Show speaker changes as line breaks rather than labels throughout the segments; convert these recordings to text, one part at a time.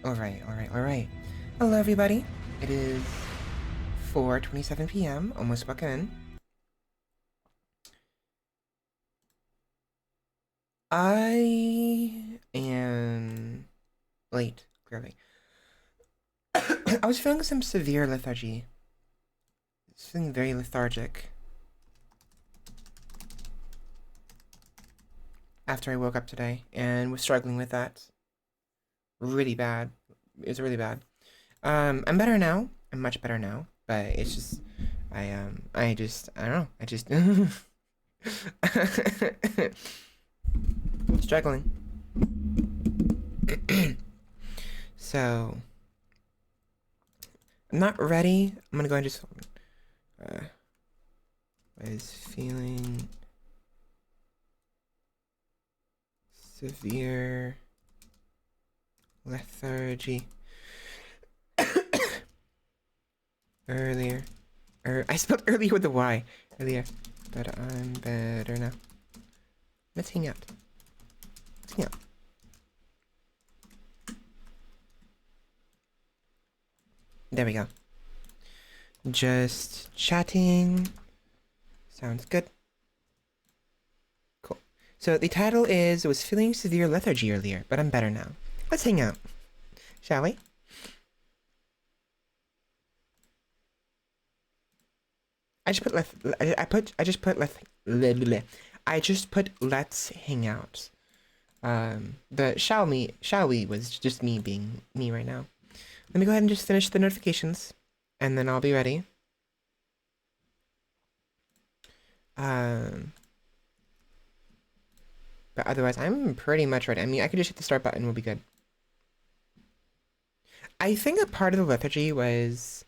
Alright. Hello, everybody. It is 4:27 p.m. Almost walking in. I am late, clearly. I was feeling some severe lethargy. I was feeling very lethargic after I woke up today and was struggling with that. Really bad. It was really bad. I'm better now. I'm much better now, but it's just I don't know. I just struggling. So I'm not ready. I'm gonna go and just was feeling severe lethargy earlier. I spelled earlier with a Y. Earlier. But I'm better now. Let's hang out. There we go. Just chatting. Sounds good. Cool. So the title is, I was feeling severe lethargy earlier, but I'm better now. Let's hang out. Shall we? I just put let's hang out. The shall we was just me being me right now. Let me go ahead and just finish the notifications, and then I'll be ready. But otherwise, I'm pretty much ready. I mean, I could just hit the start button, we'll be good. I think a part of the lethargy was,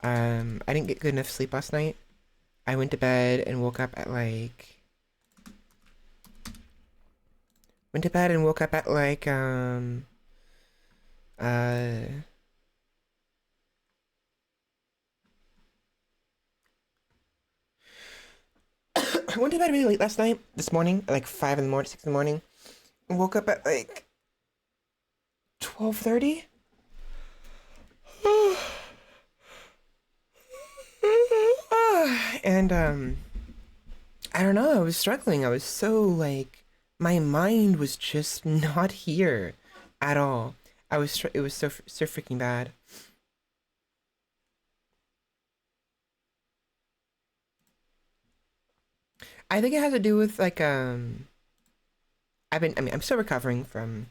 I didn't get good enough sleep last night. I went to bed and woke up at like... Went to bed and woke up at like, I went to bed really late last night, this morning, at like 5 in the morning, 6 in the morning, and woke up at like 12:30. And, I don't know, I was struggling. I was so, like, my mind was just not here at all. It was so freaking bad. I think it has to do with, like, I'm still recovering from,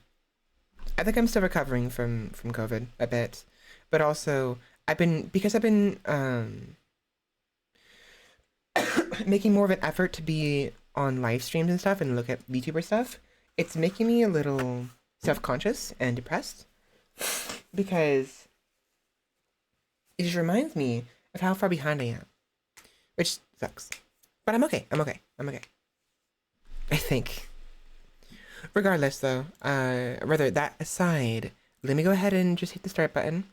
I think I'm still recovering from COVID a bit, but also, because I've been, making more of an effort to be on live streams and stuff and look at VTuber stuff, it's making me a little self-conscious and depressed because it just reminds me of how far behind I am, which sucks. But I'm okay. I think. Regardless, though, rather that aside, let me go ahead and just hit the start button.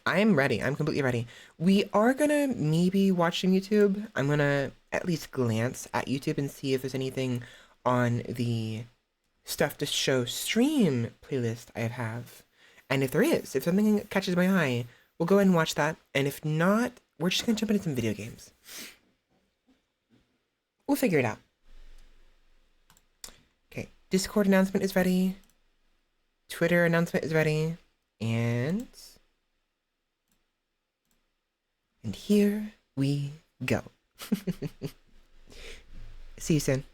I'm ready. I'm completely ready. We are gonna maybe watch some YouTube. I'm gonna at least glance at YouTube and see if there's anything on the stuff to show stream playlist I have. And if there is, if something catches my eye, we'll go ahead and watch that. And if not, we're just gonna jump into some video games. We'll figure it out. Okay, Discord announcement is ready. Twitter announcement is ready. And here we go. See you soon.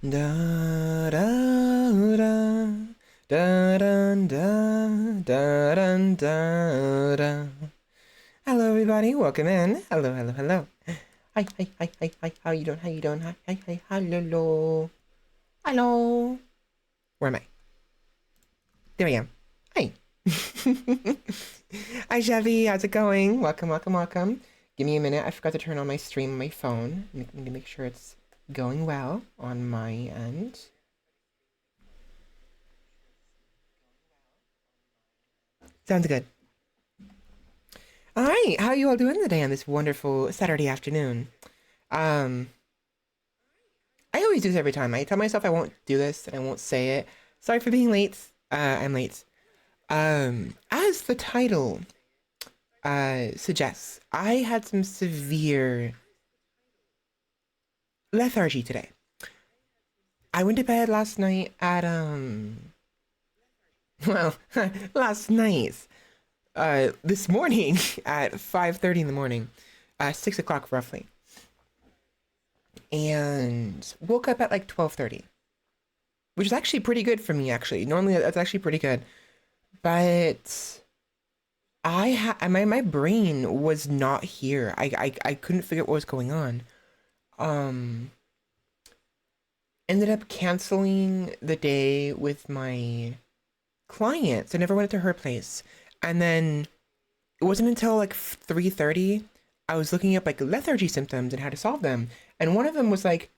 Da da da da da da da da da da. Hello, everybody. Welcome in. Hello, hello, hello. Hi, hi, hi, hi, hi. How you doing? How you doing? Hi, hi, hi, hello, hello. Where am I? There I am. Hi. Hi, Sheppy. How's it going? Welcome, welcome, welcome. Give me a minute. I forgot to turn on my stream on my phone. I need to make sure it's going well on my end. Sounds good. All right, how are you all doing today on this wonderful Saturday afternoon? I always do this every time. I tell myself I won't do this and I won't say it. Sorry for being late. I'm late. As the title suggests, I had some severe lethargy today. I went to bed last night at well, last night. This morning at 5:30 in the morning, 6 o'clock roughly, and woke up at like 12:30, which is actually pretty good for me. Actually, normally that's actually pretty good, but my brain was not here. I couldn't figure out what was going on. Um, Ended up canceling the day with my client, so I never went to her place, and then it wasn't until like 3:30 I was looking up like lethargy symptoms and how to solve them. And one of them was like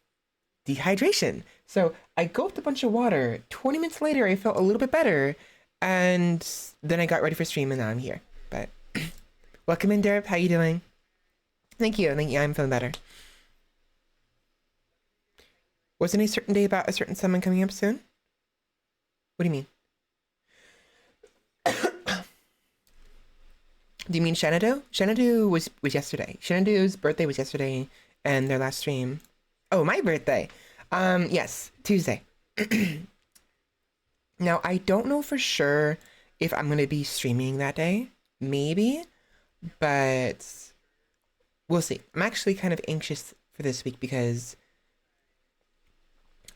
dehydration. So I gulped a bunch of water. 20 minutes later, I felt a little bit better. And then I got ready for stream and now I'm here. But welcome in, Derp. How you doing? Thank you. Thank you. I'm feeling better. Wasn't a certain day about a certain summon coming up soon? What do you mean? Do you mean Xanadu? Xanadu was yesterday. Xanadu's birthday was yesterday, and their last stream. Oh, my birthday. Yes, Tuesday. Now, I don't know for sure if I'm gonna be streaming that day. Maybe, but we'll see. I'm actually kind of anxious for this week because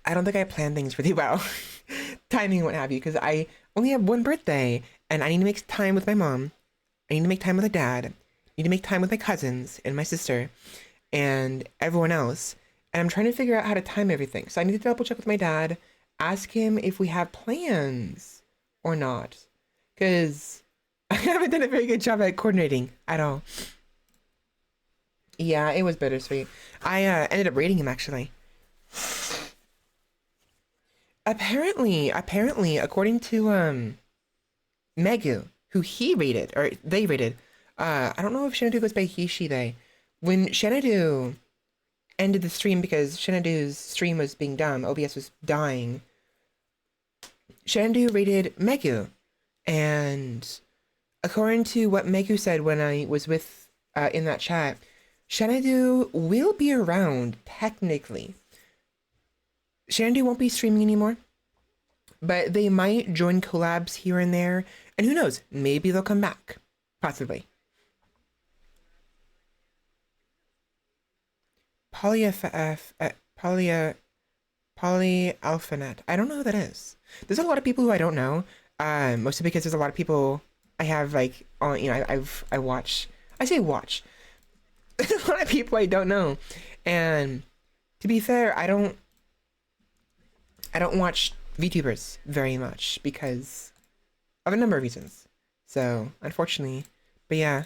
I don't think I plan things really well. Timing and what have you, because I only have one birthday, and I need to make time with my mom. I need to make time with my dad. I need to make time with my cousins and my sister and everyone else. And I'm trying to figure out how to time everything. So I need to double check with my dad, ask him if we have plans or not. Because I haven't done a very good job at coordinating at all. Yeah, it was bittersweet. I ended up rating him actually. Apparently, according to Megu, who he rated, or they rated. I don't know if Xanadu goes by he, she, they. When Xanadu ended the stream because Xanadu's stream was being dumb, OBS was dying, Xanadu rated Megu. And according to what Megu said when I was with in that chat, Xanadu will be around technically. Xanadu won't be streaming anymore, but they might join collabs here and there. And who knows, maybe they'll come back. Possibly. Polyalphanet. I don't know who that is. There's a lot of people who I don't know. Mostly because there's a lot of people I have like on, I watch. I say watch. There's a lot of people I don't know. And to be fair, I don't watch VTubers very much because of a number of reasons. So, unfortunately, but yeah.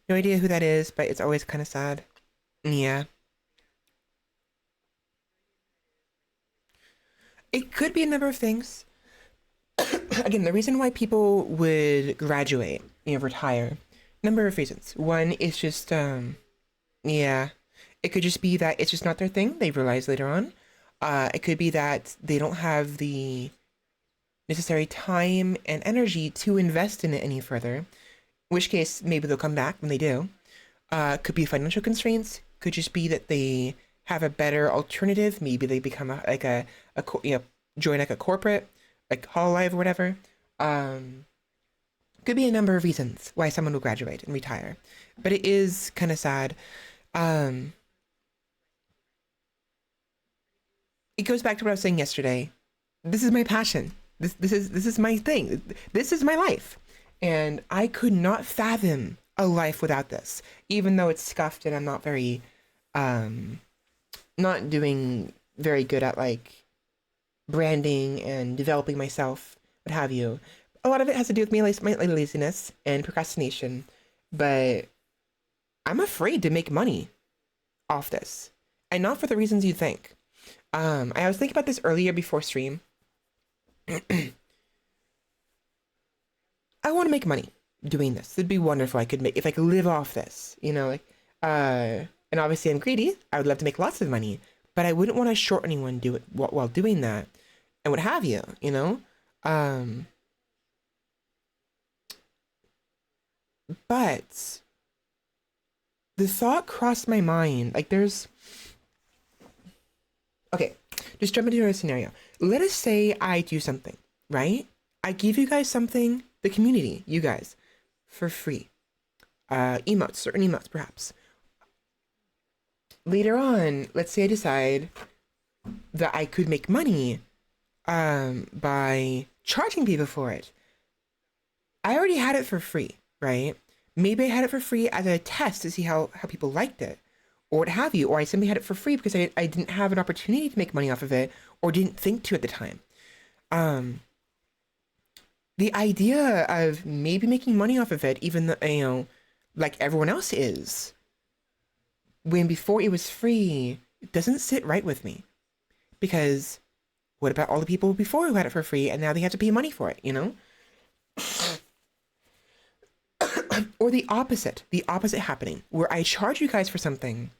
No idea who that is, but it's always kind of sad. Yeah. It could be a number of things. Again, the reason why people would graduate, retire, number of reasons. One is just, yeah. It could just be that it's just not their thing. They realize later on. It could be that they don't have the necessary time and energy to invest in it any further, in which case maybe they'll come back when they do. Could be financial constraints. Could just be that they have a better alternative. Maybe they become join like a corporate, like Hololive or whatever. Could be a number of reasons why someone will graduate and retire, but it is kind of sad. it goes back to what I was saying yesterday. This is my passion. This is my thing. This is my life. And I could not fathom a life without this. Even though it's scuffed and I'm not very not doing very good at like branding and developing myself, what have you. A lot of it has to do with my laziness and procrastination, but I'm afraid to make money off this, and not for the reasons you think. I was thinking about this earlier before stream. I want to make money doing this. It'd be wonderful. I could make if I could live off this, like, and obviously I'm greedy. I would love to make lots of money, but I wouldn't want to short anyone do it while doing that, and what have you. But the thought crossed my mind, like okay, just jump into a scenario. Let us say I do something, right? I give you guys something, the community, you guys, for free. Emotes, certain emotes, perhaps. Later on, let's say I decide that I could make money by charging people for it. I already had it for free, right? Maybe I had it for free as a test to see how people liked it, or what have you, or I simply had it for free because I didn't have an opportunity to make money off of it, or didn't think to at the time. The idea of maybe making money off of it, even though, like everyone else is, when before it was free, it doesn't sit right with me. Because what about all the people before who had it for free and now they have to pay money for it, Or the opposite happening, where I charge you guys for something,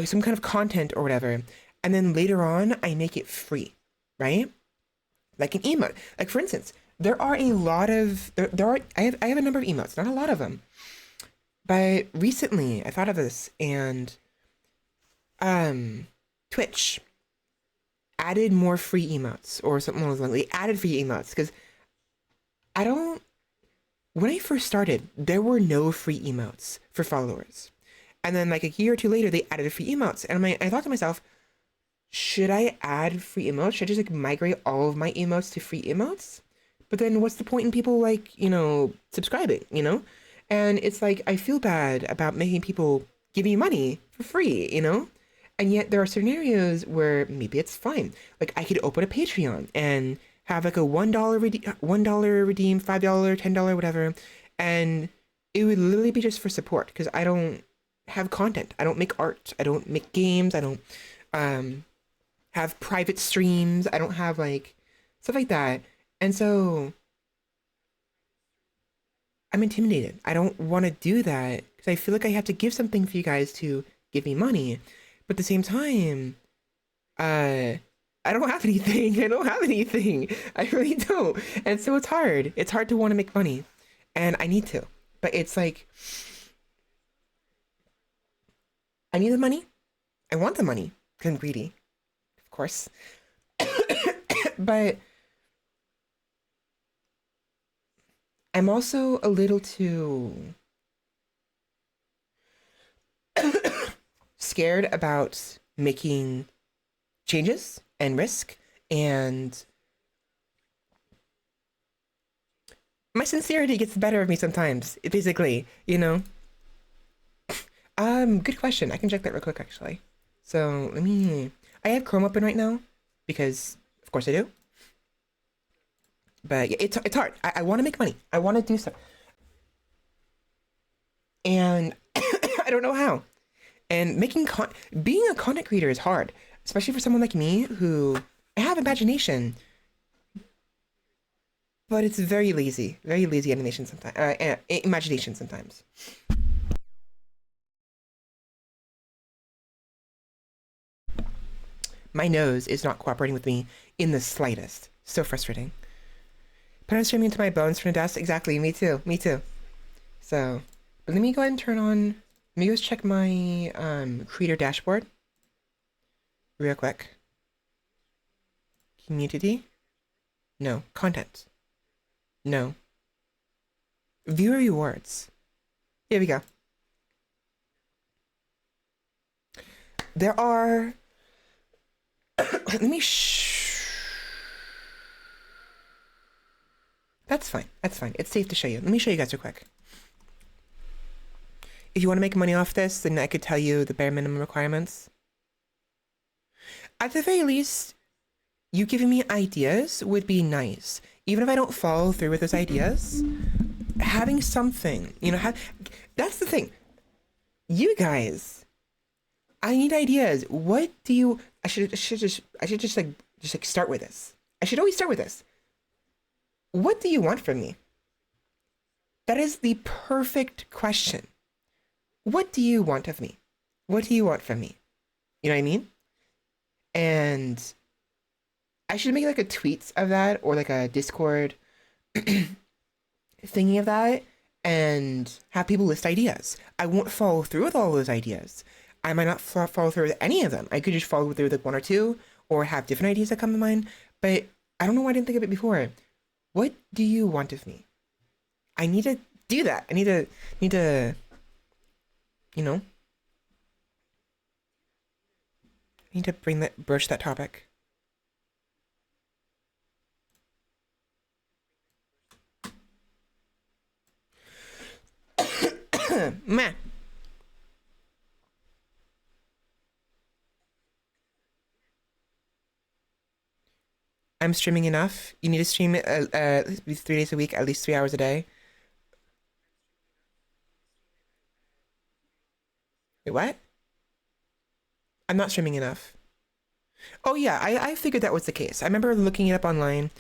some kind of content or whatever, and then later on I make it free, right? Like an emote. Like for instance, there are a lot of I have a number of emotes, not a lot of them. But recently I thought of this, and Twitch added more free emotes or something along those lines. They added free emotes because when I first started, there were no free emotes for followers. And then like a year or two later, they added free emotes. And I thought to myself, should I add free emotes? Should I just like migrate all of my emotes to free emotes? But then what's the point in people like, subscribing, And it's like, I feel bad about making people give me money for free, And yet there are scenarios where maybe it's fine. Like I could open a Patreon and have like a $1 redeem, $5, $10, whatever. And it would literally be just for support because I don't have content. I don't make art. I don't make games. I don't have private streams. I don't have like stuff like that. And so I'm intimidated. I don't want to do that because I feel like I have to give something for you guys to give me money. But at the same time, I don't have anything. I don't have anything. I really don't. And so it's hard. It's hard to want to make money. And I need to. But it's like, I need the money. I want the money because I'm greedy, of course. But I'm also a little too scared about making changes and risk, and my sincerity gets the better of me sometimes, basically, Good question. I can check that real quick, actually. So, I have Chrome open right now, because, of course I do. But yeah, it's hard. I want to make money. I want to do stuff. And I don't know how. And being a content creator is hard, especially for someone like me who I have imagination, but it's very lazy animation sometimes. Imagination sometimes. My nose is not cooperating with me in the slightest. So frustrating. Put on streaming into my bones from the dust. Exactly. Me too. Me too. So, but let me go ahead and turn on. Let me just check my creator dashboard real quick. Community? No. Content? No. Viewer rewards. Here we go. There are Let me That's fine. That's fine. It's safe to show you. Let me show you guys real quick. If you want to make money off this, then I could tell you the bare minimum requirements. At the very least, you giving me ideas would be nice. Even if I don't follow through with those ideas, having something, you know, that's the thing. You guys, I need ideas. What do you? I should just start with this. I should always start with this. What do you want from me? That is the perfect question. What do you want of me? What do you want from me? You know what I mean? And I should make like a tweet of that or like a Discord thingy of that and have people list ideas. I won't follow through with all those ideas. I might not follow through with any of them. I could just follow through with like one or two or have different ideas that come to mind. But I don't know why I didn't think of it before. What do you want of me? I need to do that. I need to, you know, I need to broach that topic. Meh. I'm streaming enough. You need to stream at least 3 days a week, at least 3 hours a day. Wait, what? I'm not streaming enough. Oh yeah, I figured that was the case. I remember looking it up online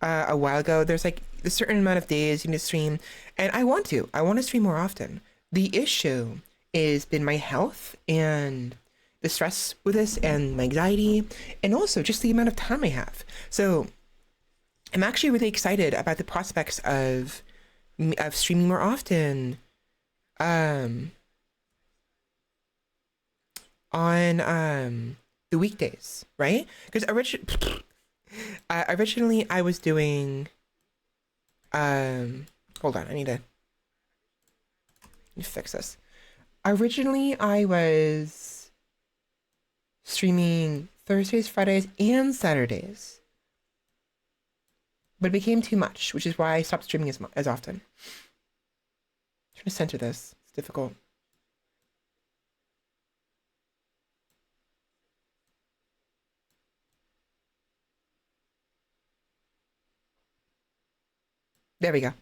a while ago. There's like a certain amount of days you need to stream, and I want to. I want to stream more often. The issue is been my health and the stress with this and my anxiety and also just the amount of time I have. So I'm actually really excited about the prospects of streaming more often on the weekdays, right? Because originally I was doing hold on, I need to fix this. Originally I was streaming Thursdays, Fridays, and Saturdays. But it became too much, which is why I stopped streaming as often. I'm trying to center this. It's difficult. There we go.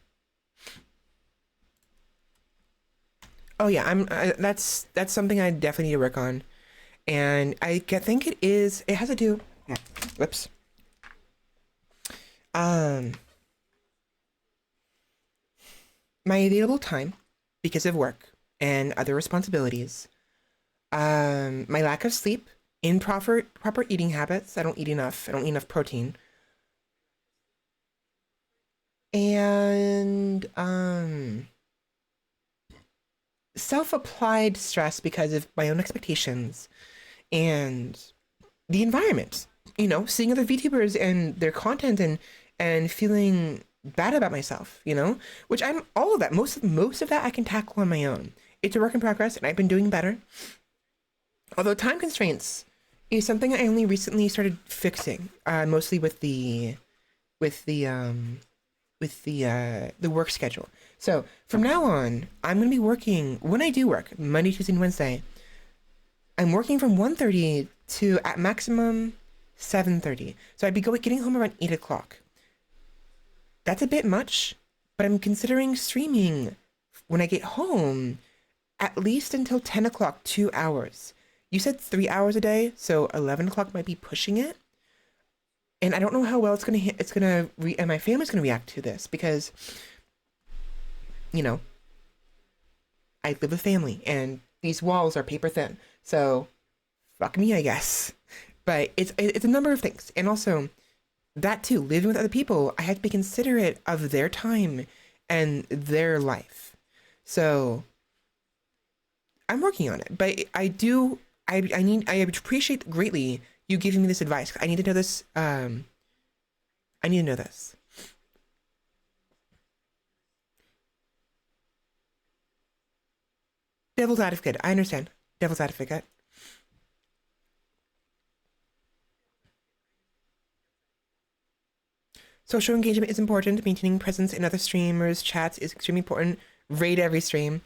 Oh yeah, that's something I definitely need to work on. And I think it has to do, whoops. My available time because of work and other responsibilities. My lack of sleep, improper eating habits. I don't eat enough. I don't eat enough protein. And self-applied stress because of my own expectations and the environment. You know, seeing other VTubers and their content and feeling bad about myself, you know, which I'm all of that. Most of that I can tackle on my own. It's a work in progress, and I've been doing better. Although time constraints is something I only recently started fixing, mostly with the work schedule. So from now on, I'm gonna be working when I do work Monday, Tuesday, and Wednesday. I'm working from 1:30 to at maximum 7:30. So I'd be getting home around 8 o'clock. That's a bit much, but I'm considering streaming when I get home at least until 10 o'clock, 2 hours. You said 3 hours a day, so 11 o'clock might be pushing it. And I don't know how well and my family's gonna react to this because, you know, I live with family and these walls are paper thin. So, fuck me, I guess. But it's a number of things, and also that too, living with other people, I have to be considerate of their time and their life. So I'm working on it, but I appreciate greatly you giving me this advice. I need to know this. I need to know this. Devil's advocate. I understand. Devil's advocate. Social engagement is important. Maintaining presence in other streamers' chats is extremely important. Raid every stream.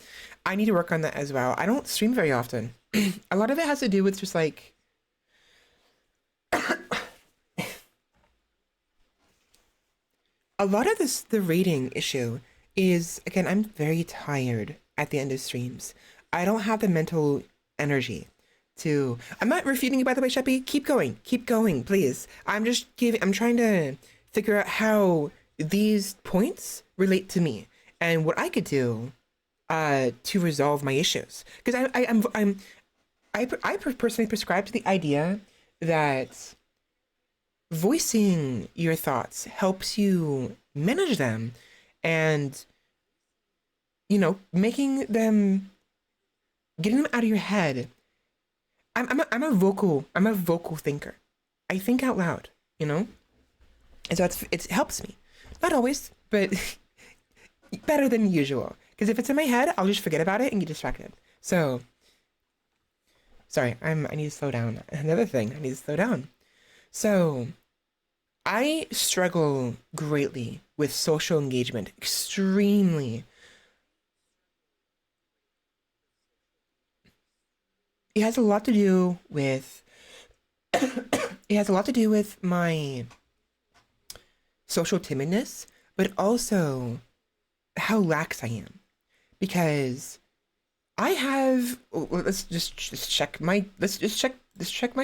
I need to work on that as well. I don't stream very often. A lot of it has to do with just like a lot of the rating issue is, again, I'm very tired at the end of streams. I don't have the mental energy to. I'm not refuting you, by the way, Sheppy. Keep going, please. I'm trying to figure out how these points relate to me and what I could do to resolve my issues. Because I personally prescribe to the idea that voicing your thoughts helps you manage them, and making them, getting them out of your head. I'm a vocal thinker. I think out loud, and so it helps me. Not always, but better than usual. Because if it's in my head, I'll just forget about it and get distracted. So sorry, I need to slow down. Another thing, I need to slow down. So I struggle greatly with social engagement, extremely. It has a lot to do with my social timidness, but also how lax I am. Because I have, let's check my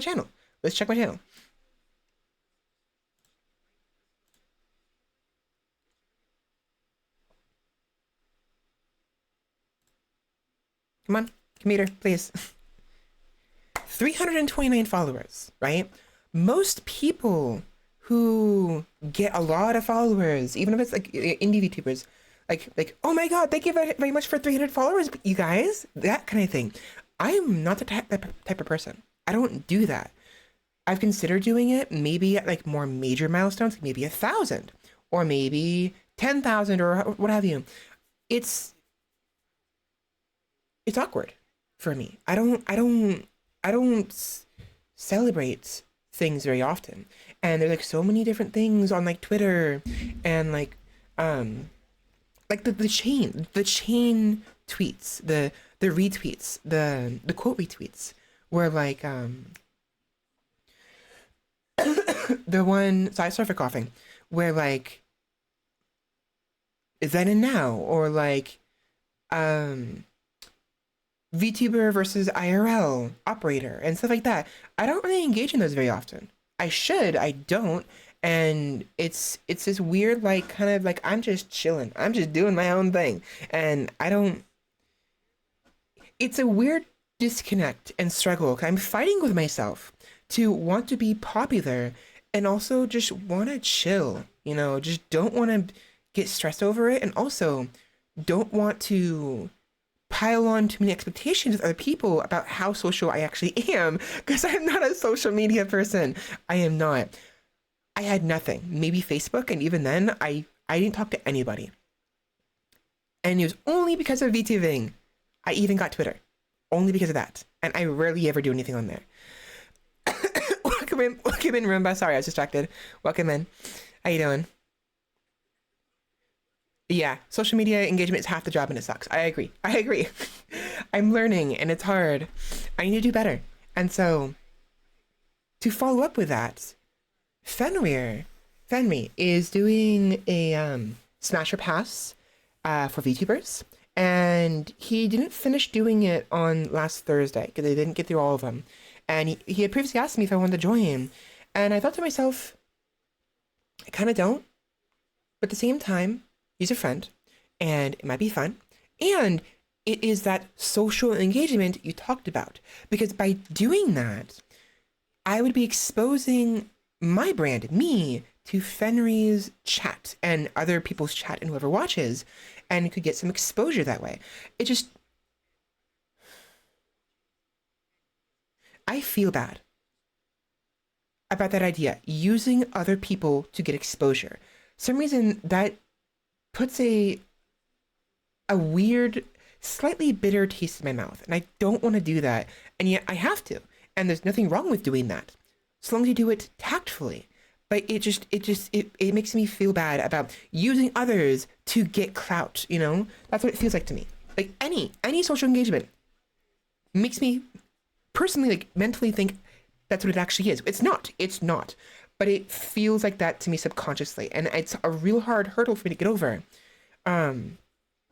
channel. Let's check my channel. Come on, computer, please. 329 followers, right? Most people who get a lot of followers, even if it's like indie VTubers, like, oh my god, thank you very much for 300 followers, you guys, that kind of thing. I'm not the type of person. I don't do that. I've considered doing it maybe at like more major milestones, maybe 1,000 or maybe 10,000 or what have you. It's awkward for me. I don't celebrate things very often. And there's like so many different things on like Twitter and like the chain tweets, the retweets, the quote retweets were like the one, so I sorry for coughing, where like then and now, or like VTuber versus IRL operator and stuff like that. I don't really engage in those very often. I should, I don't. And it's this weird, like, kind of like, I'm just chilling. I'm just doing my own thing. And I don't, it's a weird disconnect and struggle. I'm fighting with myself to want to be popular and also just want to chill, just don't want to get stressed over it. And also don't want to pile on too many expectations with other people about how social I actually am, because I'm not a social media person. I am not. I had nothing. Maybe Facebook, and even then, I didn't talk to anybody. And it was only because of VTubing. I even got Twitter. Only because of that. And I rarely ever do anything on there. Welcome in, Roomba. Sorry, I was distracted. Welcome in. How you doing? Yeah, social media engagement is half the job and it sucks. I agree. I'm learning and it's hard. I need to do better. And so, to follow up with that, Fenrir is doing a Smasher Pass for VTubers, and he didn't finish doing it on last Thursday because they didn't get through all of them. And he had previously asked me if I wanted to join, and I thought to myself, I kind of don't, but at the same time, he's a friend, and it might be fun, and it is that social engagement you talked about, because by doing that, I would be exposing my brand, me, to Fenrir's chat and other people's chat and whoever watches, and could get some exposure that way. It just, I feel bad about that idea, using other people to get exposure. Some reason that puts a weird, slightly bitter taste in my mouth, and I don't want to do that, and yet I have to, and there's nothing wrong with doing that, as long as you do it tactfully. but it makes me feel bad about using others to get clout, you know? That's what it feels like to me. Like any social engagement makes me personally, like, mentally think that's what it actually is. It's not, but it feels like that to me subconsciously, and it's a real hard hurdle for me to get over.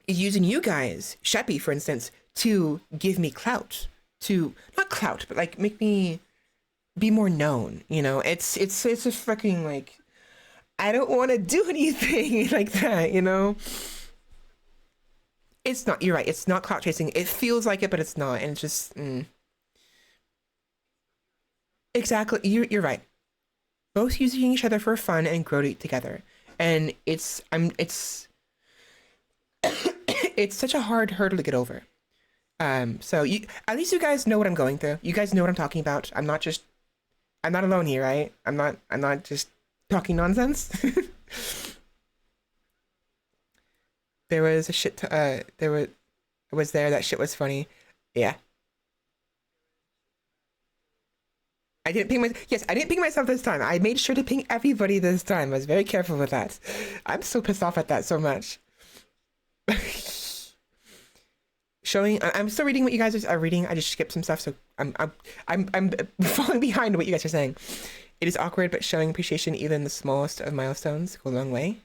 Using you guys, Sheppy, for instance, to give me clout, to not clout, but like make me be more known. You know, it's just fucking like, I don't want to do anything like that. You know, it's not. You're right. It's not clout chasing. It feels like it, but it's not, and it's just exactly. You're right. Both using each other for fun and grow together, and it's such a hard hurdle to get over. So you, at least you guys know what I'm going through. You guys know what I'm talking about. I'm not alone here, right? I'm not just talking nonsense. There was a shit. There was there. That shit was funny. Yeah. I didn't ping my. Yes, I didn't ping myself this time. I made sure to ping everybody this time. I was very careful with that. I'm so pissed off at that so much. Showing. I'm still reading what you guys are reading. I just skipped some stuff, so I'm falling behind what you guys are saying. It is awkward, but showing appreciation even the smallest of milestones go a long way.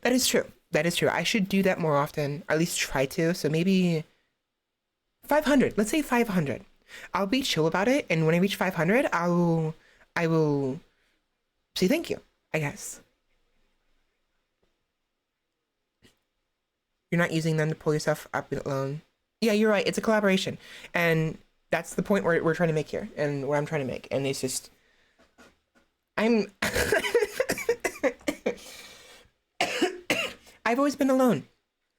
That is true. That is true. I should do that more often. Or at least try to. So maybe 500. Let's say 500. I'll be chill about it, and when I reach 500, I will say thank you, I guess. You're not using them to pull yourself up alone. Yeah, you're right. It's a collaboration, and that's the point where we're trying to make here, and where I'm trying to make. And it's just, I'm. I've always been alone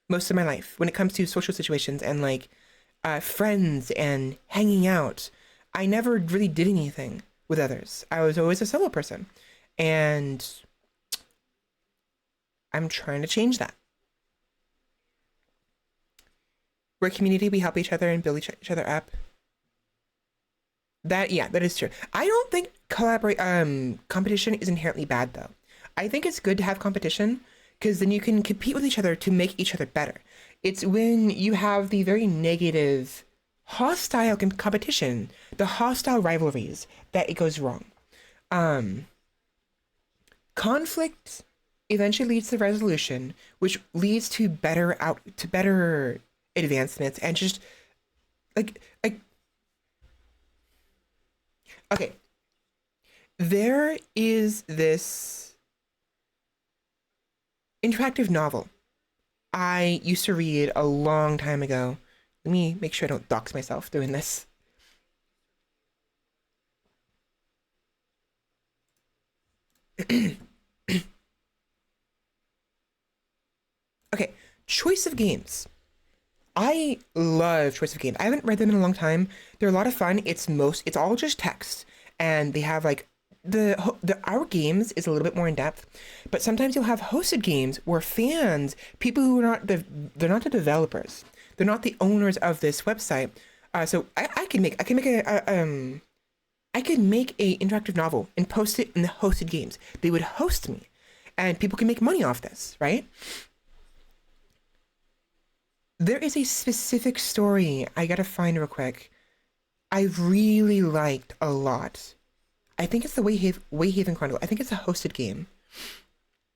most of my life when it comes to social situations and like friends and hanging out. I never really did anything with others. I was always a solo person, and I'm trying to change that. We're a community. We help each other and build each other up. That yeah, that is true. I don't think collaborate competition is inherently bad though. I think it's good to have competition because then you can compete with each other to make each other better. It's when you have the very negative, hostile competition, the hostile rivalries, that it goes wrong. Um, Conflict eventually leads to resolution, which leads to better advancements and just like okay, there is this interactive novel I used to read a long time ago. Let me make sure I don't dox myself doing this. Okay, choice of games. I love choice of games. I haven't read them in a long time. They're a lot of fun. It's all just text, and they have like the our games is a little bit more in depth, but sometimes you'll have hosted games where fans, people who are not they're not the developers, they're not the owners of this website. So I can make I could make a interactive novel and post it in the hosted games. They would host me, and people can make money off this, right? There is a specific story I gotta find real quick. I really liked a lot. I think it's the Wayhaven Chronicle. I think it's a hosted game.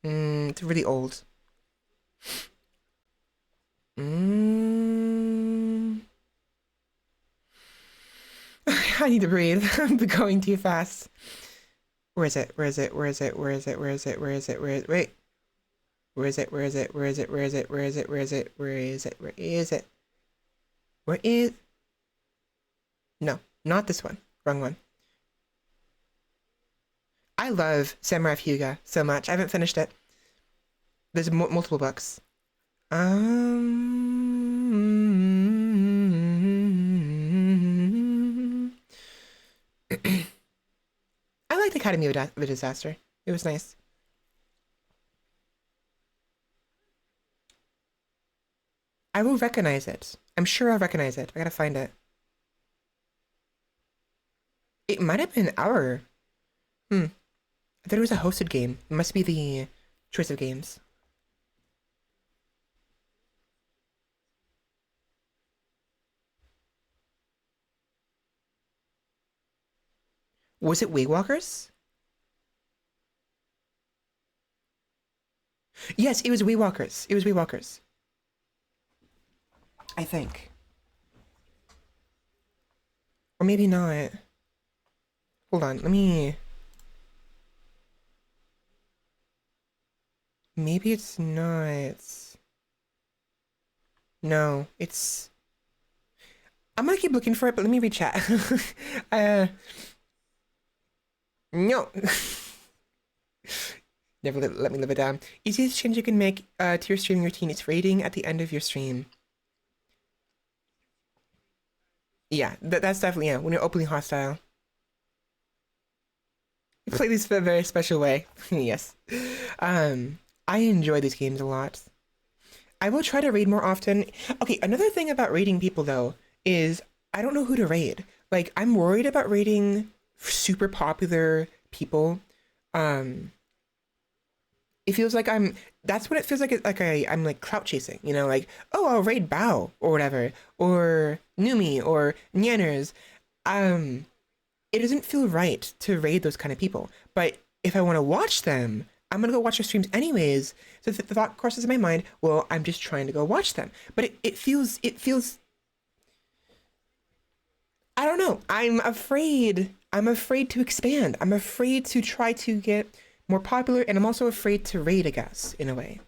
It's really old. I need to breathe. I'm going too fast. Where is it? Where is it? Where is it? Where is it? Where is it? Where is it? Where is it? Wait. Where is it? Where is it? Where is it? Where is it? Where is it? Where is it? Where is it? Where is it? Where is? No, not this one. Wrong one. I love Samurai Fuga so much. I haven't finished it. There's multiple books. I liked Academy of a Disaster. It was nice. I will recognize it. I'm sure I'll recognize it. I gotta find it. It might have been our Hmm. I thought it was a hosted game. It must be the choice of games. Was it Way Walkers? Yes, it was Way Walkers. It was Way Walkers. I think. Or maybe not. Hold on, let me... Maybe it's not... No, it's... I'm gonna keep looking for it, but let me read chat. uh... No! Never let me live it down. Easiest change you can make to your streaming routine is rating at the end of your stream. Yeah, that's definitely, yeah, when you're openly hostile. You play these in a very special way. Yes. I enjoy these games a lot. I will try to raid more often. Okay, another thing about raiding people though is I don't know who to raid. Like I'm worried about raiding super popular people. Um, it feels like I'm. That's what it feels like. I'm like clout chasing. You know, like oh I'll raid Bao or whatever or Numi or Nyanners. Um, it doesn't feel right to raid those kind of people. But if I want to watch them, I'm gonna go watch their streams anyways. So the thought crosses in my mind, well, I'm just trying to go watch them. But it feels I don't know. I'm afraid to expand. I'm afraid to try to get more popular, and I'm also afraid to raid, I guess, in a way.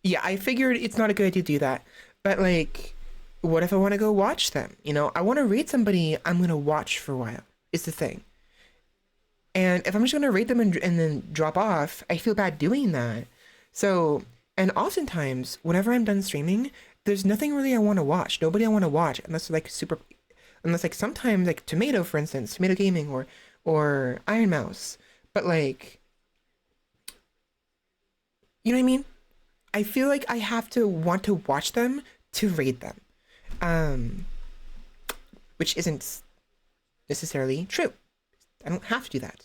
Yeah, I figured it's not a good idea to do that. But like, what if I want to go watch them? You know, I want to raid somebody I'm gonna watch for a while. Is the thing. And if I'm just gonna rate them and then drop off, I feel bad doing that. So, and oftentimes, whenever I'm done streaming, there's nothing really I want to watch. Nobody I want to watch unless like super, unless like sometimes like Tomato, for instance, Tomato Gaming or Iron Mouse. But like, you know what I mean? I feel like I have to want to watch them to rate them, um, which isn't necessarily true. I don't have to do that.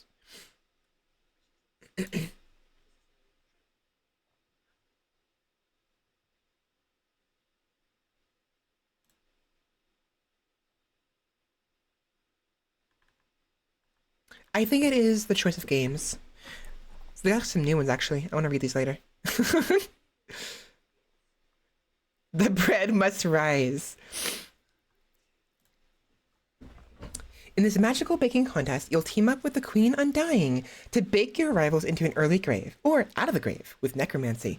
I think it is the choice of games. So they got some new ones actually. I want to read these later. The bread must rise. In this magical baking contest, you'll team up with the Queen Undying to bake your rivals into an early grave, or out of the grave, with necromancy.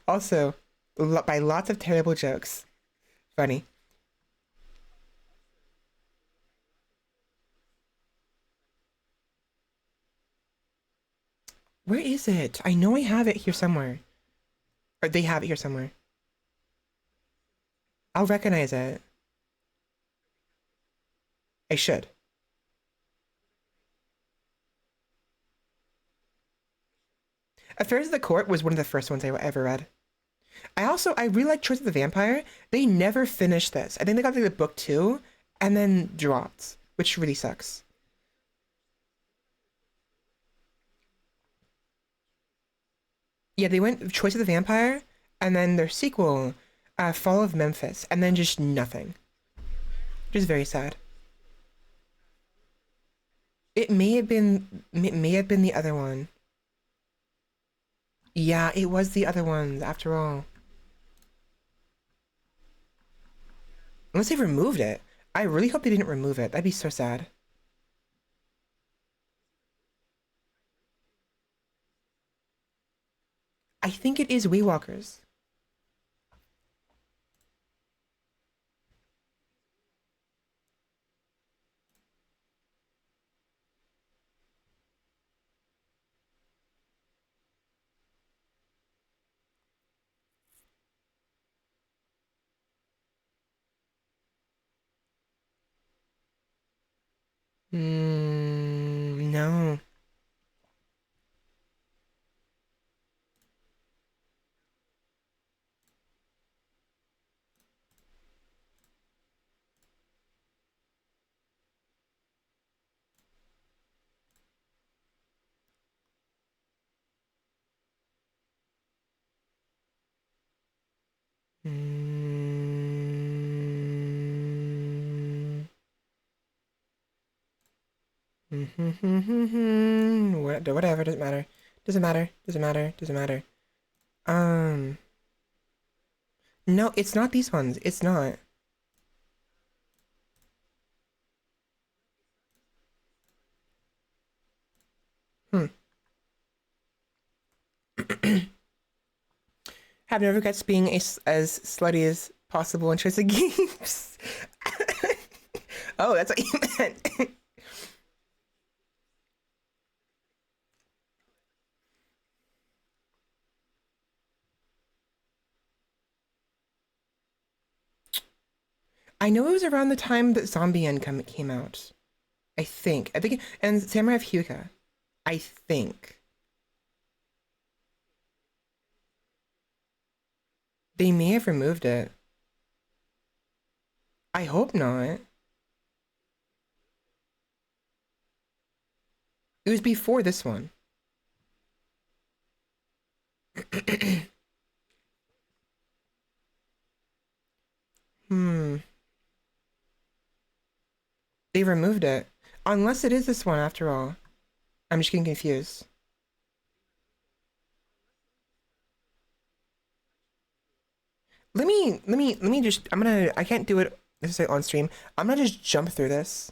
Also, by lots of terrible jokes. Funny. Where is it? I know I have it here somewhere. Or they have it here somewhere. I'll recognize it. I should. Affairs of the Court was one of the first ones I ever read. I really like Choice of the Vampire. They never finished this. I think they got to the book two and then dropped, which really sucks. Yeah, they went Choice of the Vampire and then their sequel, Fall of Memphis, and then just nothing. Which is very sad. It may have been the other one. Yeah, it was the other ones after all. Unless they removed it. I really hope they didn't remove it. That'd be so sad. I think it is Walkers. No. Whatever, doesn't matter. Doesn't matter. Doesn't matter. Doesn't matter. Um, no, it's not these ones. It's not. Hmm. Have no regrets being as slutty as possible in choice of games. Oh, that's what you meant. I know it was around the time that Zombie End came out. I think. And Samurai of Hyuga. I think. They may have removed it. I hope not. It was before this one. Hmm. They removed it. Unless it is this one after all. I'm just getting confused. Let me just, I can't do it necessarily on stream. I'm gonna just jump through this.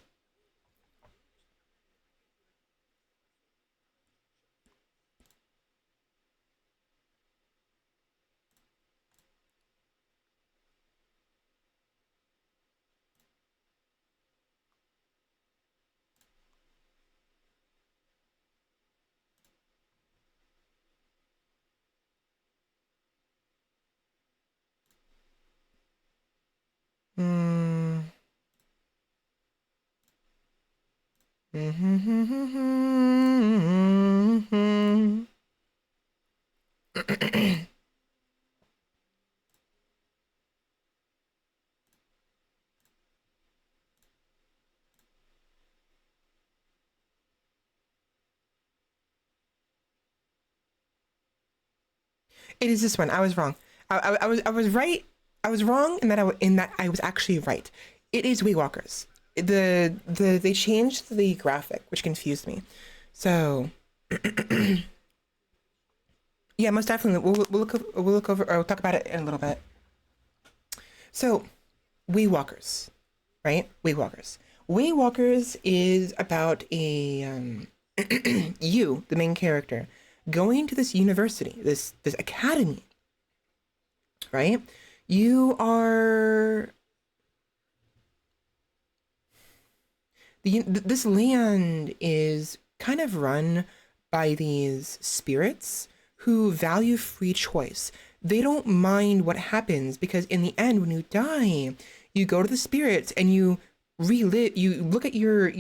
Hmm. It is this one. I was wrong. I was right. I was wrong in that I was actually right. It is Weight Walkers. They changed the graphic, which confused me. So yeah, most definitely. We'll look over. Or we'll talk about it in a little bit. So Weight Walkers, right? Weight Walkers. Weight Walkers is about a you, the main character, going to this university, this academy, right? You are this land is kind of run by these spirits who value free choice. They don't mind what happens because in the end, when you die, you go to the spirits and you relive. You look at your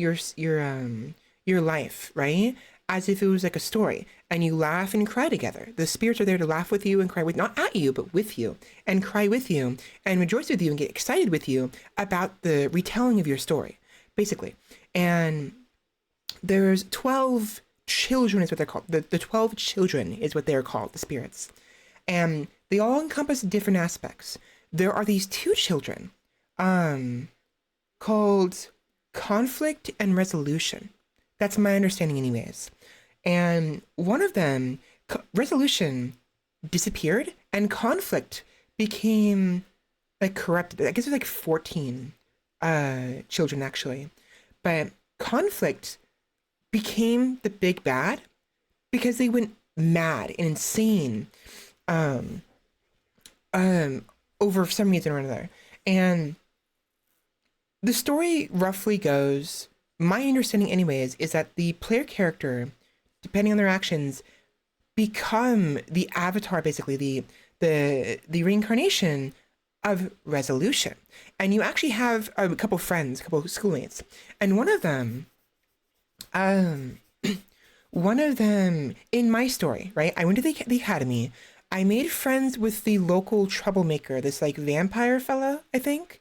life, right, as if it was like a story, and you laugh and cry together. The spirits are there to laugh with you and cry with, not at you, but with you, and cry with you, and rejoice with you, and get excited with you about the retelling of your story, basically. And there's 12 children is what they're called. The 12 children is what they're called, the spirits. And they all encompass different aspects. There are these two children um, called conflict and resolution. That's my understanding, anyways. And one of them, resolution, disappeared, and conflict became like corrupted. I guess there's like 14 children actually. But conflict became the big bad because they went mad and insane um, um, over some reason or another. And the story roughly goes, my understanding, anyways, is that the player character, depending on their actions, become the avatar, basically the reincarnation of resolution. And you actually have a couple friends, a couple schoolmates, and um, one of them in my story, right? I went to the academy. I made friends with the local troublemaker, this like vampire fella, I think,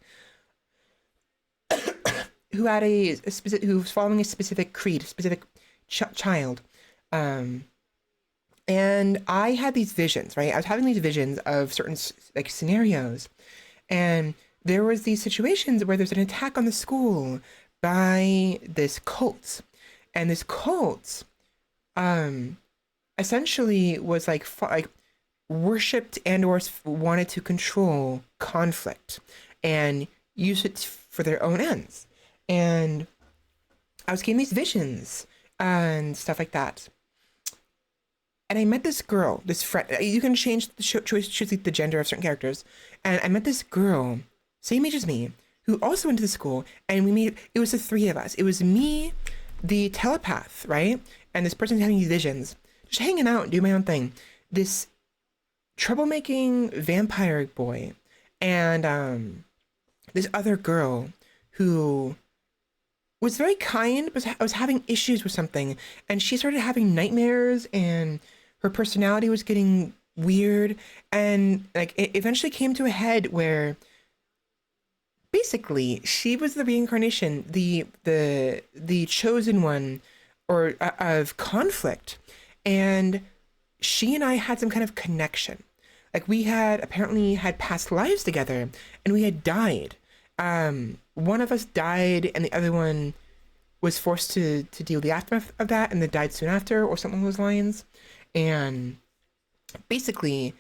who had a specific, who was following a specific creed, specific child. Um, and I had these visions, right? I was having these visions of certain like scenarios, and there was these situations where there's an attack on the school by this cult, And this cult um essentially was like worshipped and or wanted to control conflict and use it for their own ends. And I was getting these visions and stuff like that. And I met this girl, this friend. You can change choose the gender of certain characters. And I met this girl, same age as me, who also went to the school. And we made, it was the three of us. It was me, the telepath, right? And this person having these visions, just hanging out and doing my own thing. This troublemaking vampire boy and this other girl who was very kind, but I was having issues with something, and she started having nightmares, and her personality was getting weird, and like it eventually came to a head where basically she was the reincarnation, the chosen one, or of conflict, and she and I had some kind of connection. Like we had apparently had past lives together, and we had died. One of us died, and the other one was forced to deal with the aftermath of that, and then died soon after, or something along those lines. And basically,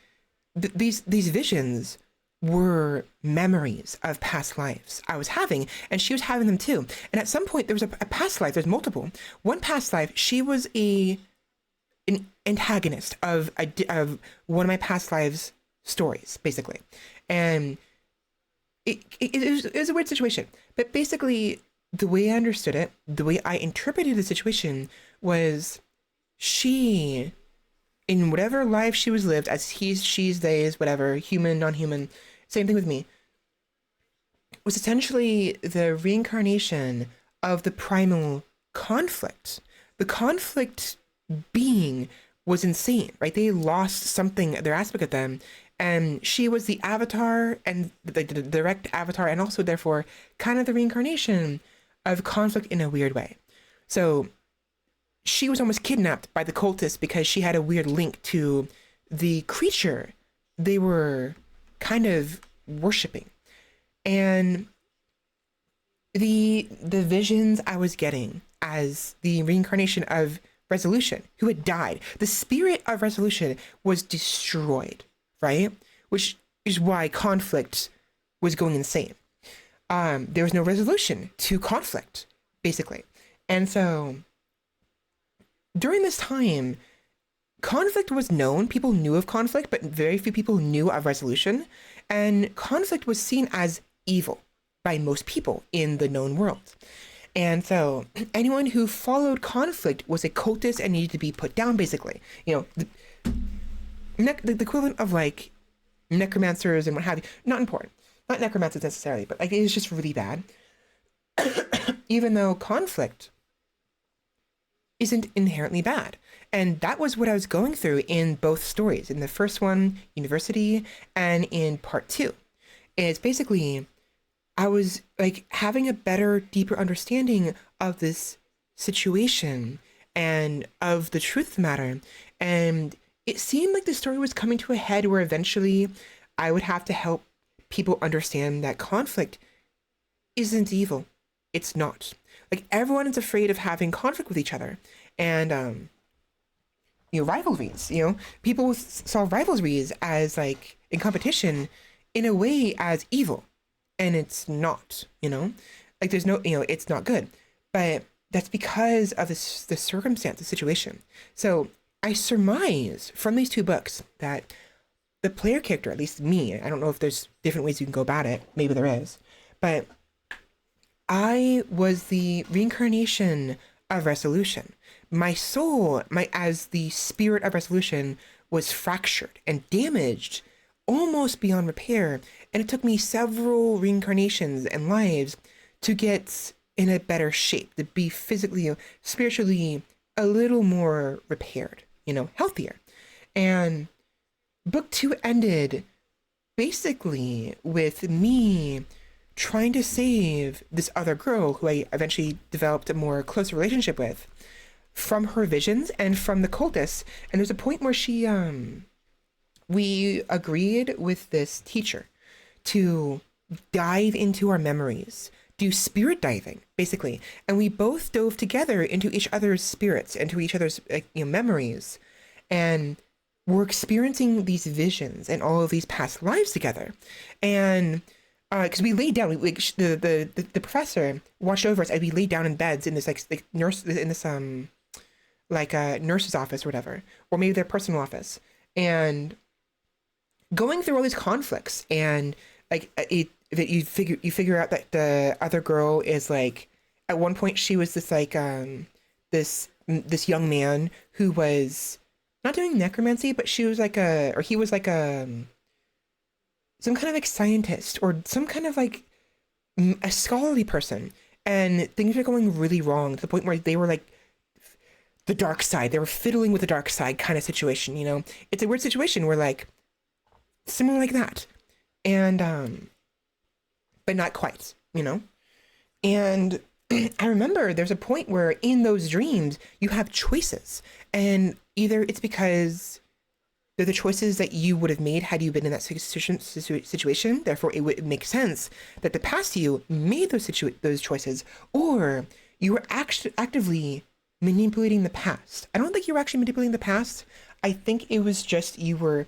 these visions were memories of past lives I was having, and she was having them too. And at some point, there was a past life. There's multiple. One past life, she was an antagonist of one of my past lives stories, basically, and it was a weird situation. But basically, the way I understood it, the way I interpreted the situation was she, in whatever life she was lived as he's, she's, they's, whatever, human, non-human, same thing with me, was essentially the reincarnation of the primal conflict. The conflict being was insane, right? They lost something, their aspect of them, and she was the avatar and the direct avatar, and also therefore kind of the reincarnation of conflict in a weird way. So she was almost kidnapped by the cultists because she had a weird link to the creature they were kind of worshiping. And the visions I was getting as the reincarnation of Resolution, who had died, the spirit of Resolution was destroyed, right? Which is why conflict was going insane. There was no resolution to conflict, basically. And so during this time, conflict was known. People knew of conflict, but very few people knew of resolution. And conflict was seen as evil by most people in the known world. And so anyone who followed conflict was a cultist and needed to be put down, basically. You know, the equivalent of like necromancers and what have you. Not important. Not necromancers necessarily, but like it is just really bad. Even though conflict isn't inherently bad. And that was what I was going through in both stories. In the first one, university, and in part two. It's basically, I was like having a better, deeper understanding of this situation and of the truth of the matter. And it seemed like the story was coming to a head where eventually I would have to help people understand that conflict isn't evil. It's not. Like everyone is afraid of having conflict with each other. And, rivalries, people saw rivalries as like in competition in a way as evil. And it's not, like there's no, it's not good, but that's because of the circumstance, the situation. So I surmise from these two books that the player character, at least me, I don't know if there's different ways you can go about it. Maybe there is, but I was the reincarnation of Resolution. My soul, as the spirit of Resolution, was fractured and damaged almost beyond repair. And it took me several reincarnations and lives to get in a better shape, to be physically, spiritually a little more repaired, healthier. And book two ended basically with me trying to save this other girl who I eventually developed a more close relationship with from her visions and from the cultists. And there's a point where we agreed with this teacher to dive into our memories, do spirit diving, basically. And we both dove together into each other's spirits, into each other's memories. And we're experiencing these visions and all of these past lives together. And because we laid down, the professor watched over us as we laid down in beds in this like nurse in this like a nurse's office or whatever, or maybe their personal office, and going through all these conflicts, and like that you figure out that the other girl is like, at one point she was this like this young man who was not doing necromancy, but she was like he was like some kind of like scientist or some kind of like a scholarly person, and things were going really wrong to the point where they were like the dark side. They were fiddling with the dark side kind of situation, you know? It's a weird situation where like, similar like that. And, but not quite, you know? And I remember there's a point where in those dreams, you have choices. And either it's because they're the choices that you would have made had you been in that situation. Therefore, it would make sense that the past you made those choices, or you were actively manipulating the past. I don't think you were actually manipulating the past. I think it was just you were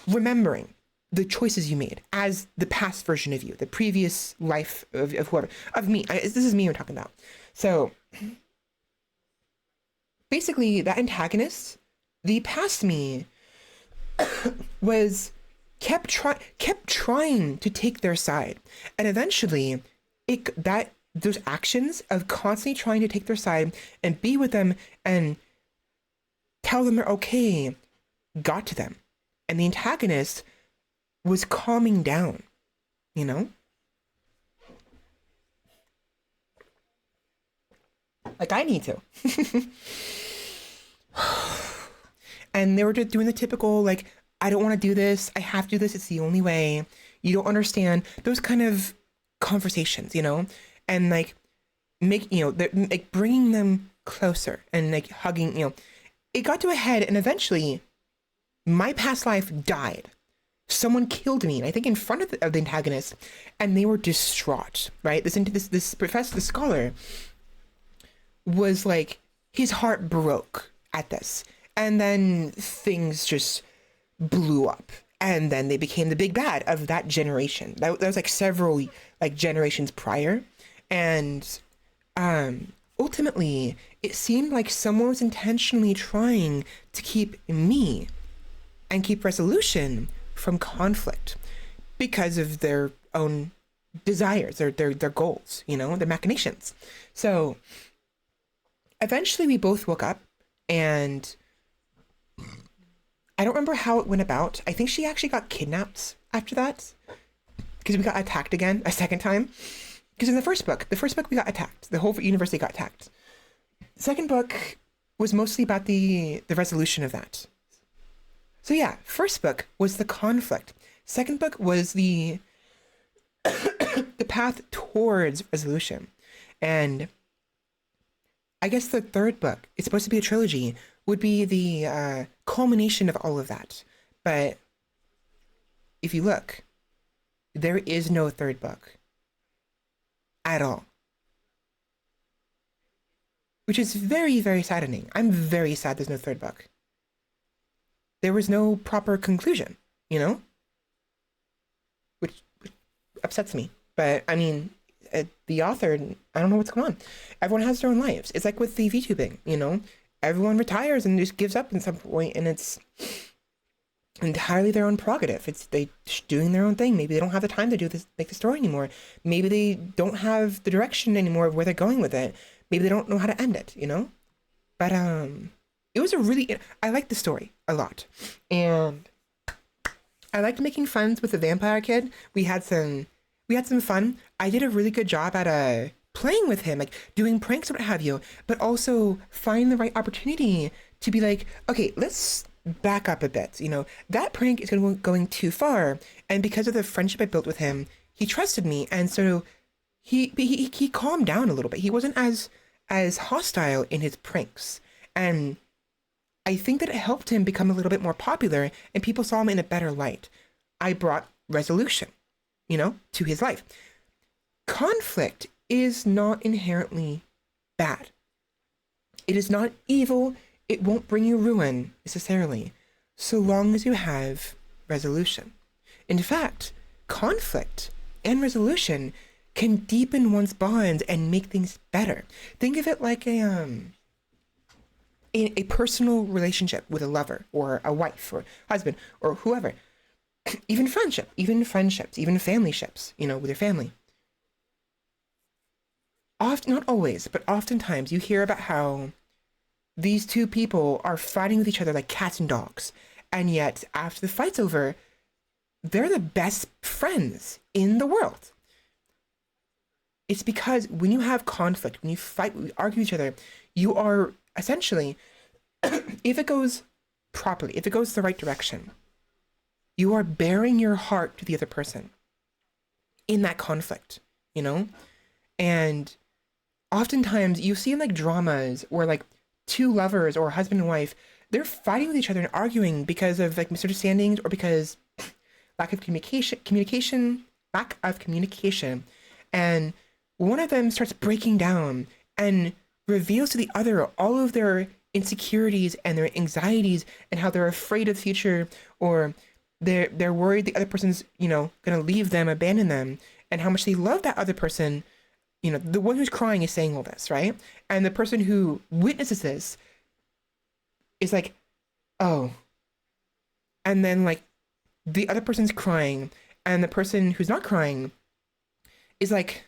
remembering the choices you made as the past version of you, the previous life of whoever, of me. This is me we're talking about. So basically that antagonist, the past me, was kept trying to take their side. And eventually those actions of constantly trying to take their side and be with them and tell them they're okay got to them. And the antagonist was calming down, you know? Like I need to. And they were just doing the typical, like, I don't want to do this. I have to do this. It's the only way. You don't understand. Those kind of conversations, you know? And like like bringing them closer and like hugging, you know, it got to a head, and eventually my past life died. Someone killed me, and I think in front of the antagonist, and they were distraught, right? This professor, the scholar, was like, his heart broke at this. And then things just blew up. And then they became the big bad of that generation. That was like several like generations prior. And ultimately, it seemed like someone was intentionally trying to keep me and keep resolution from conflict because of their own desires, their goals, you know, their machinations. So eventually we both woke up, and I don't remember how it went about. I think she actually got kidnapped after that because we got attacked again a second time. Because in the first book we got attacked. The whole university got attacked. The second book was mostly about the resolution of that. So yeah, first book was the conflict. Second book was the the path towards resolution. And I guess the third book, it's supposed to be a trilogy, would be the culmination of all of that. But if you look, there is no third book at all. Which is very, very saddening. I'm very sad there's no third book. There was no proper conclusion, you know? Which upsets me. But, I mean, the author, I don't know what's going on. Everyone has their own lives. It's like with the VTubing, you know? Everyone retires and just gives up at some point, and it's entirely their own prerogative. It's they doing their own thing. Maybe they don't have the time to do this, make the story anymore. Maybe they don't have the direction anymore of where they're going with it. Maybe they don't know how to end it, you know? But it was I liked the story a lot. And I liked making friends with the vampire kid. We had some fun. I did a really good job at playing with him, like doing pranks or what have you, but also find the right opportunity to be like, okay, let's back up a bit. You know, that prank is going too far. And because of the friendship I built with him, he trusted me. And so he calmed down a little bit. He wasn't as hostile in his pranks. And I think that it helped him become a little bit more popular, and people saw him in a better light. I brought resolution, you know, to his life. conflict is not inherently bad. It is not evil. It won't bring you ruin necessarily, so long as you have resolution. In fact, conflict and resolution can deepen one's bonds and make things better. Think of it like a personal relationship with a lover or a wife or husband or whoever. Even friendships, even family ships, with your family. Often, not always, but oftentimes you hear about how these two people are fighting with each other like cats and dogs. And yet, after the fight's over, they're the best friends in the world. It's because when you have conflict, when you fight, when you argue with each other, you are essentially, if it goes properly, if it goes the right direction, you are bearing your heart to the other person in that conflict, And oftentimes you see in like dramas where like two lovers or husband and wife, they're fighting with each other and arguing because of like misunderstandings or because lack of communication, and one of them starts breaking down and reveals to the other all of their insecurities and their anxieties and how they're afraid of the future, or they're worried the other person's, gonna leave them, abandon them, and how much they love that other person. The one who's crying is saying all this, right? And the person who witnesses this is like, oh. And then like the other person's crying and the person who's not crying is like,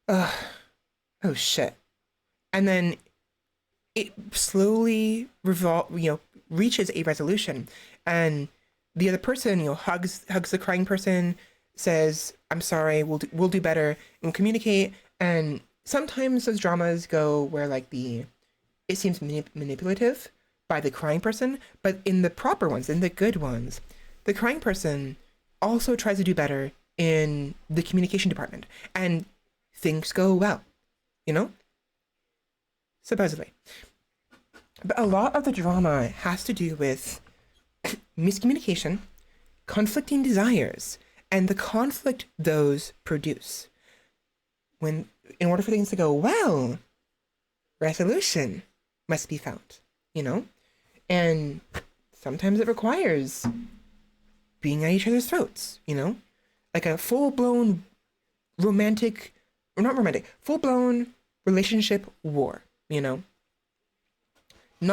oh shit. And then it slowly reaches a resolution, and the other person, hugs the crying person, says, I'm sorry, we'll do better, and we'll communicate. And sometimes those dramas go where like it seems manipulative by the crying person, but in the proper ones, in the good ones, the crying person also tries to do better in the communication department, and things go well, supposedly. But a lot of the drama has to do with miscommunication, conflicting desires, and the conflict those produce. In order for things to go well, resolution must be found, And sometimes it requires being at each other's throats, Like a full-blown full-blown relationship war, Not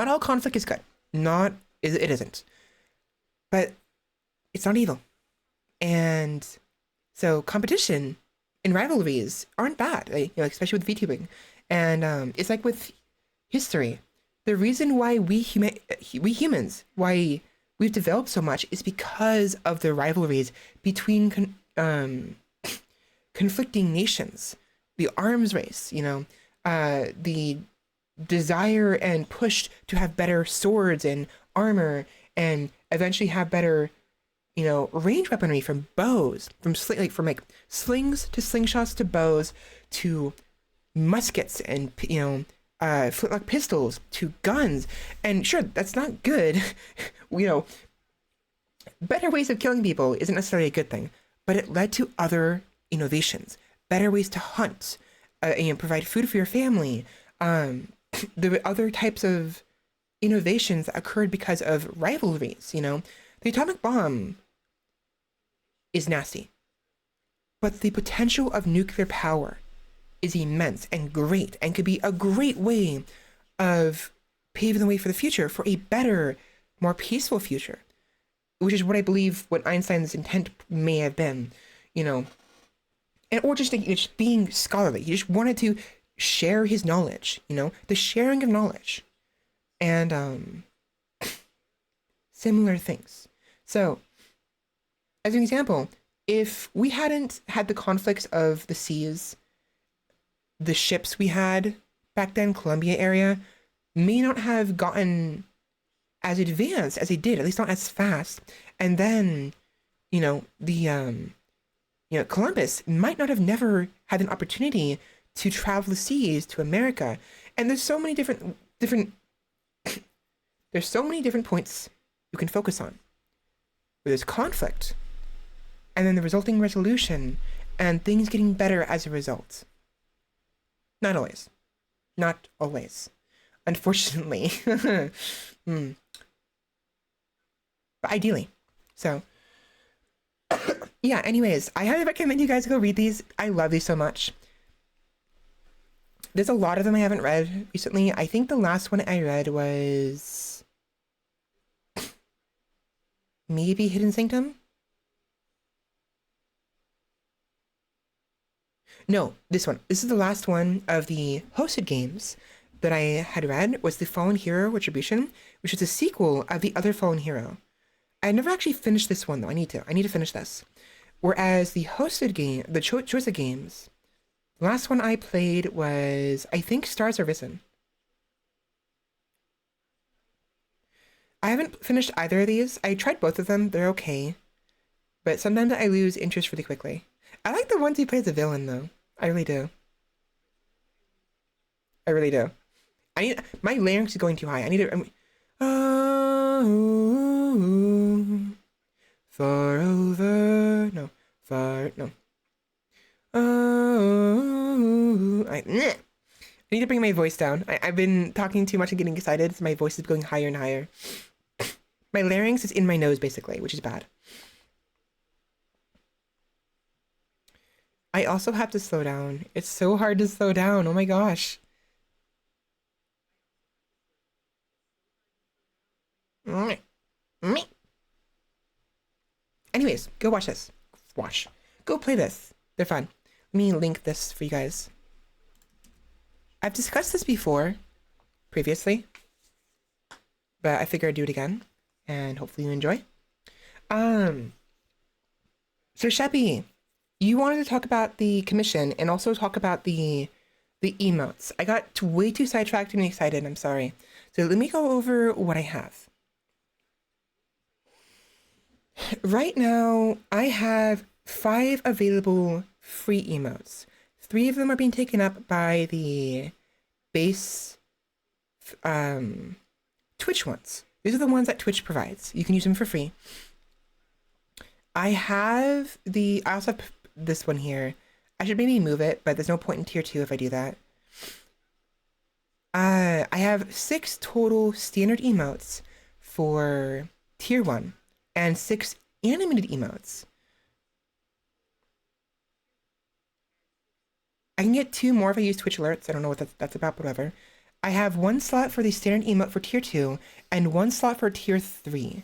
all conflict is good. It isn't. But it's not evil. And so competition and rivalries aren't bad, especially with VTubing. And it's like with history. The reason why we humans, why we've developed so much is because of the rivalries between conflicting nations, the arms race, the desire and push to have better swords and armor, and eventually have better, range weaponry, from bows, from slings to slingshots to bows to muskets and flintlock pistols to guns. And sure, that's not good. Better ways of killing people isn't necessarily a good thing, but it led to other innovations, better ways to hunt, provide food for your family. There were other types of innovations that occurred because of rivalries. The atomic bomb is nasty, but the potential of nuclear power is immense and great, and could be a great way of paving the way for the future, for a better, more peaceful future, which is what I believe what Einstein's intent may have been, or just being scholarly. He just wanted to share his knowledge, the sharing of knowledge, and similar things. So, as an example, if we hadn't had the conflicts of the seas, the ships we had back then, Columbia area, may not have gotten as advanced as they did, at least not as fast. And then, Columbus might not have never had an opportunity to travel the seas to America. And there's so many different there's so many different points you can focus on. There's conflict, and then the resulting resolution, and things getting better as a result. Not always. Not always. Unfortunately. But ideally. So, yeah, anyways, I highly recommend you guys go read these. I love these so much. There's a lot of them I haven't read recently. I think the last one I read was maybe Hidden Sanctum? No, this one. This is the last one of the hosted games that I had read, was the Fallen Hero Retribution, which is a sequel of the other Fallen Hero. I never actually finished this one though. I need to finish this. Whereas the hosted game, the choice of games, the last one I played was, I think, Stars Are Risen. I haven't finished either of these. I tried both of them. They're okay. But sometimes I lose interest really quickly. I like the ones he plays a villain though. I really do. I really do. I need, my larynx is going too high. I need to. Oh, far over. No, far. No. Oh, I need to bring my voice down. I've been talking too much and getting excited, so my voice is going higher and higher. My larynx is in my nose, basically, which is bad. I also have to slow down. It's so hard to slow down. Oh my gosh. Anyways, go watch this. Watch. Go play this. They're fun. Let me link this for you guys. I've discussed this before, previously, but I figured I'd do it again, and hopefully you enjoy. So Sheppy, you wanted to talk about the commission and also talk about the emotes. I got way too sidetracked and excited. I'm sorry. So let me go over what I have. Right now, I have 5 available free emotes. 3 of them are being taken up by the base Twitch ones. These are the ones that Twitch provides. You can use them for free. I also have this one here. I should maybe move it, but there's no point in tier 2 if I do that. I have 6 total standard emotes for tier 1 and 6 animated emotes. I can get 2 more if I use Twitch alerts. I don't know what that's about, but whatever. I have 1 slot for the standard emote for tier 2 and 1 slot for tier 3.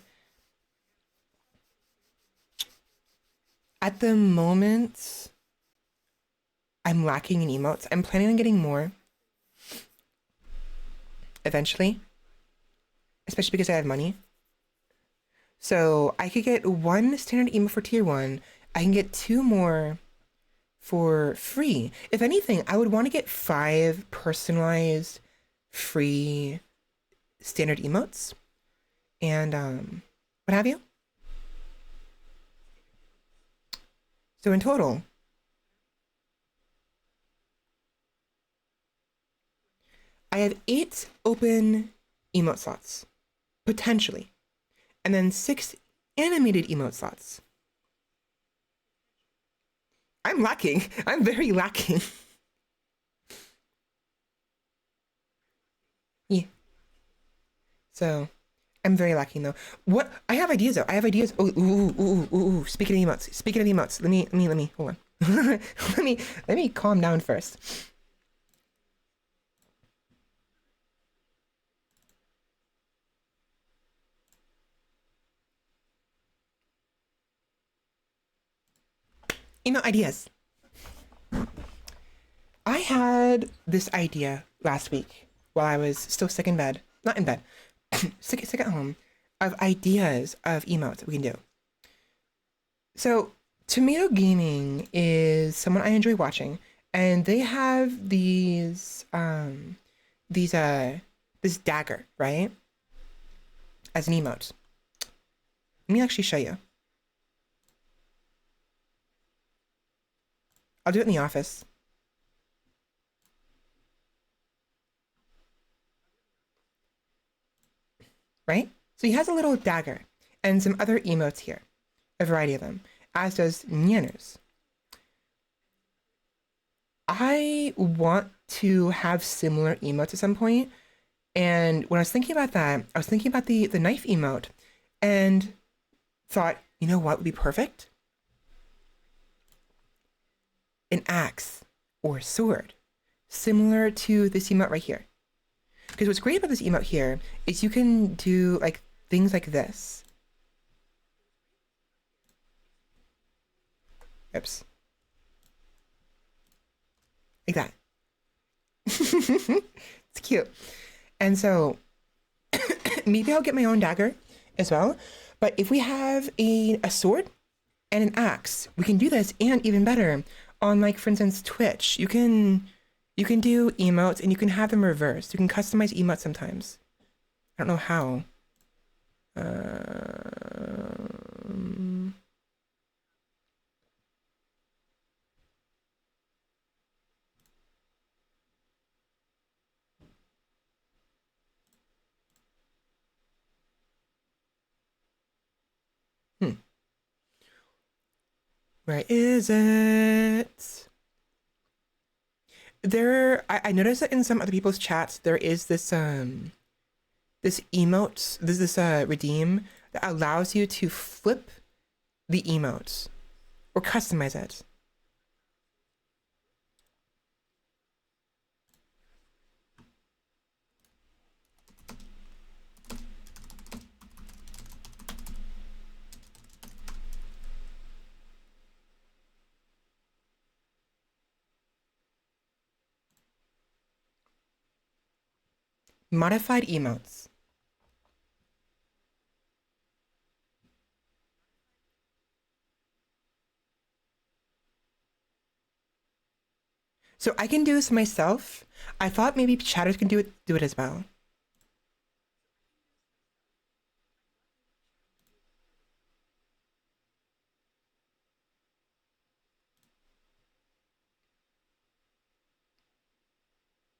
At the moment, I'm lacking in emotes. I'm planning on getting more eventually, especially because I have money. So I could get 1 standard emote for tier 1. I can get 2 more for free. If anything, I would want to get 5 personalized free standard emotes and what have you. So in total, I have 8 open emote slots, potentially, and then 6 animated emote slots. I'm lacking. I'm very lacking. Yeah. So, I'm very lacking though. What? I have ideas though. I have ideas. Oh, ooh. Speaking of emotes. Let me. Hold on. let me calm down first. Ideas. I had this idea last week while I was still sick in bed. Not in bed. sick at home. Of ideas of emotes that we can do. So, Tomato Gaming is someone I enjoy watching, and they have this dagger, right? As an emote. Let me actually show you. I'll do it in the office. Right? So he has a little dagger and some other emotes here, a variety of them, as does Nyaners. I want to have similar emotes at some point. And when I was thinking about that, I was thinking about the knife emote and thought, you know what would be perfect? An axe or sword, similar to this emote right here. Because what's great about this emote here is you can do like things like this. Oops. Like that. It's cute. And so maybe I'll get my own dagger as well. But if we have a sword and an axe, we can do this, and even better, on like for instance Twitch, you can do emotes and you can have them reversed. You can customize emotes sometimes. I don't know how. Where is it? I noticed that in some other people's chats there is this emote, this redeem that allows you to flip the emotes or customize it. Modified emotes. So I can do this myself. I thought maybe chatters can do it as well.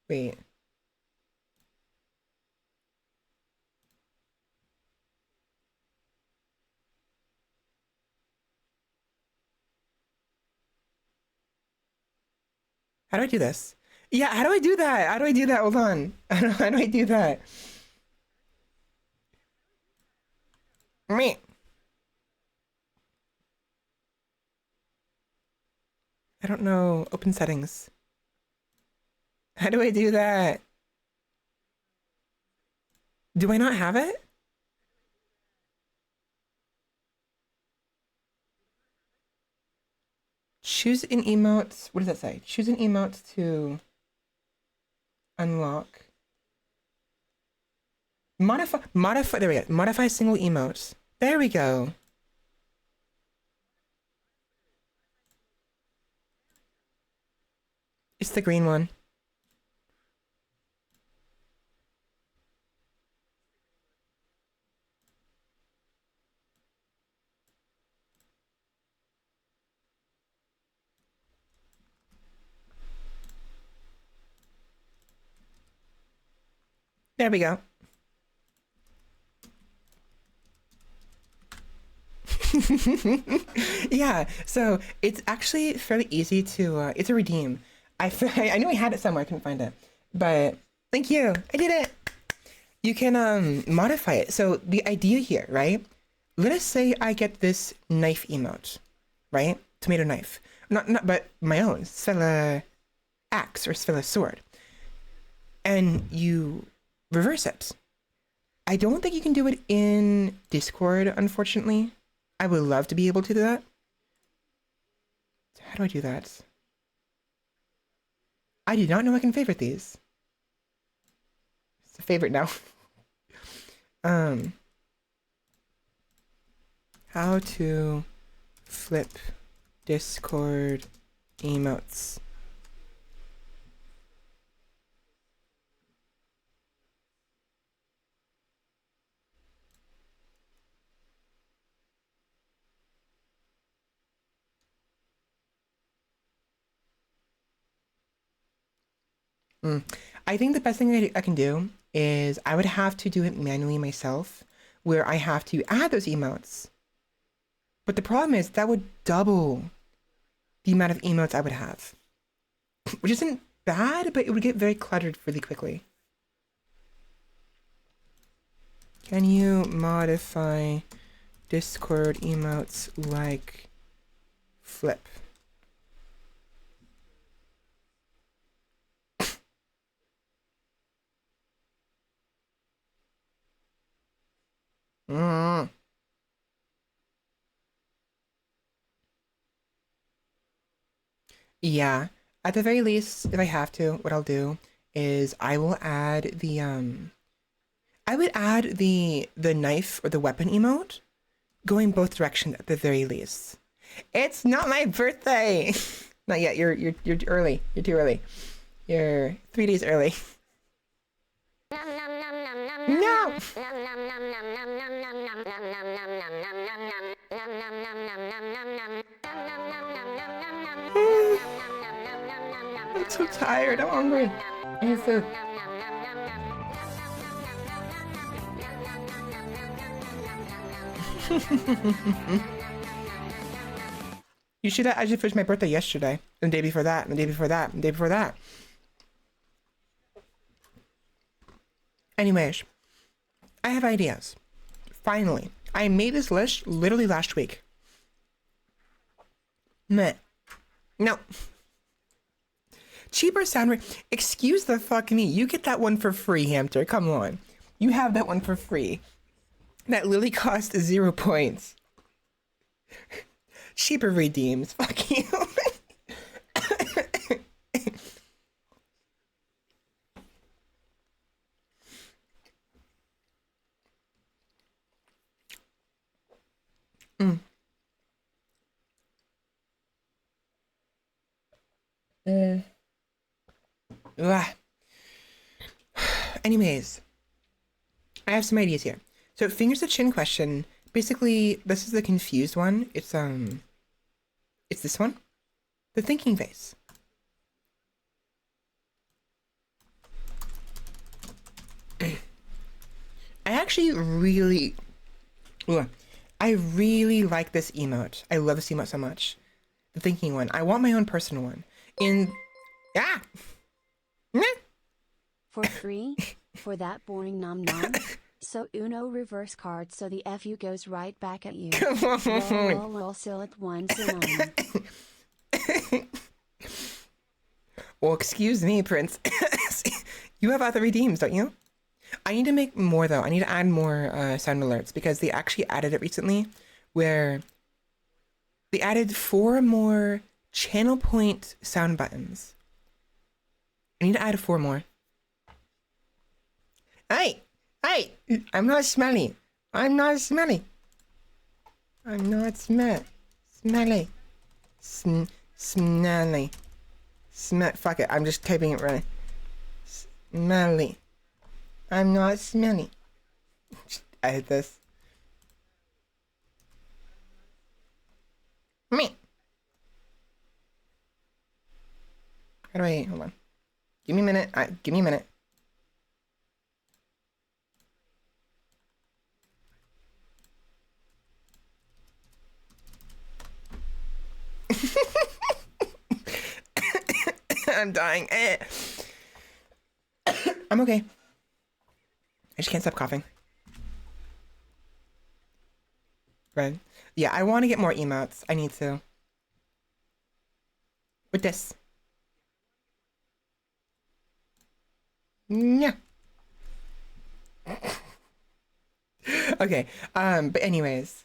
Wait. How do I do this? Yeah, how do I do that? How do I do that? Hold on. How do I do that? Me. I don't know. Open settings. How do I do that? Do I not have it? Choose an emote. What does that say? Choose an emote to unlock. Modify, there we go. Modify single emote. There we go. It's the green one. There we go. Yeah, so it's actually fairly easy to, it's a redeem. I knew I had it somewhere, I couldn't find it. But thank you, I did it. You can modify it. So the idea here, right? Let us say I get this knife emote, right? Tomato knife. Not, but my own, Svela axe or Svela sword. And you reverse it. I don't think you can do it in Discord, unfortunately. I would love to be able to do that. How do I do that? I did not know I can favorite these. It's a favorite now. How to flip Discord emotes. I think the best thing I can do is I would have to do it manually myself, where I have to add those emotes. But the problem is that would double the amount of emotes I would have. which isn't bad, but it would get very cluttered really quickly. Can you modify Discord emotes like flip? Yeah, at the very least, if I have to, what I'll do is I will add the I would add the knife or the weapon emote going both directions at the very least. It's not my birthday. Not yet. You're early. You're too early. You're 3 days early. No. I'm so tired. I'm hungry. I need food. You should have actually finished my birthday yesterday. And the day before that. And the day before that. And the day before that. Anyways, I have ideas. Finally. I made this list literally last week. Meh. No. Cheaper sound. Excuse the fuck me. You get that one for free, Hamster. Come on. You have that one for free. That literally cost 0 points. Cheaper redeems. Fuck you. Anyways, I have some ideas here. So fingers to chin question. Basically, this is the confused one. It's this one, the thinking face. I actually really, I really like this emote. I love this emote so much. The thinking one. I want my own personal one.
For free? For that boring nom nom? So Uno reverse card so the FU goes right back at you.
Come on.
Lol, still at once and on.
Well, excuse me, Prince. You have other redeems, don't you? I need to make more, though. I need to add more sound alerts because they actually added it recently where they added 4 more channel point sound buttons. I need to add 4 more. Hey! Hey! I'm not smelly. I'm not smelly. I'm not smelly. Smelly. Fuck it. I'm just typing it right. Smelly. I'm not smelly. Edit this. Me. How do I? Hold on. Give me a minute. Give me a minute. I'm dying. I'm okay. I just can't stop coughing. Right. Yeah, I want to get more emotes. I need to. With this. Yeah. Okay. But anyways.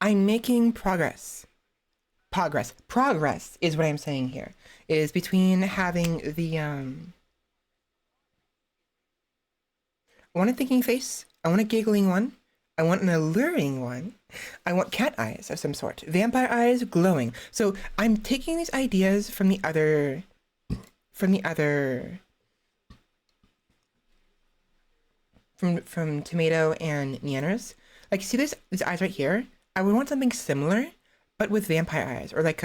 I'm making progress. Progress is what I'm saying here. Is between having the I want a thinking face. I want a giggling one. I want an alluring one. I want cat eyes of some sort. Vampire eyes glowing. So I'm taking these ideas from the other from Tomato and Neanners. Like, see these eyes right here? I would want something similar, but with vampire eyes, or like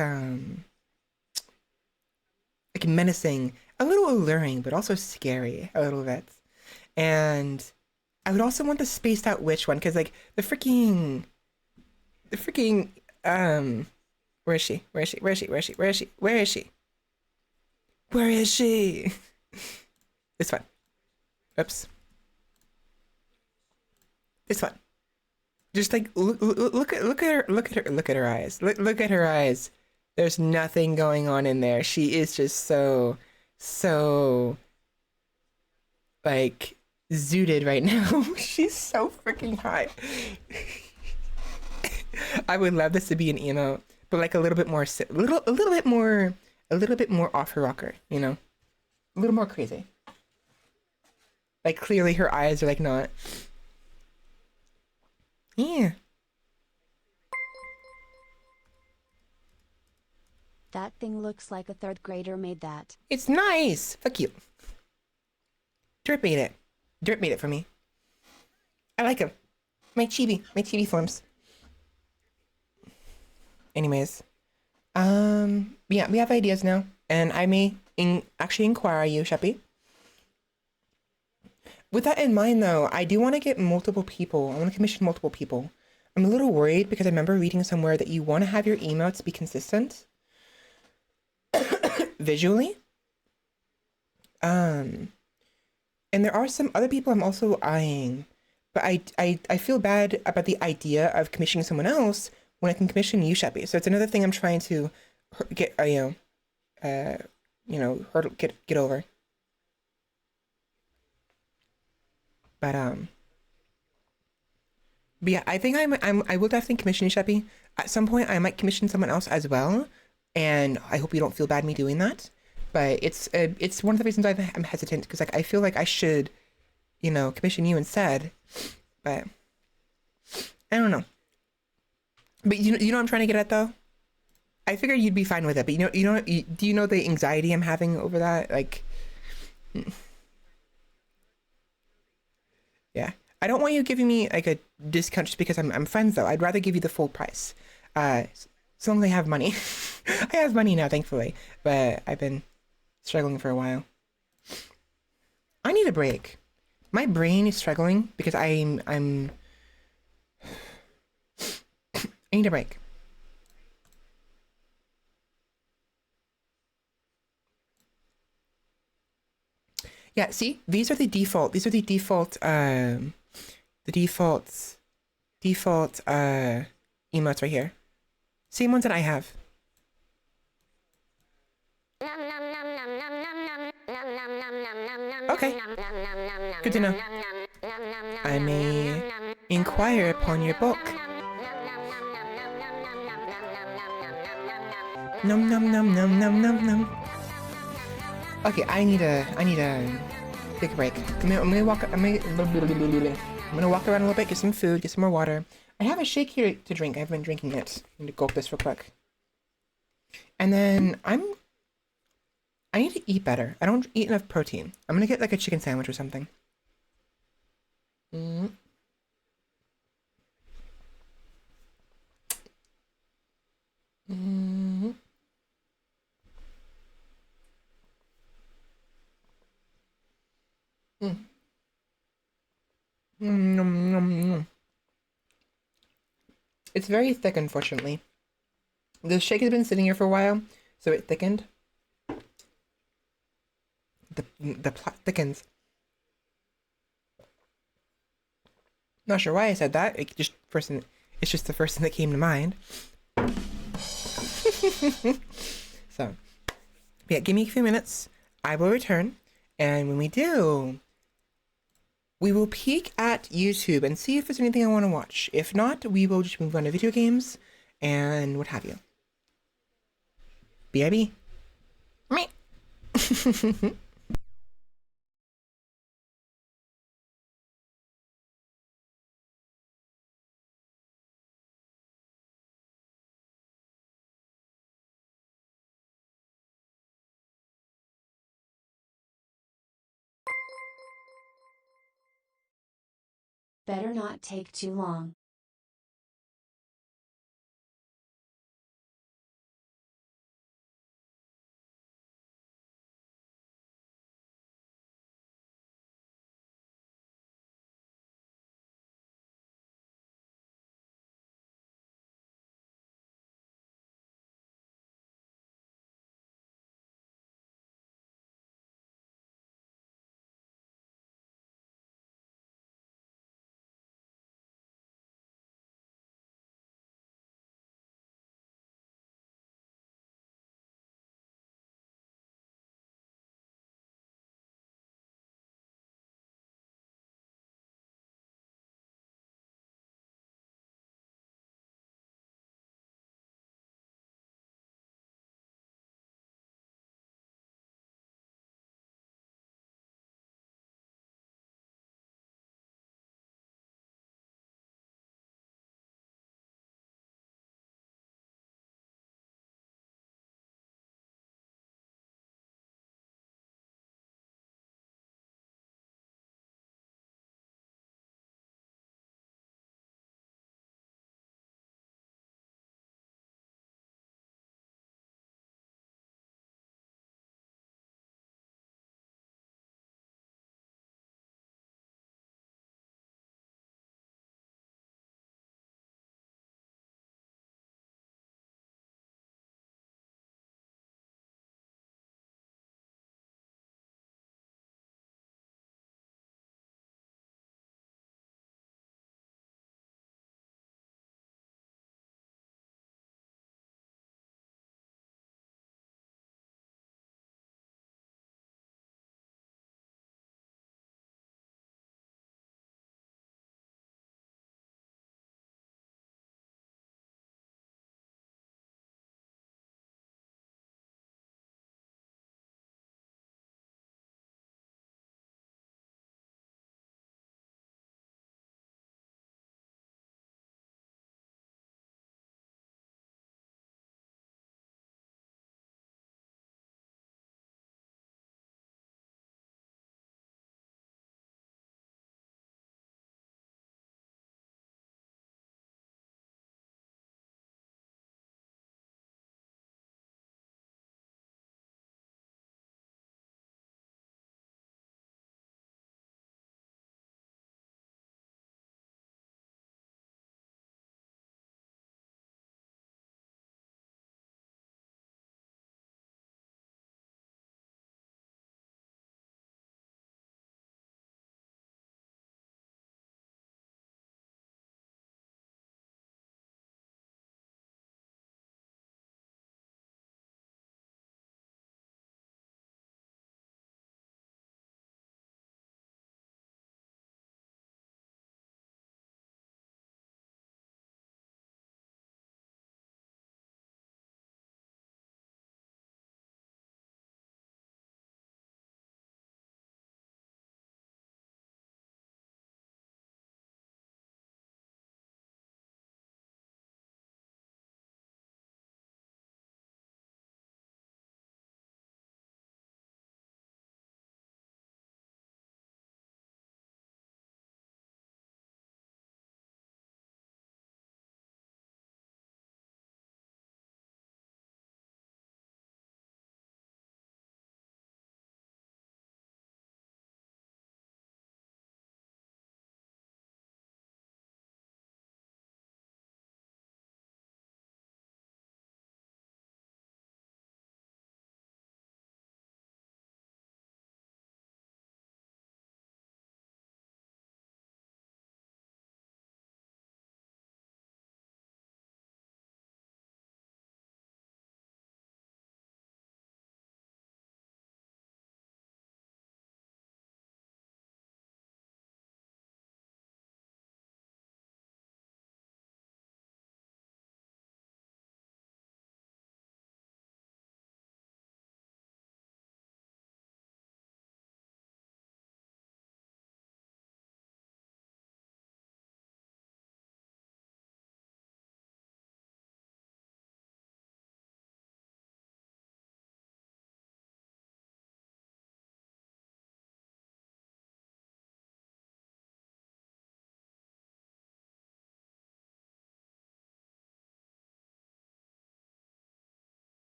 menacing, a little alluring, but also scary a little bit. And I would also want the spaced out witch one, because like the freaking where is she? Where is she? Where is she? Where is she? Where is she? Where is she? Where is she? It's fine. Oops. It's fine. Just like look at her eyes. Look at her eyes. There's nothing going on in there. She is just so like zooted right now. She's so freaking high. I would love this to be an emote, but like a little bit more, a little bit more off her rocker. You know, a little more crazy. Like clearly her eyes are like not. Yeah.
That thing looks like a third grader made that.
It's nice. Fuck you. Drip made it. Drip made it for me. I like him. My chibi forms. Anyways, yeah, we have ideas now, and I may actually inquire you, Sheppy. With that in mind, though, I do want to get multiple people. I want to commission multiple people. I'm a little worried because I remember reading somewhere that you want to have your emotes be consistent visually. And there are some other people I'm also eyeing, but I feel bad about the idea of commissioning someone else when I can commission you, Sheppy. So it's another thing I'm trying to get, hurdle, get over. But yeah, I think I will definitely commission you, Sheppy. At some point, I might commission someone else as well, and I hope you don't feel bad me doing that. But it's one of the reasons I'm hesitant because like I feel like I should, commission you instead. But I don't know. But you know what I'm trying to get at though. I figured you'd be fine with it. But do you know the anxiety I'm having over that? Like, yeah. I don't want you giving me like a discount just because I'm friends though. I'd rather give you the full price. So long as I have money. I have money now, thankfully. But I've been struggling for a while. I need a break. My brain is struggling because I need a break. Yeah, see, these are the default emotes right here. Same ones that I have. Okay. Good to know. I may inquire upon your book. Num num num num num num num. Okay, I need a take a break. I'm gonna walk around a little bit, get some food, get some more water. I have a shake here to drink. I haven't been drinking it. I'm gonna gulp this real quick. And then I need to eat better. I don't eat enough protein. I'm gonna get like a chicken sandwich or something. Mm. Mm. Mm. Mm. It's very thick, unfortunately. The shake has been sitting here for a while, so it thickened. The plot thickens. Not sure why I said that. It's just the first thing that came to mind. So, yeah, give me a few minutes. I will return, and when we do, we will peek at YouTube and see if there's anything I want to watch. If not, we will just move on to video games and what have you. BIB. Meh.
Better not take too long.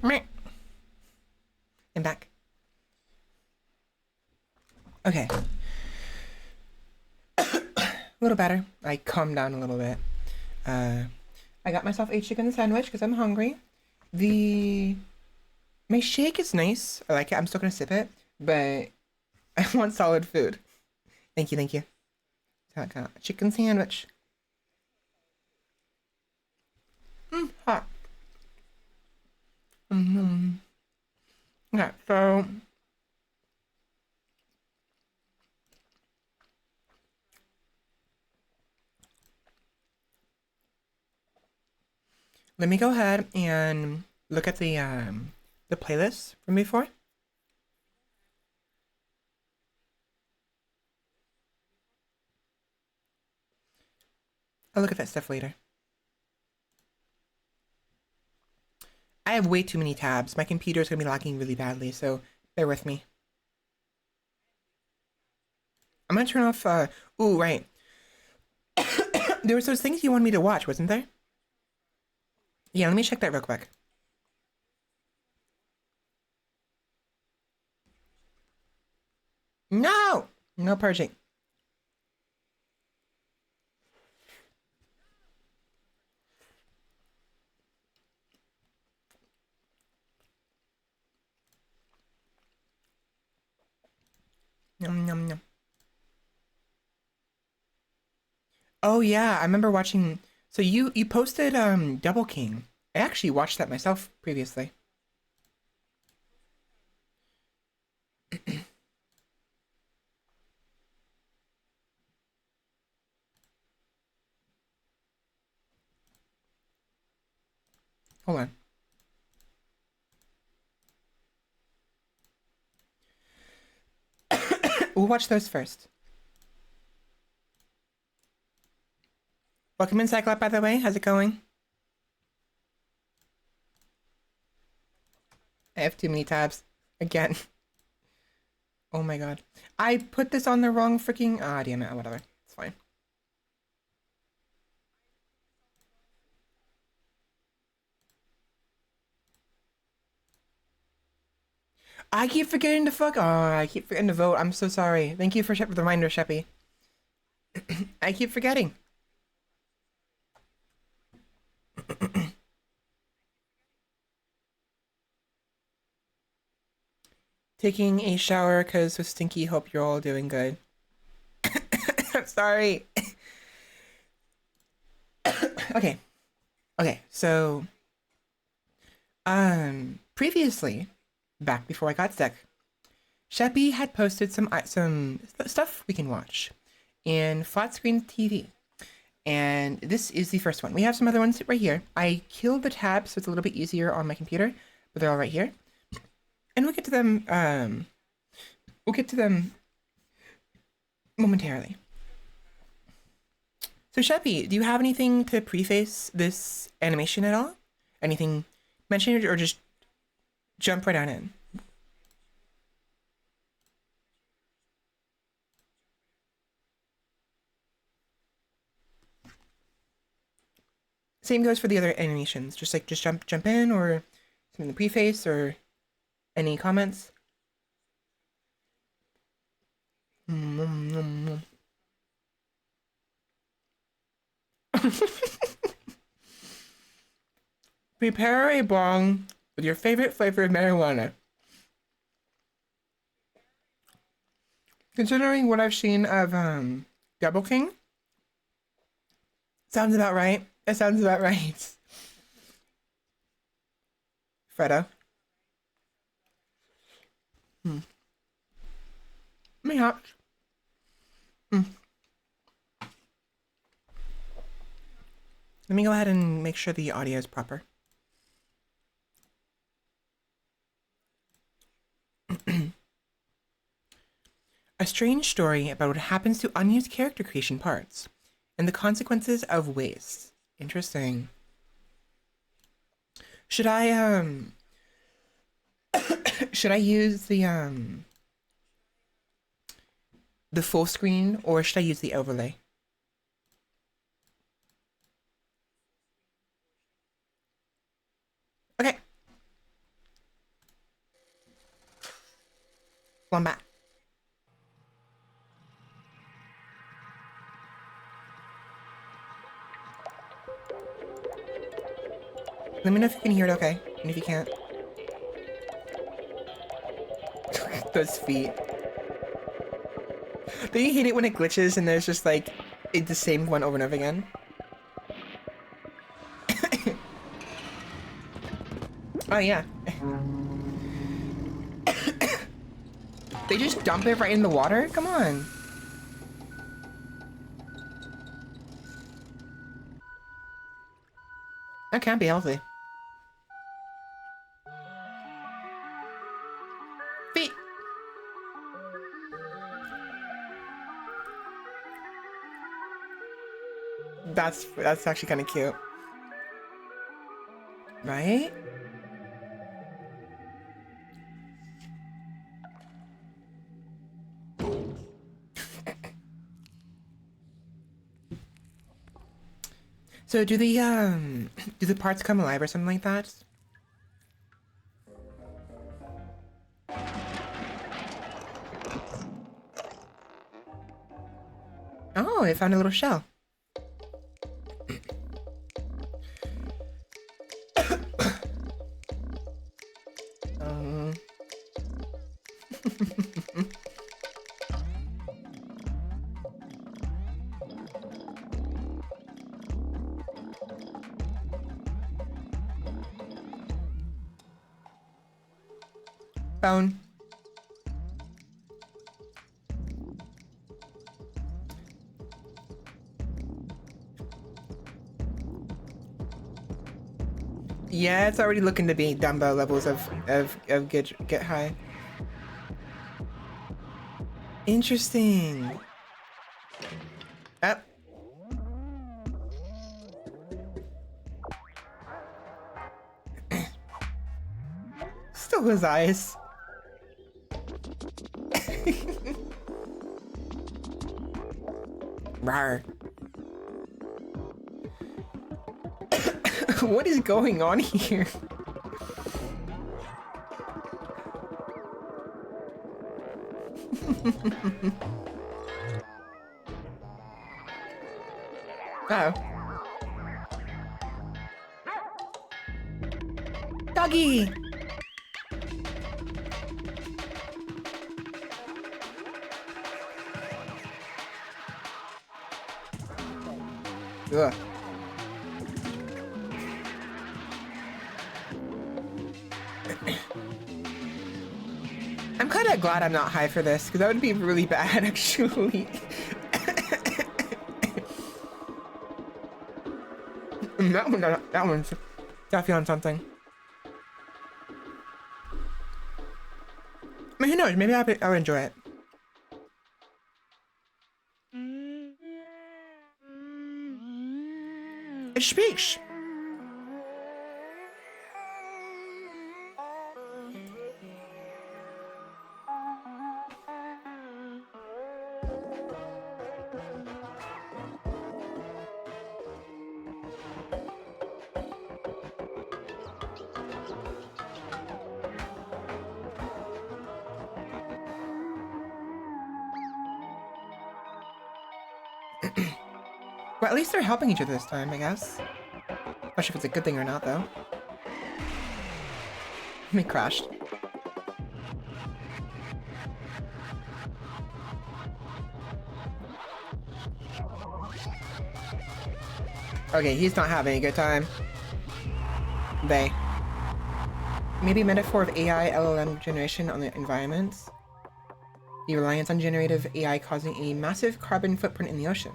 Meh. I'm back. Okay. A little better. I calmed down a little bit. I got myself a chicken sandwich because I'm hungry. My shake is nice. I like it. I'm still gonna sip it, but I want solid food. Thank you, thank you. So I got a chicken sandwich. Hot. Okay, so let me go ahead and look at the playlist from before. I'll look at that stuff later. I have way too many tabs. My computer's gonna be lagging really badly, so bear with me. I'm gonna turn off, ooh, right. There was those things you wanted me to watch, wasn't there? Yeah, let me check that real quick. No! No purging. Yum, yum, yum. Oh yeah, I remember watching. So you posted Double King. I actually watched that myself previously. Hold on. We'll watch those first. Welcome in, Cyclop, by the way. How's it going? I have too many tabs. Again. Oh my god. I put this on the wrong freaking... Ah, damn it. Whatever. It's fine. I keep forgetting to fuck... Oh, I keep forgetting to vote. I'm so sorry. Thank you for the reminder, Sheppy. I keep forgetting. Taking a shower because with Stinky. Hope you're all doing good. I'm sorry. Okay. Okay, so previously, back before I got sick, Sheppy had posted some stuff we can watch in flat screen TV. And this is the first one. We have some other ones right here. I killed the tabs so it's a little bit easier on my computer, but they're all right here. And we'll get to them momentarily. So Sheppy, do you have anything to preface this animation at all? Anything mentioned or just jump right on in? Same goes for the other animations. Just jump in or something to preface or any comments? Prepare a bong with your favorite flavor of marijuana. Considering what I've seen of Double King, sounds about right. That sounds about right. Fredo. Me hot. Let me go ahead and make sure the audio is proper. A strange story about what happens to unused character creation parts and the consequences of waste. Interesting. Should I should I use the full screen or should I use the overlay? Okay. Come back. Let me know if you can hear it okay, and if you can't. Those feet. Do you hate it when it glitches and there's just like, it's the same one over and over again? Oh yeah. They just dump it right in the water? Come on. That can't be healthy. Feet. That's actually kind of cute. Right? So do the parts come alive or something like that? Oh, I found a little shell. Bone. Yeah, it's already looking to be Dumbo levels of get high. Interesting. Up. Still his eyes. Rawr. What is going on here? Uh-oh. Doggy! Ugh. I'm kind of glad I'm not high for this, because that would be really bad, actually. that one's definitely on something. I mean, who knows? Maybe I'll enjoy it. It speaks. Well, at least they're helping each other this time, I guess. Not sure if it's a good thing or not, though. We crashed. Okay, he's not having a good time. They. Maybe a metaphor of AI LLM generation on the environment. The reliance on generative AI causing a massive carbon footprint in the ocean.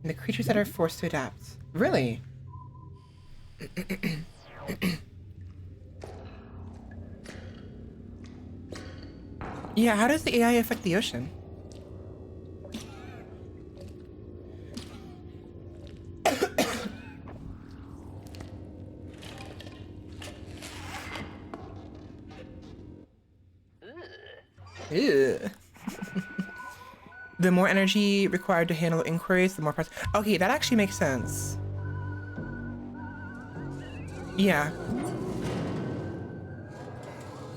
And the creatures that are forced to adapt. Really? Yeah, how does the AI affect the ocean? Ew. The more energy required to handle inquiries, the more parts. Okay, that actually makes sense. Yeah.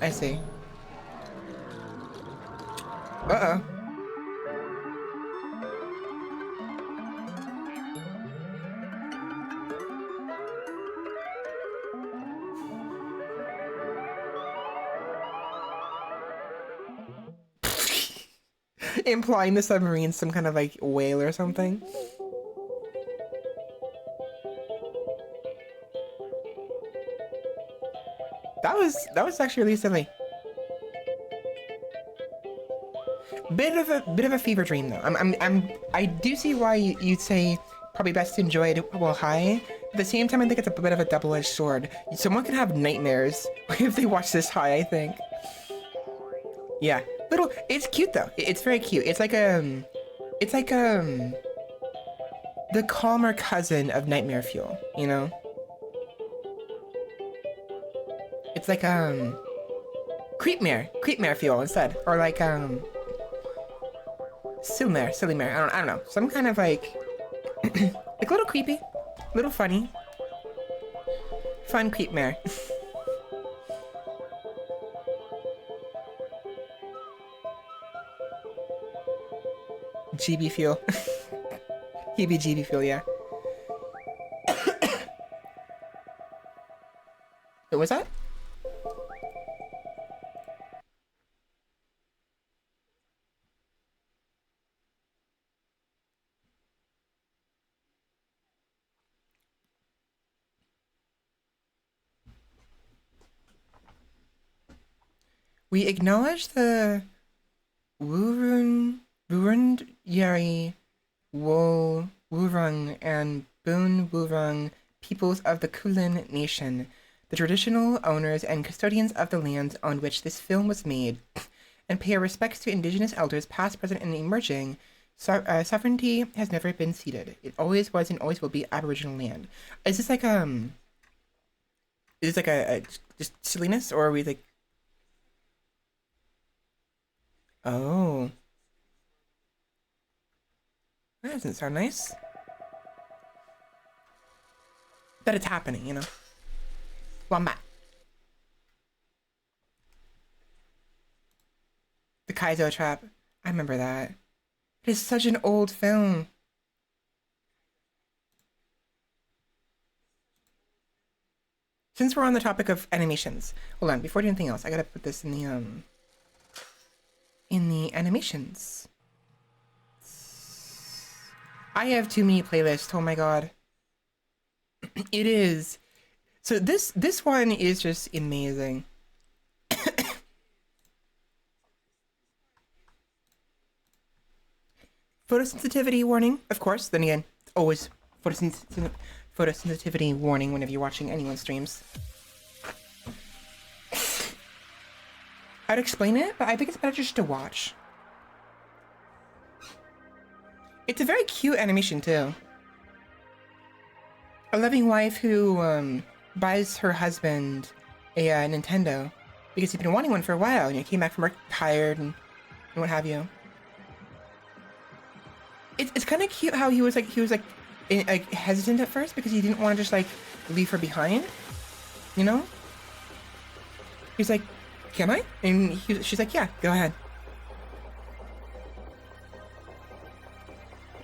I see. Uh-oh. Implying the submarine's some kind of like whale or something. That was actually really silly. Bit of a fever dream though. I do see why you'd say probably best to enjoy it while high. At the same time, I think it's a bit of a double-edged sword. Someone can have nightmares if they watch this high, I think. Yeah, it's cute though. It's very cute. It's like the calmer cousin of nightmare fuel, you know? It's like creepmare fuel instead, or like silly mare. I don't know. Some kind of like like a little creepy, a little funny, fun creepmare. GB fuel. Heebie-jeebie fuel, yeah. What was that? We acknowledge the Wurund Yari Wurung and Boon Wurung peoples of the Kulin Nation, the traditional owners and custodians of the lands on which this film was made, and pay our respects to indigenous elders past, present, and emerging. Sovereignty has never been ceded. It always was and always will be Aboriginal land. Is this like is this like a just silliness, or are we like? Oh, that doesn't sound nice. That it's happening, you know. Wombat. The Kaizo trap. I remember that. It is such an old film. Since we're on the topic of animations, hold on, before I do anything else, I gotta put this in the animations. I have too many playlists, oh my god. It is. So this one is just amazing. Photosensitivity warning, of course. Then again, always photosensitivity warning whenever you're watching anyone's streams. I'd explain it, but I think it's better just to watch. It's a very cute animation too. A loving wife who buys her husband a Nintendo because he's been wanting one for a while, and he came back from work tired and what have you. It's kind of cute how he was like hesitant at first because he didn't want to just like leave her behind, you know. He's like, "Can I?" And she's like, "Yeah, go ahead."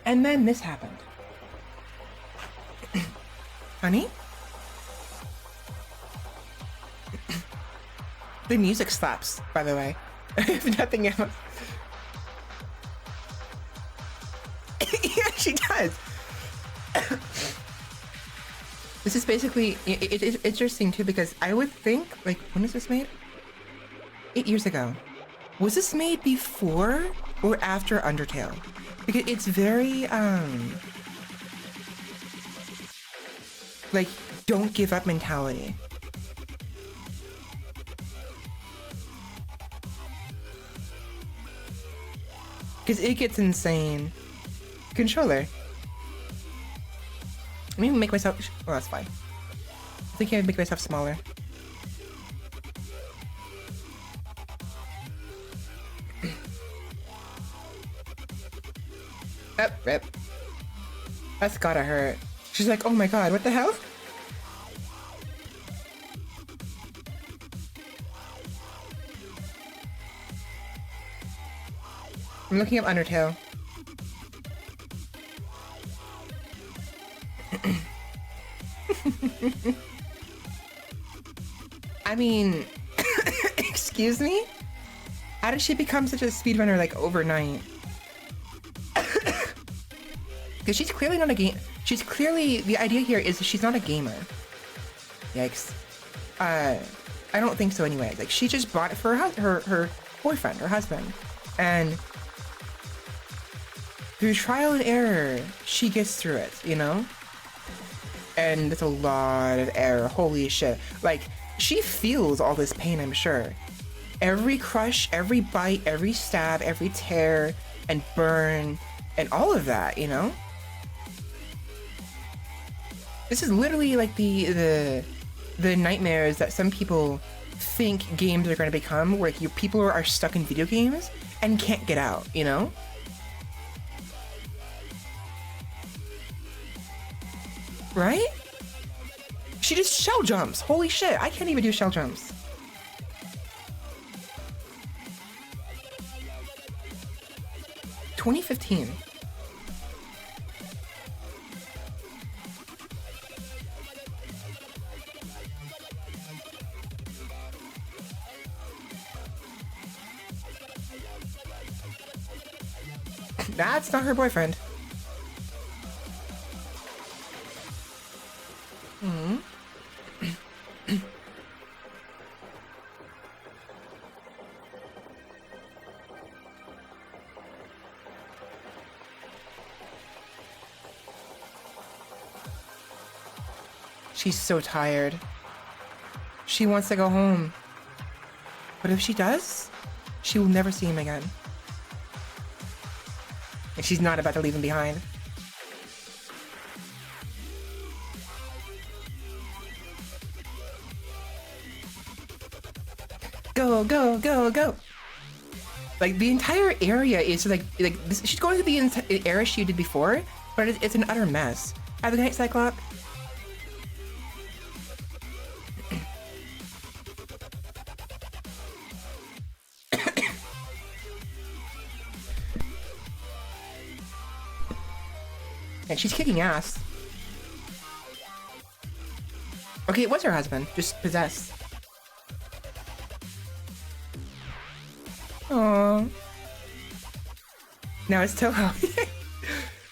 And then this happened. Honey? The music slaps, by the way. If nothing else. Yeah, she does. This is basically, it's interesting too because I would think, like, when was this made? 8 years ago. Was this made before or after Undertale? Because it's very, like, don't give up mentality. Because it gets insane. Controller. Let me make myself, oh, that's fine. I think I can make myself smaller. Oh, rip. That's gotta hurt. She's like, oh my god, what the hell? I'm looking up Undertale. I mean, excuse me? How did she become such a speedrunner like overnight? Because she's clearly not a game. She's clearly, the idea here is she's not a gamer. Yikes. I don't think so anyway. Like, she just bought it for her boyfriend, her husband. And through trial and error, she gets through it, you know? And it's a lot of error, holy shit. Like, she feels all this pain, I'm sure. Every crush, every bite, every stab, every tear and burn, and all of that, you know? This is literally like the nightmares that some people think games are going to become, where like, people are stuck in video games and can't get out, you know? Right? She just shell jumps. Holy shit, I can't even do shell jumps. (2015). That's not her boyfriend. Hmm. She's so tired. She wants to go home. But if she does, she will never see him again. And she's not about to leave him behind. Go, go, go, go. Like, the entire area is like this, she's going to the area she did before, but it's an utter mess. Have a good night, Cyclops. And she's kicking ass. Okay, it was her husband, just possessed. Aww. Now it's Toho.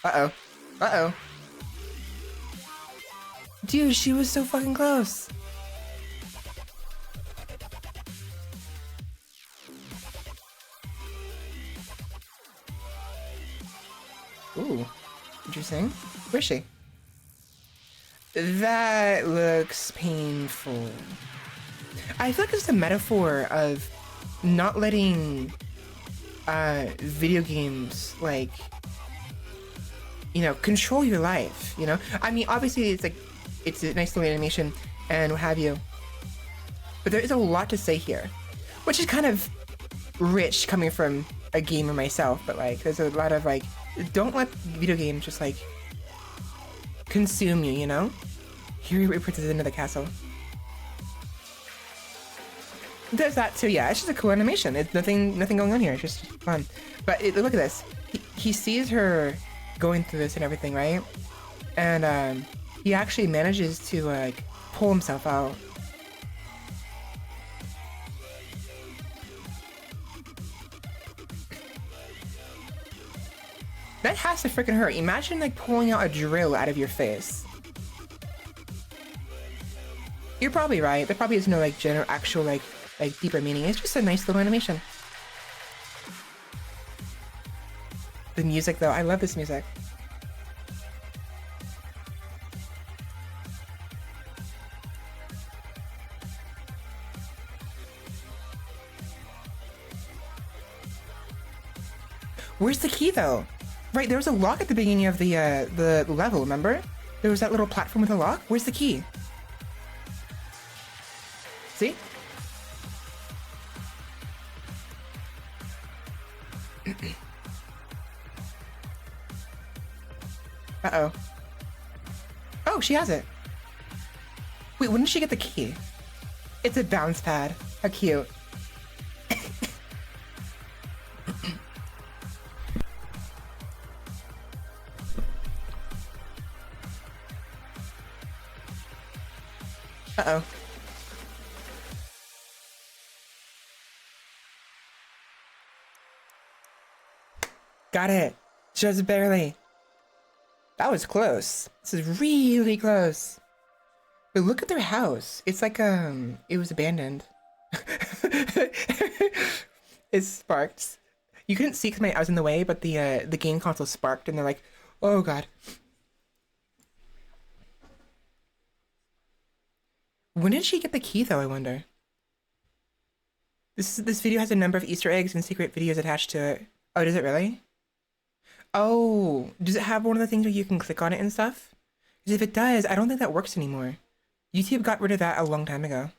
Uh-oh. Uh-oh. Dude, she was so fucking close. Ooh. Interesting. Where's she? That looks painful. I feel like it's a metaphor of not letting video games, like, you know, control your life, you know? I mean, obviously it's like, it's a nice little animation and what have you, but there is a lot to say here, which is kind of rich coming from a gamer myself, but like, there's a lot of like, don't let video games just like consume you, you know? Here he puts it into the castle. There's that too, yeah. It's just a cool animation. It's nothing going on here. It's just fun. But look at this. He sees her going through this and everything, right? And he actually manages to like pull himself out. That has to freaking hurt. Imagine like pulling out a drill out of your face. You're probably right. There probably is no like actual like deeper meaning. It's just a nice little animation. The music though, I love this music. Where's the key though? Right, there was a lock at the beginning of the level, remember? There was that little platform with a lock. Where's the key? See? Uh-oh. Oh, she has it. Wait, when did she get the key? It's a bounce pad. How cute. Uh-oh. Got it. Just barely. That was close. This is really close. But look at their house. It's like, it was abandoned. It sparked. You couldn't see because I was in the way, but the game console sparked and they're like, oh god. When did she get the key though, I wonder? This video has a number of Easter eggs and secret videos attached to it. Oh, does it really? Oh, does it have one of the things where you can click on it and stuff? Because if it does, I don't think that works anymore. YouTube got rid of that a long time ago.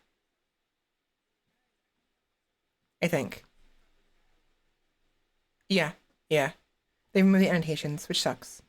I think. Yeah, yeah. They removed the annotations, which sucks.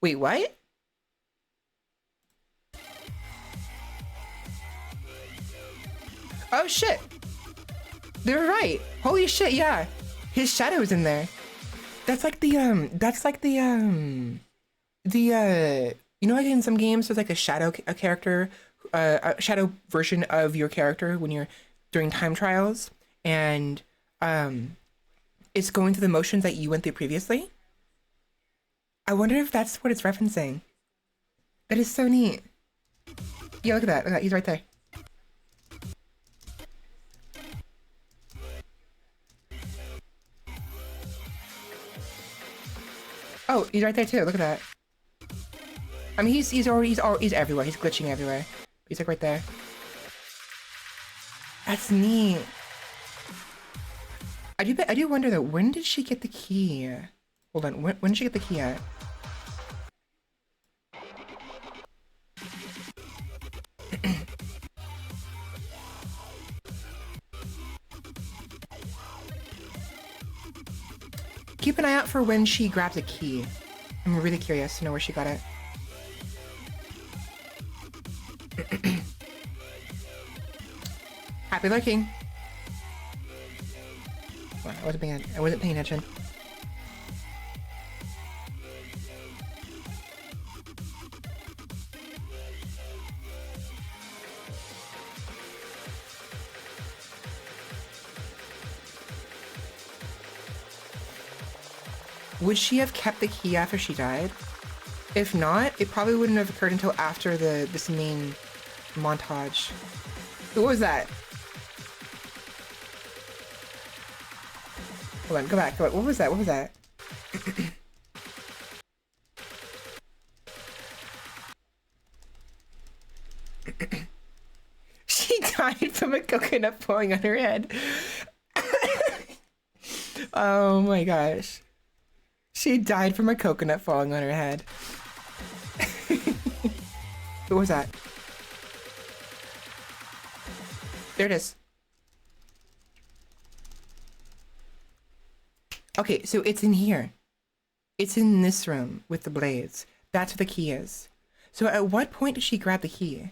Wait, what? Oh shit! They're right. Holy shit, yeah. His shadow is in there. That's like the you know, like in some games there's like a character, a shadow version of your character when you're during time trials, and it's going through the motions that you went through previously. I wonder if that's what it's referencing. That is so neat. Yeah, look at that. Look at that. He's right there. Oh, he's right there too. Look at that. I mean, he's everywhere. He's glitching everywhere. He's like right there. That's neat. I do wonder though. When did she get the key? Hold on. When did she get the key at? Keep an eye out for when she grabs a key. I'm really curious to know where she got it. Happy lurking. Well, I wasn't paying attention. Would she have kept the key after she died? If not, it probably wouldn't have occurred until after this main montage. What was that? Hold on, go back. What was that? What was that? She died from a coconut falling on her head. Oh my gosh. She died from a coconut falling on her head. What was that? There it is. Okay, so it's in here. It's in this room with the blades. That's where the key is. So at what point did she grab the key?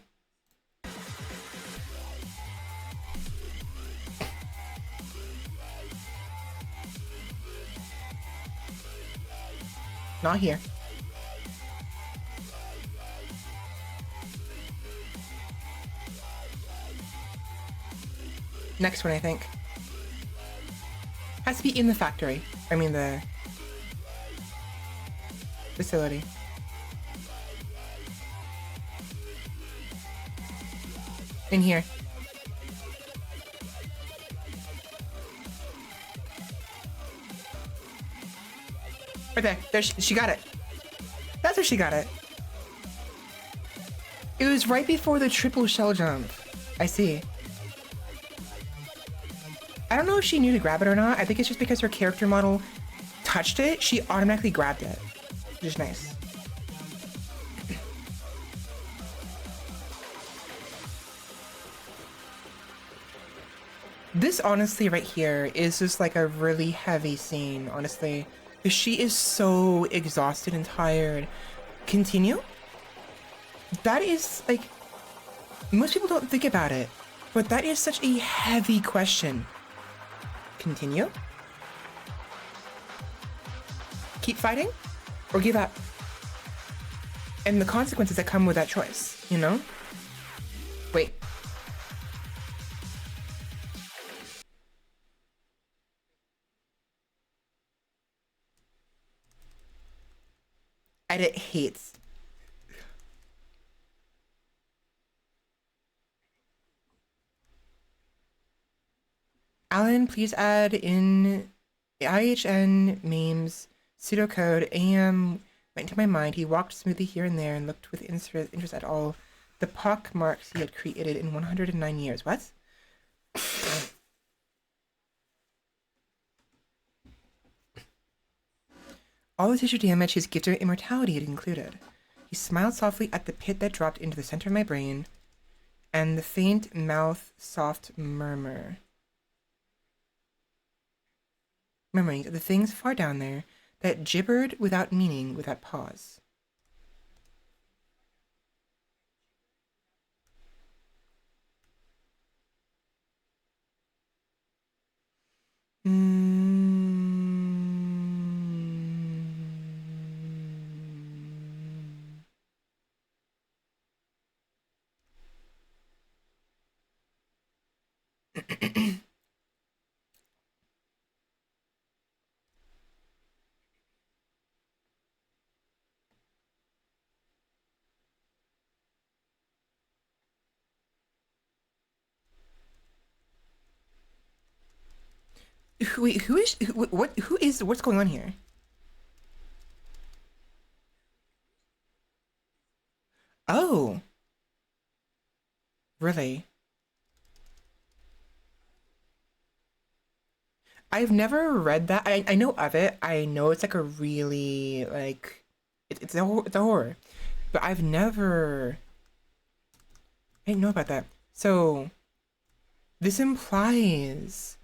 Not here. Next one, I think. Has to be in the factory. I mean the facility. In here. Right there. There, she got it. That's where she got it. It was right before the triple shell jump. I see. I don't know if she knew to grab it or not. I think it's just because her character model touched it, she automatically grabbed it. Which is nice. This honestly right here is just like a really heavy scene, honestly. She is so exhausted and tired. Continue? That is like, most people don't think about it, but that is such a heavy question. Continue? Keep fighting? Or give up? And the consequences that come with that choice, you know? Wait. Edit hates. Alan, please add in IHN memes pseudocode AM went into my mind. He walked smoothly here and there and looked with interest at all the pock marks he had created in 109 years. What? All the tissue damage his gift of immortality had included. He smiled softly at the pit that dropped into the center of my brain and the faint mouth soft murmuring of the things far down there that gibbered without meaning, without pause. Wait, what's going on here? Oh. Really? I've never read that. I know of it. I know it's like a really, like, it's a horror. But I've never... I didn't know about that. So, this implies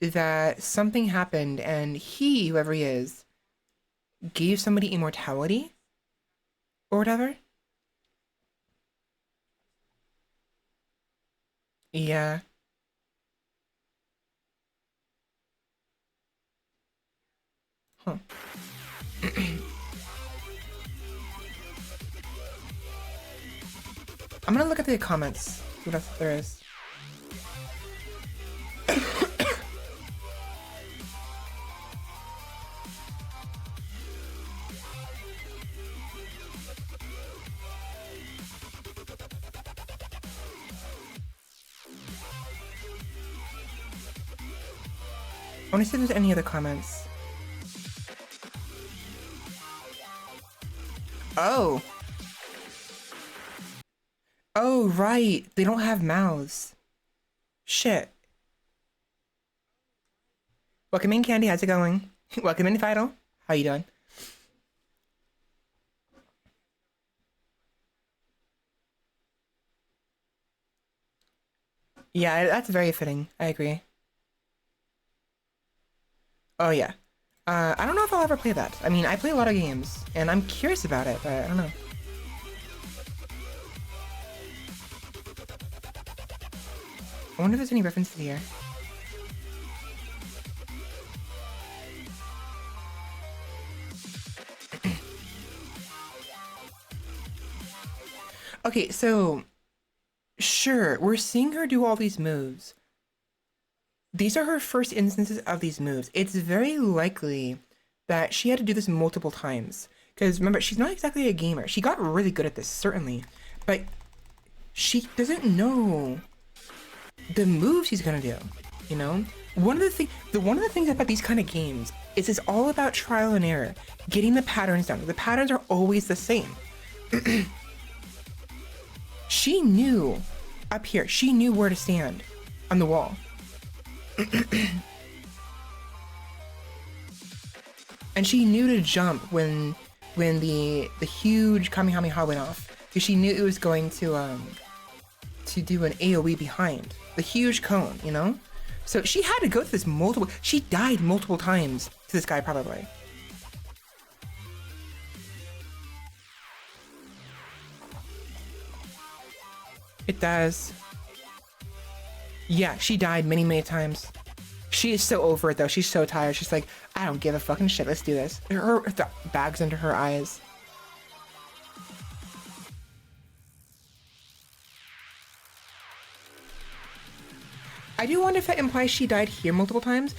that something happened and he, whoever he is, gave somebody immortality? Or whatever? Yeah. Huh. I'm gonna look at the comments. See what else there is. I want to see if there's any other comments. Oh. Oh, right. They don't have mouths. Shit. Welcome in, Candy. How's it going? Welcome in, Vital. How you doing? Yeah, that's very fitting. I agree. Oh, yeah. I don't know if I'll ever play that. I mean, I play a lot of games, and I'm curious about it, but I don't know. I wonder if there's any references here. Okay, so... Sure, we're seeing her do all these moves. These are her first instances of these moves. It's very likely that she had to do this multiple times. Because remember, she's not exactly a gamer. She got really good at this, certainly. But she doesn't know the moves she's gonna do, you know? One of the things about these kind of games is it's all about trial and error. Getting the patterns down. The patterns are always the same. She knew up here, she knew where to stand on the wall. And she knew to jump when the huge Kamehameha went off, because she knew it was going to do an AoE behind the huge cone, you know. So she had to go through this multiple. She died multiple times to this guy, probably. It does. Yeah, she died many, many times. She is so over it, though. She's so tired. She's like, I don't give a fucking shit. Let's do this. Her the bags under her eyes. I do wonder if that implies she died here multiple times.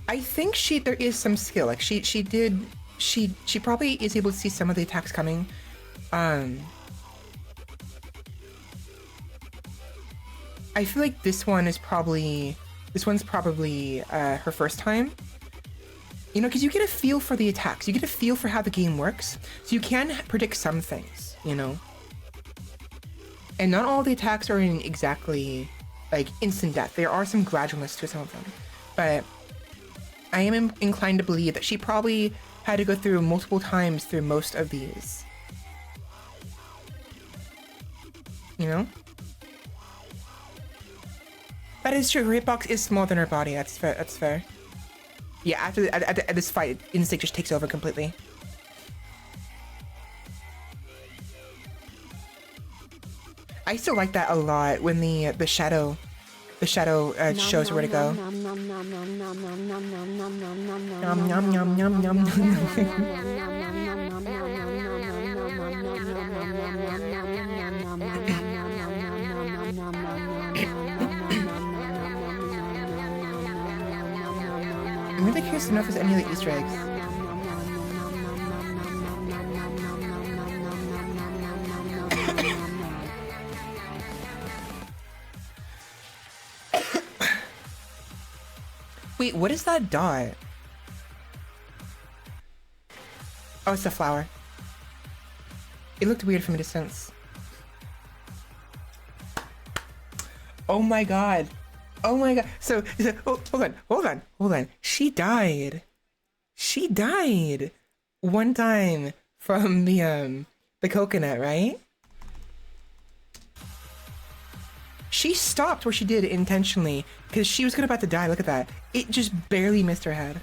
I think there is some skill. Like she probably is able to see some of the attacks coming. I feel like this one's probably her first time. You know, because you get a feel for the attacks. You get a feel for how the game works. So you can predict some things, you know. And not all the attacks are in exactly, like, instant death. There are some gradualness to some of them. But I am inclined to believe that she probably had to go through multiple times through most of these. You know? That is true. Her hitbox is smaller than her body. That's fair. That's fair. Yeah, after this fight, instinct just takes over completely. I still like that a lot when the shadow shows where to go. Nom nom nom nom nom. I'm really curious to know if there's any other Easter eggs. Wait, what is that dot? Oh, it's a flower. It looked weird from a distance. Oh my god. Oh my god. So oh, hold on. She died one time from the coconut, right? She stopped where she did intentionally because she was about to die. Look at that. It just barely missed her head.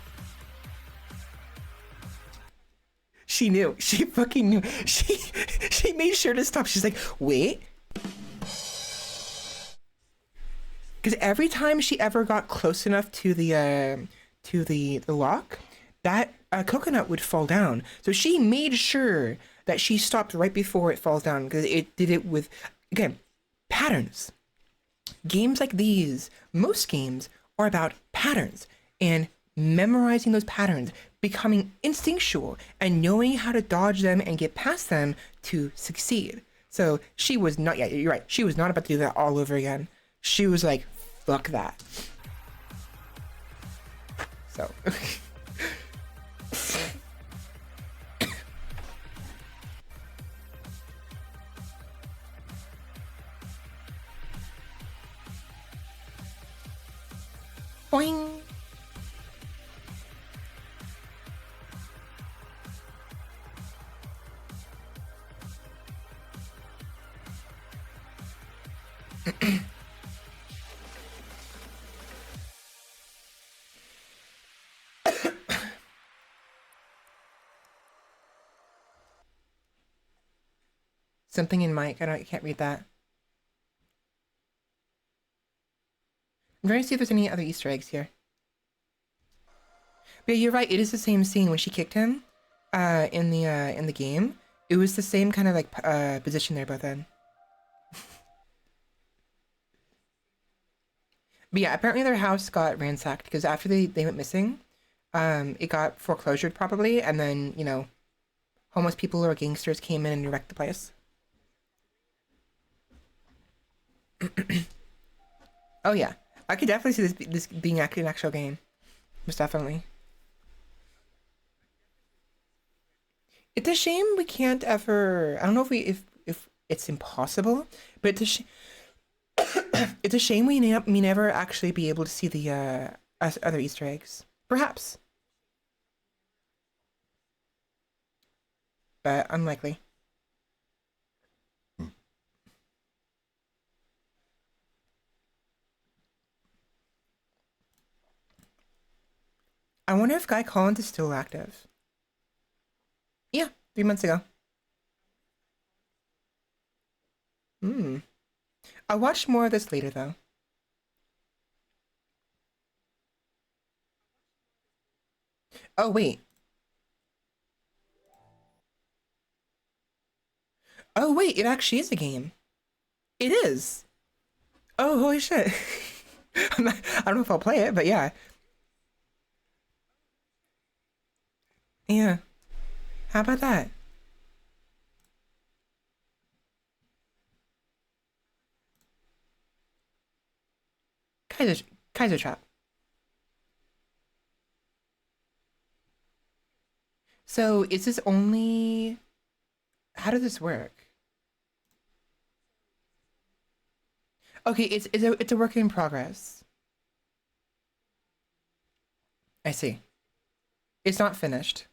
She knew. She fucking knew. She made sure to stop. She's like, wait. Because every time she ever got close enough to the lock, that coconut would fall down. So she made sure that she stopped right before it falls down because it did it with, again, patterns. Games like these, most games, are about patterns and memorizing those patterns, becoming instinctual, and knowing how to dodge them and get past them to succeed. So she was not, yeah, you're right, she was not about to do that all over again. She was like, fuck that. So. Boing. Something in Mike. I can't read that. I'm trying to see if there's any other Easter eggs here. But yeah, you're right. It is the same scene when she kicked him, in the game. It was the same kind of like position there both then. But yeah, apparently their house got ransacked because after they went missing, it got foreclosured probably, and then, you know, homeless people or gangsters came in and wrecked the place. Oh yeah, I could definitely see this being actually an actual game. Most definitely. It's a shame we can't ever. I don't know if it's impossible, but it's a shame we never actually be able to see the other Easter eggs. Perhaps, but unlikely. I wonder if Guy Collins is still active. Yeah, 3 months ago. Hmm. I'll watch more of this later, though. Oh, wait. Oh, wait, it actually is a game. It is. Oh, holy shit. I don't know if I'll play it, but yeah. Yeah. How about that? Kaiser, Kaiser Trap. So, is this only... How does this work? Okay, it's a work in progress. I see. It's not finished.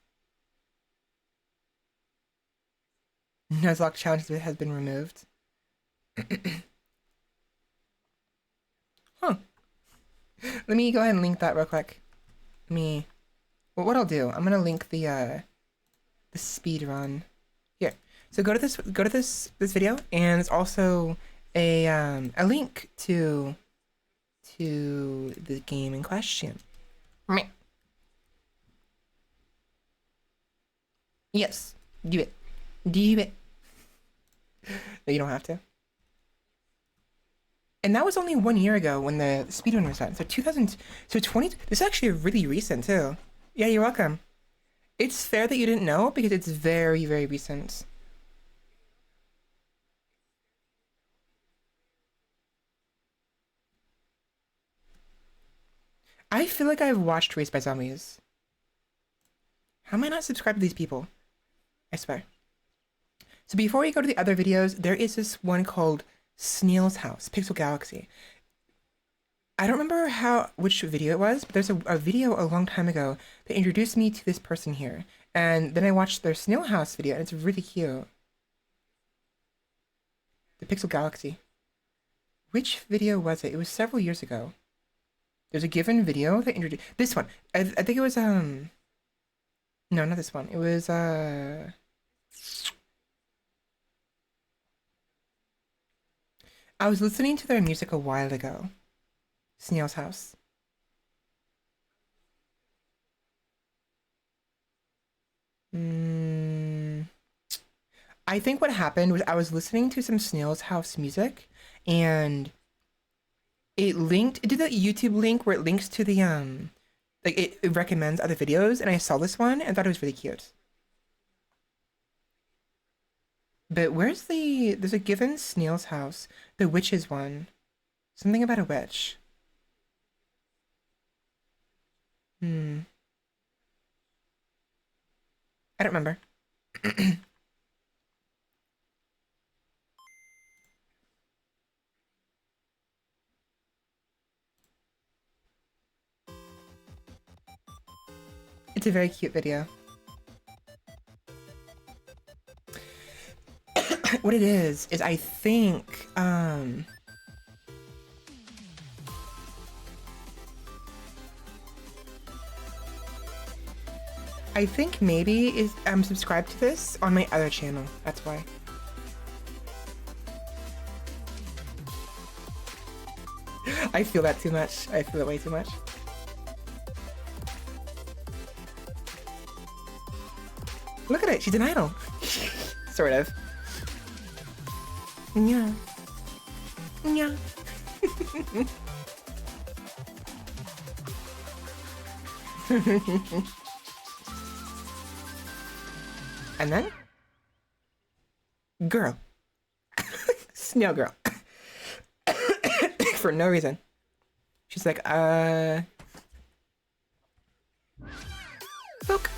Nuzlocke challenge has been removed. Huh. Let me go ahead and link that real quick. Let me... Well, what I'll do, I'm gonna link the speed run here. So go to this video, and it's also a link to the game in question. Meh. Yes, do it. Do it. No, you don't have to. And that was only 1 year ago when the speedrun was done. So 2000, so 20. This is actually really recent too. Yeah, you're welcome. It's fair that you didn't know because it's very, very recent. I feel like I've watched Raised by Zombies. How am I not subscribed to these people? I swear. So before we go to the other videos, there is this one called Snail's House, Pixel Galaxy. I don't remember which video it was, but there's a video a long time ago that introduced me to this person here. And then I watched their Snail House video, and it's really cute. The Pixel Galaxy. Which video was it? It was several years ago. There's a given video that introduced this one. I think it was no, not this one. It was I was listening to their music a while ago. Snail's House. I think what happened was I was listening to some Snail's House music, and it did that YouTube link where it links to the like it recommends other videos, and I saw this one and thought it was really cute. But there's a given Snail's House, the witches one. Something about a witch. Hmm. I don't remember. It's a very cute video. What it is I think maybe I'm subscribed to this on my other channel. That's why. I feel that too much. I feel it way too much. Look at it. She's an idol. Sort of. Yeah. Yeah. And then? Girl. Snail girl. For no reason. She's like, look.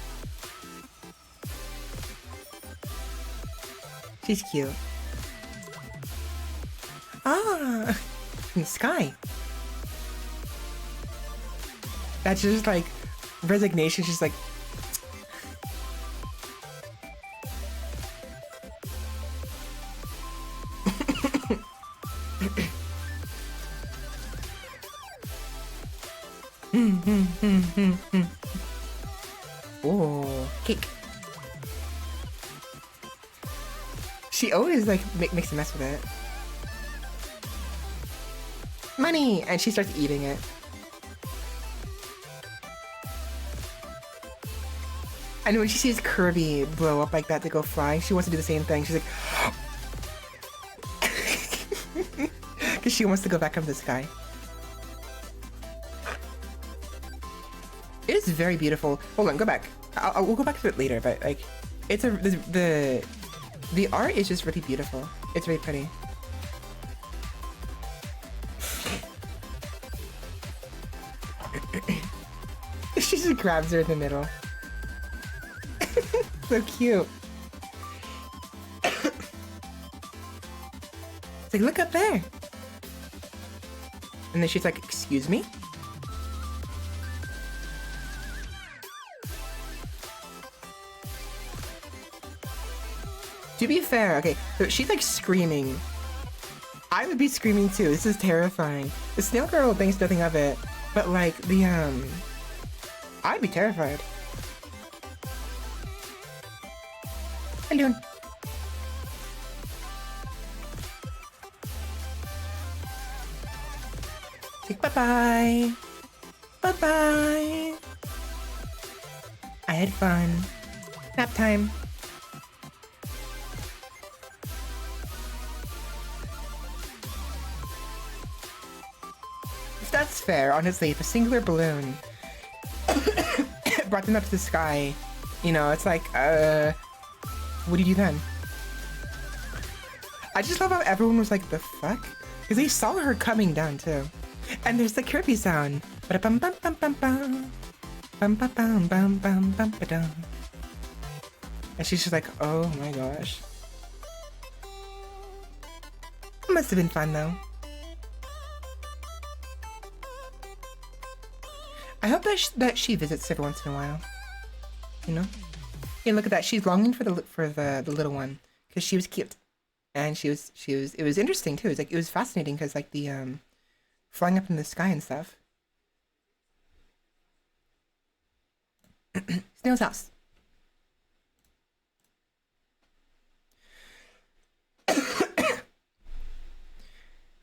She's cute. Ah, in the sky. That's just like resignation. She's like, Oh, cake. She always like makes a mess with it. Money! And she starts eating it. And when she sees Kirby blow up like that to go fly, she wants to do the same thing. She's like, because she wants to go back up to the sky. It is very beautiful. Hold on, go back. We'll go back to it later, but like, it's the art is just really beautiful. It's very pretty. She just grabs her in the middle. So cute. It's like, look up there. And then she's like, excuse me? To be fair, okay, so she's like screaming. I would be screaming too. This is terrifying. The snail girl thinks nothing of it, but like the I'd be terrified. How you doing? Say bye-bye. Bye-bye. I had fun. Nap time. That's fair, honestly. If a singular balloon brought them up to the sky, you know, it's like, what do you do then? I just love how everyone was like, the fuck? Because they saw her coming down too. And there's the Kirby sound. Bum bum bum bum bum. Bum bum bum bum bum bum ba-dum. And she's just like, oh my gosh. It must have been fun though. I hope that she visits every once in a while. You know? Yeah, look at that. She's longing for the little one because she was cute, and she was. It was interesting too. It was fascinating because like the flying up in the sky and stuff. Snail's house.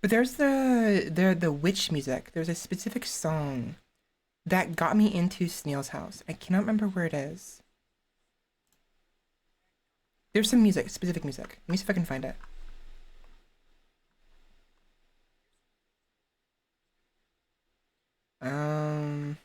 But there's the witch music. There's a specific song that got me into Snail's house. I cannot remember where it is. There's some music, specific music. Let me see if I can find it. Um,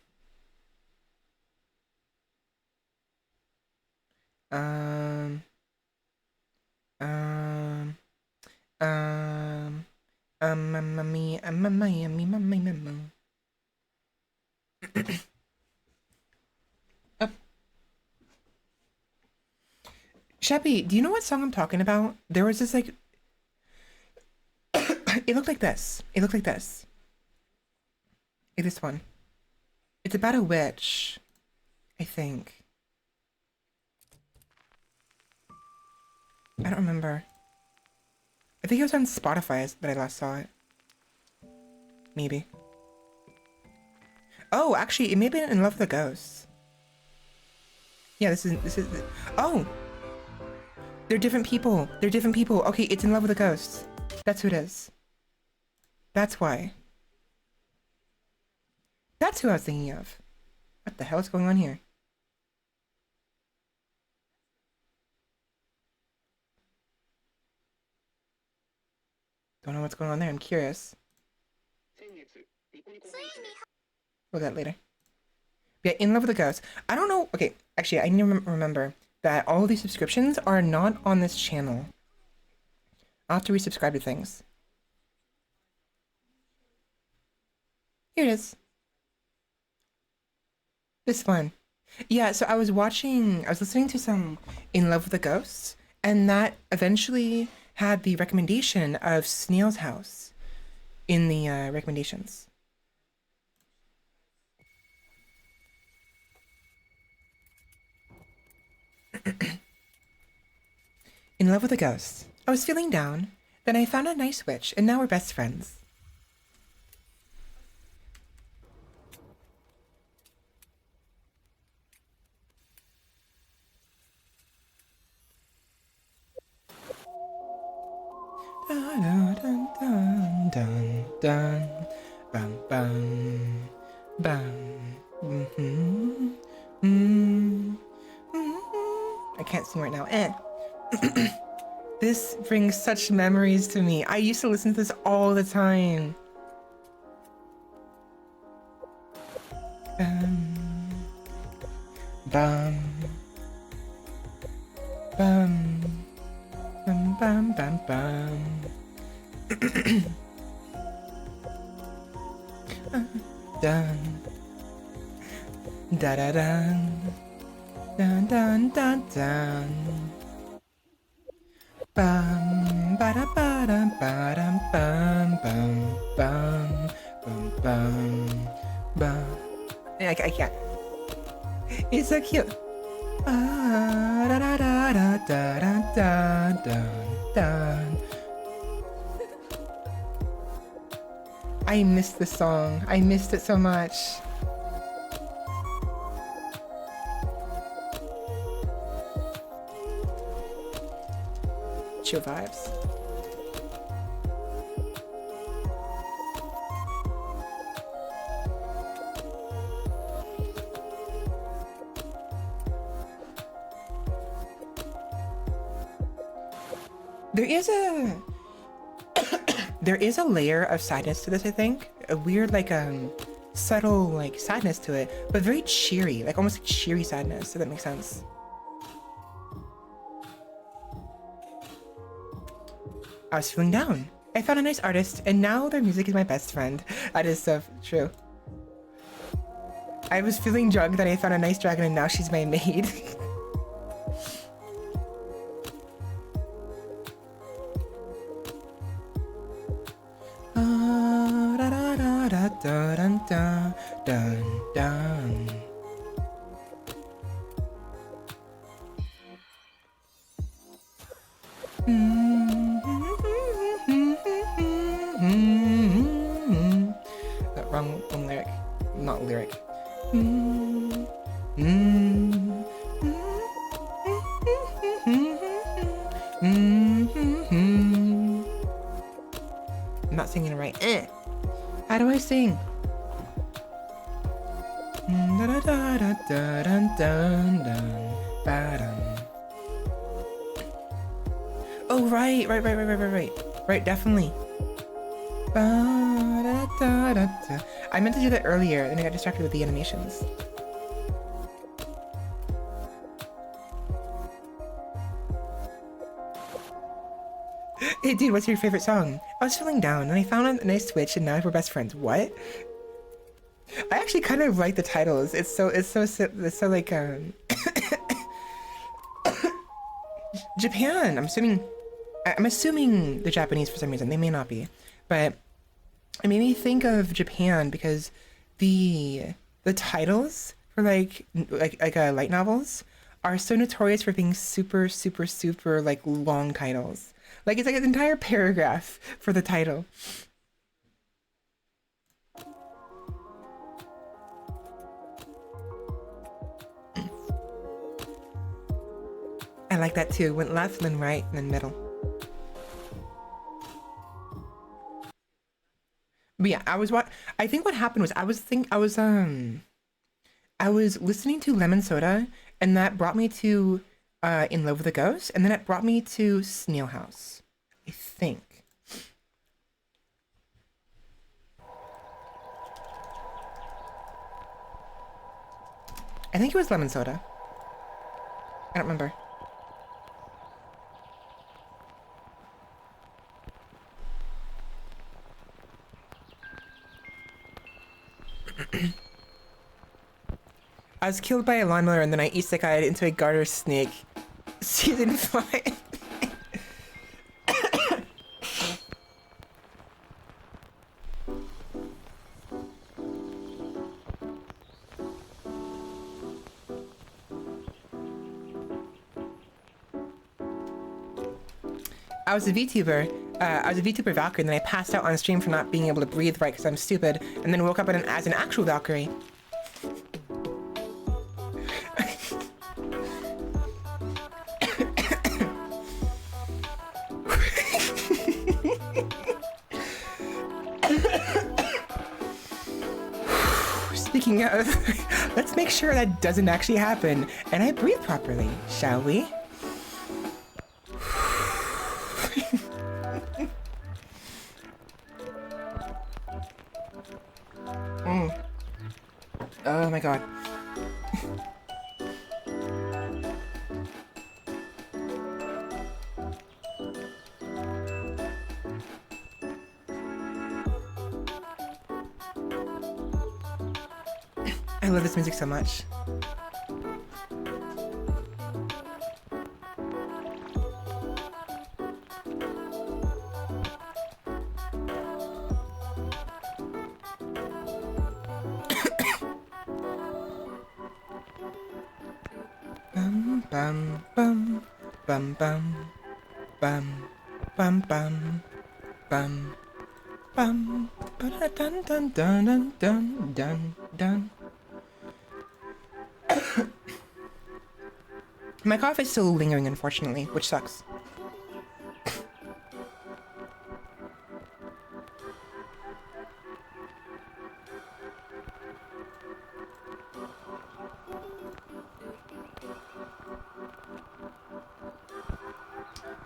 Sheppy, do you know what song I'm talking about? There was this like, it looked like this. It looked like this. Like this one. It's about a witch, I think. I don't remember. I think it was on Spotify that I last saw it. Maybe. Oh, actually, it may be In Love with the Ghosts. Yeah, this is. Oh! They're different people. They're different people. Okay, it's In Love with the Ghosts. That's who it is. That's why. That's who I was thinking of. What the hell is going on here? Don't know what's going on there. I'm curious. We'll get that later. Yeah, In Love with the Ghost. I don't know. Okay, actually, I need to remember that all of these subscriptions are not on this channel. I'll have to resubscribe to things. Here it is. This one. Yeah, so I was listening to some In Love with the Ghosts, and that eventually had the recommendation of Snail's House in the recommendations. In Love with a Ghost. I was feeling down, then I found a nice witch, and now we're best friends. Dun, dun, dun, dun, dun. Bum, bum, bum. I can't sing right now. This brings such memories to me. I used to listen to this all the time. Bum, bum, bum, bum, bum, bum. Dun, da da dun, dun dun dun dun. Bum, ba da ba dum ba dum bum bum bum bum bum bum. I can't. It's so cute. Da da da da da da da da. I missed the song. I missed it so much. Chill vibes. There is a layer of sadness to this, I think. A weird, like, subtle, like, sadness to it, but very cheery, like almost like cheery sadness, if that makes sense. I was feeling down. I found a nice artist, and now their music is my best friend. That is so true. I was feeling drunk, then I found a nice dragon, and now she's my maid. Dun, dun, dun, dun. Wrong lyric. Not lyric. I'm not singing it right. How do I sing? Oh, right, definitely. I meant to do that earlier, then I got distracted with the animations. Hey dude, what's your favorite song? I was feeling down and I found a nice switch and now we're best friends. What? I actually kind of like the titles. It's so like Japan. I'm assuming the Japanese for some reason. They may not be, but it made me think of Japan because the titles for like light novels are so notorious for being super like long titles. Like it's like an entire paragraph for the title. I like that too. Went left, then right, and then middle. But yeah, I think what happened was I was listening to Lemon Soda, and that brought me to In Love with a Ghost, and then it brought me to Snail House, I think. I think it was Lemon Soda. I don't remember. I was killed by a lawnmower and then I isekai'd into a garter snake. Season 5. I was a VTuber. I was a VTuber Valkyrie, and then I passed out on stream for not being able to breathe right because I'm stupid, and then woke up as an actual Valkyrie. speaking of, let's make sure that doesn't actually happen and I breathe properly, shall we? Oh my god. I love this music so much. Bum bum bum bum bum bum bum bum bum ba dun dun dun dun dun dun dun. My cough is still lingering, unfortunately, which sucks.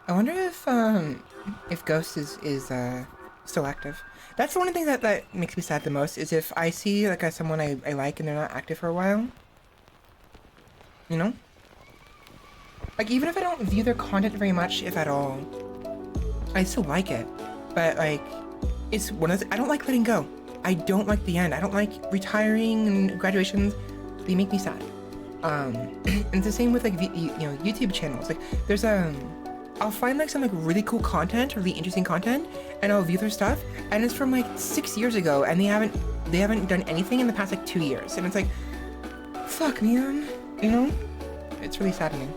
I wonder if Ghost is still active. That's the one thing that makes me sad the most, is if I see like someone I like and they're not active for a while. You know? Like, even if I don't view their content very much, if at all, I still like it. But like, it's one of those, I don't like letting go. I don't like the end. I don't like retiring and graduations. They make me sad. And it's the same with like YouTube channels. Like, there's I'll find like some like really cool content, really interesting content, and I'll view their stuff, and it's from like 6 years ago, and they haven't done anything in the past like 2 years, and it's like, fuck, man, you know? It's really saddening.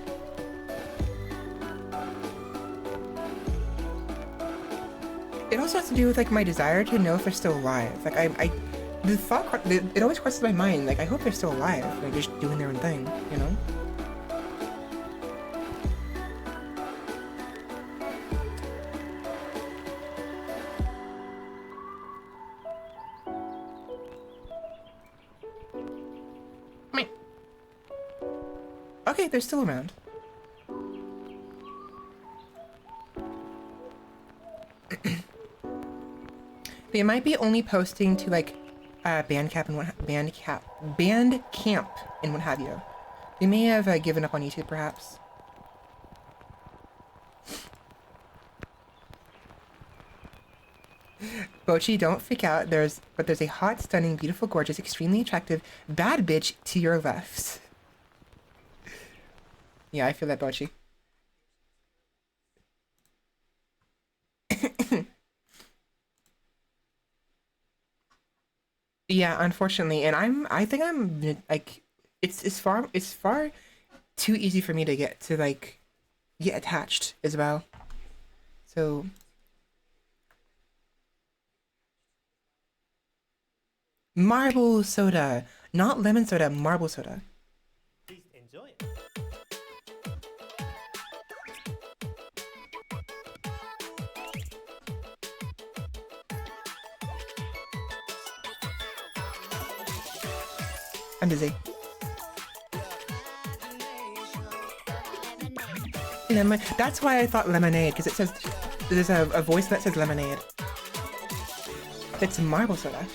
It also has to do with like my desire to know if they're still alive. Like the thought, it always crosses my mind. Like, I hope they're still alive. They're just doing their own thing, you know? Okay, they're still around. They might be only posting to like Bandcamp and Bandcamp and what have you. They may have given up on YouTube, perhaps. Bochi, don't freak out. There's a hot, stunning, beautiful, gorgeous, extremely attractive, bad bitch to your left. Yeah, I feel that, Bochi. Yeah, unfortunately, and I think I'm like, it's far too easy for me to get attached as well. So marble soda, not lemon soda, marble soda.
Please enjoy it.
I'm busy. Lemon. That's why I thought lemonade, because it says there's a voice that says lemonade. It's marble soda.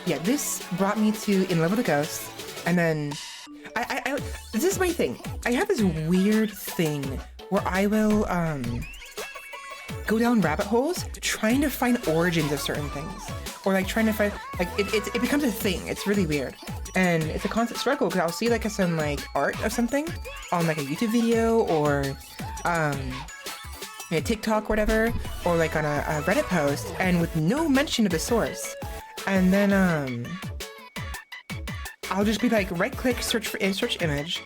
Yeah, this brought me to In Love with a Ghost, and then I this is my thing. I have this weird thing where I will go down rabbit holes trying to find origins of certain things, or like trying to find like it becomes a thing. It's really weird, and it's a constant struggle because I'll see like some like art of something on like a YouTube video or TikTok or whatever, or like on a Reddit post, and with no mention of the source. And then I'll just be like right click search image,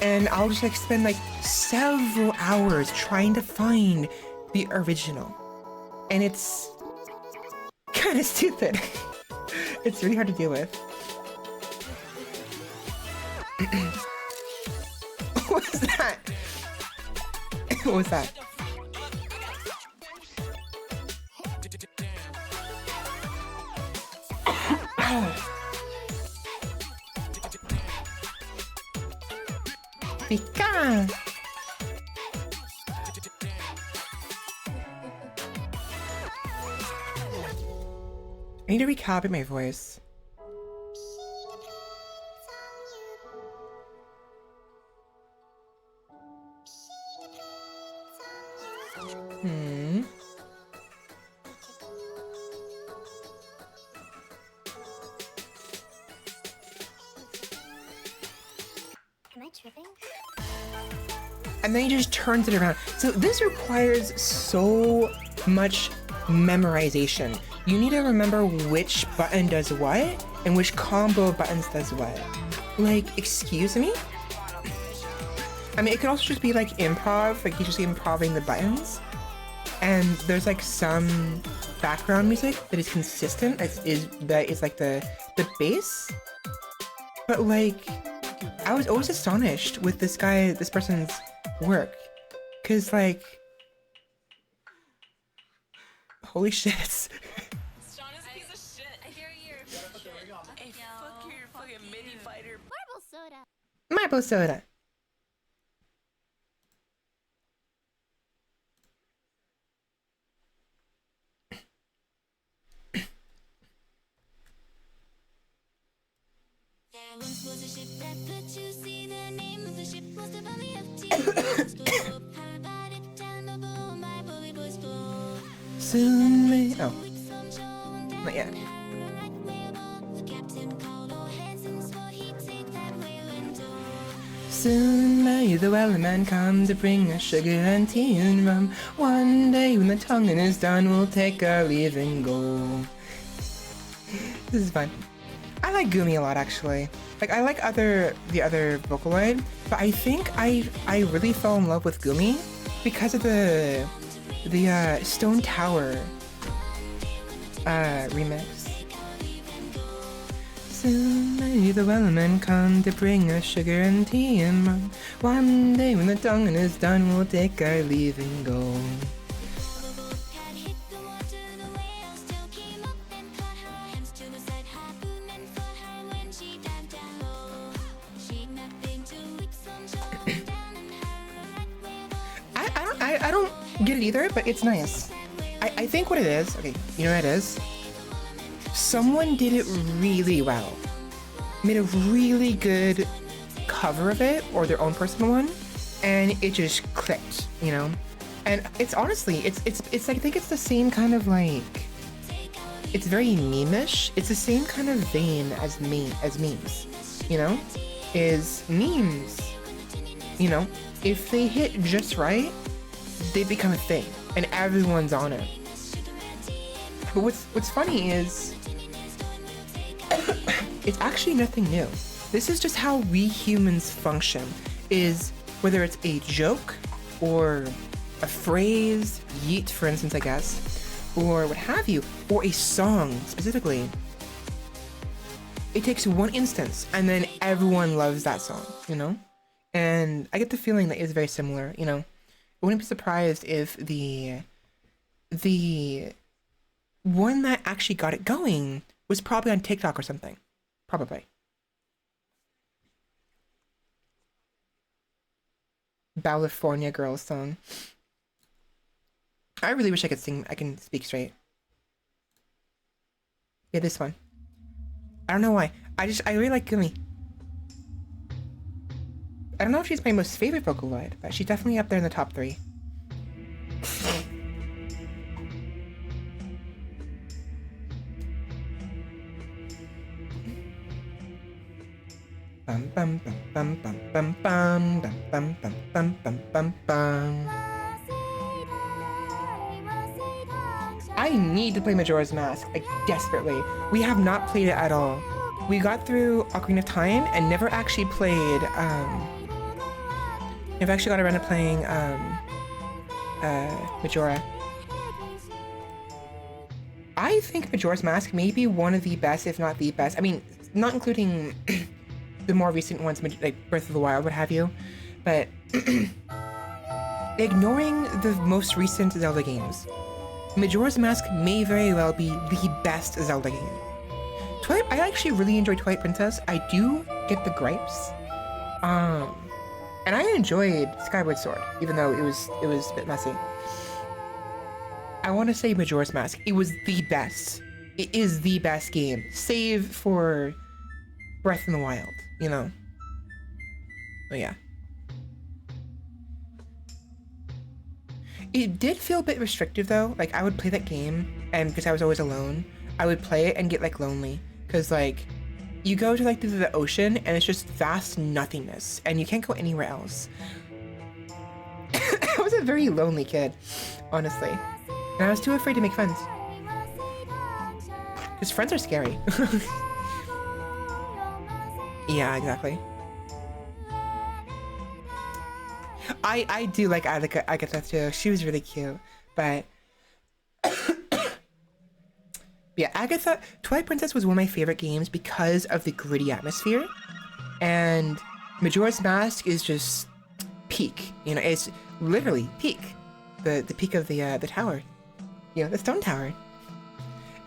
and I'll just like spend like several hours trying to find the original, and it's kind of stupid. It's really hard to deal with. What was that? What was that? Pika! I need to recalibrate my voice.
Am I tripping?
And then he just turns it around. So this requires so much memorization. You need to remember which button does what and which combo of buttons does what. Like, excuse me? I mean, it could also just be like improv, like he's just improving the buttons. And there's like some background music that is consistent, that is like the bass. But like, I was always astonished with this person's work. Cause like, holy shit.
Sean is a piece of shit. I hear you're a fucking mini fighter.
Marble soda.
Marble soda.
There once was a ship that put to sea. The name of the ship was the Valley of Tears. How about it down the bow? My bully boys blow.
Soon may. Oh, not yet. Soon may the wellerman come to bring us sugar and tea and rum. One day when the tonguing is done, we'll take our leave and go. This is fun. I like Gumi a lot, actually. Like, I like the other Vocaloid, but I think I really fell in love with Gumi because of the Stone Tower remix. Soon may the wellerman come to bring us sugar and tea and rum. One day when the tonguing is done, we'll take our leave and go. I don't get it either, but it's nice. I think what it is, okay, you know what it is? Someone did it really well. Made a really good cover of it, or their own personal one, and it just clicked, you know? And it's honestly, it's like, I think it's the same kind of like, it's very meme-ish. It's the same kind of vein as memes, you know? Is memes, you know, if they hit just right, they become a thing, and everyone's on it. But what's funny is, it's actually nothing new. This is just how we humans function, is whether it's a joke, or a phrase, yeet for instance, I guess, or what have you, or a song specifically. It takes one instance, and then everyone loves that song, you know? And I get the feeling that it's very similar, you know? I wouldn't be surprised if the one that actually got it going was probably on TikTok or something. Probably. California Girls song. I really wish I could sing. I can speak straight. Yeah, this one. I don't know why. I really like Gumi. I don't know if she's my most favorite Vocaloid, but she's definitely up there in the top 3. Bum bum bum bum bum bum bum bum bum bum bum bum bum. I need to play Majora's Mask, like desperately. We have not played it at all. We got through Ocarina of Time and never actually played I've actually got around to playing Majora. I think Majora's Mask may be one of the best, if not the best. I mean, not including the more recent ones, like Breath of the Wild, what have you, but ignoring the most recent Zelda games, Majora's Mask may very well be the best Zelda game. I actually really enjoy Twilight Princess. I do get the gripes. And I enjoyed Skyward Sword, even though it was a bit messy. I want to say Majora's Mask. It was the best. It is the best game, save for Breath in the Wild, you know. But yeah. It did feel a bit restrictive though. Like I would play that game, and because I was always alone, I would play it and get like lonely. Cause like, you go to like the ocean and it's just vast nothingness, and you can't go anywhere else. I was a very lonely kid, honestly, and I was too afraid to make friends. Cause friends are scary. Yeah, exactly. I do like Agatha too. She was really cute, but yeah, Agatha, Twilight Princess was one of my favorite games because of the gritty atmosphere, and Majora's Mask is just peak. You know, it's literally peak, the peak of the tower, you know, the stone tower.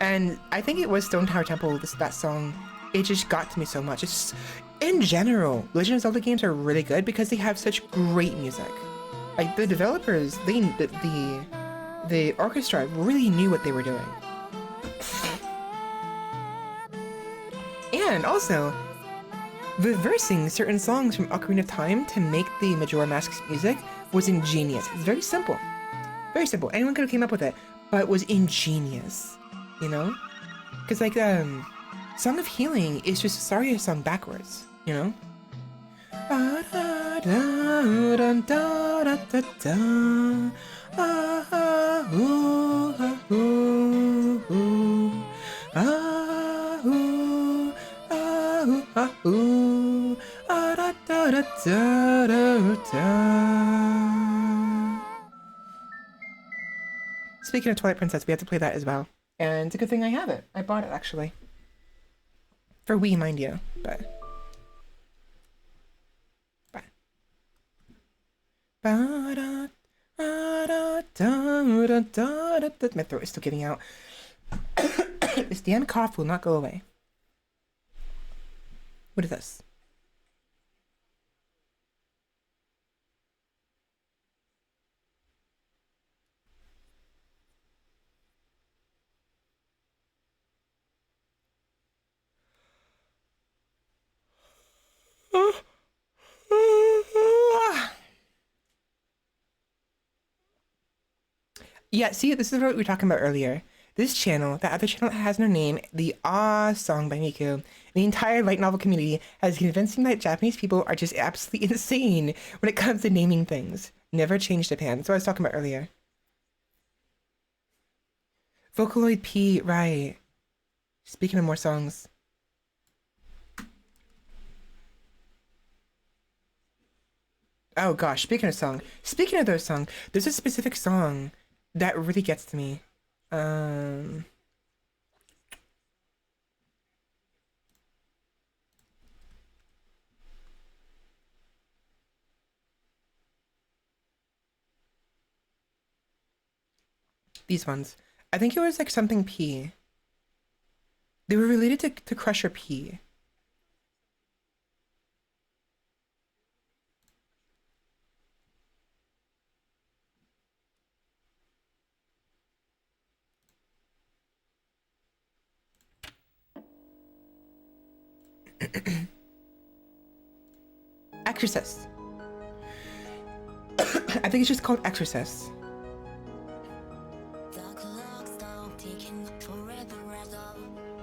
And I think it was Stone Tower Temple. That song, it just got to me so much. It's in general, Legend of Zelda games are really good because they have such great music. Like the developers, the orchestra really knew what they were doing. And also, reversing certain songs from Ocarina of Time to make the Majora Mask's music was ingenious. It's very simple. Very simple. Anyone could have came up with it, but it was ingenious, you know? Because like, Song of Healing is just a Saria song backwards, you know? Speaking of Twilight Princess, we have to play that as well. And it's a good thing I have it. I bought it, actually. For Wii, mind you, but... My throat is still giving out. This damn cough will not go away. What is this? Yeah, see, this is what we were talking about earlier. This channel, the other channel that has no name, the Ah song by Miku, the entire light novel community has convinced me that Japanese people are just absolutely insane when it comes to naming things. Never change Japan. That's what I was talking about earlier. Vocaloid P, right. Speaking of more songs. Oh gosh, speaking of those songs, there's a specific song that really gets to me. These ones. I think it was like something P. They were related to Crusher P. Exorcist. I think it's just called Exorcist.
The clock stopped ticking forever as of.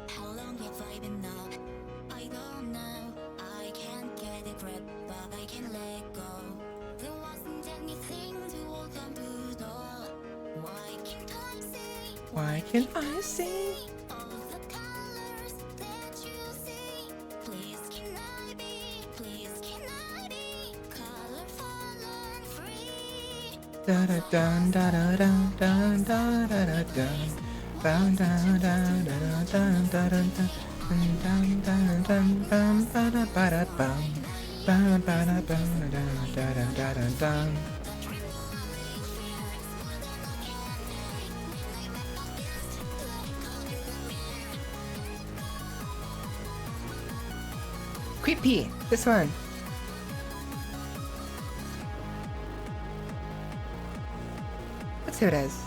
How long have I been up? I don't know. I can't get a grip, but I can let go. There wasn't anything to hold on to though. Why can't I see?
Why can't I see?
All of the colors that you see. Please can I be? Please can I be colorful and free?
Da da dun da da dun dun da da da dun. Dun dun dun dun dun dun dun dun dun dun dun ba da ba da bum. Ba ba da bum da da da da da dun. Creepy. This one. Let's see what it is.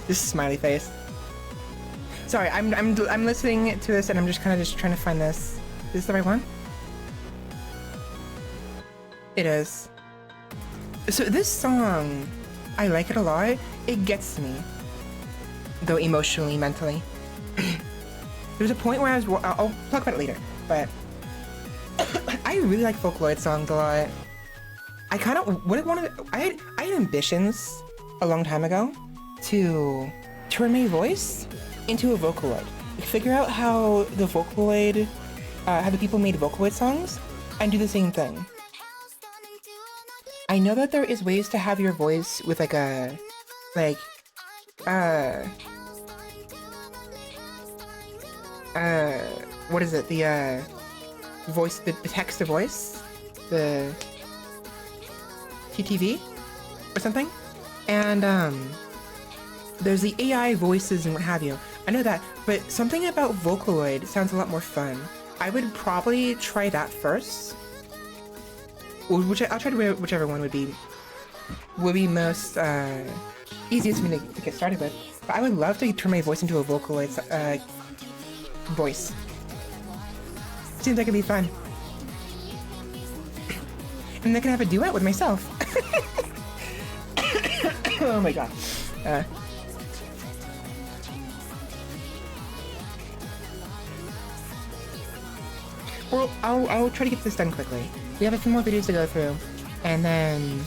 This smiley face. Sorry, I'm listening to this and I'm just kind of trying to find this. Is this the right one? It is. So this song, I like it a lot. It gets me, though emotionally, mentally. There's a point where I'll talk about it later, but I really like Vocaloid songs a lot. I kind of I had ambitions a long time ago to turn my voice into a Vocaloid. Figure out how the Vocaloid, how the people made Vocaloid songs, and do the same thing. I know that there is ways to have your voice with like a, what is it? The voice, the text to voice, the TTV or something, and there's the AI voices and what have you. I know that, but something about Vocaloid sounds a lot more fun. I would probably try that first. I'll try to whichever one would be most easiest for me to get started with. But I would love to turn my voice into a Vocaloid voice. Seems like it'd be fun. And I can have a duet with myself. Oh my god. Well, I'll try to get this done quickly. We have a few more videos to go through, and then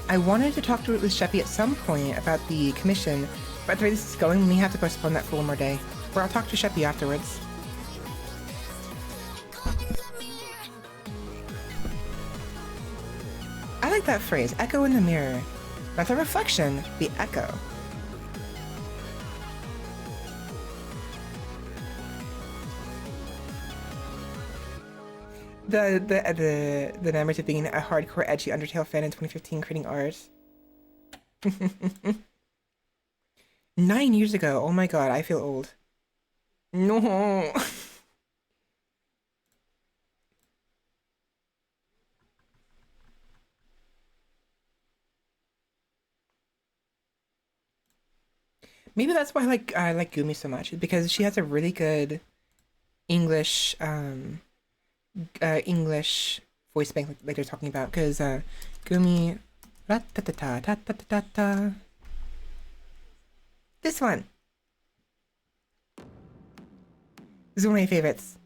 I wanted to talk with Sheppy at some point about the commission, but the way this is going, we may have to postpone that for one more day. Or I'll talk to Sheppy afterwards. I like that phrase, echo in the mirror. Not the reflection, the echo. The memories of being a hardcore edgy Undertale fan in 2015 creating ours. 9 years ago, oh my god, I feel old. No. Maybe that's why I like Gumi so much, because she has a really good English English voice bank like they're talking about, because Gumi ra-ta-ta-ta-ta-ta-ta-ta. This one. This is one of my favorites.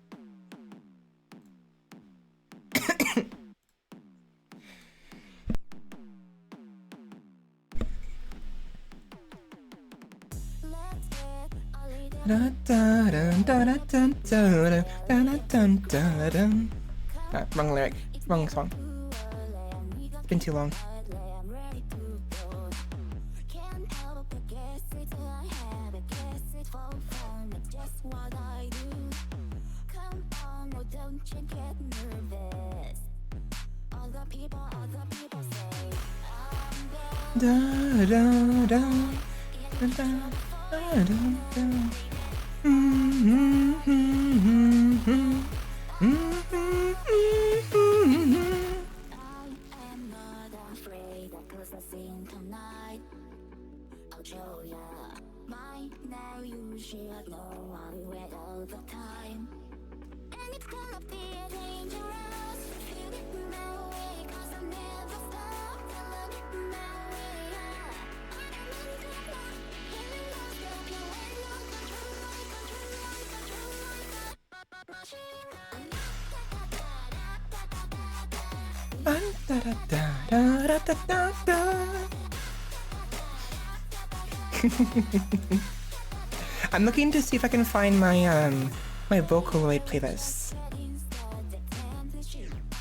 Wrong lyric. Wrong song. It's been too long. I'm looking to see if I can find my my Vocaloid playlists.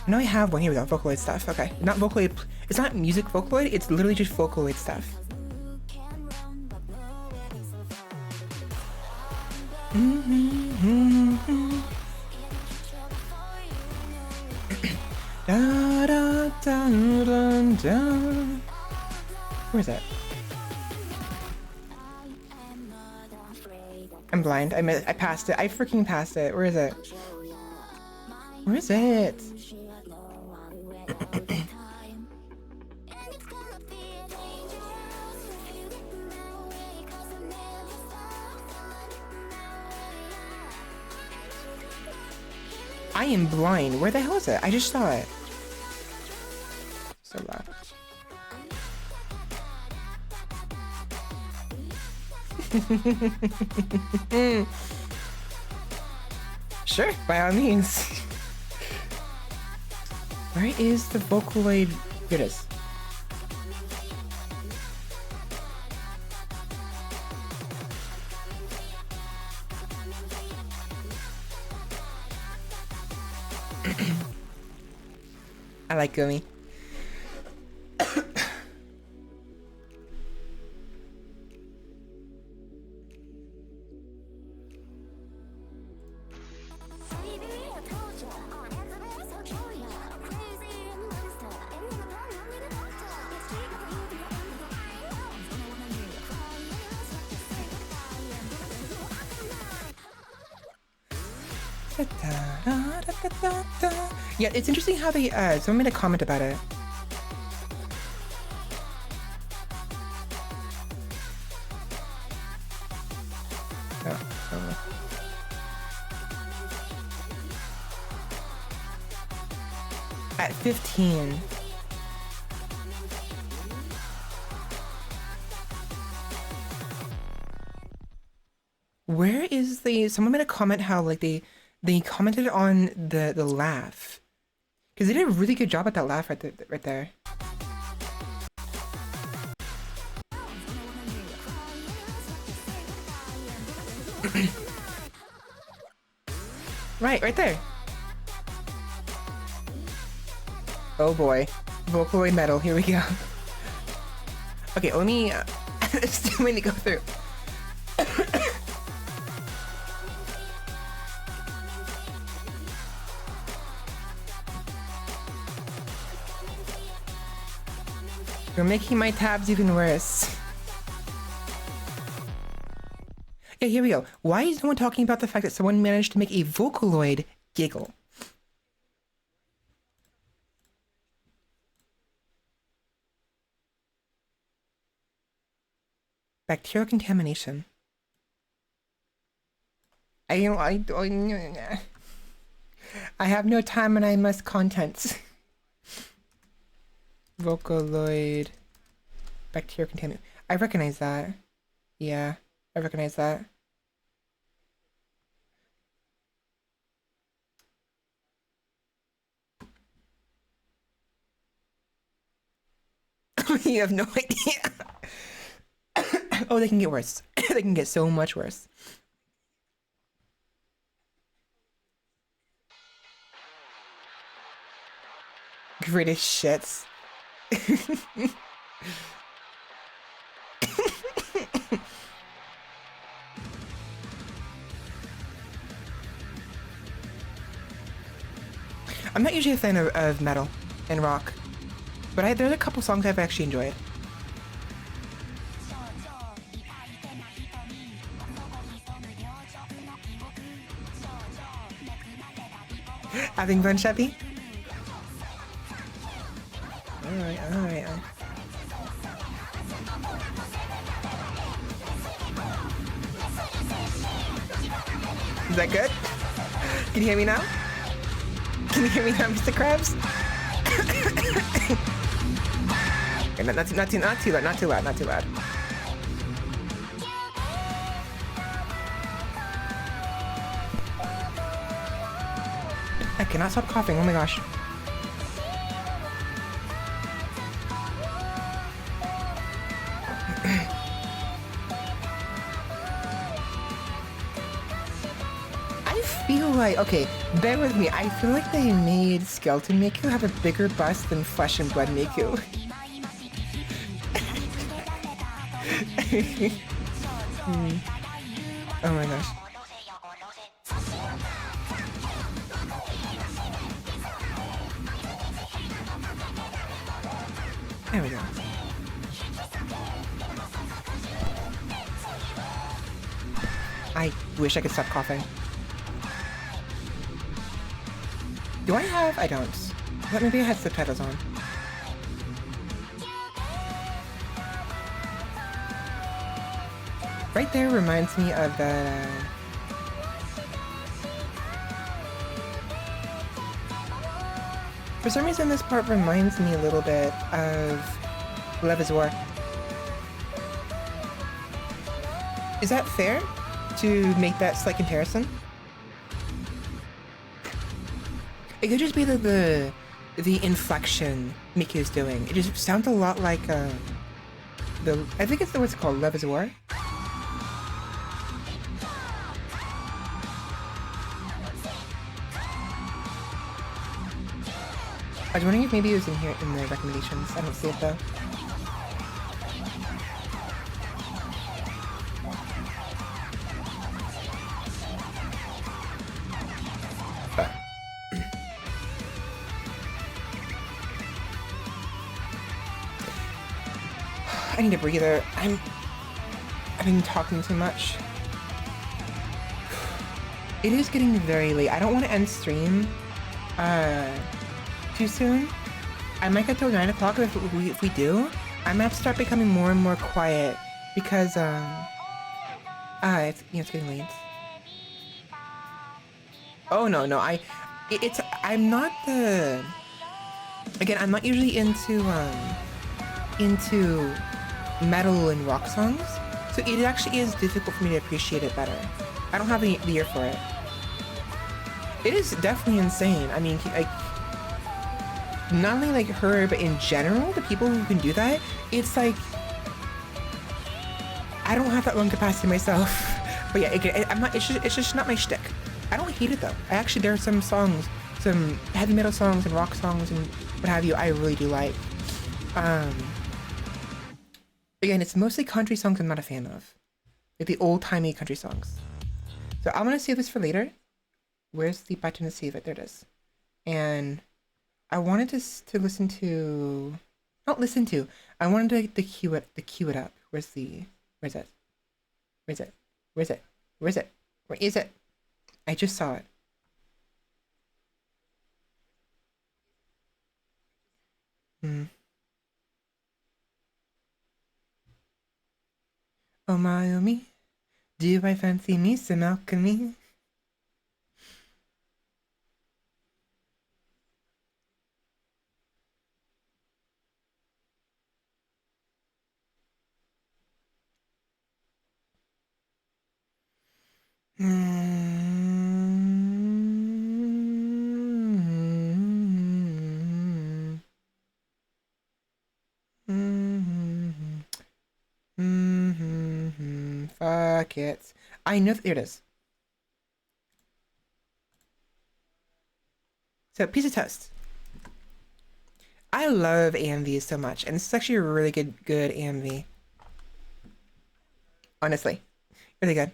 know I have one here without Vocaloid stuff. Okay, not Vocaloid. It's not music Vocaloid. It's literally just Vocaloid stuff. Da, da, da, da, da. Where is that? I'm blind. I passed it. I freaking passed it. Where is it? Where is it? I am blind. Where the hell is it? I just saw it. So loud. Sure, by all means. Where is the Vocaloid? Here it is. I like Gummy. Yeah, it's interesting how they someone made a comment about it. Oh. At 15. Where is the someone made a comment how like they commented on the laugh, because they did a really good job at that laugh right there. right there. Oh boy, Vocaloid metal, here we go. Okay, let me it's too many to go through. You're making my tabs even worse. Yeah, here we go. Why is no one talking about the fact that someone managed to make a Vocaloid giggle? Bacterial contamination. I have no time and I must content. Vocaloid bacterial contamination. I recognize that. Yeah, I recognize that. You have no idea. Oh, they can get worse. They can get so much worse. Greatest shits. I'm not usually a fan of metal and rock, but there's a couple songs I've actually enjoyed. Having fun, Sheppy? Alright. Is that good? Can you hear me now? Can you hear me now, Mr. Krabs? Okay, not too loud. I cannot stop coughing, oh my gosh. I feel like, okay, bear with me. I feel like they made Skeleton Miku have a bigger bust than Flesh and Blood Miku. Oh my gosh. There we go. I wish I could stop coughing. Do I have? I don't. But maybe I had subtitles on. Right there reminds me of the... For some reason this part reminds me a little bit of Love is War. Is that fair to make that slight comparison? It could just be the inflection Miku's doing. It just sounds a lot like I think it's what's called Love is War. I was wondering if maybe it was in here in the recommendations. I don't see it though. But I need a breather. I've been talking too much. It is getting very late. I don't want to end stream too soon. I might get till 9 o'clock if we do. I might have to start becoming more and more quiet because it's getting late. Oh no, I'm not the... Again, I'm not usually into metal and rock songs, so it actually is difficult for me to appreciate it better. I don't have the ear for it. It is definitely insane. I mean, like, not only like her, but in general, the people who can do that, it's like, I don't have that lung capacity myself. But yeah, it's just not my shtick. I don't hate it though. There are some songs, some heavy metal songs and rock songs and what have you, I really do like. Again, it's mostly country songs I'm not a fan of. Like the old-timey country songs. So I'm gonna save this for later. Where's the button to save it? There it is. And I wanted to listen to... Not listen to. I wanted to cue it up. Where's it? Where is it? I just saw it. Oh my, oh me. Do I fancy me some alchemy? Fuck it. I know there it is. So, piece of toast. I love AMVs so much, and this is actually a really good AMV. Honestly, really good.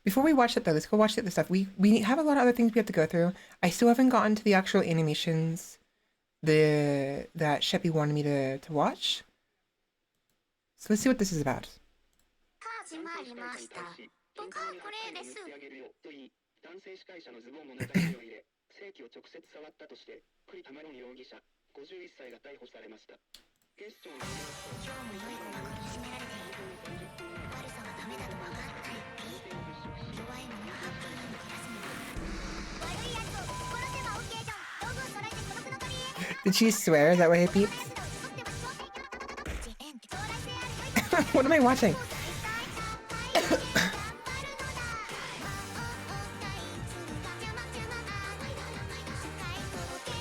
Before we watch it though, let's go watch the other stuff. We have a lot of other things we have to go through. I still haven't gotten to the actual animations that Sheppy wanted me to watch. So let's see what this is about. Did she swear? Is that what it beeps? What am I watching?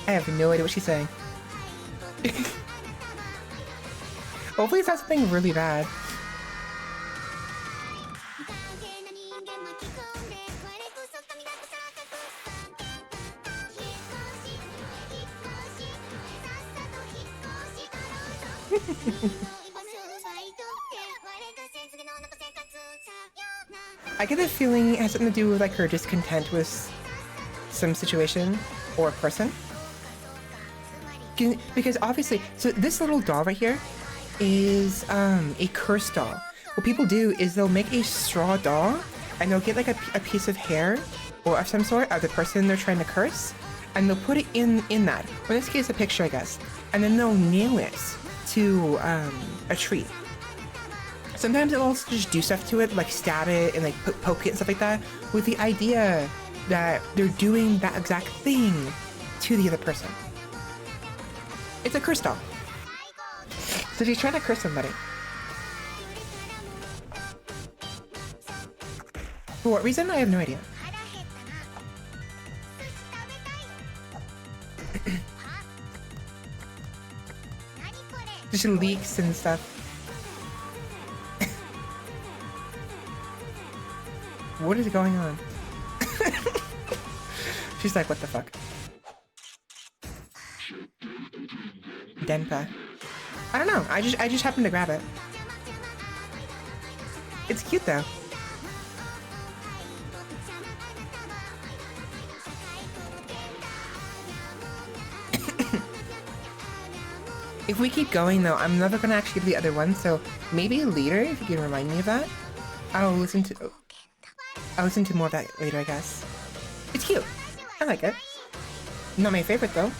I have no idea what she's saying. Hopefully it's not something really bad. I get the feeling it has something to do with like her discontent with some situation or person. Because obviously, so this little doll right here is a curse doll. What people do is they'll make a straw doll and they'll get like a piece of hair or of some sort of the person they're trying to curse, and they'll put it in that, or in this case a picture I guess, and then they'll nail it to a tree. Sometimes they'll also just do stuff to it, like stab it and like poke it and stuff like that, with the idea that they're doing that exact thing to the other person. It's a curse doll. So she's trying to curse somebody. For what reason? I have no idea. Just leaks and stuff. What is going on? She's like, what the fuck? Denpa. I don't know. I just happened to grab it. It's cute though. If we keep going though, I'm never gonna actually do the other one, so maybe later, if you can remind me of that, I'll listen to more of that later, I guess. It's cute. I like it. Not my favorite though.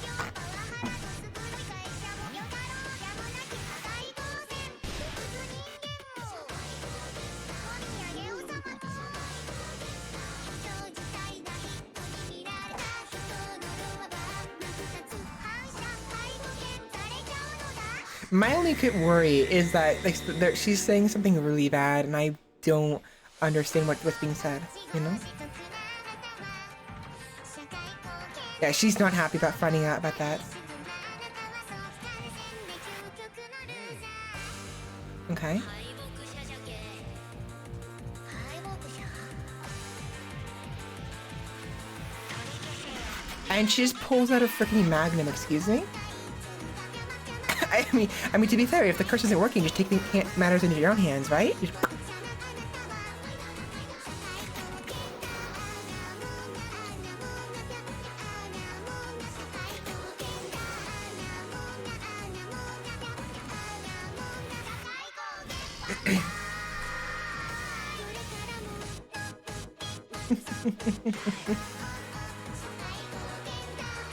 My only worry is that like she's saying something really bad and I don't understand what's being said, you know? Yeah, she's not happy about finding out about that. Okay. And she just pulls out a freaking magnum, excuse me? I mean, to be fair, if the curse isn't working, just take the matters into your own hands, right?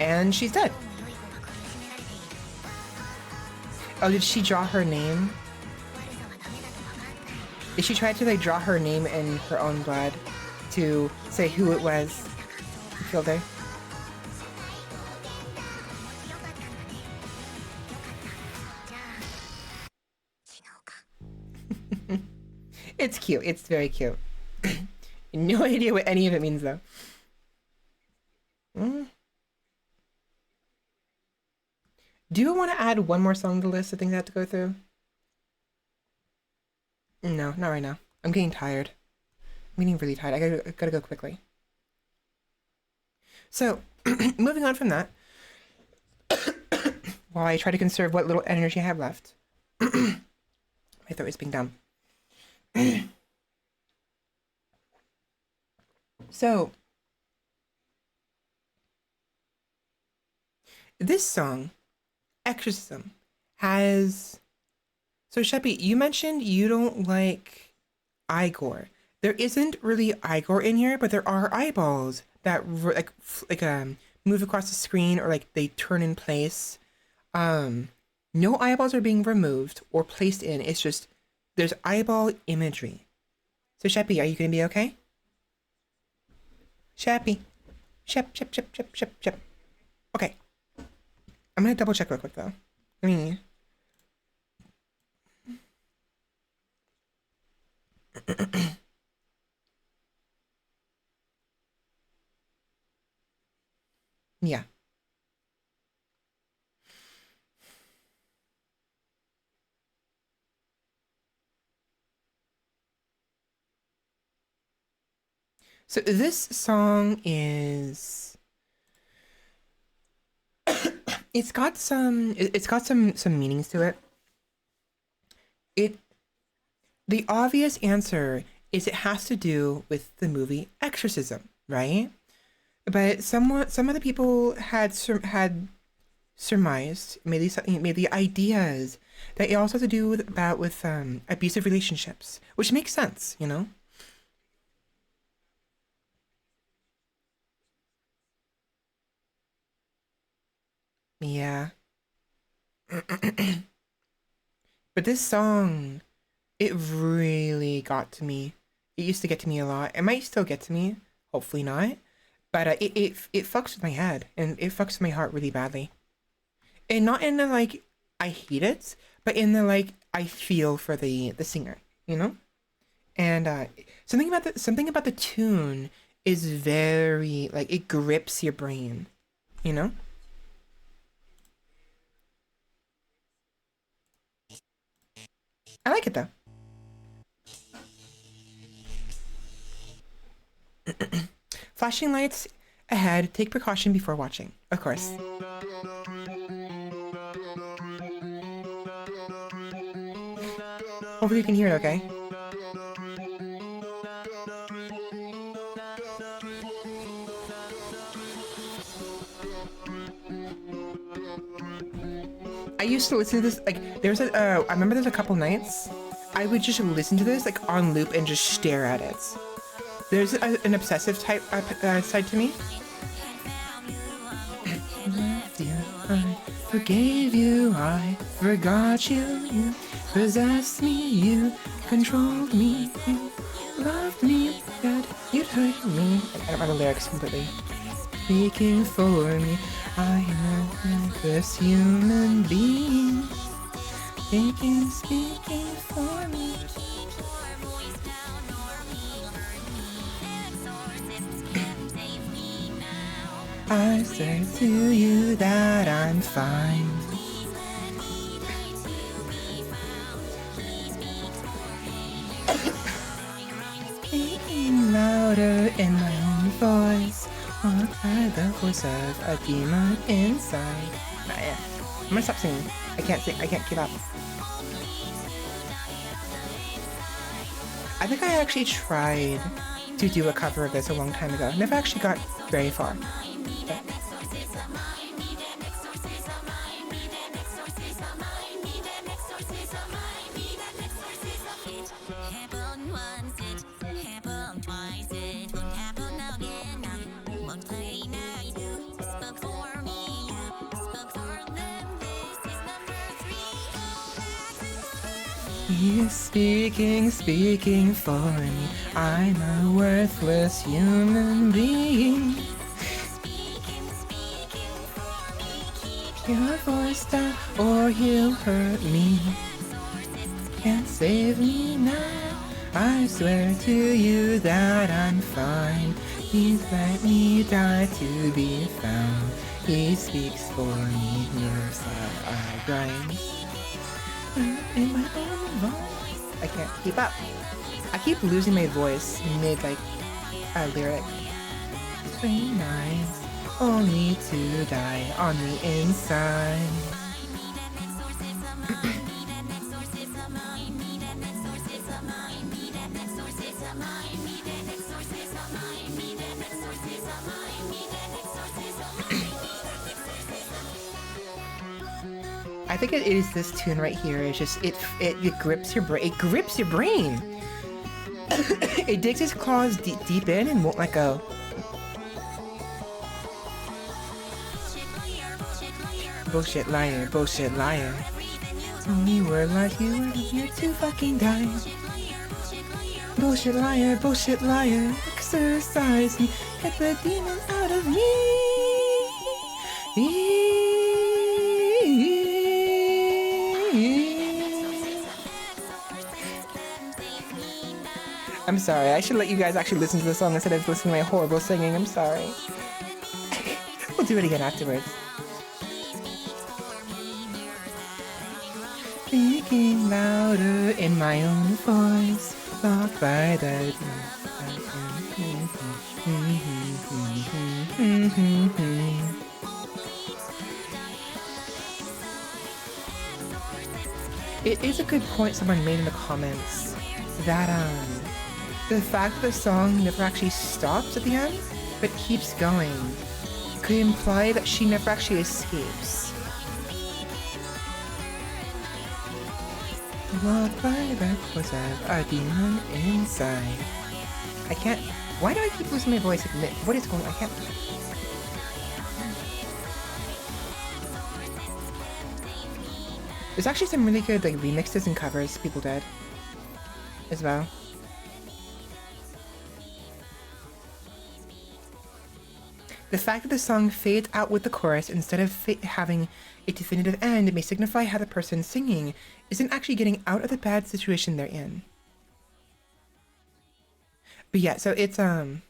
And she's dead. Oh, did she draw her name? Did she try to like draw her name in her own blood to say who it was who killed her? It's cute. It's very cute. No idea what any of it means though. Do you want to add one more song to the list of things I have to go through? No, not right now. I'm getting tired. I'm getting really tired. I gotta go quickly. So, moving on from that, while I try to conserve what little energy I have left. My throat is being dumb. So, this song, Exorcism, has... So, Sheppy, you mentioned you don't like eye gore. There isn't really eye gore in here, but there are eyeballs that move across the screen or like they turn in place. No eyeballs are being removed or placed in. It's just there's eyeball imagery. So, Sheppy, are you gonna be okay? Sheppy, Shep. Okay, I'm gonna double check real quick though. Yeah. So this song is it's got some meanings to it. It the obvious answer is it has to do with the movie Exorcism, right? But some of the people had surmised, made the ideas that it also has to do with abusive relationships, which makes sense, you know. Yeah, but this song, it really got to me. It used to get to me a lot. It might still get to me, hopefully not. But it fucks with my head and it fucks with my heart really badly. And not in the like I hate it, but in the like I feel for the singer, you know. And something about the tune is very like it grips your brain, you know. I like it though. Flashing lights ahead. Take precaution before watching. Of course. Hopefully you can hear it okay. I used to listen to this like I remember there's a couple nights I would just listen to this like on loop and just stare at it. There's an obsessive type side to me. I forgave you, I forgot you, you possessed me, you controlled me, you loved me, yet you'd hurt me. I don't remember the lyrics completely. Speaking for me, I am this human being. Speaking for me. I say to you that I'm fine. Speaking louder in my own voice, or by the voice of a demon inside. Nah, yeah. I'm gonna stop singing. I can't sing. I can't keep up. I think I actually tried to do a cover of this a long time ago. Never actually got very far. But he's speaking for me. I'm a worthless human being. Your voice down or he'll hurt me. Can't save me now. I swear to you that I'm fine. He's let me die to be found. He speaks for me. Senniursa, I grind. In my own voice. I can't keep up. I keep losing my voice mid like a lyric. 29, only to die on the inside. I think it is this tune right here. It's just it grips your brain. It grips your brain. It digs its claws deep in and won't let go. Bullshit liar, bullshit liar. Only word like you were here to fucking die. Bullshit liar, exercise me, get the demon out of me. I'm sorry, I should let you guys actually listen to the song instead of listening to my horrible singing. I'm sorry. We'll do it again afterwards. Speaking louder in my own voice, blocked by the It is a good point someone made in the comments that the fact that the song never actually stops at the end but keeps going could imply that she never actually escapes. Walk by back was a demon inside. I can't. Why do I keep losing my voice? What is going on? I can't. There's actually some really good like remixes and covers people did as well. The fact that the song fades out with the chorus instead of having a definitive end may signify how the person singing isn't actually getting out of the bad situation they're in. But yeah, so it's you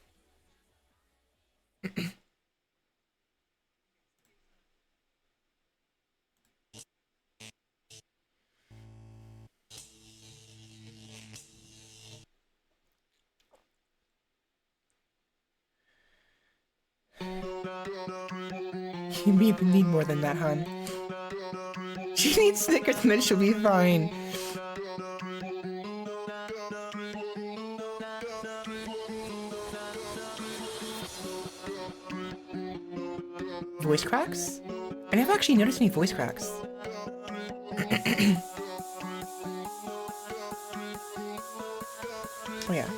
need more than that, hon. She needs Snickers and then she'll be fine. Voice cracks? I never actually noticed any voice cracks. Oh yeah.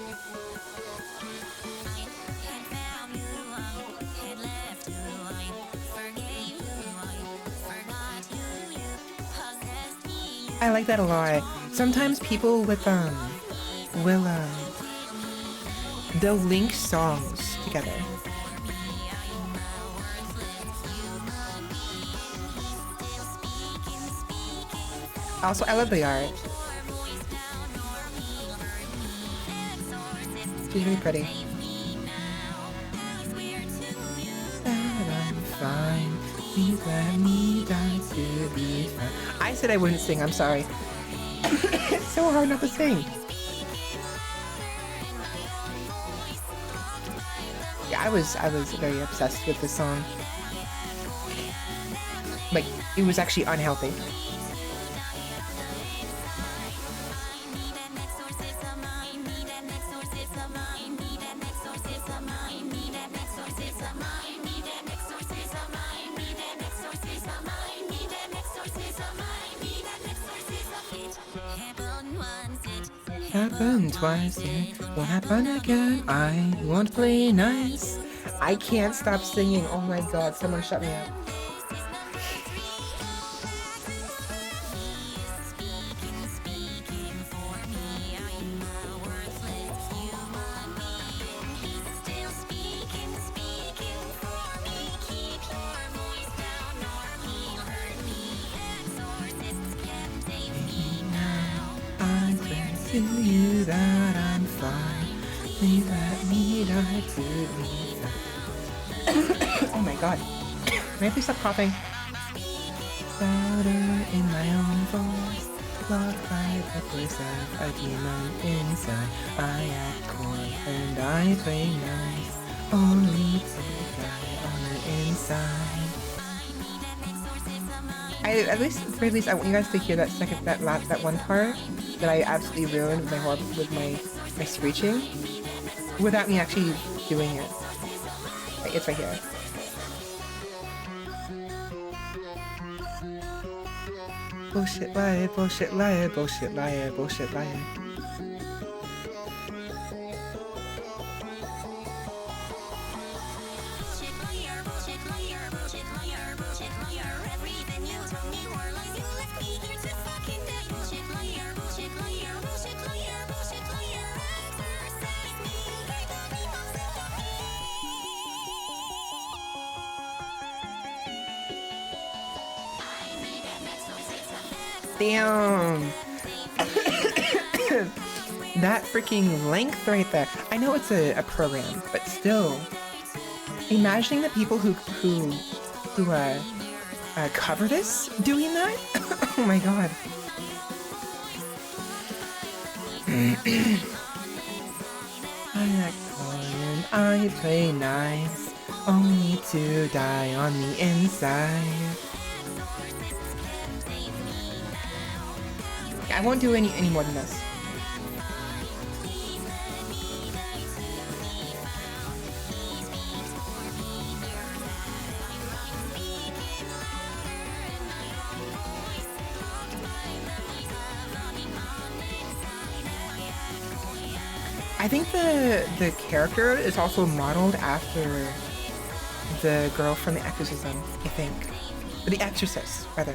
I like that a lot. Sometimes people with will they'll link songs together. Also, I love the art. She's really pretty. I'm fine. Please let me die to be fine. I said I wouldn't sing, I'm sorry. It's so hard not to sing. Yeah, I was very obsessed with this song. Like, it was actually unhealthy. Happened twice, it won't happen again. I won't play nice. I can't stop singing. Oh my god, someone shut me up. You that I'm fine. Please let me die to be fine. Oh my god. Can I please stop coughing? Louder in my own voice. Locked by the voice of a demon inside. I act coy and I play nice. Only to die on the inside. At very least, I want you guys to hear that that one part that I absolutely ruined with my screeching, without me actually doing it. It's right here. Bullshit liar, bullshit liar, bullshit liar, bullshit liar. Damn. That freaking length right there. I know it's a program, but still. Imagining the people who cover this doing that? Oh my god. I act coy and I play nice, only to die on the inside. I won't do any more than this. I think the character is also modeled after the girl from The Exorcism, I think. Or The Exorcist, rather.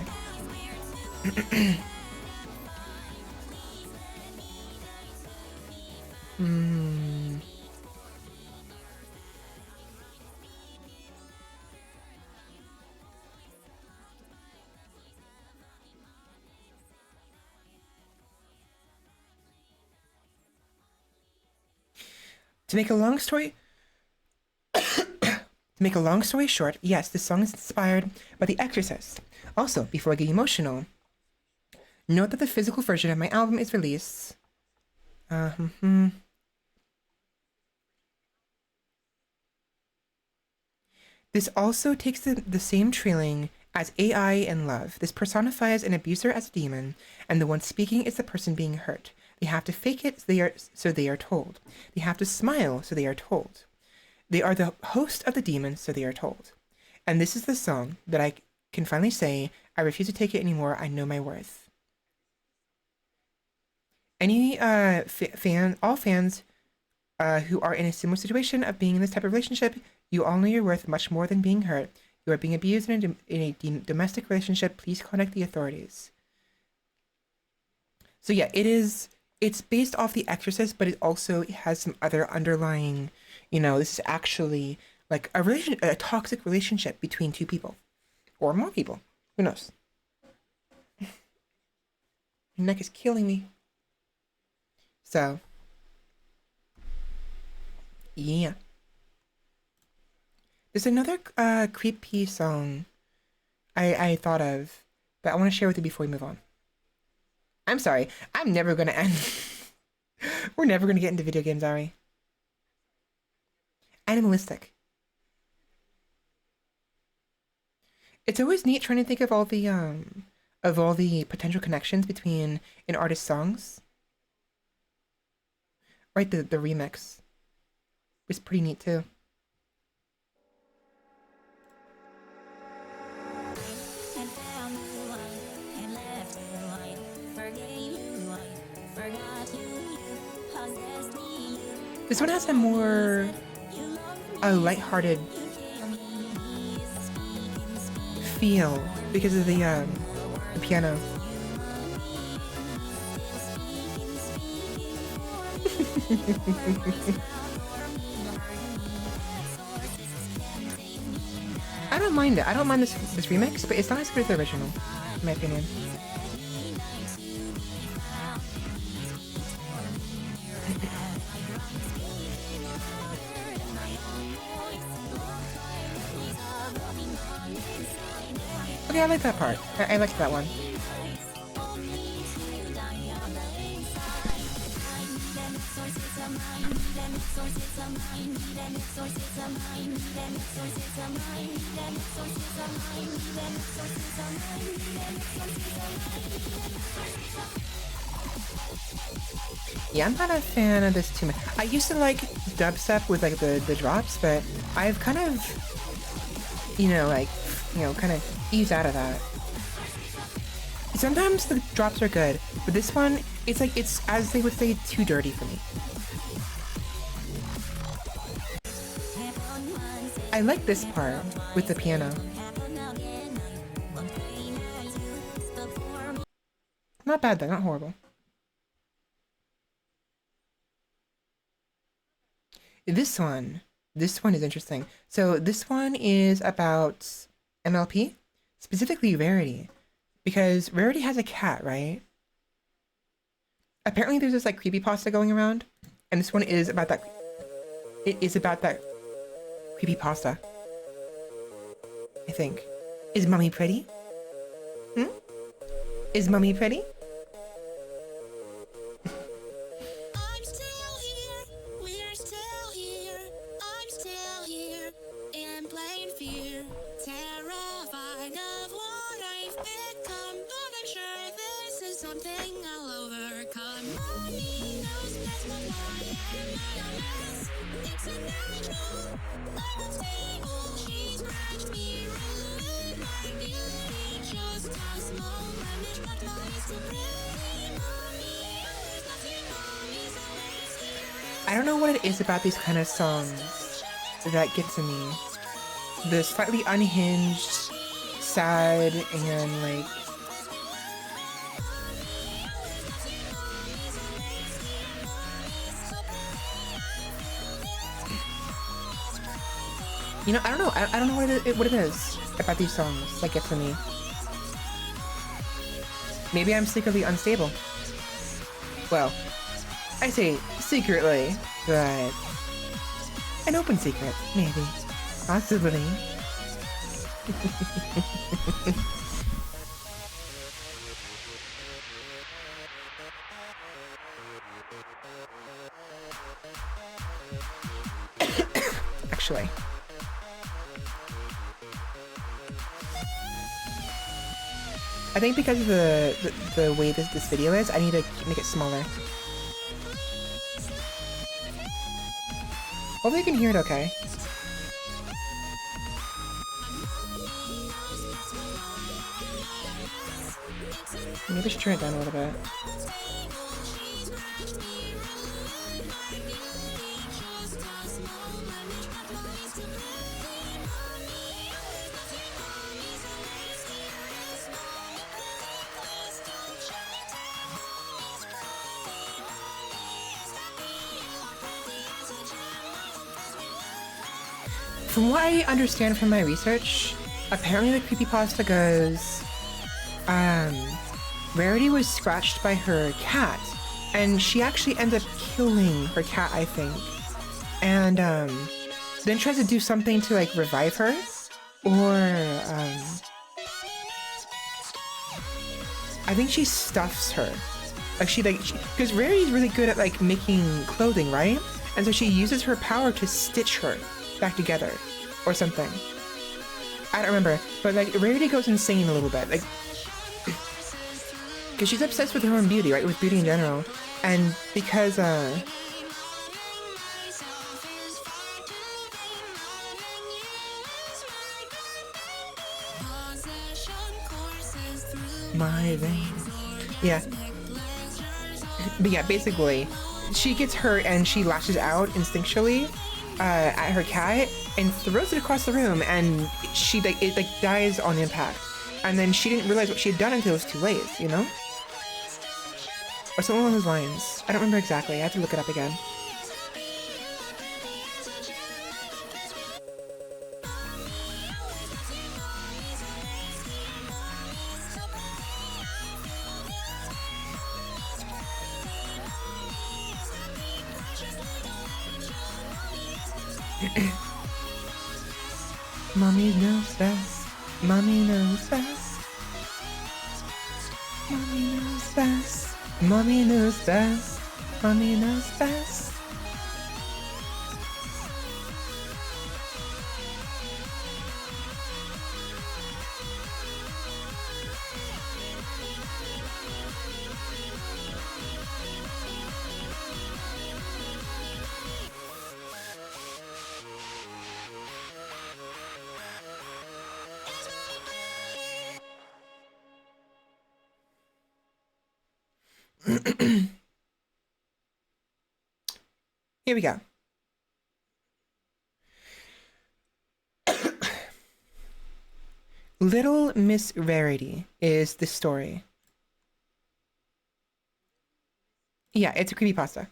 To make a long story short, yes, this song is inspired by The Exorcist. Also, before I get emotional, note that the physical version of my album is released. This also takes the same trailing as AI in love. This personifies an abuser as a demon, and the one speaking is the person being hurt. They have to fake it, so they are told. They have to smile, so they are told. They are the host of the demon, so they are told. And this is the song that I can finally say, I refuse to take it anymore, I know my worth. Any all fans who are in a similar situation of being in this type of relationship, you all know your worth much more than being hurt. You are being abused in a domestic relationship, please contact the authorities. So yeah, it's based off The Exorcist, but it also has some other underlying, this is actually like a toxic relationship between two people. Or more people. Who knows? My neck is killing me. So, yeah. There's another creepy song I thought of, but I want to share with you before we move on. I'm sorry, I'm never going to end. We're never going to get into video games, are we? Animalistic. It's always neat trying to think of all the potential connections between an artist's songs. Right, the remix was pretty neat too. This one has a more lighthearted feel because of the piano. I don't mind it. I don't mind this remix, but it's not as good as the original, in my opinion. Okay, I like that part. I like that one. Yeah, I'm not a fan of this too much. I used to like dubstep with like the drops, but I've kind of, kind of eased out of that. Sometimes the drops are good, but this one, it's as they would say, too dirty for me. I like this part with the piano. Not bad though, not horrible. This one is interesting. So this one is about MLP, specifically Rarity, because Rarity has a cat, right? Apparently there's this like creepypasta going around, and this one is about that. It is about that creepypasta, I think. Is Mommy pretty? Is Mommy pretty?
I'm still here, we're still here.
I don't know what it is about these kind of songs that get to me. The slightly unhinged, sad, and like... You know, I don't know. I don't know what it is about these songs that get to me. Maybe I'm secretly unstable. Well, I say secretly, but an open secret, maybe. Possibly. Actually. I think because of the way this video is, I need to make it smaller. Hopefully you can hear it okay. Maybe I should turn it down a little bit. From what I understand from my research, apparently the creepypasta goes, Rarity was scratched by her cat, and she actually ends up killing her cat, I think. And, then tries to do something to, like, revive her, or, I think she stuffs her. Like, because Rarity's really good at, like, making clothing, right? And so she uses her power to stitch her back together, or something. I don't remember, but like Rarity goes insane a little bit, like, because she's obsessed with her own beauty, right? With beauty in general, and because my veins, yeah. But yeah, basically, she gets hurt and she lashes out instinctually at her cat and throws it across the room, and it dies on impact. And then she didn't realize what she had done until it was too late, you know? Or something along those lines. I don't remember exactly. I have to look it up again. Mommy knows best. Mommy knows best. Mommy knows best. Mommy knows best. Mommy knows best. Here we go. Little Miss Rarity is the story. Yeah, it's a creepypasta.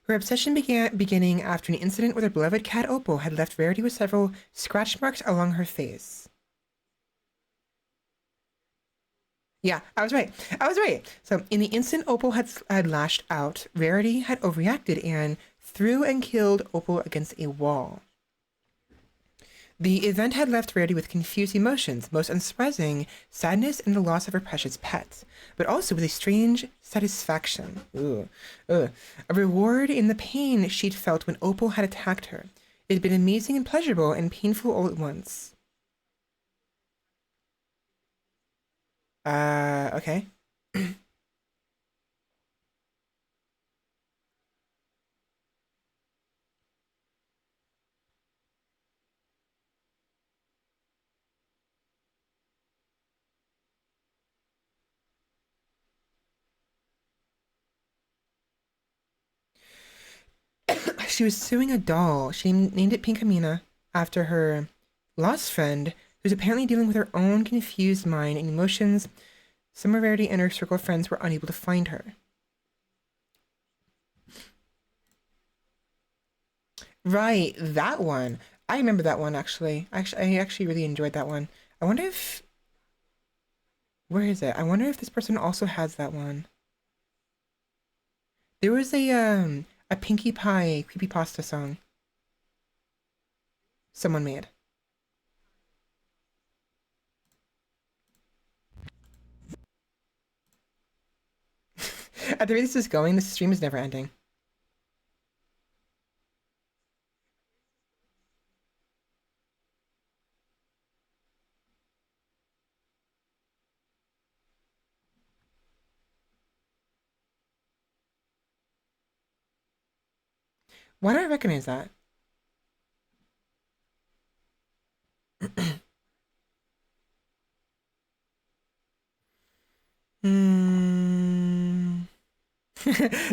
Her obsession beginning after an incident with her beloved cat Opal had left Rarity with several scratch marks along her face. Yeah, I was right. I was right. So in the instant Opal had lashed out, Rarity had overreacted and threw and killed Opal against a wall. The event had left Rarity with confused emotions, most unsurprising, sadness and the loss of her precious pet, but also with a strange satisfaction. A reward in the pain she'd felt when Opal had attacked her. It had been amazing and pleasurable and painful all at once. Okay. She was suing a doll. She named it Pinkamena after her lost friend, who's apparently dealing with her own confused mind and emotions. Some of Rarity and her circle of friends were unable to find her. Right, that one. I remember that one actually. I actually really enjoyed that one. I wonder if... Where is it? I wonder if this person also has that one. There was a Pinkie Pie creepypasta song someone made. At the rate this is going, this stream is never ending. Why do I recognize that?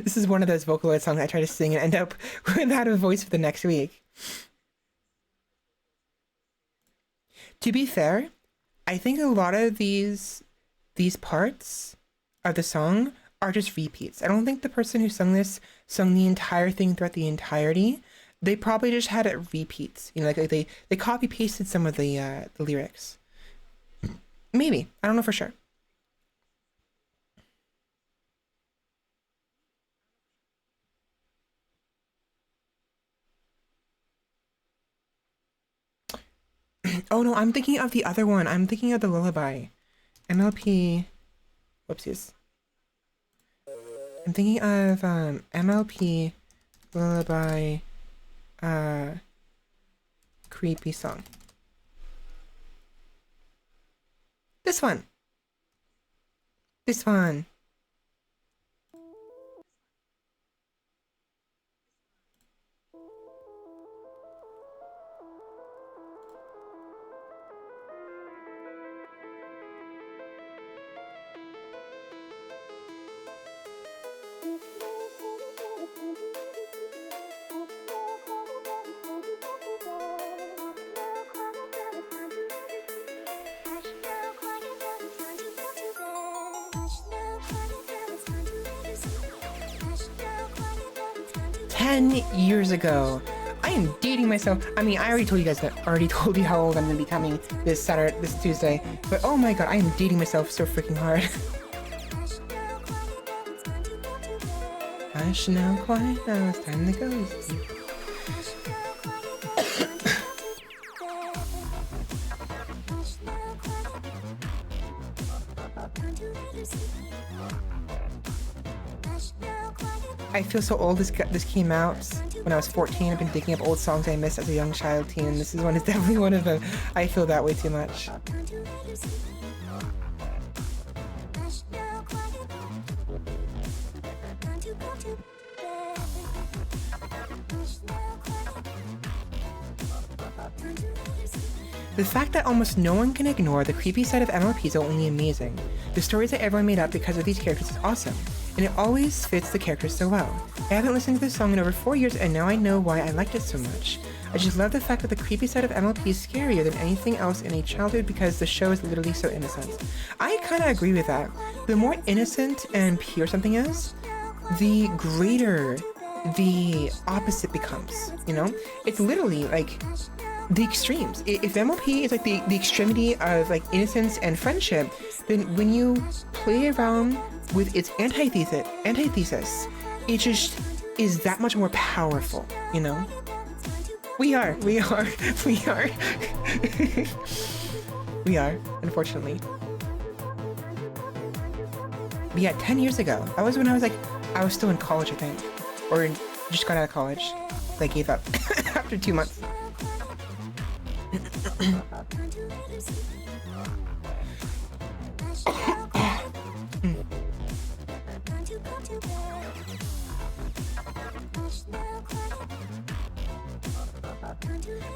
This is one of those Vocaloid songs I try to sing and end up without a voice for the next week. To be fair, I think a lot of these parts of the song are just repeats. I don't think the person who sung this sung the entire thing throughout the entirety. They probably just had it repeats. You know, like they copy pasted some of the lyrics. Maybe. I don't know for sure. Oh no, I'm thinking of the other one. I'm thinking of the lullaby. MLP. Whoopsies. I'm thinking of MLP lullaby creepy song. This one. This one. Years ago. I am dating myself. I mean, I already told you guys that. Already told you how old I'm gonna be becoming this Tuesday. But oh my god, I am dating myself so freaking hard. Hush now, quiet now, it's time to go. I feel so old. This came out when I was 14. I've been digging up old songs I missed as a young child teen, and this is definitely one of them. I feel that way too much. The fact that almost no one can ignore the creepy side of MLP is only amazing. The stories that everyone made up because of these characters is awesome, and it always fits the characters so well. I haven't listened to this song in over 4 years, and now I know why I liked it so much. I just love the fact that the creepy side of MLP is scarier than anything else in a childhood because the show is literally so innocent. I kind of agree with that. The more innocent and pure something is, the greater the opposite becomes, you know? It's literally like the extremes. If MLP is like the extremity of like innocence and friendship, then when you play around with its antithesis, it just is that much more powerful, you know? We are, unfortunately. But yeah, 10 years ago, that was when I was still in college, I think. Or just got out of college. I gave up after 2 months.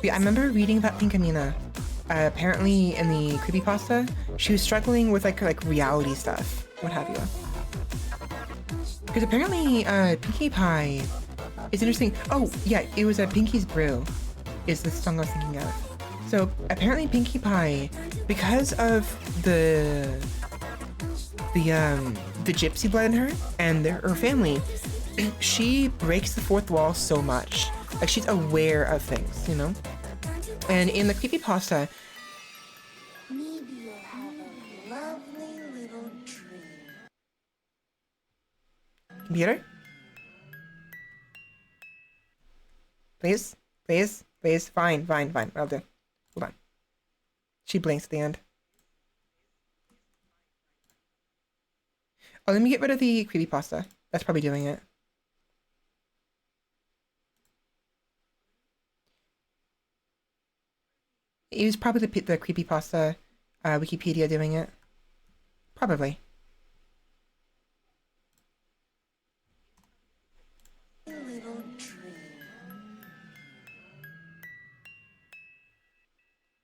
Yeah, I remember reading about Pinkamena. Apparently in the creepypasta, she was struggling with like reality stuff, what have you. Because apparently Pinkie Pie is interesting. Oh yeah, it was Pinkie's Brew is the song I was thinking of. So apparently Pinkie Pie, because of the gypsy blood in her and her family, she breaks the fourth wall so much. Like she's aware of things, you know? And in the creepypasta,
Maybe you'll have a lovely little dream.
computer? Please? Fine. I'll do. Hold on. She blinks at the end. Oh, let me get rid of the creepypasta. That's probably doing it. It was probably the creepypasta Wikipedia doing it. Probably.
Little dream.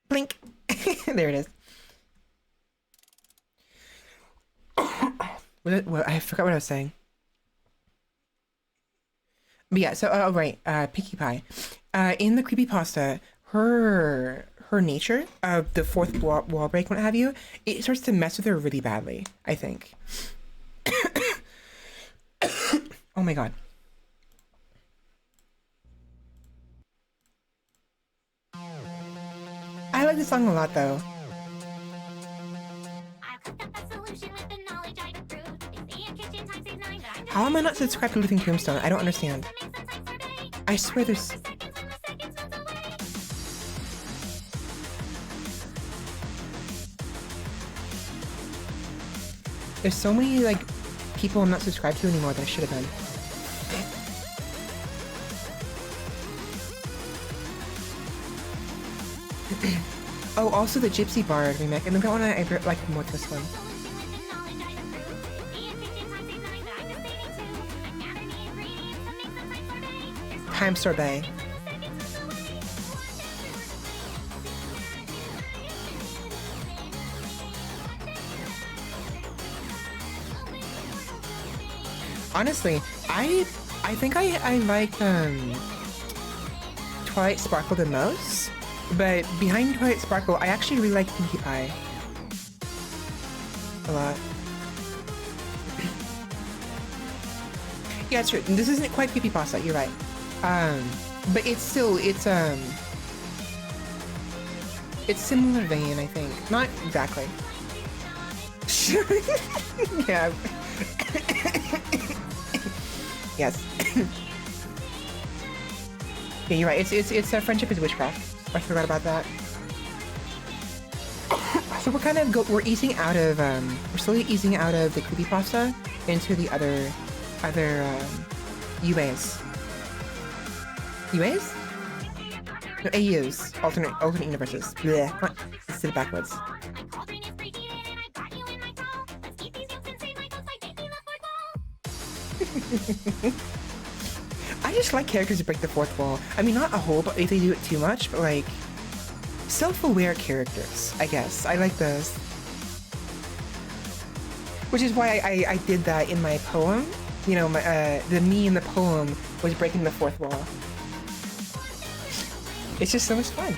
Blink! There it is. Well, I forgot what I was saying. But yeah, so, oh, right, Pinkie Pie. In the creepypasta, her nature of the fourth wall break, what have you, it starts to mess with her really badly, I think. Oh my god. I like this song a lot, though. How am I not subscribed to Living Tombstone? I don't understand. I swear there's... There's so many, like, people I'm not subscribed to anymore that I should have been. Oh, also the Gypsy Bard remake. And the one I like more this one. Time Sorbet. Honestly, I think I like Twilight Sparkle the most, but behind Twilight Sparkle, I actually really like Pinkie Pie a lot. Yeah, it's true. This isn't quite creepypasta. You're right. But it's still it's similar vein, I think. Not exactly. Yeah. Yes. Yeah, you're right. It's Friendship is Witchcraft. I forgot about that. So we're kind of we're easing out of we're slowly easing out of the creepypasta into the other UAs. UAs? No, AUs. Alternate universes. Blech. What? Let's do it backwards. I just like characters who break the fourth wall. I mean, not a whole, but if they do it too much, but like self-aware characters, I guess. I like those. Which is why I did that in my poem. You know, the me in the poem was breaking the fourth wall. It's just so much fun.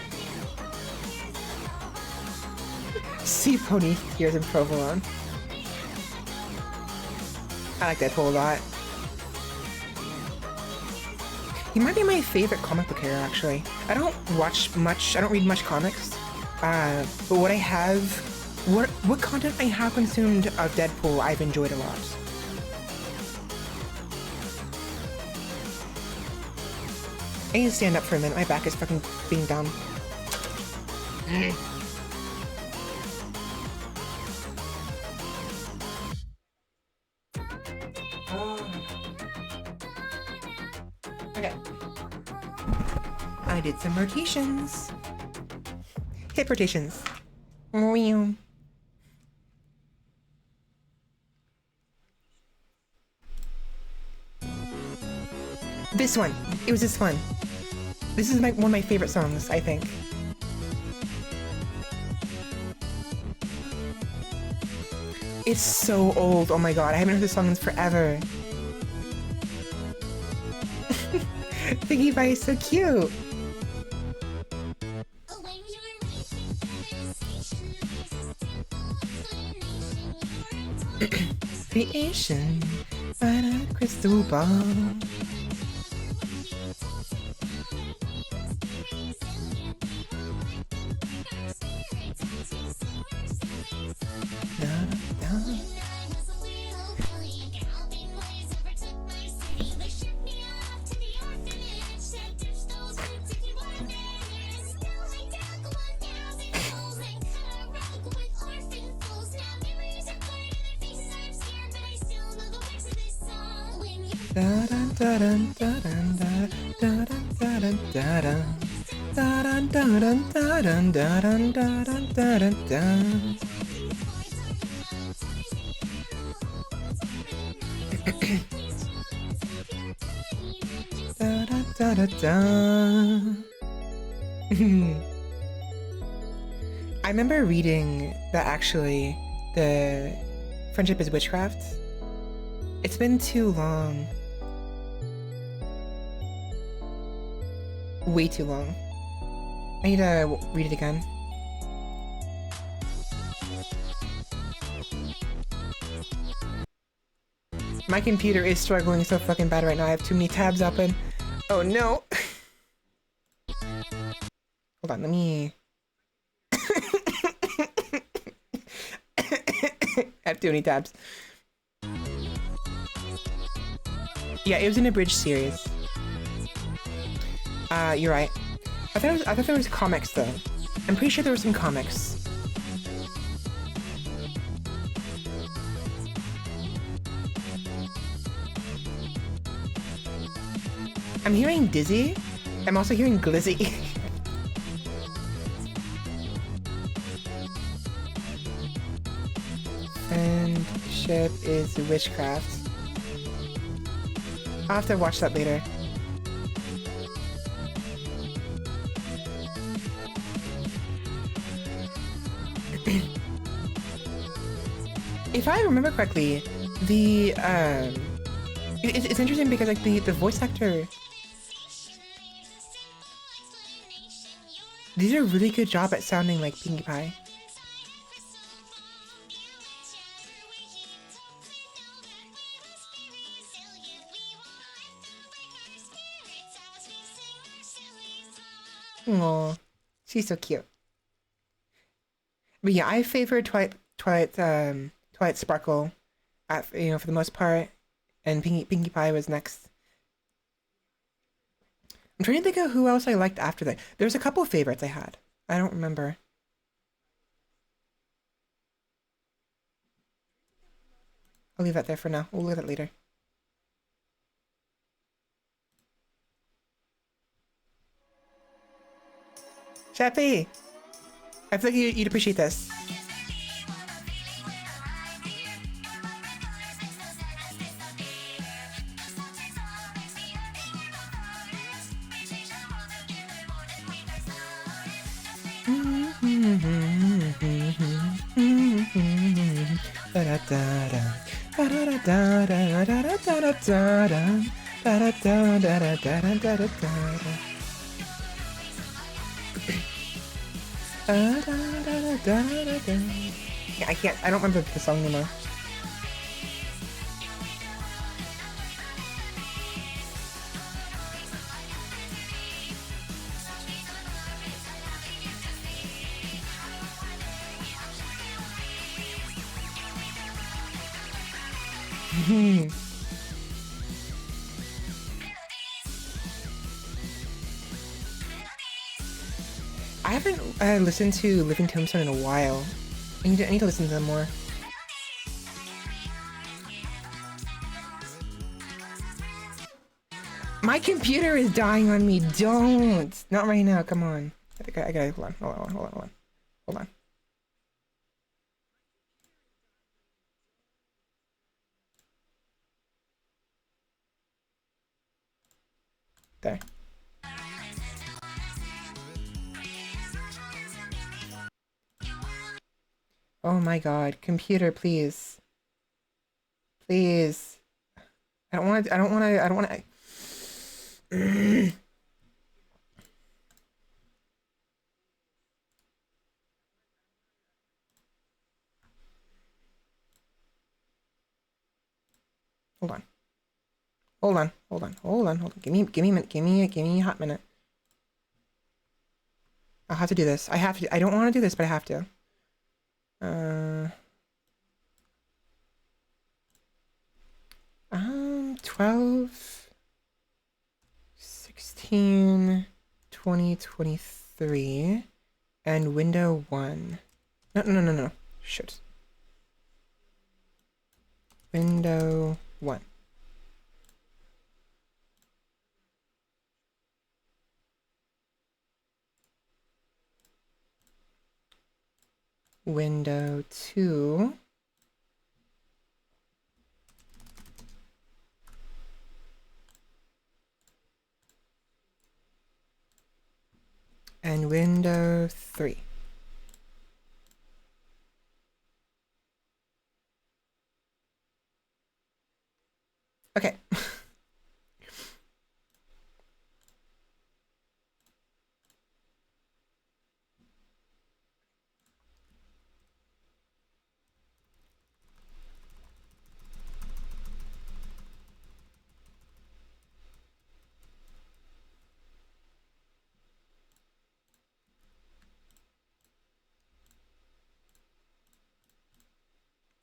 Sea Pony Tears and Provolone. I like that whole lot. He might be my favorite comic book hero, actually. I don't read much comics. But what I have, what content I have consumed of Deadpool, I've enjoyed a lot. I need to stand up for a minute. My back is fucking being dumb. Okay. I did some rotations. Hip rotations. This one. It was this one. This is one of my favorite songs, I think. It's so old. Oh my god, I haven't heard this song in forever. Thingy Pie is so cute. Creation by a crystal ball. I remember reading that actually the friendship is witchcraft. It's been too long. Way too long. I need to read it again. My computer is struggling so fucking bad right now. I have too many tabs open. Oh no! Hold on, let me... I have too many tabs. Yeah, it was an abridged series. You're right. I thought there was comics though. I'm pretty sure there were some comics. I'm hearing Dizzy. I'm also hearing Glizzy. Friendship is witchcraft. I'll have to watch that later. If I remember correctly, the it's interesting because like the voice actor, they did a really good job at sounding like Pinkie Pie. Aww, she's so cute. But yeah, I favor Twilight Sparkle, for the most part, and Pinkie Pie was next. I'm trying to think of who else I liked after that. There's a couple of favorites I had. I don't remember. I'll leave that there for now. We'll leave it later. Sheppy! I feel like you'd appreciate this. Yeah, I don't remember the song anymore. I haven't listened to Living Tombstone in a while. I need to listen to them more. My computer is dying on me. Don't. Not right now. Come on. I gotta hold on. There. Oh my god, computer, please. Please. I don't want to. Hold on. Give me a hot minute. I'll have to do this. I have to. I don't want to do this, but I have to. 12, 16, 20, 23, and window 1. No. Shit. Window 1. Window 2. And window 3. Okay.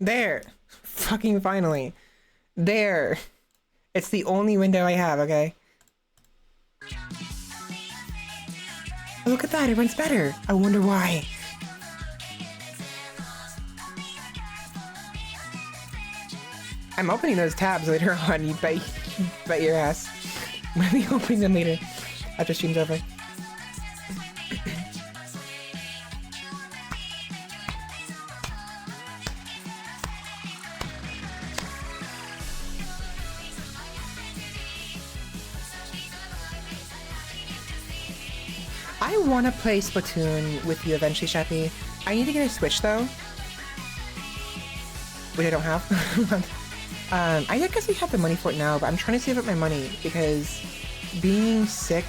There. Fucking finally. There. It's the only window I have, okay? Look at that, it runs better. I wonder why. I'm opening those tabs later on, you bet your ass. I'm gonna be opening them later after stream's over. I want to play Splatoon with you eventually, Sheppy. I need to get a Switch though, which I don't have. I guess we have the money for it now, but I'm trying to save up my money because being sick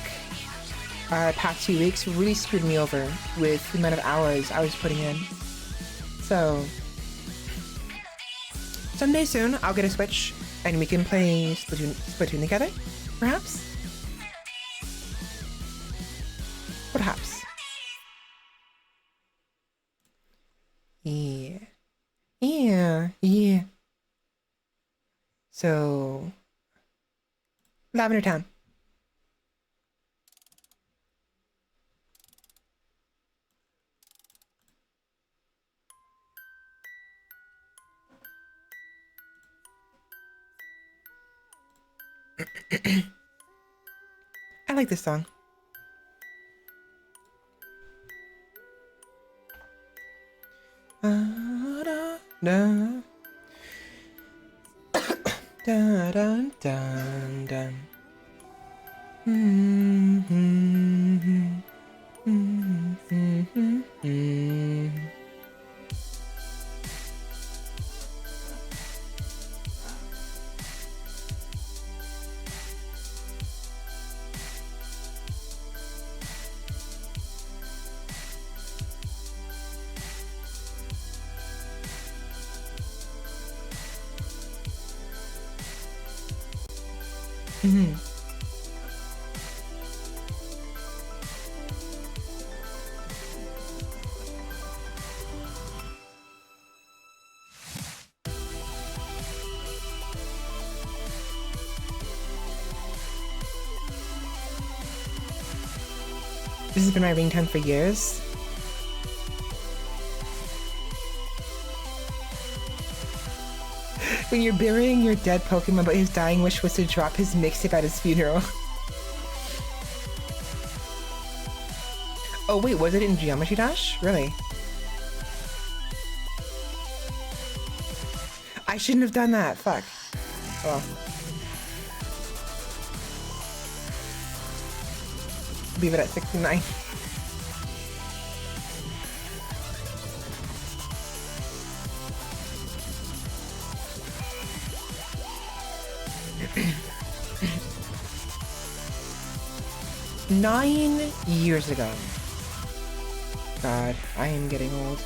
past 2 weeks really screwed me over with the amount of hours I was putting in. So someday soon I'll get a Switch and we can play Splatoon together, perhaps? Perhaps. Yeah. So, Lavender Town. I like this song. This has been my ringtone for years. When you're burying your dead Pokemon, but his dying wish was to drop his mixtape at his funeral. Oh wait, was it in Geometry Dash? Really? I shouldn't have done that. Fuck. Oh. Leave it at 69. Nine years ago. God, I am getting old.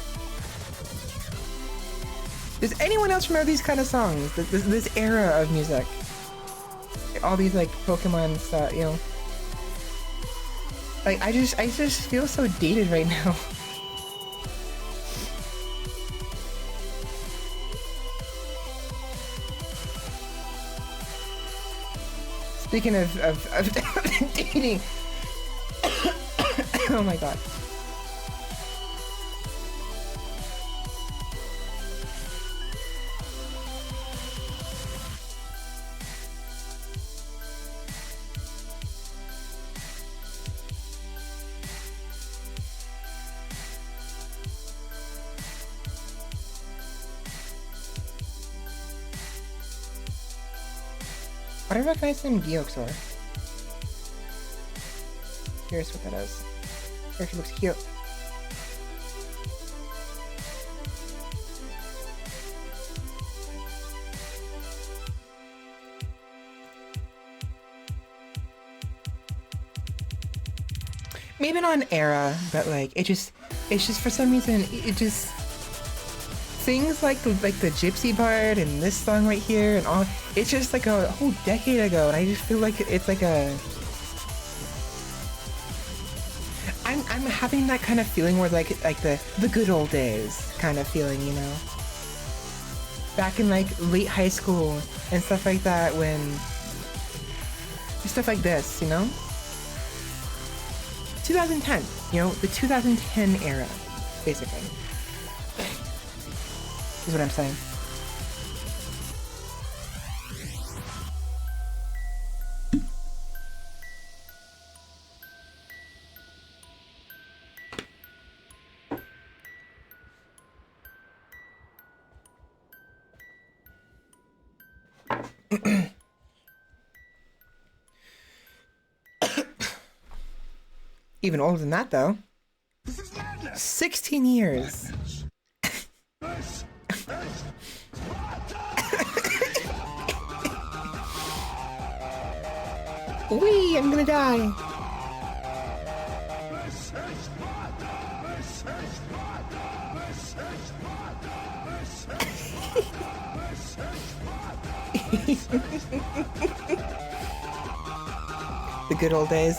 Does anyone else remember these kind of songs? This era of music? All these like Pokemon stuff, you know? Like I just feel so dated right now. Speaking of dating. Oh my god. Why do I recognize him Geoxor? Curious what that is. Character looks cute. Maybe not an era, but like it's just for some reason it just things like the Gypsy part and this song right here and all. It's just like a whole decade ago, and I just feel like it's like a. I'm having that kind of feeling where like the good old days kind of feeling, you know. Back in like late high school and stuff like that, when stuff like this, you know. 2010, you know, the 2010 era, basically. Is what I'm saying. Even older than that, though. 16 years. Wee, I'm gonna die. The good old days.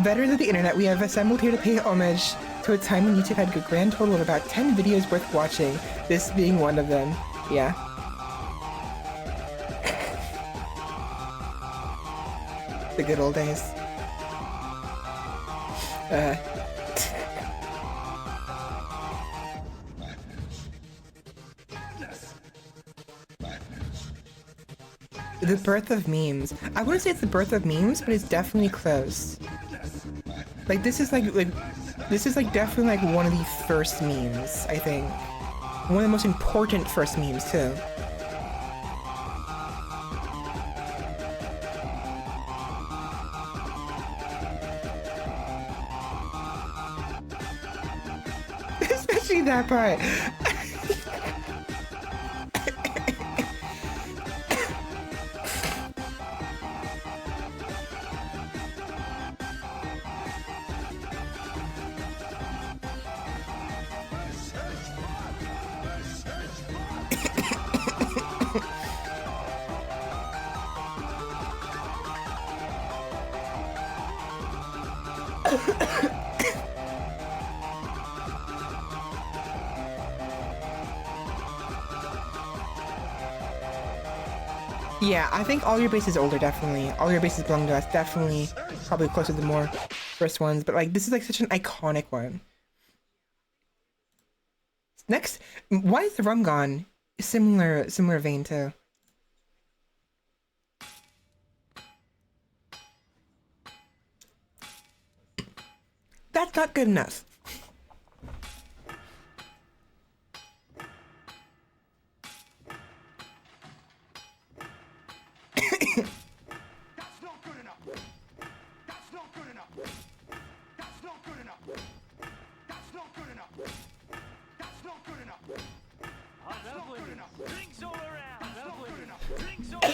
Veterans of the internet, we have assembled here to pay homage to a time when YouTube had a grand total of about 10 videos worth watching, this being one of them. Yeah. The good old days. The birth of memes. I wouldn't say it's the birth of memes, but it's definitely close. Like this is like definitely like one of the first memes, I think. One of the most important first memes too. Especially that part. Yeah, I think all your base is older, definitely. All your bases belong to us, definitely. Probably closer to the more first ones, but like this is like such an iconic one. Next, why is the rum gone? Similar vein too. That's not good enough.
That's not good enough. That's not good enough. That's not good enough. That's not good enough. That's not good enough. That's not good enough. Drinks all around. That's not good enough. Drinks all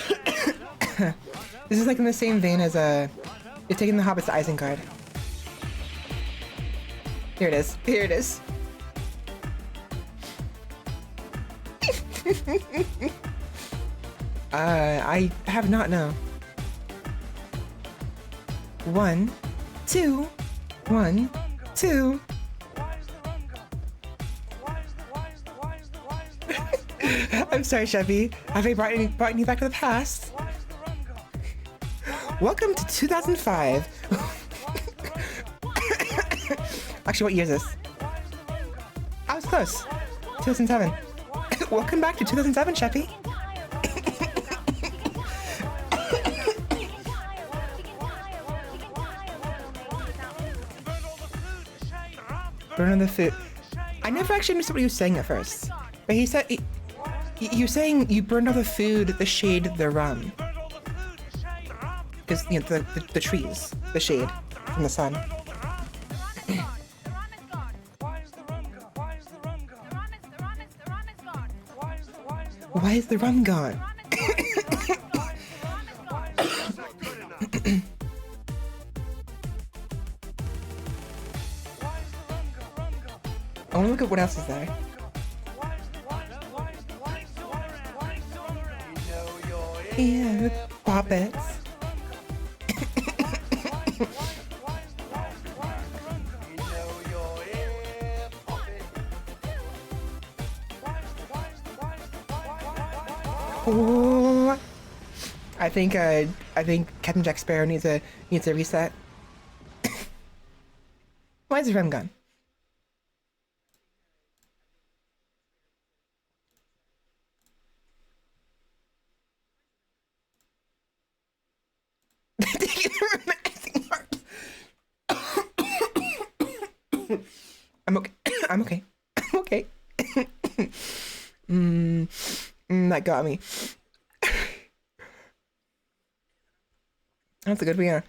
around.
This is like in the same vein as you're taking the hobbits to Isengard. Here it is. Here it is. I have not no. 1, 2, 1, 2. I'm sorry, Sheppy. Have I brought you back to the past? Welcome to 2005. Actually, what year is this? I was close. 2007. Welcome back to 2007, Sheppy. Burn on the food. I never actually understood what he was saying at first. But he said, you're saying you burned all the food, the shade, the rum. Because, you know, the trees, the shade from the sun. Why is the rum gone? I want to look at what else is there. Yeah, puppets. Oh, I think Captain Jack Sparrow needs a reset. Why is the rum gone? I'm okay. I'm okay. I'm okay. That got me. That's a good one.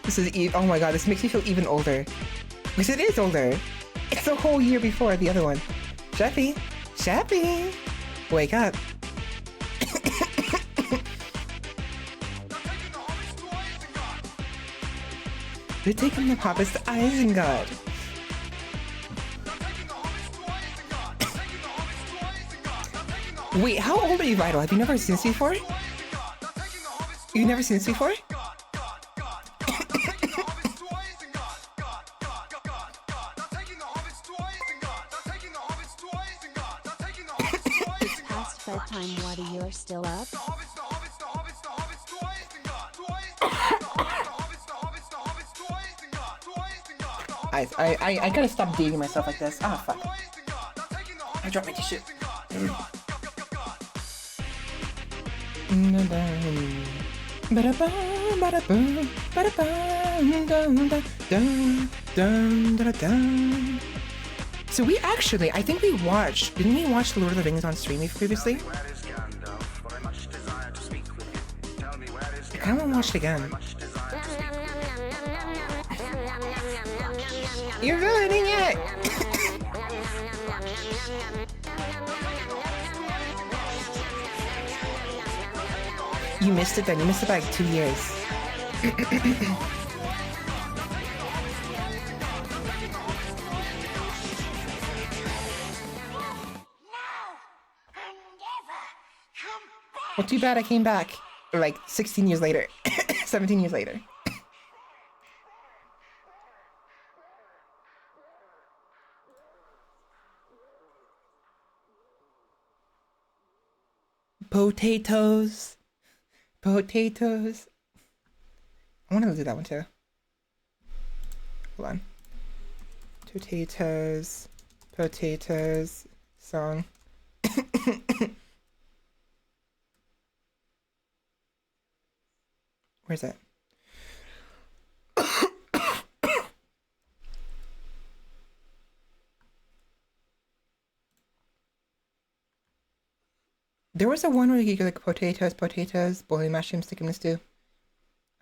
This is oh my god, this makes me feel even older. Because it is older. It's a whole year before the other one. Sheppy! Sheppy! Wake up. They're taking the hobbits to Isengard. Wait, how old are you, Vital? Have you never seen this before? You've never seen this before?
It's past bedtime, what are you still up?
I gotta stop dating myself like this. Ah, fuck. I dropped my t-shirt. So we actually, I think we watched, didn't we watch The Lord of the Rings on stream previously? I kind of want to watch it again. You're ruining it! You missed it then. You missed it by like 2 years. Well, too bad I came back like 16 years later. 17 years later. Potatoes. Potatoes. I want to do that one too. Hold on. Potatoes. Potatoes. Song. Where's it? There was a one where you get like potatoes, boiling mushrooms, stick 'em in a stew.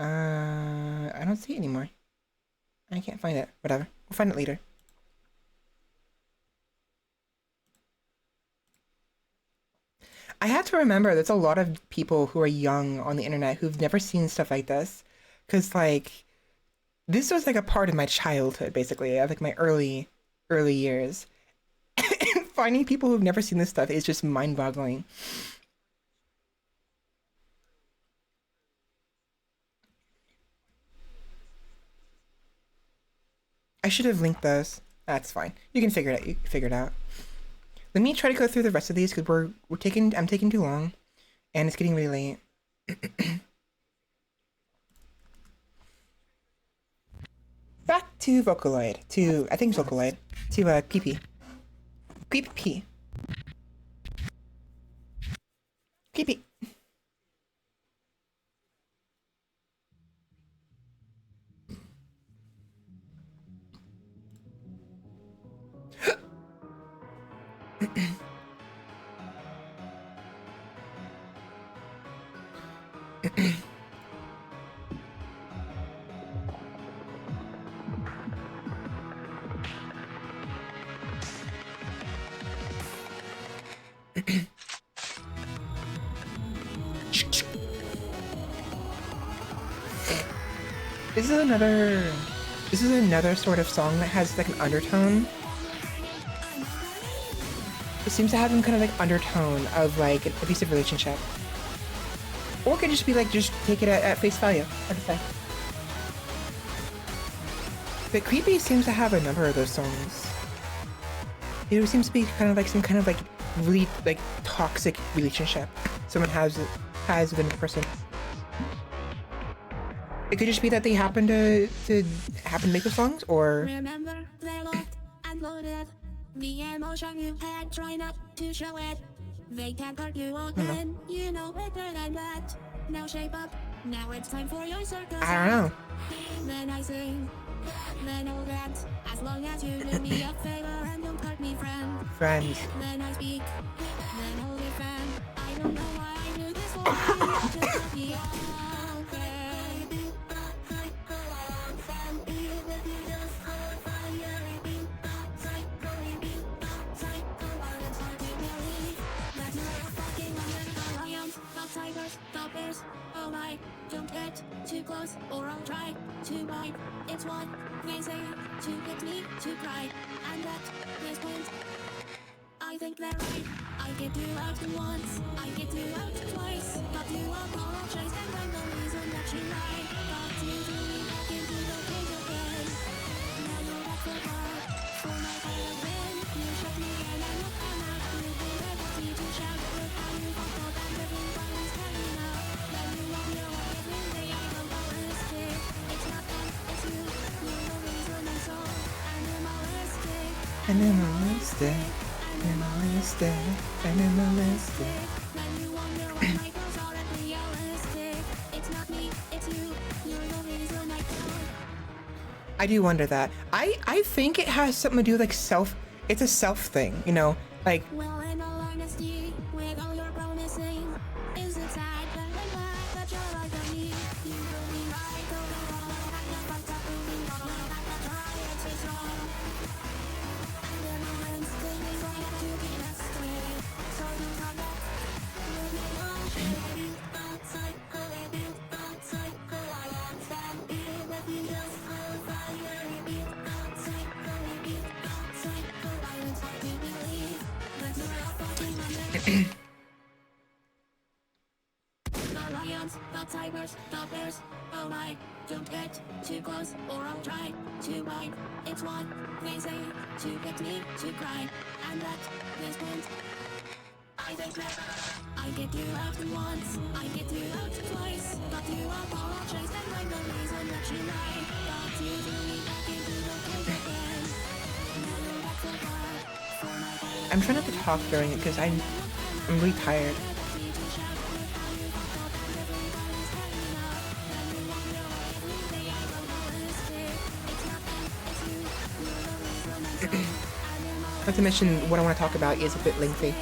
I don't see it anymore. I can't find it. Whatever. We'll find it later. I have to remember there's a lot of people who are young on the internet who've never seen stuff like this. Cause like this was like a part of my childhood, basically, of like my early years. And finding people who've never seen this stuff is just mind-boggling. I should have linked those. That's fine. You can figure it out. You can figure it out. Let me try to go through the rest of these because I'm taking too long, and it's getting really late. Back to Vocaloid. I think it's Vocaloid. To PP. PP. PP. This is another sort of song that has like an undertone. It seems to have some kind of like undertone of like an abusive relationship. Or it could just be like, just take it at face value, hard to say. But Creepy seems to have a number of those songs. It seems to be kind of like some kind of like really like toxic relationship someone has with another person. It could just be that they happen to make those songs, or
Remember, they looked and loaded. The emotion you had, try not to show it. They can't hurt you again, you know better than that. Now shape up, now it's time for your circus.
I don't know.
Then I sing, then all that. As long as you do me a favor and don't hurt me, friend.
Friends.
Then I speak, then I'll defend. I don't know why I do this for you, just let me okay. Tigers, the bears, oh my, don't get too close or I'll try to bite. It's what they say to get me to cry. And at this point, I think they're right. I get you out once, I get you out twice. Got you apologize and I'm the reason that you lied. Got you through back into the cage again. Now you're back for what? For my violin. You shut me and I look and I feel the liberty to shout. Look how you fucked up and everybody's carrying out. Then you love your wife every day. I don't know realistic. It's not them, it's you. You're the reason I'm so animalistic.
Animalistic. Animalistic. Animalistic.
Then you wonder why my girls aren't realistic. It's not me, it's you. You're the reason I don't.
I do wonder that. I think it has something to do with like it's a self thing, you know? Like,
Well, in all honesty, with all your promising, is it sad that I'm glad that you're like me? You will be right overall, and the fucked up moving on, and the try it so strong. And the moments thing is like to be best way, so you come back with me on. Baby, outside, baby, outside, I understand. Even if you just hold fire, baby, outside, baby, outside, I don't want to believe that you're a fucking wonder. The lions, the tigers, the bears, oh my, don't get too close or I'll try to bite. It's what they say to get me to cry. And at this point, I I get you out once, I get you out twice, but you apologize and I'm the reason that you lie. But you threw me back into the cage again. Now you're back for blood, for my body.
I'm trying not to talk during it because I'm really tired. Not to mention what I want to talk about is a bit lengthy.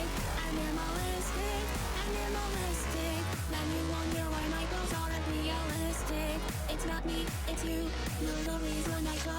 It's not me, it's you, you're the reason I go.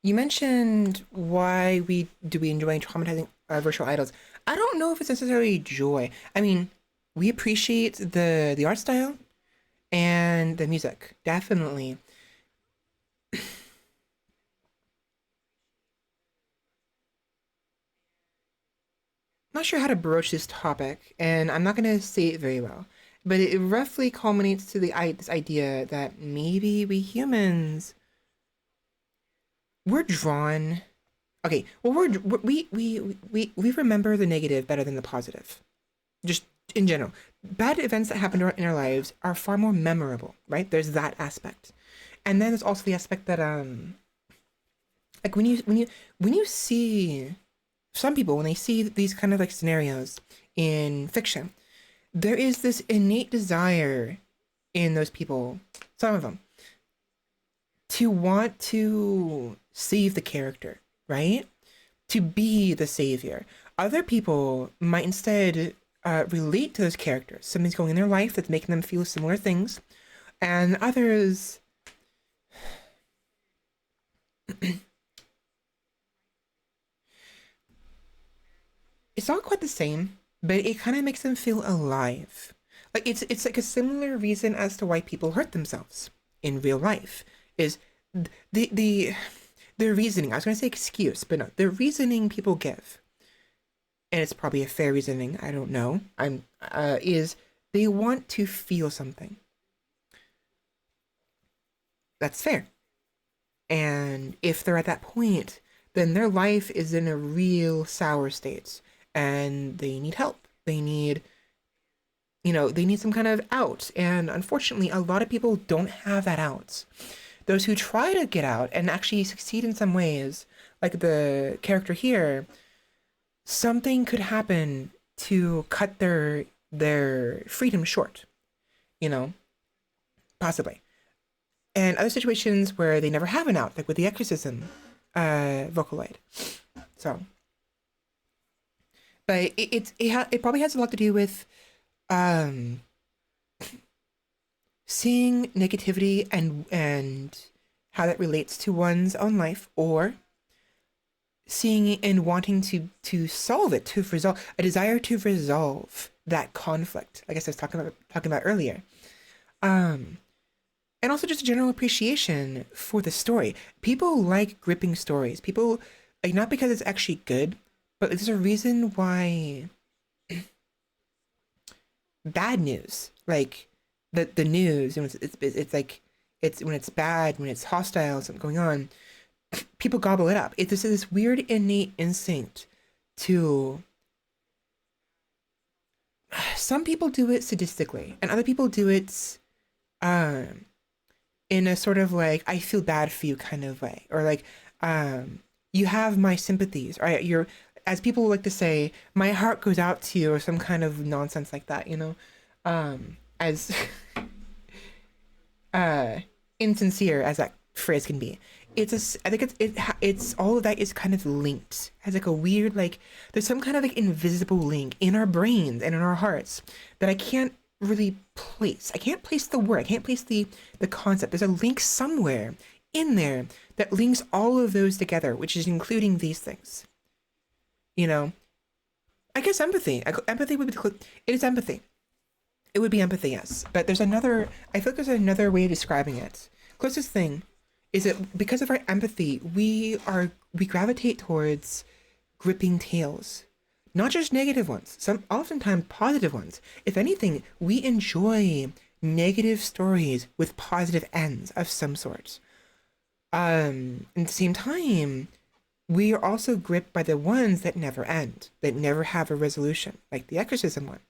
You mentioned why we enjoy traumatizing virtual idols. I don't know if it's necessarily joy. I mean, we appreciate the art style and the music, definitely. Not sure how to broach this topic, and I'm not going to say it very well, but it roughly culminates to this idea that maybe we humans we're drawn. Okay, well, we remember the negative better than the positive. Just in general, bad events that happen in our lives are far more memorable, right? There's that aspect, and then there's also the aspect that like when you see some people when they see these kind of like scenarios in fiction, there is this innate desire in those people, some of them, to want to save the character, right? To be the savior. Other people might instead relate to those characters. Something's going in their life that's making them feel similar things, and others it's not quite the same, but it kind of makes them feel alive. Like it's like a similar reason as to why people hurt themselves in real life is the reasoning. I was gonna say excuse, but no, the reasoning people give, and it's probably a fair reasoning. I don't know. Is they want to feel something. That's fair. And if they're at that point, then their life is in a real sour state and they need help. They need, they need some kind of out. And unfortunately, a lot of people don't have that out. Those who try to get out and actually succeed in some ways, like the character here, something could happen to cut their freedom short, possibly. And other situations where they never have an out, like with the exorcism Vocaloid. So, but it probably has a lot to do with seeing negativity and how that relates to one's own life, or seeing it and wanting to solve it, to resolve a desire to resolve that conflict, like I was talking about earlier. And also just a general appreciation for the story. People like gripping stories. People, like, not because it's actually good, but there's a reason why bad news, like the news, it's like it's when it's bad, when it's hostile, something going on, people gobble it up. It's this weird innate instinct to. Some people do it sadistically, and other people do it in a sort of like I feel bad for you kind of way, or like you have my sympathies, or you're, as people like to say, my heart goes out to you, or some kind of nonsense like that, you know, as insincere as that phrase can be. I think it's all of that is kind of linked, has like a weird, like there's some kind of like invisible link in our brains and in our hearts that I can't really place. I can't place the word. I can't place the concept. There's a link somewhere in there that links all of those together, which is including these things. You know, I guess empathy. Empathy would be it is empathy. It would be empathy, yes. But there's another. I feel like there's another way of describing it. Closest thing is that because of our empathy, we gravitate towards gripping tales. Not just negative ones, some oftentimes positive ones. If anything, we enjoy negative stories with positive ends of some sort. At the same time, we are also gripped by the ones that never end, that never have a resolution, like the exorcism one.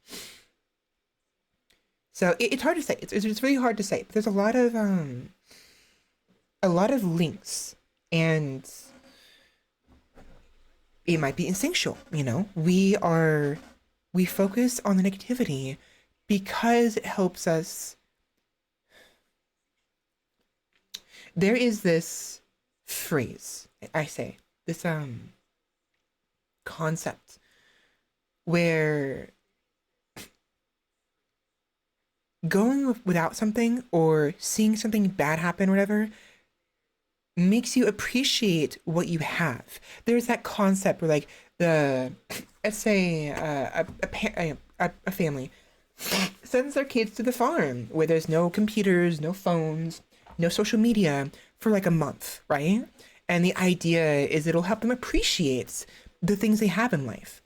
So it's hard to say. It's really hard to say. But there's a lot of links, and it might be instinctual, you know? We focus on the negativity because it helps us. There is this phrase, I say, this concept where going without something or seeing something bad happen or whatever makes you appreciate what you have. There's that concept where, like, let's say a family sends their kids to the farm where there's no computers, no phones, no social media for like a month, right? And the idea is it'll help them appreciate the things they have in life.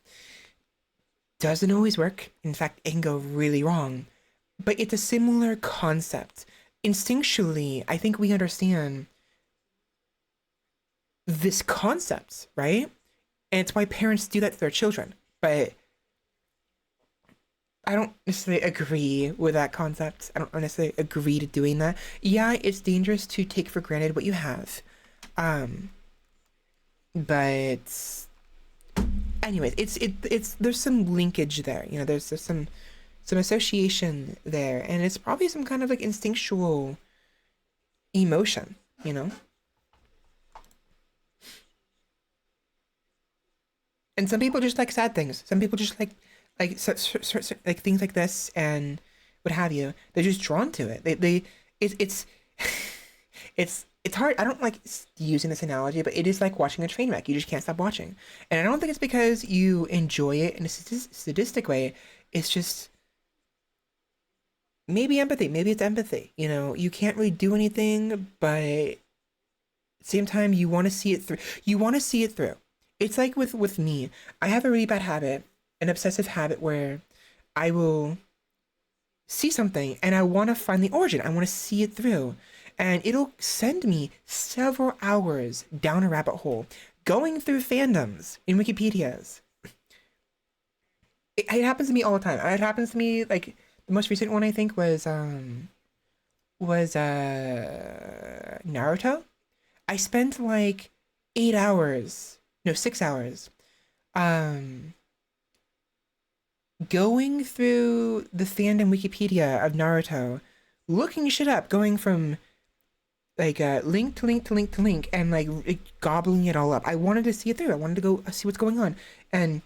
Doesn't always work. In fact, it can go really wrong. But it's a similar concept. Instinctually, I think we understand this concept, right? And it's why parents do that to their children. But I don't necessarily agree with that concept. I don't necessarily agree to doing that. Yeah, it's dangerous to take for granted what you have. But anyways, it's there's some linkage there. You know, there's some association there, and it's probably some kind of like instinctual emotion, you know? And some people just like sad things. Some people just like like things like this and what have you. They're just drawn to it. It's it's hard. I don't like using this analogy, but it is like watching a train wreck. You just can't stop watching. And I don't think it's because you enjoy it in a sadistic way. It's just maybe empathy. Maybe it's empathy. You know, you can't really do anything, but at the same time, you want to see it through. You want to see it through. It's like with me. I have a really bad habit, an obsessive habit where I will see something and I want to find the origin. I want to see it through. And it'll send me several hours down a rabbit hole, going through fandoms in Wikipedias. It happens to me all the time. It happens to me, like, the most recent one I think was Naruto. I spent like 6 hours going through the fandom Wikipedia of Naruto, looking shit up, going from like link to link to link to link, and like gobbling it all up. I wanted to see it through. I wanted to go see what's going on, and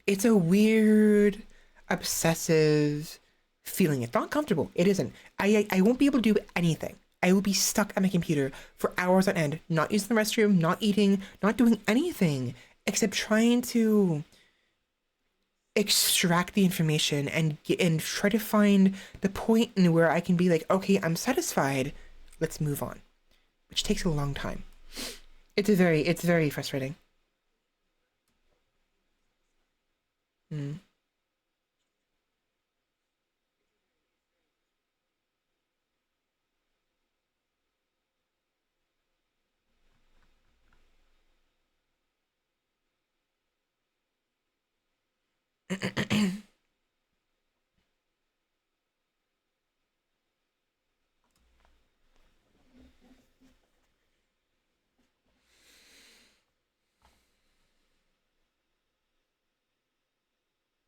it's a weird, obsessive feeling. It's not comfortable. It isn't. I won't be able to do anything. I will be stuck at my computer for hours on end, not using the restroom, not eating, not doing anything except trying to extract the information and try to find the point in where I can be like, okay, I'm satisfied. Let's move on, which takes a long time. It's very frustrating.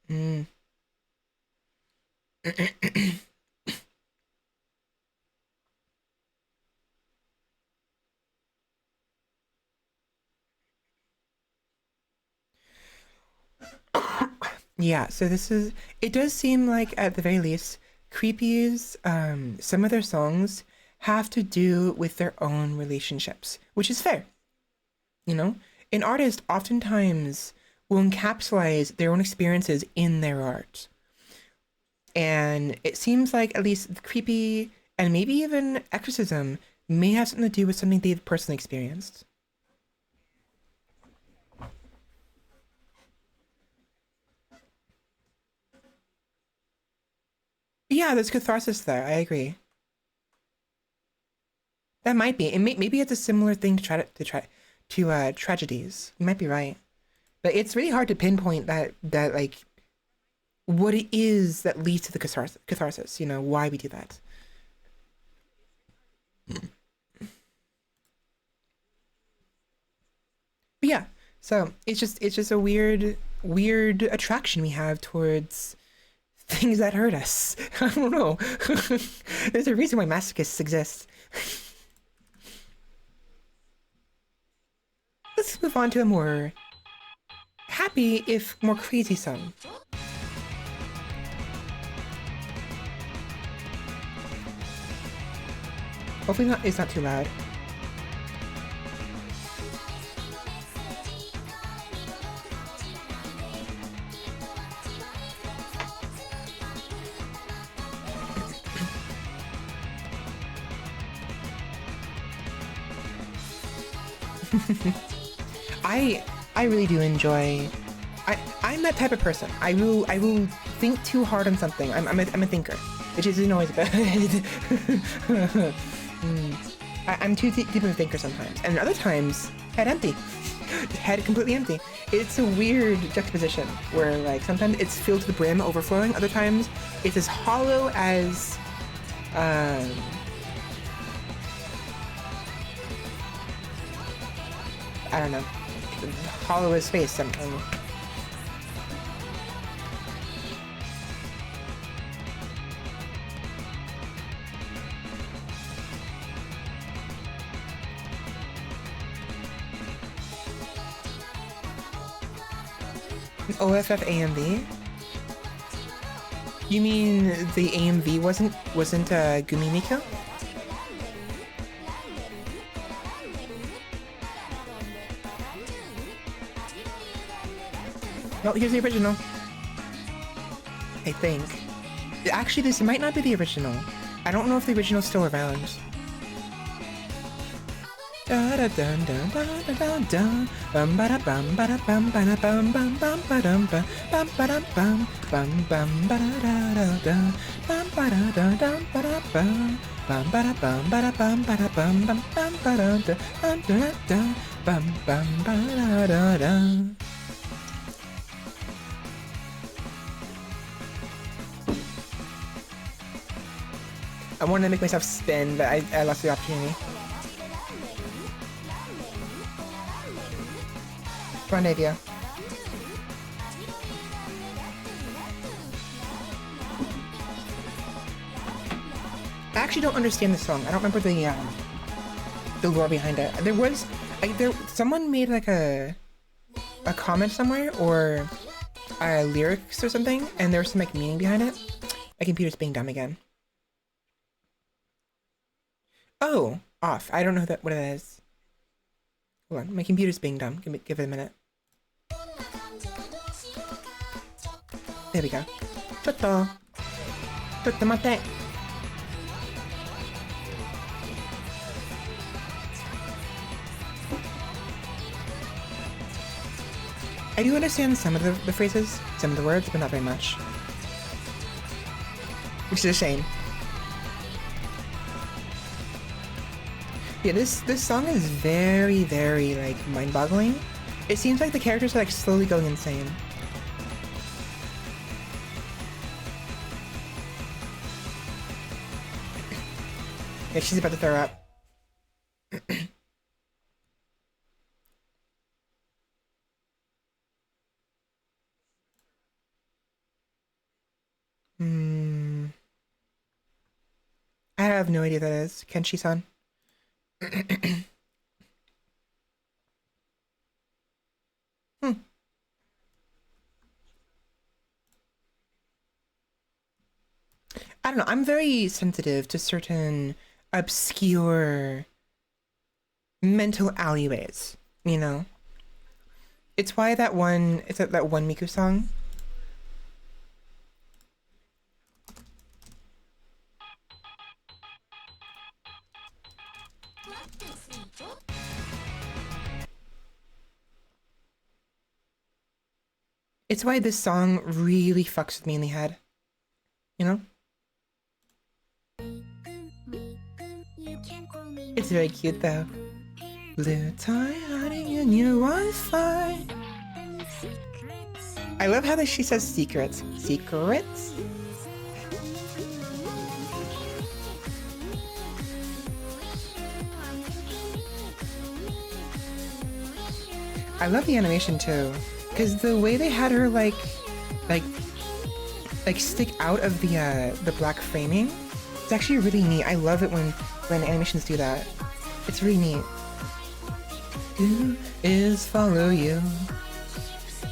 Mm. Yeah, so it does seem like at the very least, Creepy's, some of their songs have to do with their own relationships, which is fair, you know? An artist oftentimes will encapsulate their own experiences in their art. And it seems like at least Creepy and maybe even Exorcism may have something to do with something they've personally experienced. Yeah, there's catharsis there. I agree. That might be. Maybe it's a similar thing to tragedies. You might be right, but it's really hard to pinpoint that like what it is that leads to the catharsis. You know why we do that. But yeah, so it's just a weird attraction we have towards things that hurt us. I don't know. There's a reason why masochists exist. Let's move on to a more happy, if more crazy song. Hopefully it's not too loud. I really do enjoy. I'm that type of person. I will think too hard on something. I'm a thinker, which isn't always good. I'm too deep of a thinker sometimes, and other times head empty, head completely empty. It's a weird juxtaposition where like sometimes it's filled to the brim, overflowing. Other times it's as hollow as. I don't know. Hollow as space. OFF AMV? You mean the AMV wasn't Gumi Miko? No, here's the original. I think. Actually, this might not be the original. I don't know if the original's still around. I wanted to make myself spin, but I lost the opportunity. Come on, Davia. I actually don't understand the song. I don't remember the lore behind it. Someone made like a comment somewhere or lyrics or something, and there was some like meaning behind it. My computer's being dumb again. Oh, off. I don't know what it is. Hold on, my computer's being dumb. Give it a minute. There we go. Chotto. Chotto mate. I do understand some of the phrases, some of the words, but not very much. Which is a shame. Yeah, this song is very, very, like, mind-boggling. It seems like the characters are, like, slowly going insane. Yeah, she's about to throw up. I have no idea who that is. Kenshi-san. I don't know. I'm very sensitive to certain obscure mental alleyways, you know? It's why that one Miku song. It's why this song really fucks with me in the head. You know? It's very cute though. Blue tie hiding in your Wi-Fi. I love how she says secrets. Secrets? I love the animation too, because the way they had her like stick out of the black framing, it's actually really neat. I love it when animations do that. It's really neat. Do is follow you.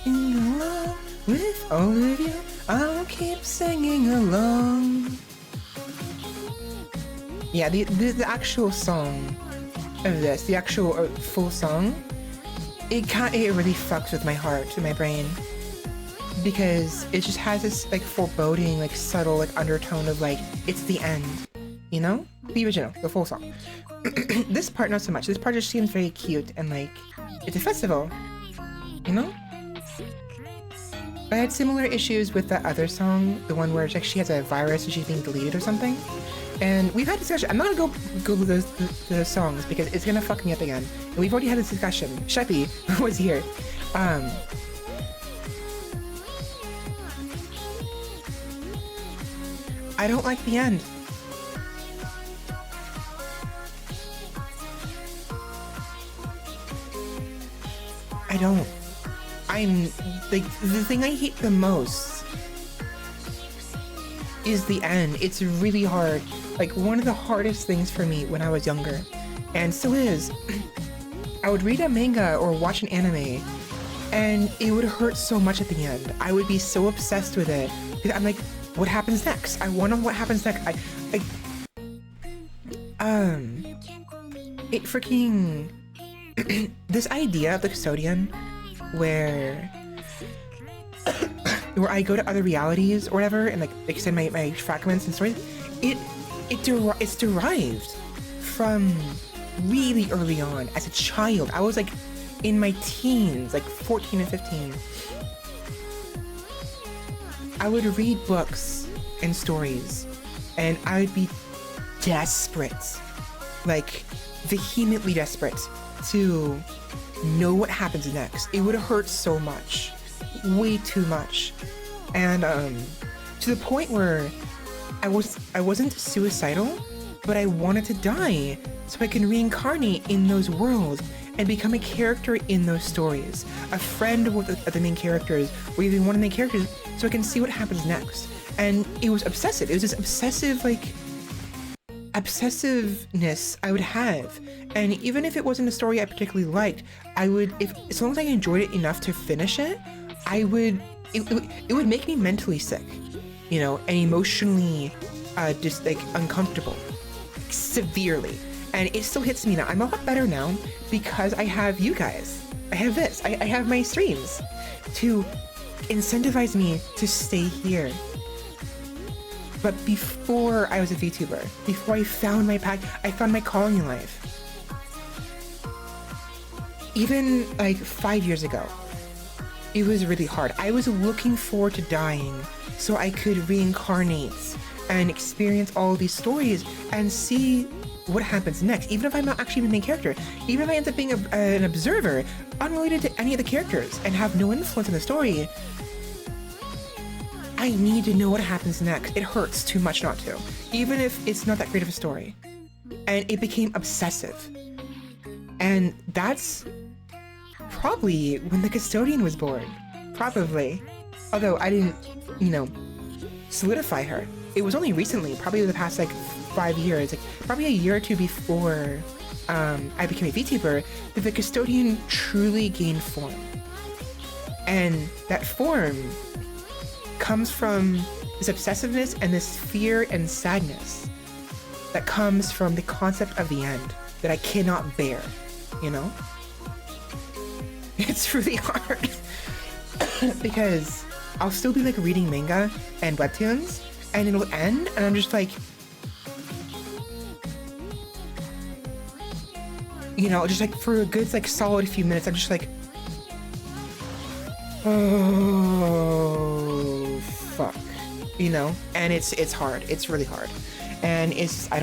In love with all of you, I'll keep singing along. Yeah, the actual song of this, the actual full song, it really fucks with my heart and my brain, because it just has this like foreboding, like subtle like undertone of like it's the end, you know? The original, the full song. This part not so much. This part just seems very cute and like it's a festival, you know? I had similar issues with that other song, the one where like she has a virus and she's being deleted or something. And we've had discussion. I'm not gonna go those songs because it's gonna fuck me up again. And we've already had this discussion. Sheppy was here. I don't like the end. I don't. I'm like, the thing I hate the most is the end. It's really hard. Like, one of the hardest things for me when I was younger, and still is, I would read a manga or watch an anime, and it would hurt so much at the end. I would be so obsessed with it because I'm like, what happens next? I want to know what happens next. It freaking this idea of the custodian where I go to other realities or whatever and like extend my fragments and stories, it's derived from really early on. As a child, I was like in my teens, like 14 and 15. I would read books and stories and I would be desperate, like vehemently desperate to know what happens next. It would hurt so much, way too much, and to the point where I wasn't suicidal, but I wanted to die so I can reincarnate in those worlds and become a character in those stories, a friend of the main characters, or even one of the main characters, so I can see what happens next. And it was obsessive. It was this obsessiveness I would have, and even if it wasn't a story I particularly liked, I would, as long as I enjoyed it enough to finish it, it would make me mentally sick, you know, and emotionally just like uncomfortable, like, severely. And it still hits me now. I'm a lot better now because I have you guys. I have this. I have my streams to incentivize me to stay here. But before I was a VTuber, before I found my I found my calling in life. Even like 5 years ago, it was really hard. I was looking forward to dying so I could reincarnate and experience all these stories and see what happens next. Even if I'm not actually the main character, even if I end up being an observer, unrelated to any of the characters and have no influence in the story, I need to know what happens next. It hurts too much not to, even if it's not that great of a story. and it became obsessive. And that's probably when the custodian was born. Probably. Although I didn't, solidify her. It was only recently, probably the past like 5 years, like probably a year or two before I became a VTuber, that the custodian truly gained form. And that form comes from this obsessiveness and this fear and sadness that comes from the concept of the end that I cannot bear, It's really hard because I'll still be like reading manga and webtoons and it'll end and I'm just like, just like for a good like solid few minutes, I'm just like, oh fuck, and it's hard. It's really hard. And it's I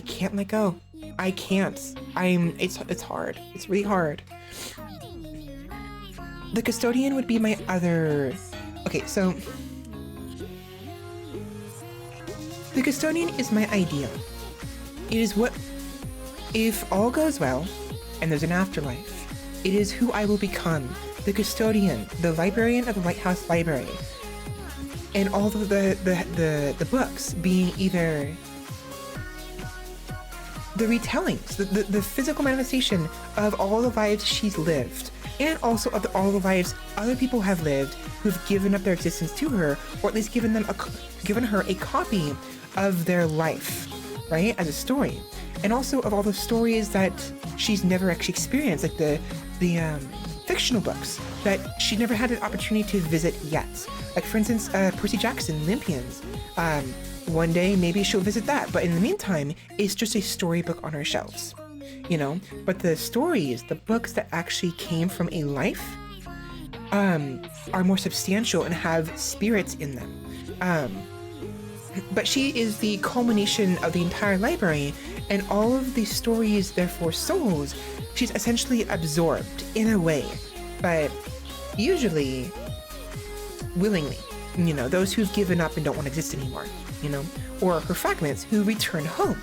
can't let go. I can't. It's hard. It's really hard. The custodian would be my other. Okay, so the custodian is my ideal. It is what, if all goes well and there's an afterlife, it is who I will become. The custodian, the librarian of the Lighthouse Library. And all of the books being either the retellings, the physical manifestation of all the lives she's lived, and also of all the lives other people have lived who've given up their existence to her, or at least given her a copy of their life, right, as a story, and also of all the stories that she's never actually experienced, like the fictional books that she never had an opportunity to visit yet. Like, for instance, Percy Jackson, Olympians. One day, maybe she'll visit that. But in the meantime, it's just a storybook on her shelves, But the stories, the books that actually came from a life, are more substantial and have spirits in them. But she is the culmination of the entire library, and all of these stories, therefore souls, she's essentially absorbed in a way, but usually willingly, those who've given up and don't want to exist anymore, or her fragments who return home,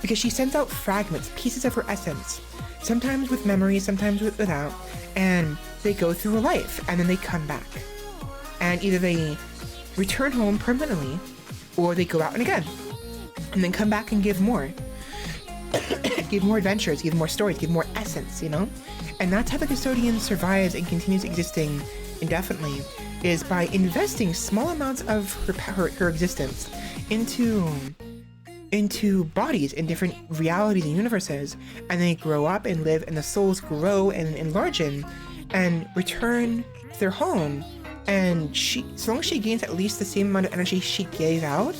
because she sends out fragments, pieces of her essence, sometimes with memory, sometimes without, and they go through her life and then they come back. And either they return home permanently or they go out and again and then come back and give more. Give more adventures, give more stories, give more essence, And that's how the custodian survives and continues existing indefinitely, is by investing small amounts of her existence into bodies in different realities and universes, and they grow up and live, and the souls grow and enlarge and return to their home. And so long as she gains at least the same amount of energy she gave out,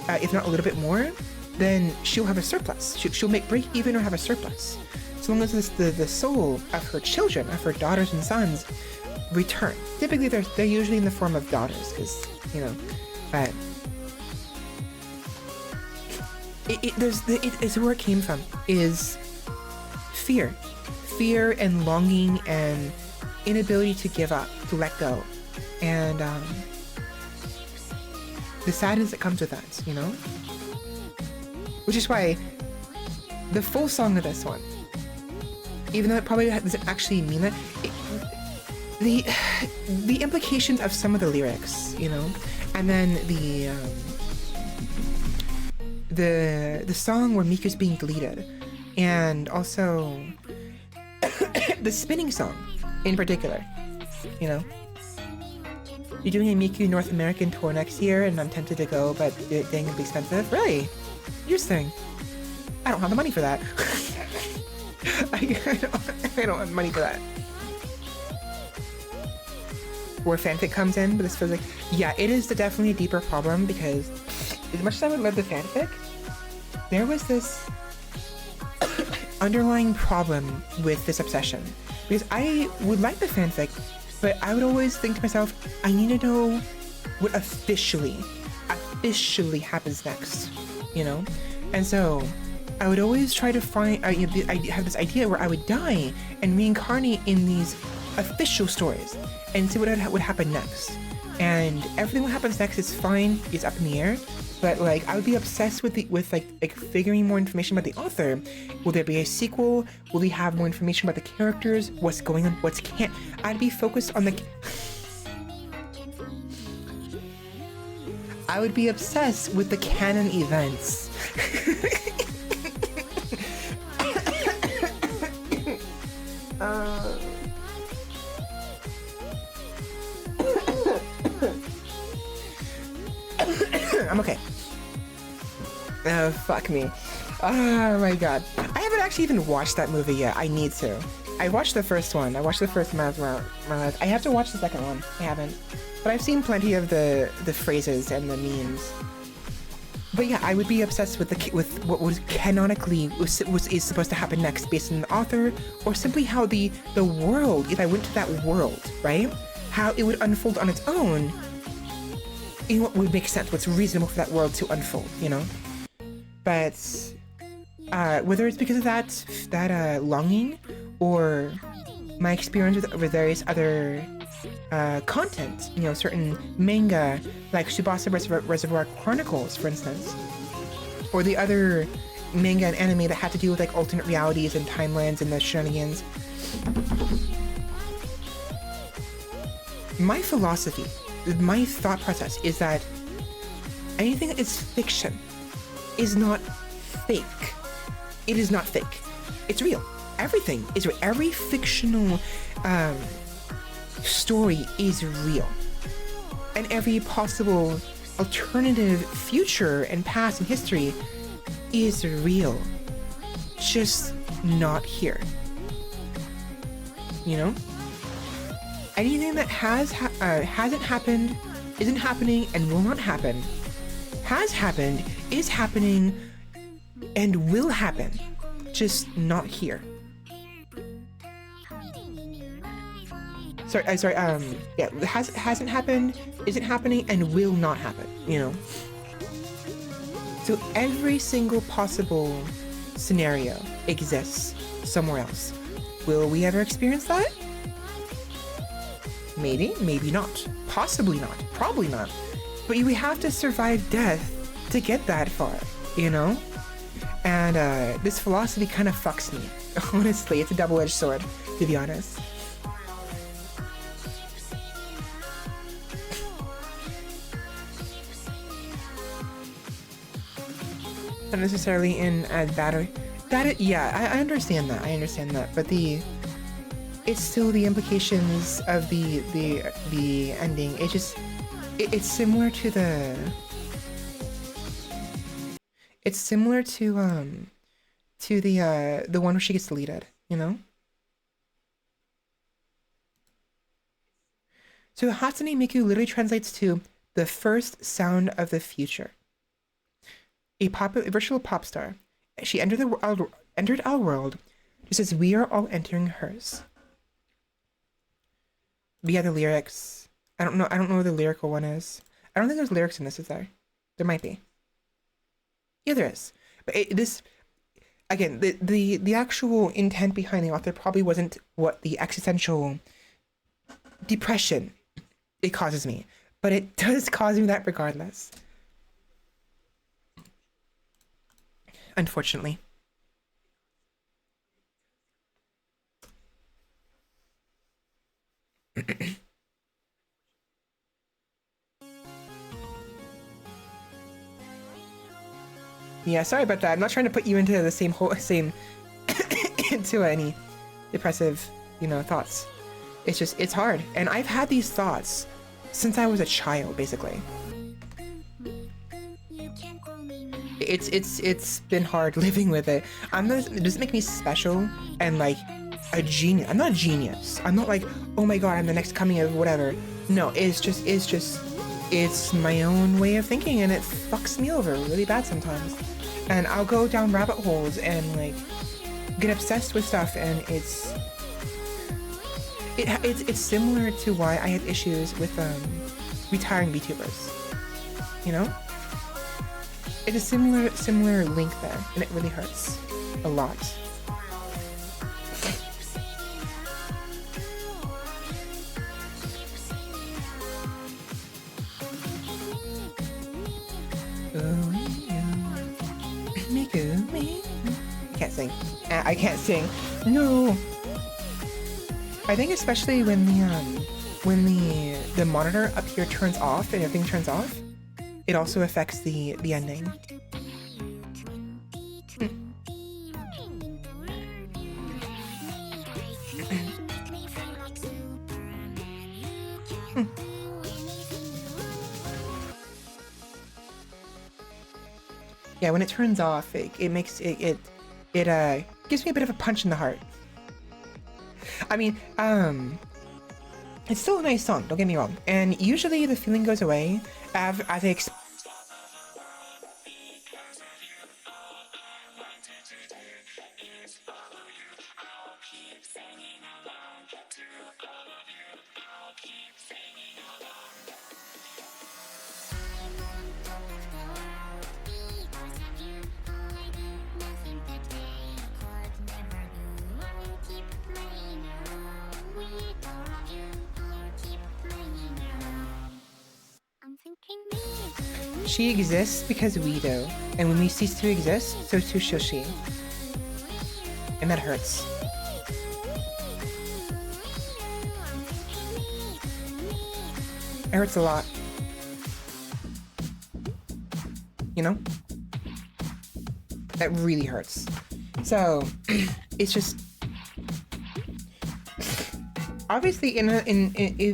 if not a little bit more, then she'll have a surplus. She'll break even or have a surplus. So long as the soul of her children, of her daughters and sons, return. Typically, they're usually in the form of daughters, because but it's where it came from. Is fear and longing and inability to give up, to let go, and the sadness that comes with that, Which is why the full song of this one, even though it probably doesn't actually mean that, the implications of some of the lyrics, and then the song where Miku's being deleted, and also the spinning song in particular, You're doing a Miku North American tour next year, and I'm tempted to go, but it's dang, it'd be expensive. Really? Interesting. I don't have the money for that. I don't have money for that. Where fanfic comes in, but this feels like, yeah, it is definitely a deeper problem, because as much as I would love the fanfic, there was this underlying problem with this obsession. Because I would like the fanfic, but I would always think to myself, I need to know what officially happens next, And so I would always try to find, I have this idea where I would die and reincarnate in these official stories and see what would happen next. and everything what happens next is fine, it's up in the air. But like, I would be obsessed with like figuring more information about the author. Will there be a sequel? Will we have more information about the characters? What's going on? What's can't? I'd be focused on the. I would be obsessed with the canon events. I'm okay. Oh, fuck me. Oh my god. I haven't actually even watched that movie yet. I need to. I watched the first one. I watched the first Miles Morales. I have to watch the second one. I haven't. But I've seen plenty of the phrases and the memes. But yeah, I would be obsessed with with what was canonically is supposed to happen next based on the author, or simply how the world, if I went to that world, right? How it would unfold on its own in what would make sense, what's reasonable for that world to unfold, you know? But whether it's because of that longing, or my experience with various other content, you know, certain manga like Tsubasa Reservoir Chronicles, for instance, or the other manga and anime that had to do with like alternate realities and timelines and the shenanigans. My philosophy, my thought process is that anything that is fiction is not fake. It is not fake. It's real. Everything is real. Every fictional story is real. And every possible alternative future and past and history is real. Just not here. You know? Anything that hasn't happened, isn't happening, and will not happen, has happened, is happening, and will happen. Just not here. Yeah, hasn't happened, isn't happening, and will not happen, you know? So every single possible scenario exists somewhere else. Will we ever experience that? Maybe, maybe not. Possibly not. Probably not. But we have to survive death to get that far, you know? And this philosophy kind of fucks me. Honestly, it's a double-edged sword, to be honest. Not necessarily in that, yeah, I understand that. I understand that. But it's still the implications of the ending. It's similar to the one where she gets deleted, you know? So Hatsune Miku literally translates to the first sound of the future. A virtual pop star. She entered our world just as we are all entering hers. But yeah, the lyrics. I don't know what the lyrical one is. I don't think there's lyrics in this, is there? There might be. Yeah, there is. But this, again, the actual intent behind the author probably wasn't what the existential depression it causes me. But it does cause me that regardless. Unfortunately. Yeah, sorry about that. I'm not trying to put you into the same into any depressive, you know, thoughts. It's just, it's hard. And I've had these thoughts since I was a child, basically. It's been hard living with it. It doesn't make me special and like a genius. I'm not a genius. I'm not like, oh my god, I'm the next coming of whatever. No, it's my own way of thinking, and it fucks me over really bad sometimes. And I'll go down rabbit holes and like get obsessed with stuff, and it's similar to why I had issues with retiring VTubers. You know? It's a similar link there, and it really hurts a lot. Can't sing. I can't sing. No. I think especially when the monitor up here turns off and everything turns off, it also affects the ending. Yeah, when it turns off, it makes it gives me a bit of a punch in the heart. I mean, it's still a nice song, don't get me wrong. And usually the feeling goes away as I She exists because we do, and when we cease to exist, so too shall she. And that hurts. It hurts a lot. You know? That really hurts. So, it's just... Obviously,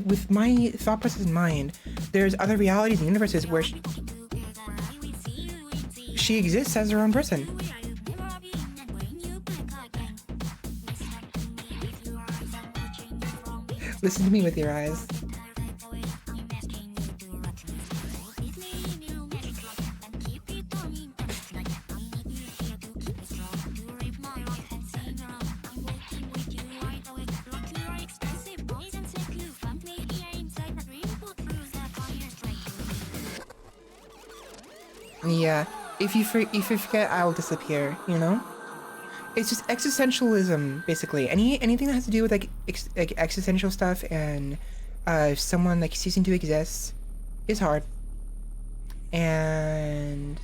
with my thought process in mind, there's other realities and universes where she exists as her own person. Listen to me with your eyes. Yeah, if you forget, I'll disappear, you know? It's just existentialism, basically. Anything that has to do with like existential stuff and someone like ceasing to exist is hard. And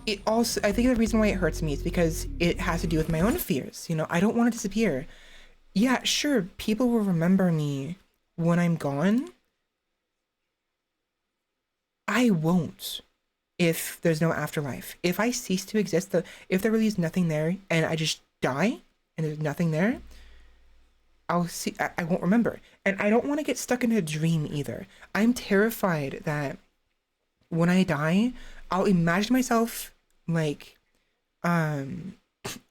it also, I think the reason why it hurts me is because it has to do with my own fears. You know, I don't want to disappear. Yeah, sure, people will remember me when I'm gone. I won't if there's no afterlife. If I cease to exist, if there really is nothing there and I just die and there's nothing there, I won't remember. And I don't want to get stuck in a dream either. I'm terrified that when I die, I'll imagine myself like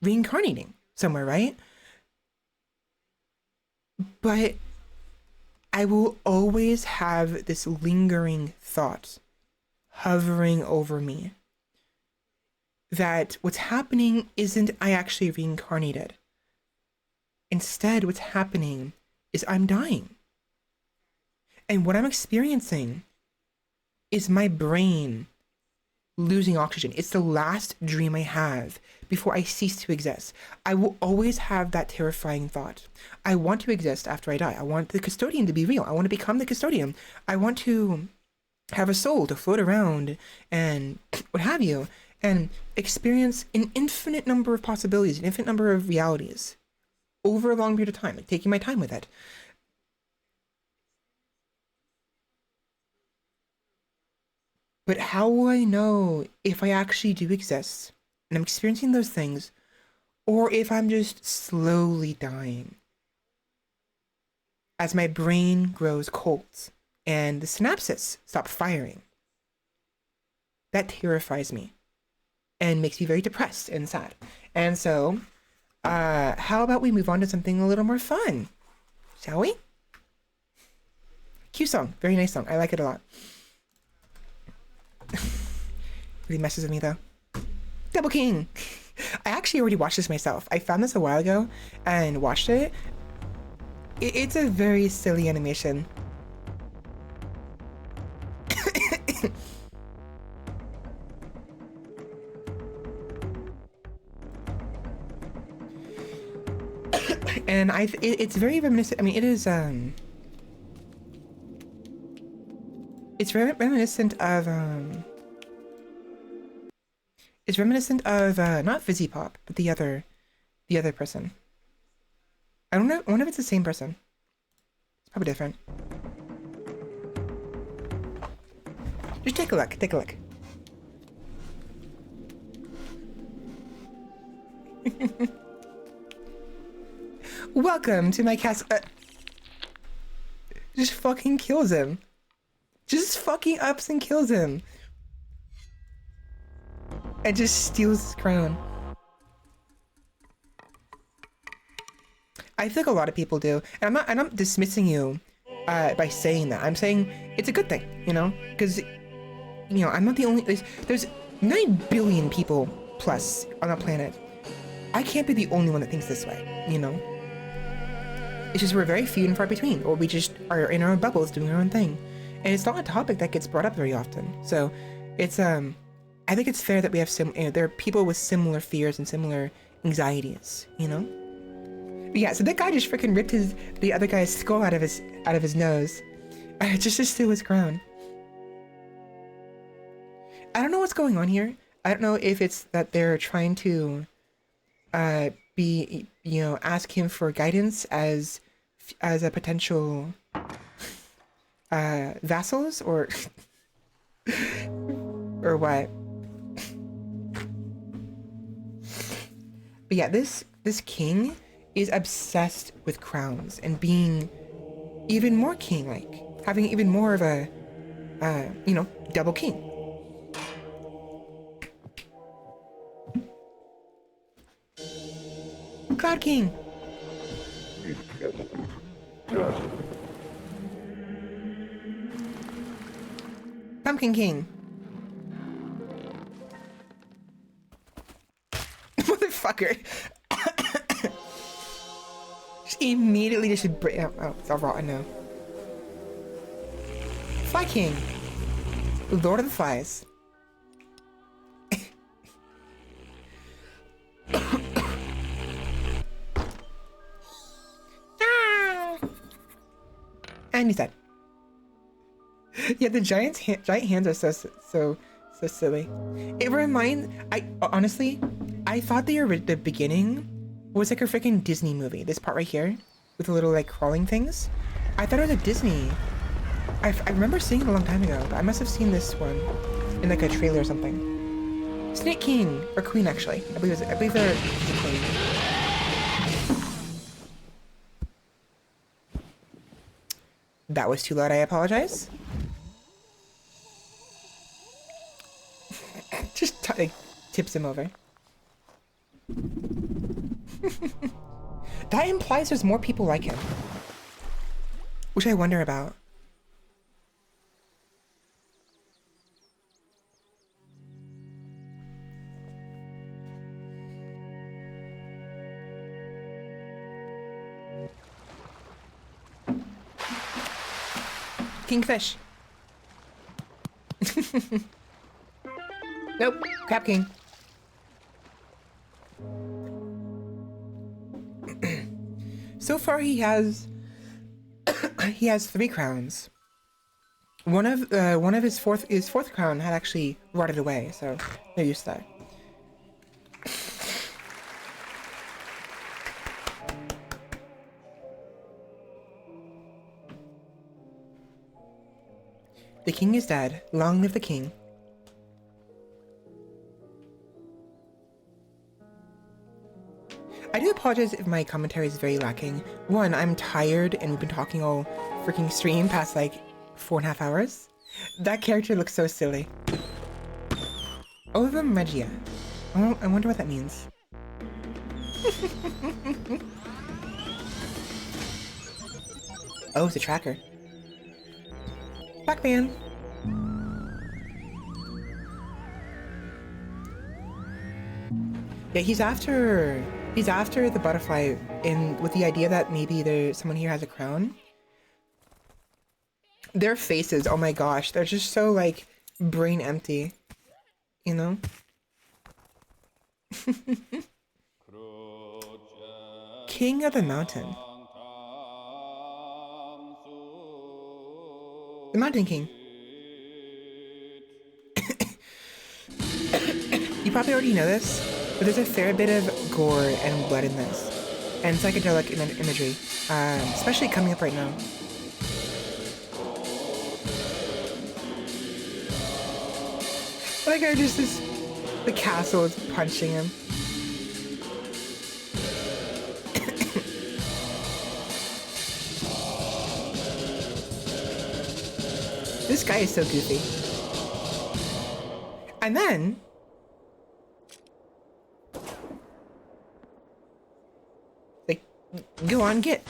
reincarnating somewhere, right? But I will always have this lingering thought hovering over me that what's happening isn't I actually reincarnated. Instead, what's happening is I'm dying. And what I'm experiencing is my brain losing oxygen. It's the last dream I have before I cease to exist. I will always have that terrifying thought. I want to exist after I die. I want the custodian to be real. I want to become the custodian. I want to have a soul to float around and what have you, and experience an infinite number of possibilities, an infinite number of realities over a long period of time, like taking my time with it. But how will I know if I actually do exist and I'm experiencing those things, or if I'm just slowly dying as my brain grows cold and the synapses stop firing? That terrifies me and makes me very depressed and sad. And so, how about we move on to something a little more fun, shall we? Cute song, very nice song. I like it a lot. Really messes with me though. Double King. I actually already watched this myself. I found this a while ago and watched it. It's a very silly animation. And it's very reminiscent. I mean, it is it's very reminiscent of It's reminiscent of not Fizzy Pop, but the other person. I don't know. I wonder if it's the same person. It's probably different. Just take a look. Take a look. Welcome to my castle. Just fucking kills him. Just fucking ups and kills him. And just steals his crown. I think a lot of people do. And I'm not dismissing you by saying that. I'm saying it's a good thing, you know? Because, you know, I'm not the only... There's 9 billion people plus on the planet. I can't be the only one that thinks this way, you know? It's just we're very few and far between, or we just are in our own bubbles doing our own thing. And it's not a topic that gets brought up very often. So it's, I think it's fair that we have there are people with similar fears and similar anxieties, you know? But yeah, so that guy just freaking ripped the other guy's skull out of his nose. Just to steal his crown. I don't know what's going on here. I don't know if it's that they're trying to ask him for guidance as a potential vassals or or what. But yeah, this king is obsessed with crowns and being even more king-like, having even more of a double king. Cloud King. Pumpkin King. Motherfucker. Just immediately just break. Oh, it's all rotten now. Fly King. Lord of the Flies. And he's dead. Yeah, the giant hands are so silly. It honestly, I thought the beginning was like a freaking Disney movie. This part right here with the little like crawling things. I thought it was a Disney. I remember seeing it a long time ago, but I must have seen this one in like a trailer or something. Snake King or Queen actually. I believe they're the Queen. That was too loud, I apologize. Just tips him over. That implies there's more people like him. Which I wonder about. Kingfish. Nope, Crab King. So far he has 3 crowns. One of his fourth crown had actually rotted away, so no use there. The king is dead. Long live the king. I do apologize if my commentary is very lacking. One, I'm tired and we've been talking all freaking stream past like 4.5 hours. That character looks so silly. Ova Magia. Oh, I wonder what that means. Oh, it's a tracker. Pac-Man. Yeah, he's after the butterfly, and with the idea that maybe someone here has a crown. Their faces, oh my gosh, they're just so like brain empty, you know? King of the Mountain. The Mountain King. You probably already know this, but there's a fair bit of gore and blood in this. And psychedelic imagery, especially coming up right now. Like the castle is punching him. This guy is so goofy. And then like, go on, get.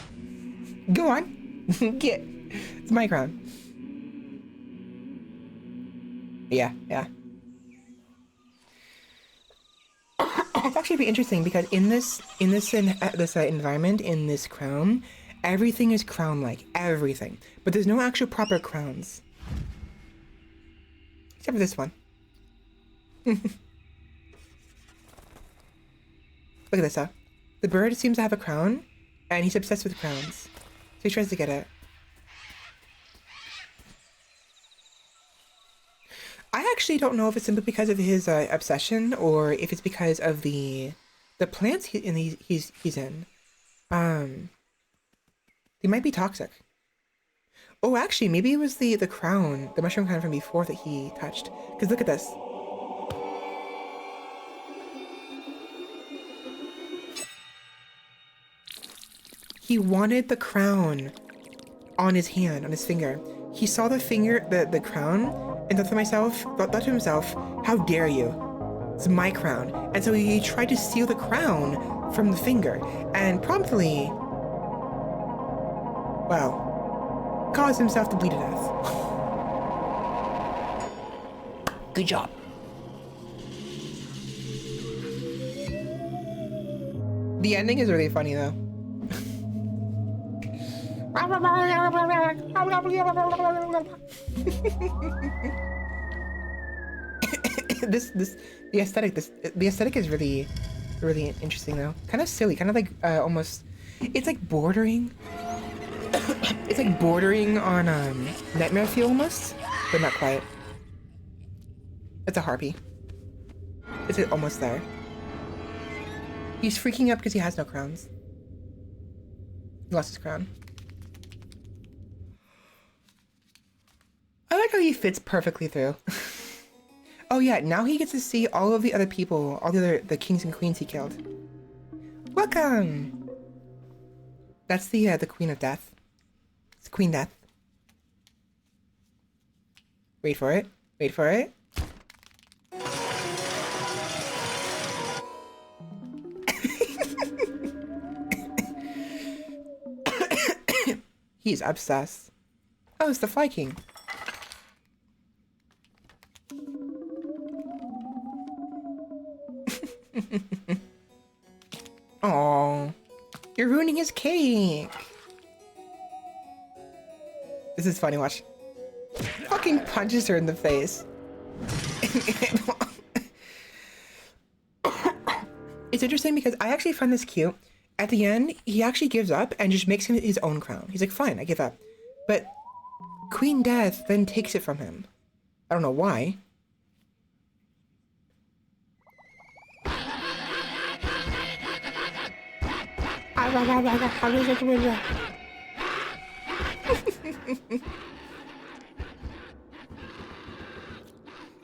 Go on, get. It's my crown. Yeah. It's actually pretty interesting because in this environment, in this crown, everything is crown-like, everything. But there's no actual proper crowns. Except for this one. Look at this, huh? The bird seems to have a crown, and he's obsessed with crowns. So he tries to get it. I actually don't know if it's simply because of his obsession, or if it's because of the plants he's in. They might be toxic. Oh, actually, maybe it was the crown, the mushroom crown from before that he touched. Because look at this. He wanted the crown on his hand, on his finger. He saw the finger, the crown, and thought to himself, how dare you? It's my crown. And so he tried to steal the crown from the finger, and promptly, well, caused himself to bleed to death. Good job. The ending is really funny though. The aesthetic is really interesting though. Kind of silly, kind of like almost, it's like bordering it's like bordering on Nightmare Fuel almost, but not quite. It's a harpy. It's almost there. He's freaking out because he has no crowns. He lost his crown. I like how he fits perfectly through. Oh yeah, now he gets to see all of the other people, all the kings and queens he killed. Welcome! That's the Queen of Death. It's Queen Death. Wait for it. Wait for it. He's obsessed. Oh, it's the Fly King. Oh, you're ruining his cake. This is funny, watch. Fucking punches her in the face. It's interesting because I actually find this cute. At the end, he actually gives up and just makes him his own crown. He's like, fine, I give up. But Queen Death then takes it from him. I don't know why.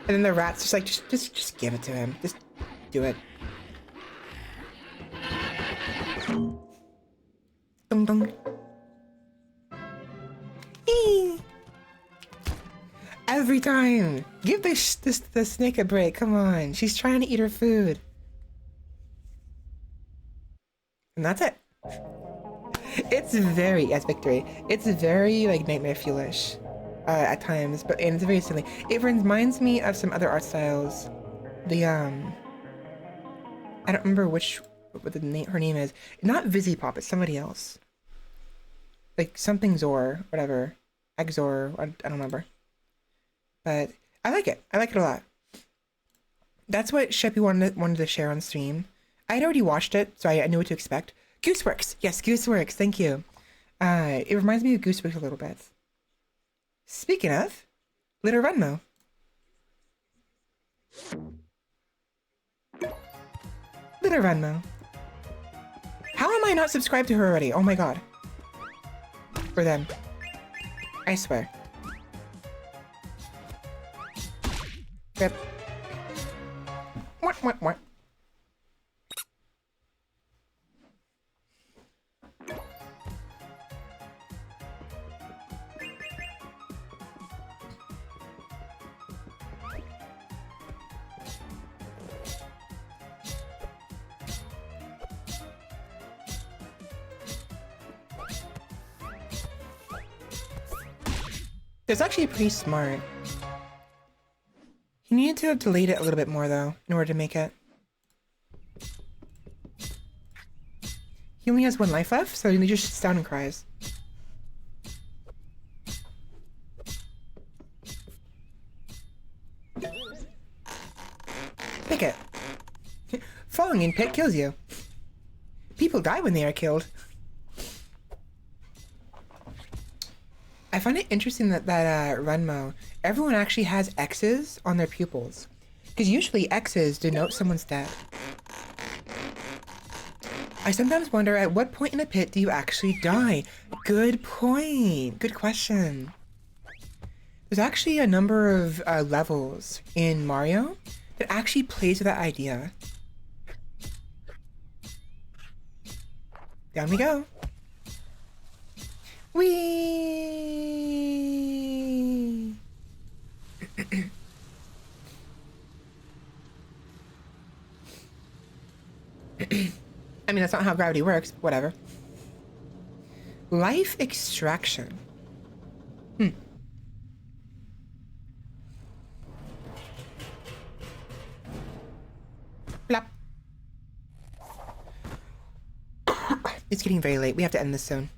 And then the rat's just like, just give it to him. Just do it. Dong dong. Eee. Every time. Give the snake a break. Come on. She's trying to eat her food. And that's it. It's very, yes, Victory. It's very like Nightmare Fuelish at times, and it's very silly. It reminds me of some other art styles. I don't remember what her name is. Not Vizzy-Pop, it's somebody else. Like something Zor, whatever. Exor, I don't remember. But I like it. I like it a lot. That's what Sheppy wanted to share on stream. I had already watched it, so I knew what to expect. Gooseworks! Yes, Gooseworks, thank you. It reminds me of Gooseworks a little bit. Speaking of, Little Renmo. Little Renmo. How am I not subscribed to her already? Oh my god. For them. I swear. Rip. What? It's actually pretty smart. He needed to have delayed it a little bit more though, in order to make it. He only has 1 life left, so he just sits down and cries. Pick it. Falling in pit kills you. People die when they are killed. I find it interesting that Renmo, everyone actually has X's on their pupils. Because usually X's denote someone's dead. I sometimes wonder at what point in a pit do you actually die? Good point. Good question. There's actually a number of levels in Mario that actually plays with that idea. Down we go. Whee! I mean, that's not how gravity works. Whatever. Life extraction. Plop. It's getting very late. We have to end this soon.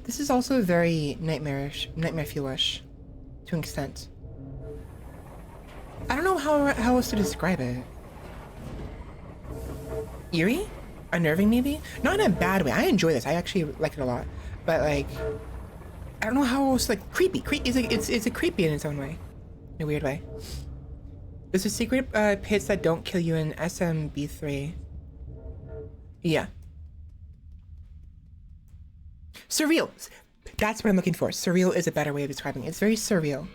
This is also very nightmare fuelish, to an extent. I don't know how else to describe it. Eerie? Unnerving, maybe? Not in a bad way. I enjoy this. I actually like it a lot. But like, I don't know how else. Like creepy. It's a creepy in its own way, in a weird way. There's a secret pits that don't kill you in SMB3. Yeah. Surreal. That's what I'm looking for. Surreal is a better way of describing it. It's very surreal.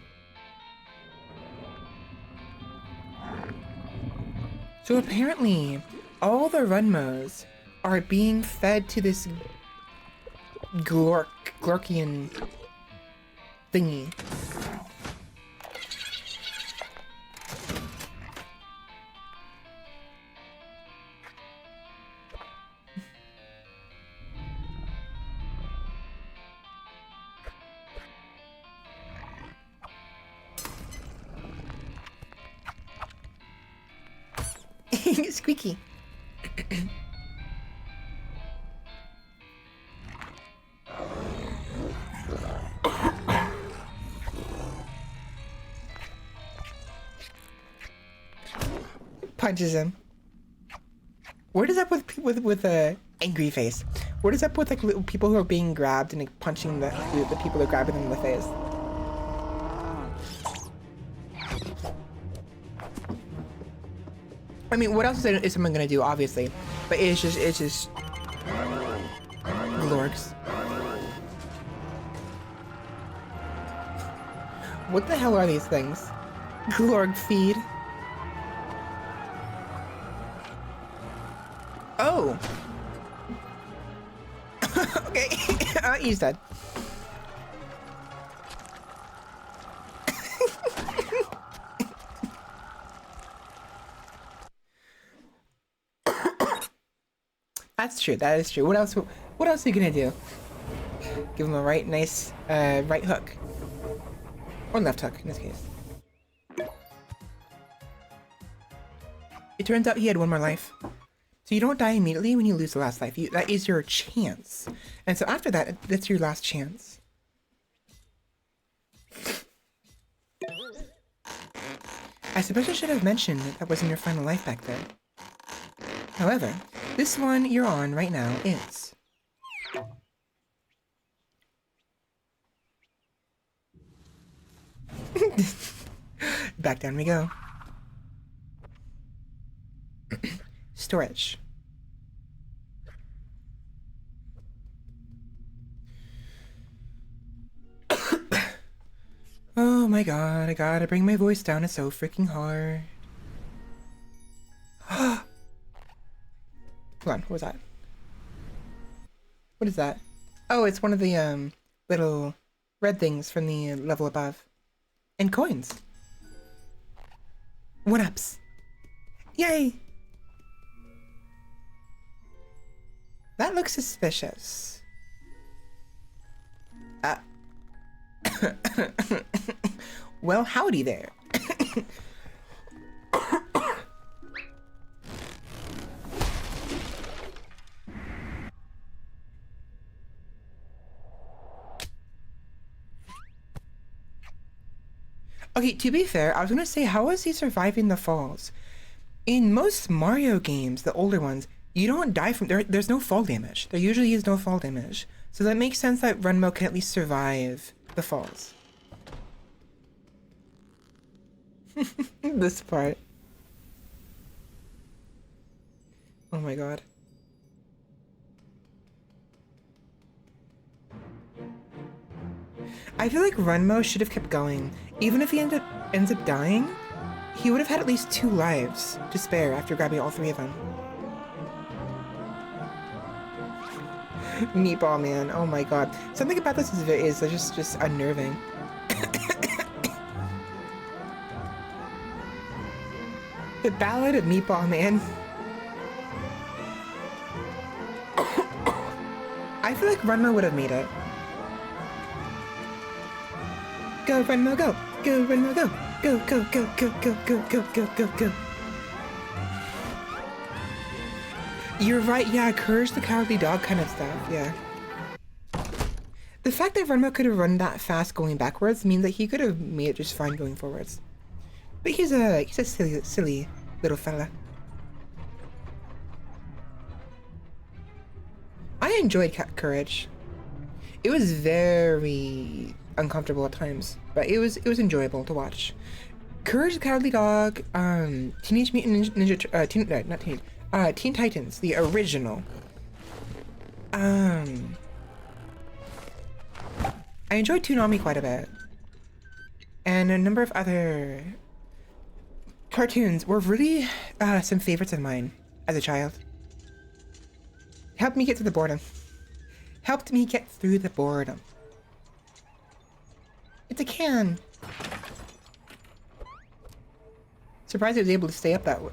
So apparently, all the Runmos are being fed to this Glorkian thingy. Squeaky. Punches him. What is up with a angry face? What is up with like little people who are being grabbed and like, punching the people who are grabbing them in the face? I mean, what else is someone gonna do? Obviously, but it's just Glorks. What the hell are these things? Glorg feed. Oh. Okay, he's dead. That's true. That is true. What else are you gonna do? Give him a nice right hook, or left hook in this case. It turns out he had 1 more life, so you don't die immediately when you lose the last life. That is your chance, and so after that, that's your last chance. I suppose I should have mentioned that wasn't your final life back there. However, this one you're on right now is. Back down we go. Storage. Oh my god, I gotta bring my voice down, it's so freaking hard. Hold on, what was that? What is that? Oh, it's one of the little red things from the level above. And coins. 1-ups. Yay! That looks suspicious. Well, howdy there. Okay, to be fair, I was gonna say, how is he surviving the falls? In most Mario games, the older ones, you don't die from there's no fall damage. There usually is no fall damage. So that makes sense that Runmo can at least survive the falls. This part. Oh my god. I feel like Runmo should have kept going. Even if he ends up dying, he would have had at least 2 lives to spare after grabbing all 3 of them. Meatball Man, oh my god. Something about this is just unnerving. The Ballad of Meatball Man. I feel like Runmo would have made it. Go, Runmo, go! Go, Runmo, go! Go, go, go, go, go, go, go, go, go, go. You're right, yeah, Courage the Cowardly Dog kind of stuff, yeah. The fact that Runmo could have run that fast going backwards means that he could have made it just fine going forwards. But he's a silly little fella. I enjoyed Courage. It was very uncomfortable at times, but it was enjoyable to watch. Courage the Cowardly Dog, Teenage Mutant Ninja Teen Titans, the original. I enjoyed Toonami quite a bit. And a number of other cartoons were really some favorites of mine as a child. Helped me get through the boredom. Helped me get through the boredom. It's a can. Surprised it was able to stay up that way.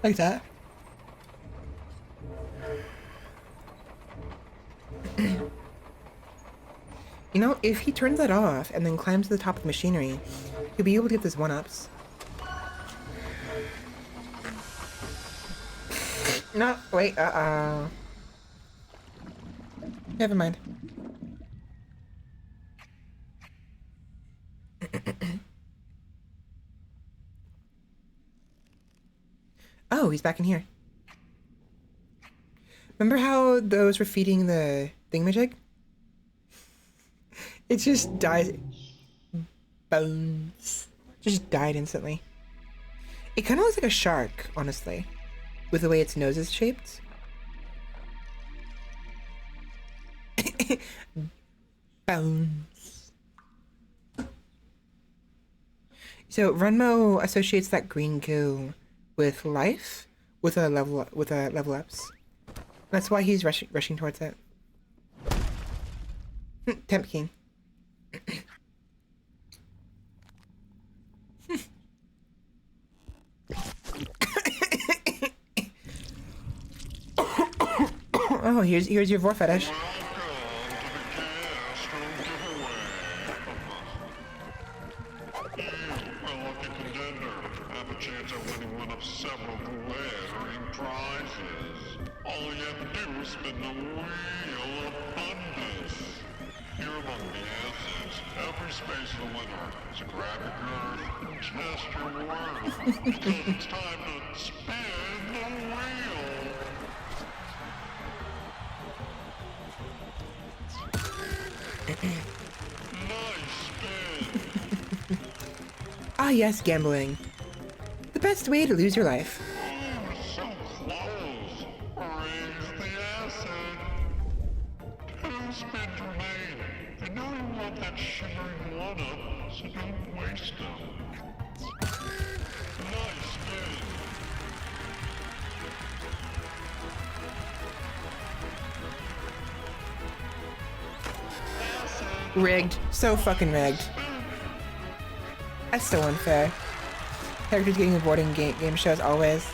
Like that. You know, if he turns that off and then climbs to the top of the machinery, he'll be able to get those 1-ups. No, wait, Never mind. Oh, he's back in here. Remember how those were feeding the thingamajig? It just died. Bones. Just died instantly. It kind of looks like a shark, honestly, with the way its nose is shaped. Bones. So Runmo associates that green goo with life, with a level ups. That's why he's rushing towards it. Temp King. Oh, here's your vor fetish.
It's time to spin the wheel. Nice spin.
Ah yes, gambling. The best way to lose your life.
Oh, so close. Raise the acid. Two spins remain. I know you want that shimmering one-up, so don't waste them. Nice spin.
Rigged. So fucking rigged. That's so unfair. Characters getting bored in game shows always.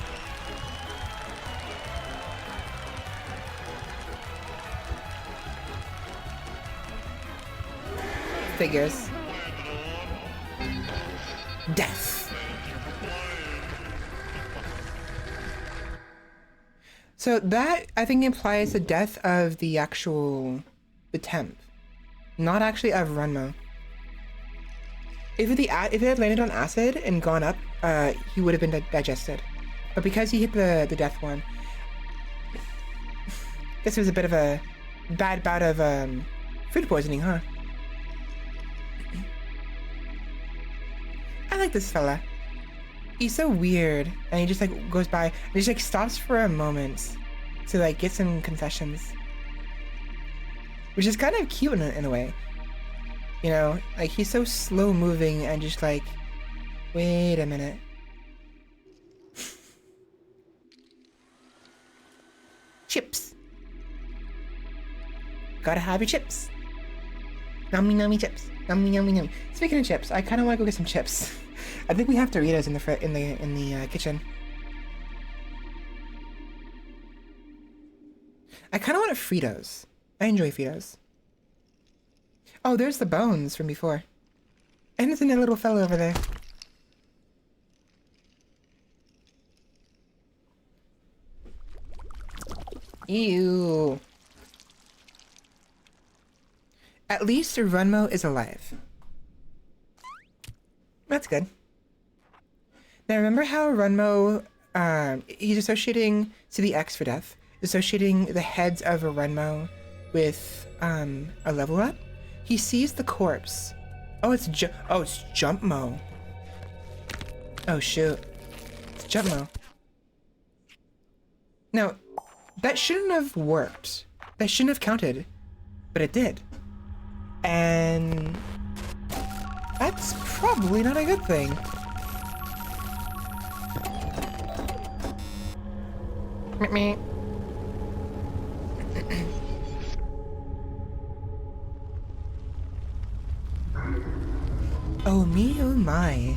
Figures. Death. So that, I think, implies the death of the temp. Not actually of Runmo. If it had landed on acid and gone up, he would have been digested. But because he hit the death one, guess it was a bit of a bad bout of food poisoning, huh? I like this fella. He's so weird, and he just like goes by and he just like stops for a moment to like get some confessions, which is kind of cute in a way. You know, like he's so slow moving and just like, wait a minute. Chips. Gotta have your chips. Nummy nummy chips. Nummy nummy nummy. Speaking of chips, I kind of want to go get some chips. I think we have Doritos in the kitchen. I kind of want Fritos. I enjoy Fritos. Oh, there's the bones from before. And there's another little fellow over there. Ew. At least Runmo is alive. That's good. Now remember how Runmo, he's associating to the X for death, associating the heads of a Runmo with a level up? He sees the corpse. Oh, it's Jumpmo. Oh shoot. It's Jumpmo. Now, that shouldn't have worked. That shouldn't have counted. But it did. And that's probably not a good thing. Meh. Oh me, oh my.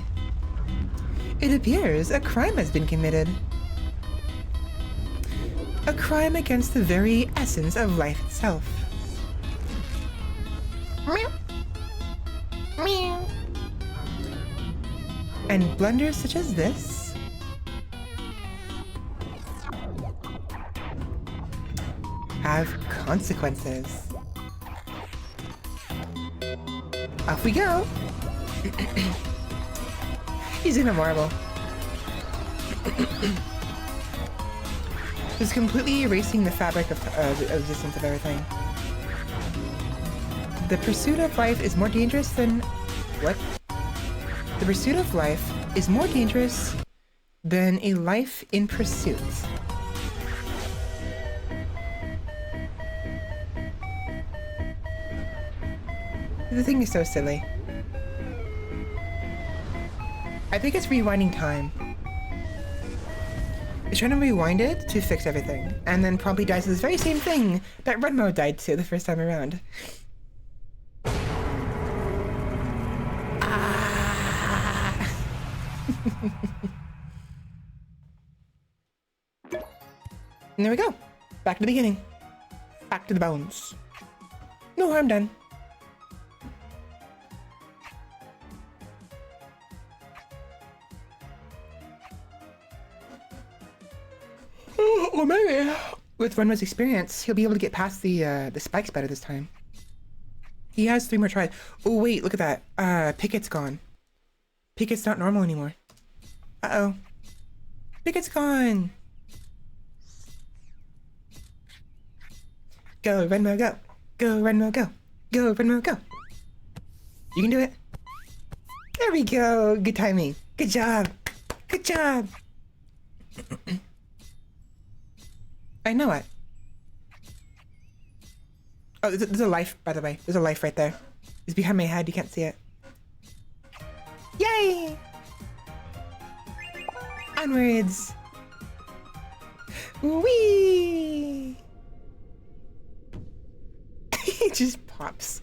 It appears a crime has been committed. A crime against the very essence of life itself. Meow. Meow. And blunders such as this have consequences. Off we go. He's in a marble. Just completely erasing the fabric of existence of everything. The pursuit of life is more dangerous than... What? The pursuit of life is more dangerous than a life in pursuit. The thing is so silly. I think it's rewinding time. It's trying to rewind it to fix everything, and then promptly dies to this very same thing that Runmo died to the first time around. Ah. And there we go. Back to the beginning. Back to the bones. No harm done. Or maybe with Runmo's experience, he'll be able to get past the spikes better this time. He has 3 more tries. Oh wait, look at that. Picket's gone. Picket's not normal anymore. Uh-oh. Picket's gone. Go, Runmo, go. Go, Runmo, go. Go, Runmo, go. You can do it. There we go. Good timing. Good job. Good job. I know it. Oh, there's a life, by the way. There's a life right there. It's behind my head. You can't see it. Yay! Onwards. Whee! It just pops.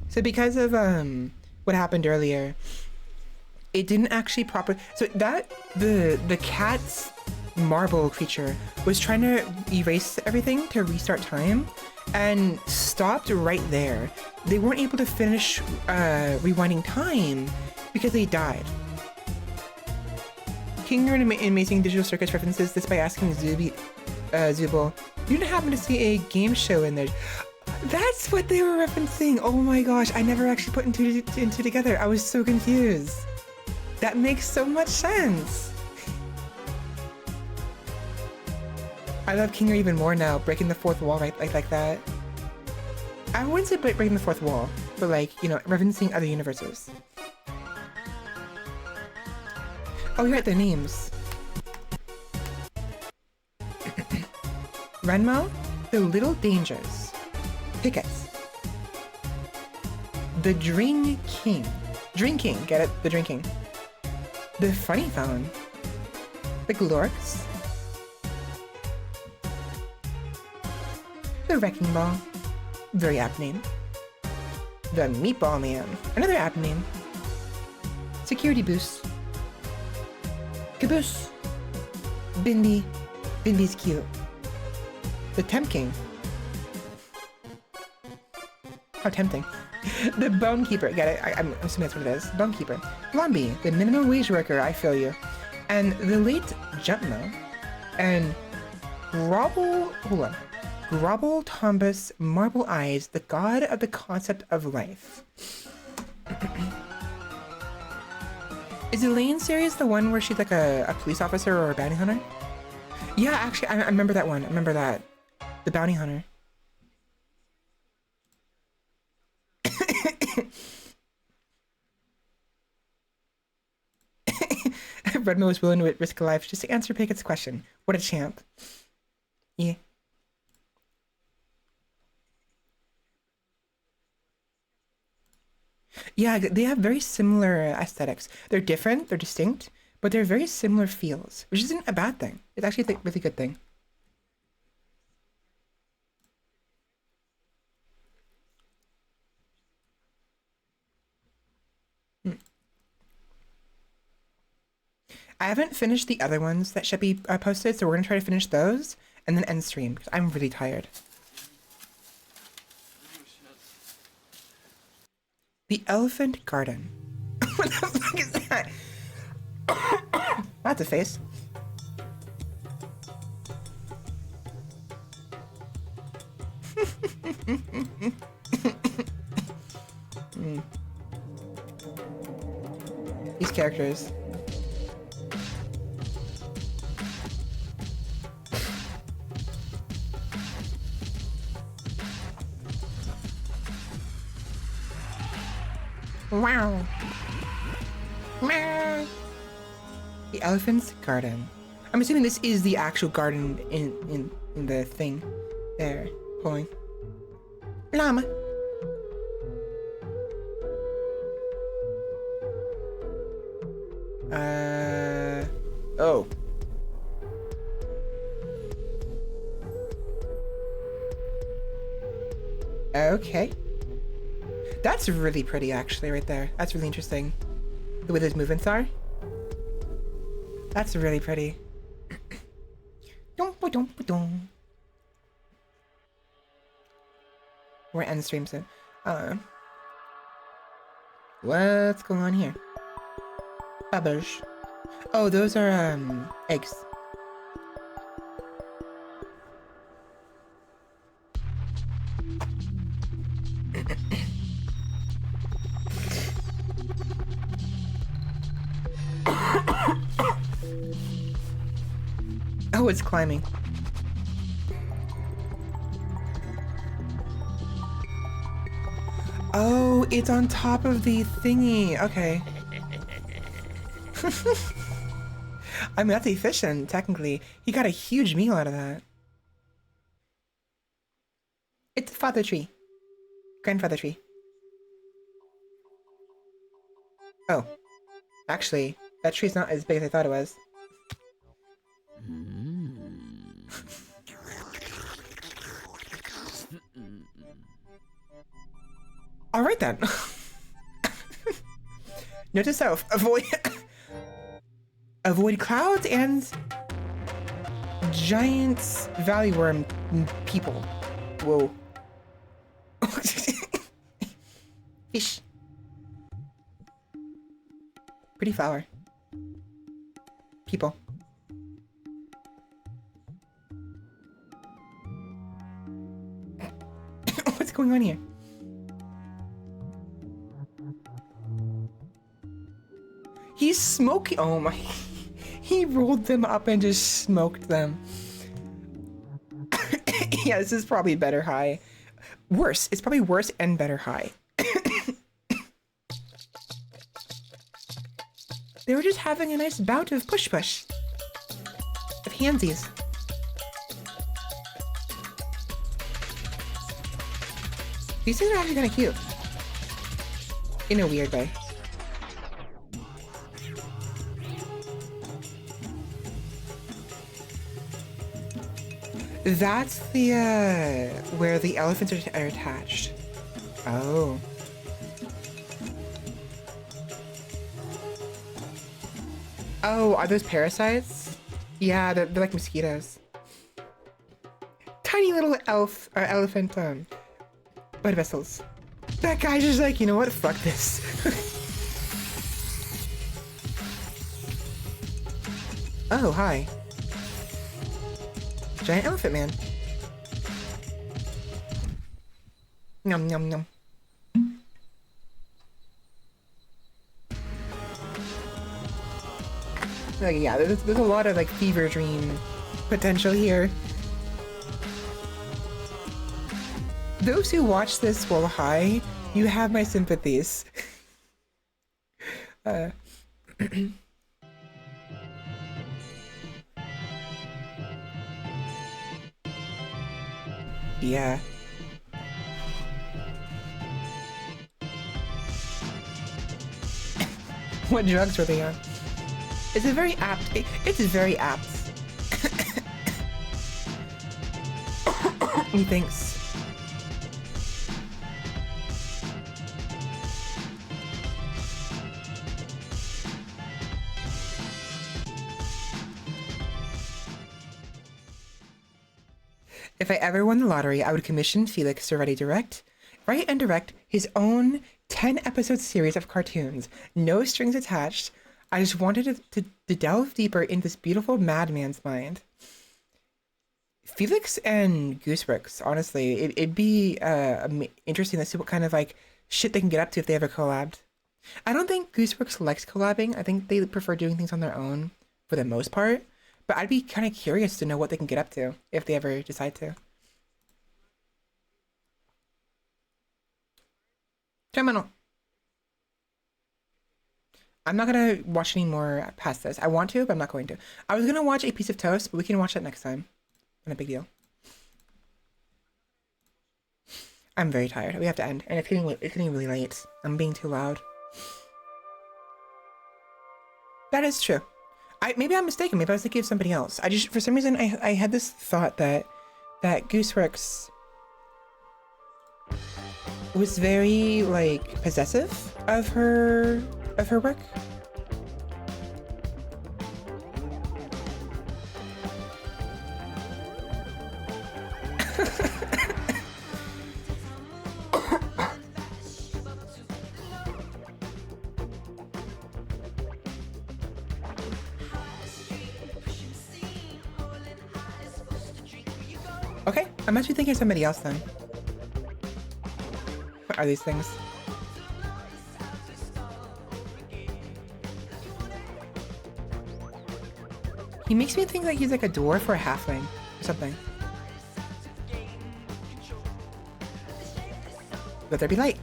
So because of what happened earlier, it didn't actually so that the cat's marble creature was trying to erase everything to restart time and stopped right there. They weren't able to finish rewinding time because they died. King in Amazing Digital Circus references this by asking Zubul, you didn't happen to see a game show in there? That's what they were referencing. Oh my gosh, I never actually put two together. I was so confused. That makes so much sense. I love Kinger even more now, breaking the fourth wall like that. I wouldn't say breaking the fourth wall, but like, you know, referencing other universes. Oh, you're at their names. Renmo, the Little Dangers. Pickets. The Drink King. Drinking, get it? The Drinking. The Funny Phone. The Glorks. The Wrecking Ball. Very apt name. The Meatball Man. Another apt name. Security Boost. Caboose. Bimby. Bimby's cute. The Temp King. How tempting. The Bone Keeper. Get it? I'm assuming that's what it is. Bone Keeper. Blomby. The minimum wage worker. I feel you. And the late Jumpmo. And Grobble. Hold on. Grobble Tombus Marble Eyes. The god of the concept of life. Is Elaine series the one where she's like a police officer or a bounty hunter? Yeah, actually, I remember that one. I remember that. The bounty hunter. Redmo was willing to risk a life just to answer Pickett's question. What a champ. Yeah. Yeah, they have very similar aesthetics. They're different, they're distinct, but they're very similar feels, which isn't a bad thing. It's actually a really good thing. I haven't finished the other ones that Sheppy posted, so we're gonna try to finish those and then end stream because I'm really tired. The Elephant Garden. What the fuck is that? That's a face. These characters. Wow. Meow. The Elephant's Garden. I'm assuming this is the actual garden in the thing. There. Pulling. Llama. Oh. Okay. That's really pretty, actually, right there. That's really interesting. The way those movements are. That's really pretty. We're end stream soon. What's going on here? Bubbles. Oh, those are, eggs. Oh, it's climbing. Oh, it's on top of the thingy. Okay. I mean, that's efficient, technically. He got a huge meal out of that. It's a father tree. Grandfather tree. Oh. Actually, that tree's not as big as I thought it was. Alright then. Note to self, avoid clouds and giant valley worm people. Whoa. Fish. Pretty flower. People. What's going on here? He's smoking. Oh my. He rolled them up and just smoked them. Yeah, this is probably better high. Worse. It's probably worse and better high. They were just having a nice bout of push-push. Of handsies. These things are actually kind of cute. In a weird way. That's the, where the elephants are attached. Oh. Oh, are those parasites? Yeah, they're like mosquitoes. Tiny little elephant, blood vessels. That guy's just like, you know what? Fuck this. Oh, hi. Giant elephant man. Nom nom nom. Like, yeah, there's a lot of like fever dream potential here. Those who watch this while high, you have my sympathies. Yeah. What drugs were they on? It's a very apt. It's very apt. Methinks. If I ever won the lottery, I would commission Felix to write and direct his own 10-episode series of cartoons, no strings attached. I just wanted to delve deeper into this beautiful madman's mind. Felix and Goosebrooks, honestly, it'd be interesting to see what kind of like shit they can get up to if they ever collabed. I don't think Goosebrooks likes collabing. I think they prefer doing things on their own for the most part. But I'd be kind of curious to know what they can get up to if they ever decide to. Terminal. I'm not gonna watch any more past this. I want to, but I'm not going to. I was gonna watch A Piece of Toast, but we can watch that next time. Not a big deal. I'm very tired. We have to end, and it's getting really late. I'm being too loud. That is true. Maybe I'm mistaken. Maybe I was thinking of somebody else. I just, for some reason, I had this thought that Gooseworks was very like possessive of her work. Okay, I must be thinking of somebody else then. What are these things? He makes me think like he's like a dwarf or a halfling or something. Let there be light.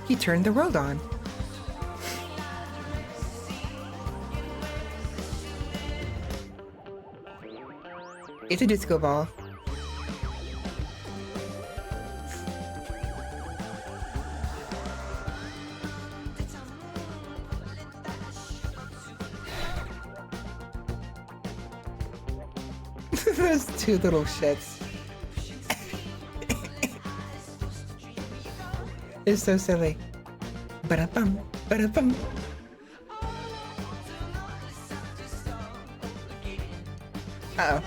He turned the world on. It's a disco ball. Those two little shits. It's so silly. Ba-da-bum, ba-da-bum. Uh-oh.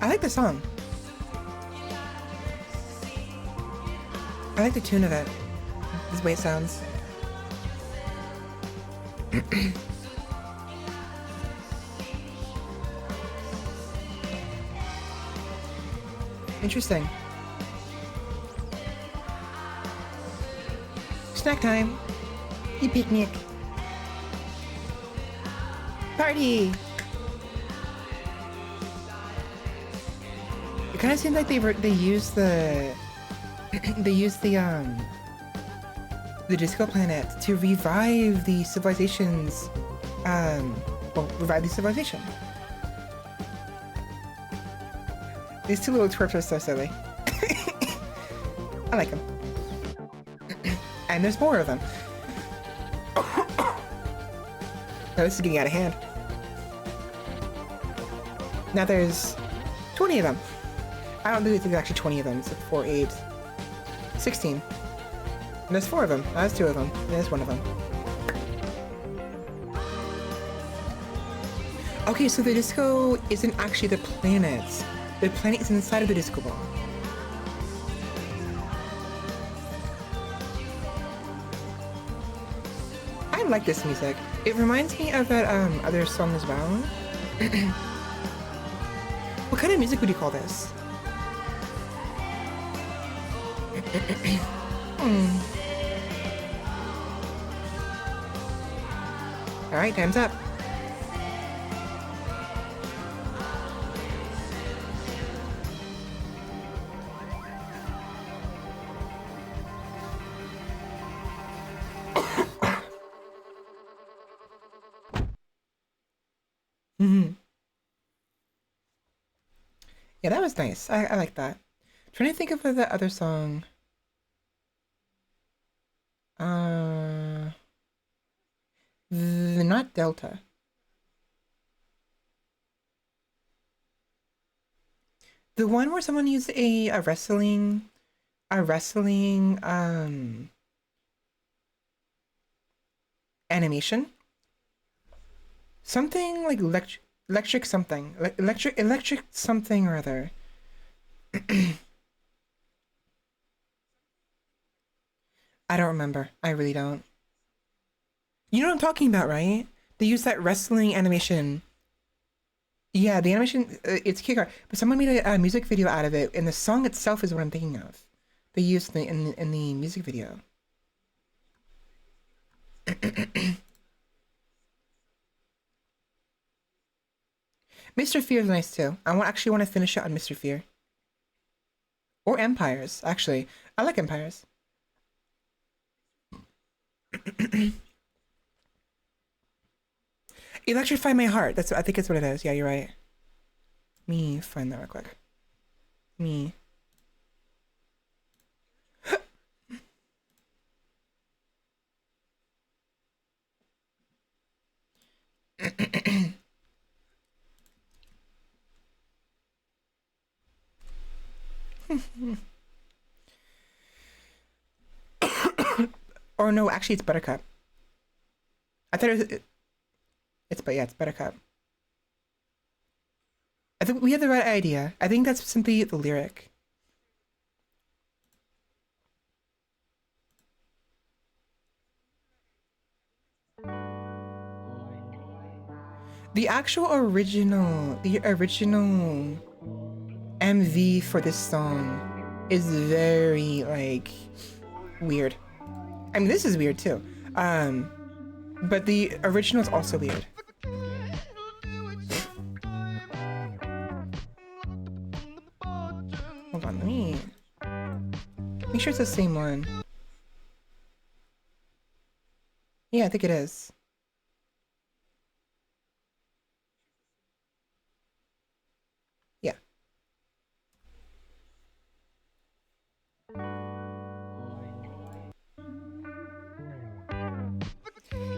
I like the song. I like the tune of it. This way it sounds. Interesting. Snack time. You picnic. Party. It kind of seems like they used the the disco planet to revive the civilizations. Revive the civilization. These two little twerps are so silly. I like them. And there's more of them. Now this is getting out of hand. Now there's 20 of them. I don't think there's actually 20 of them. It's like 4, 8, 16. And there's 4 of them. That's 2 of them. And there's 1 of them. Okay, so the disco isn't actually the planet. The planet is inside of the disco ball. I like this music. It reminds me of that other song as well. What kind of music would you call this? Alright, time's up. Yeah, that was nice. I like that. Trying to think of the other song. Not Delta. The one where someone used a wrestling animation. Something like electric something. Electric something or other. I don't remember. I really don't. You know what I'm talking about, right? They use that wrestling animation. Yeah, the animation, it's kick art, but someone made a music video out of it, and the song itself is what I'm thinking of. They used in the music video. Mr. Fear is nice too. I actually want to finish it on Mr. Fear. Or Empires, actually. I like Empires. Electrify My Heart. I think that's what it is. Yeah, you're right. Me find that real quick. Me. Or no, actually, it's Buttercup. I thought it was. It's Buttercup. I think we have the right idea. I think that's simply the lyric. The MV for this song is very like weird. I mean, this is weird too. But the original is also weird. Hold on, let me make sure it's the same one. Yeah, I think it is. Yeah.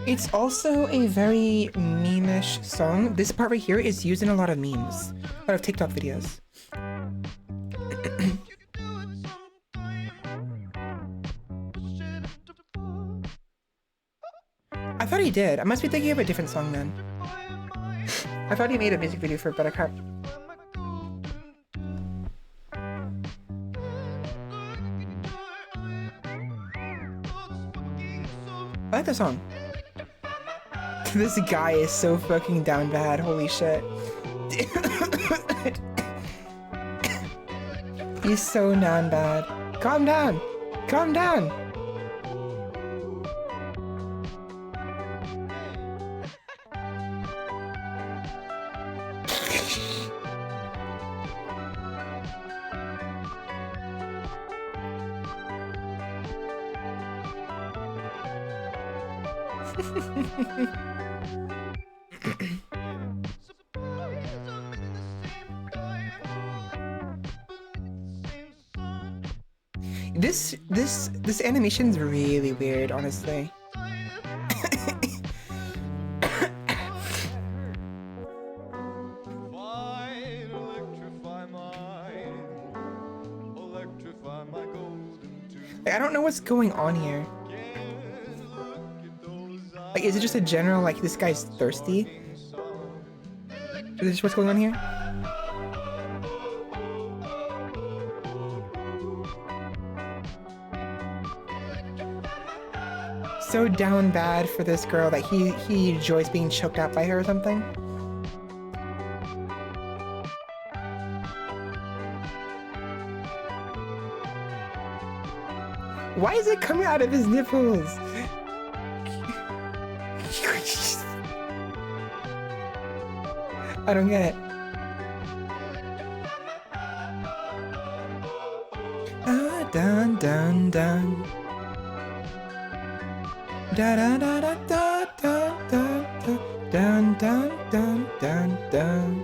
It's also a very meme-ish song. This part right here is used in a lot of memes, a lot of TikTok videos. I thought he did. I must be thinking of a different song then. I thought he made a music video for it, but I can't. I like the song. This guy is so fucking down bad. Holy shit. He's so down bad. Calm down. Calm down. This animation's really weird, honestly. Like, I don't know what's going on here. Like, is it just a general, like, this guy's thirsty? Is this what's going on here? So down bad for this girl that he enjoys being choked out by her or something. Why is it coming out of his nipples? I don't get it. Dun dun dun. Da da da da da da da dun dun dun dun dun.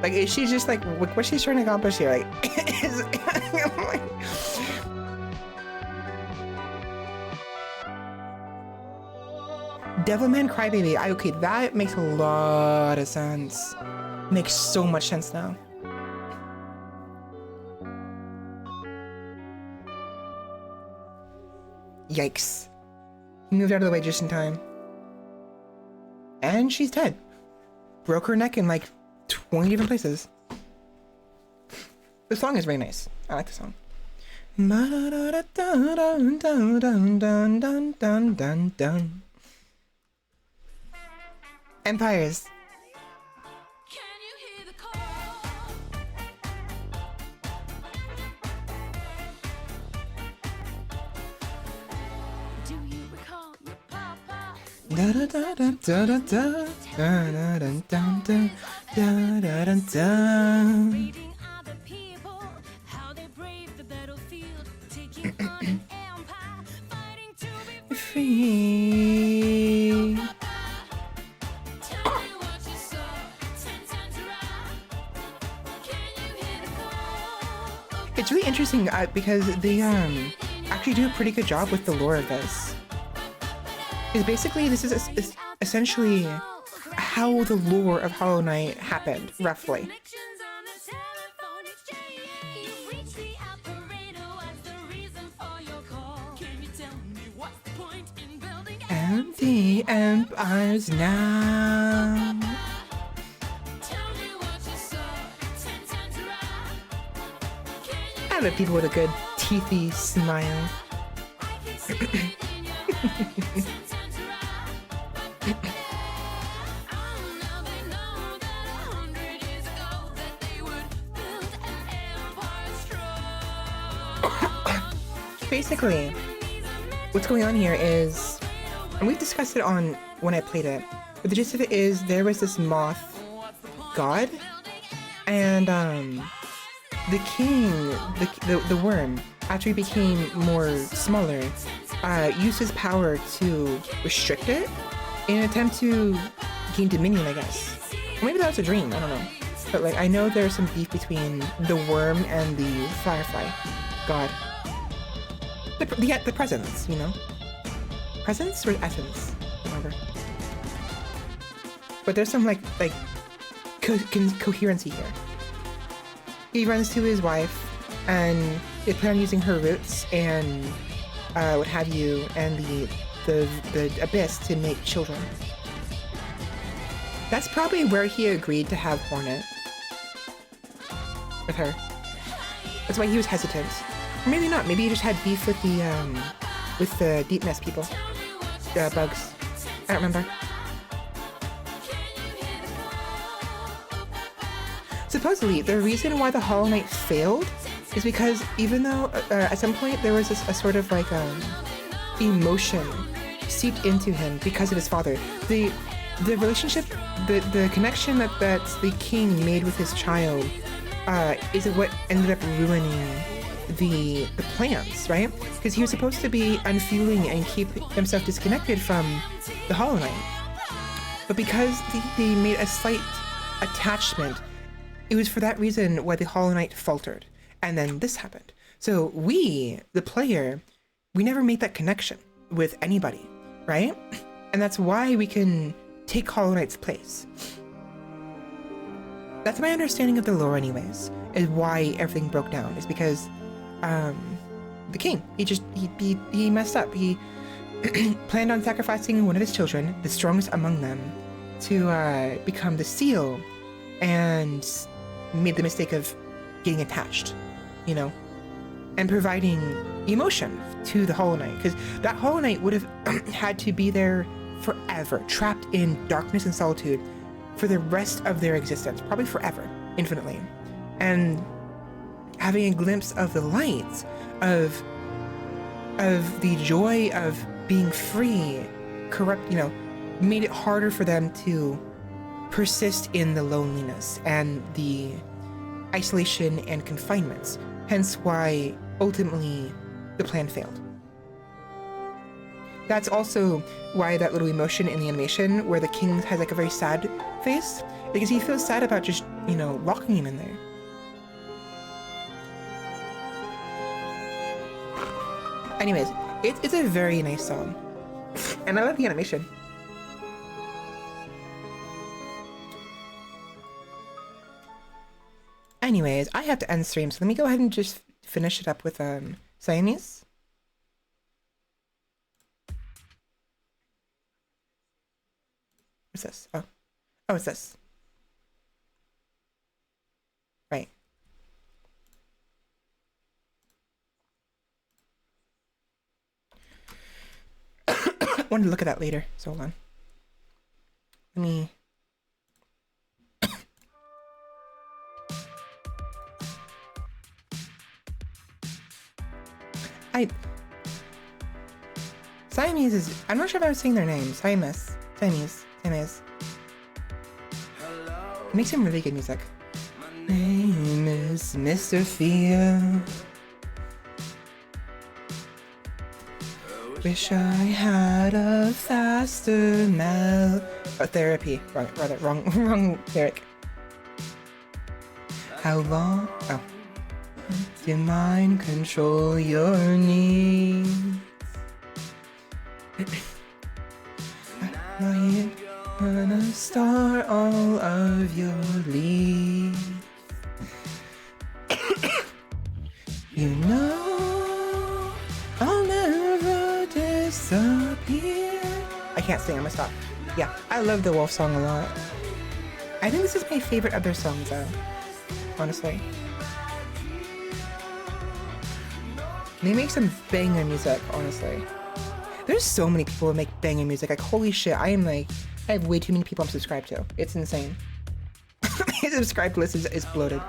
Like, is she just like what she's trying to accomplish here? Like, Devilman Crybaby. Okay, that makes a lot of sense. Makes so much sense now. Yikes. He moved out of the way just in time. And she's dead. Broke her neck in like 20 different places. The song is very nice. I like the song. Empires.
Can you hear the call? Do you recall your papa?
Da da da da da da da da da da da da da.
Reading other people, how they brave the battlefield, taking on an empire, fighting to be
Free.
Tell me what you saw, 10 times around. Can you hear the call?
It's really interesting because they actually do a pretty good job with the lore of this. Is basically this is essentially how the lore of Hollow Knight happened, roughly.
Connections on the telephone exchange. You reach the operator, what's the reason for your call? Can you tell me what's the point in building
And the Empires now.
Tell me what you saw, 10 times around. Can you
I love people with a good teethy smile. Basically, what's going on here is, and we've discussed it on when I played it, but the gist of it is there was this moth god, and the king, the worm, after he became more smaller, used his power to restrict it in an attempt to gain dominion, I guess. Or maybe that was a dream, I don't know. But like, I know there's some beef between the worm and the firefly god. The presence, you know? Presence or essence? Whatever. But there's some like coherency here. He runs to his wife, and they plan on using her roots and what have you, and the abyss to make children. That's probably where he agreed to have Hornet with her. That's why he was hesitant. Or maybe not. Maybe he just had beef with the deep mess people, the bugs. I don't remember. Supposedly, the reason why the Hollow Knight failed is because even though at some point there was a sort of like emotion seeped into him because of his father, the relationship, the connection that the king made with his child is what ended up ruining the plans, right? Because he was supposed to be unfeeling and keep himself disconnected from the Hollow Knight, but because they made a slight attachment, it was for that reason why the Hollow Knight faltered, and then this happened. So we, the player, we never made that connection with anybody, right? And that's why we can take Hollow Knight's place. That's my understanding of the lore anyways, is why everything broke down, is because the king, he messed up. He planned on sacrificing one of his children, the strongest among them, to become the seal, and made the mistake of getting attached, you know, and providing emotion to the Hollow Knight, because that Hollow Knight would have had to be there forever, trapped in darkness and solitude for the rest of their existence, probably forever, infinitely. And having a glimpse of the light, of the joy of being free, made it harder for them to persist in the loneliness and the isolation and confinements. Hence why ultimately the plan failed. That's also why that little emotion in the animation where the king has like a very sad face, because he feels sad about just, locking him in there. Anyways, it's a very nice song. And I love the animation. Anyways, I have to end stream, so let me go ahead and just finish it up with Siamese. What's this? Oh, it's this. Right. I wanted to look at that later, so hold on. Let me... Siamese is... I'm not sure if I was saying their names. Siamese. It makes some really good music. My name is Mr. Fear. Wish I had a faster therapy. Wrong lyric. How long? Oh. Did mind control your needs? I'm gonna start all of your leaves. You know I'll never disappear. I can't sing, I'm gonna stop. Yeah, I love the Wolf song a lot. I think this is my favorite of their songs though, honestly. They make some banger music, honestly. There's so many people who make banger music. Like, holy shit, I have way too many people I'm subscribed to. It's insane. My subscribed list is bloated.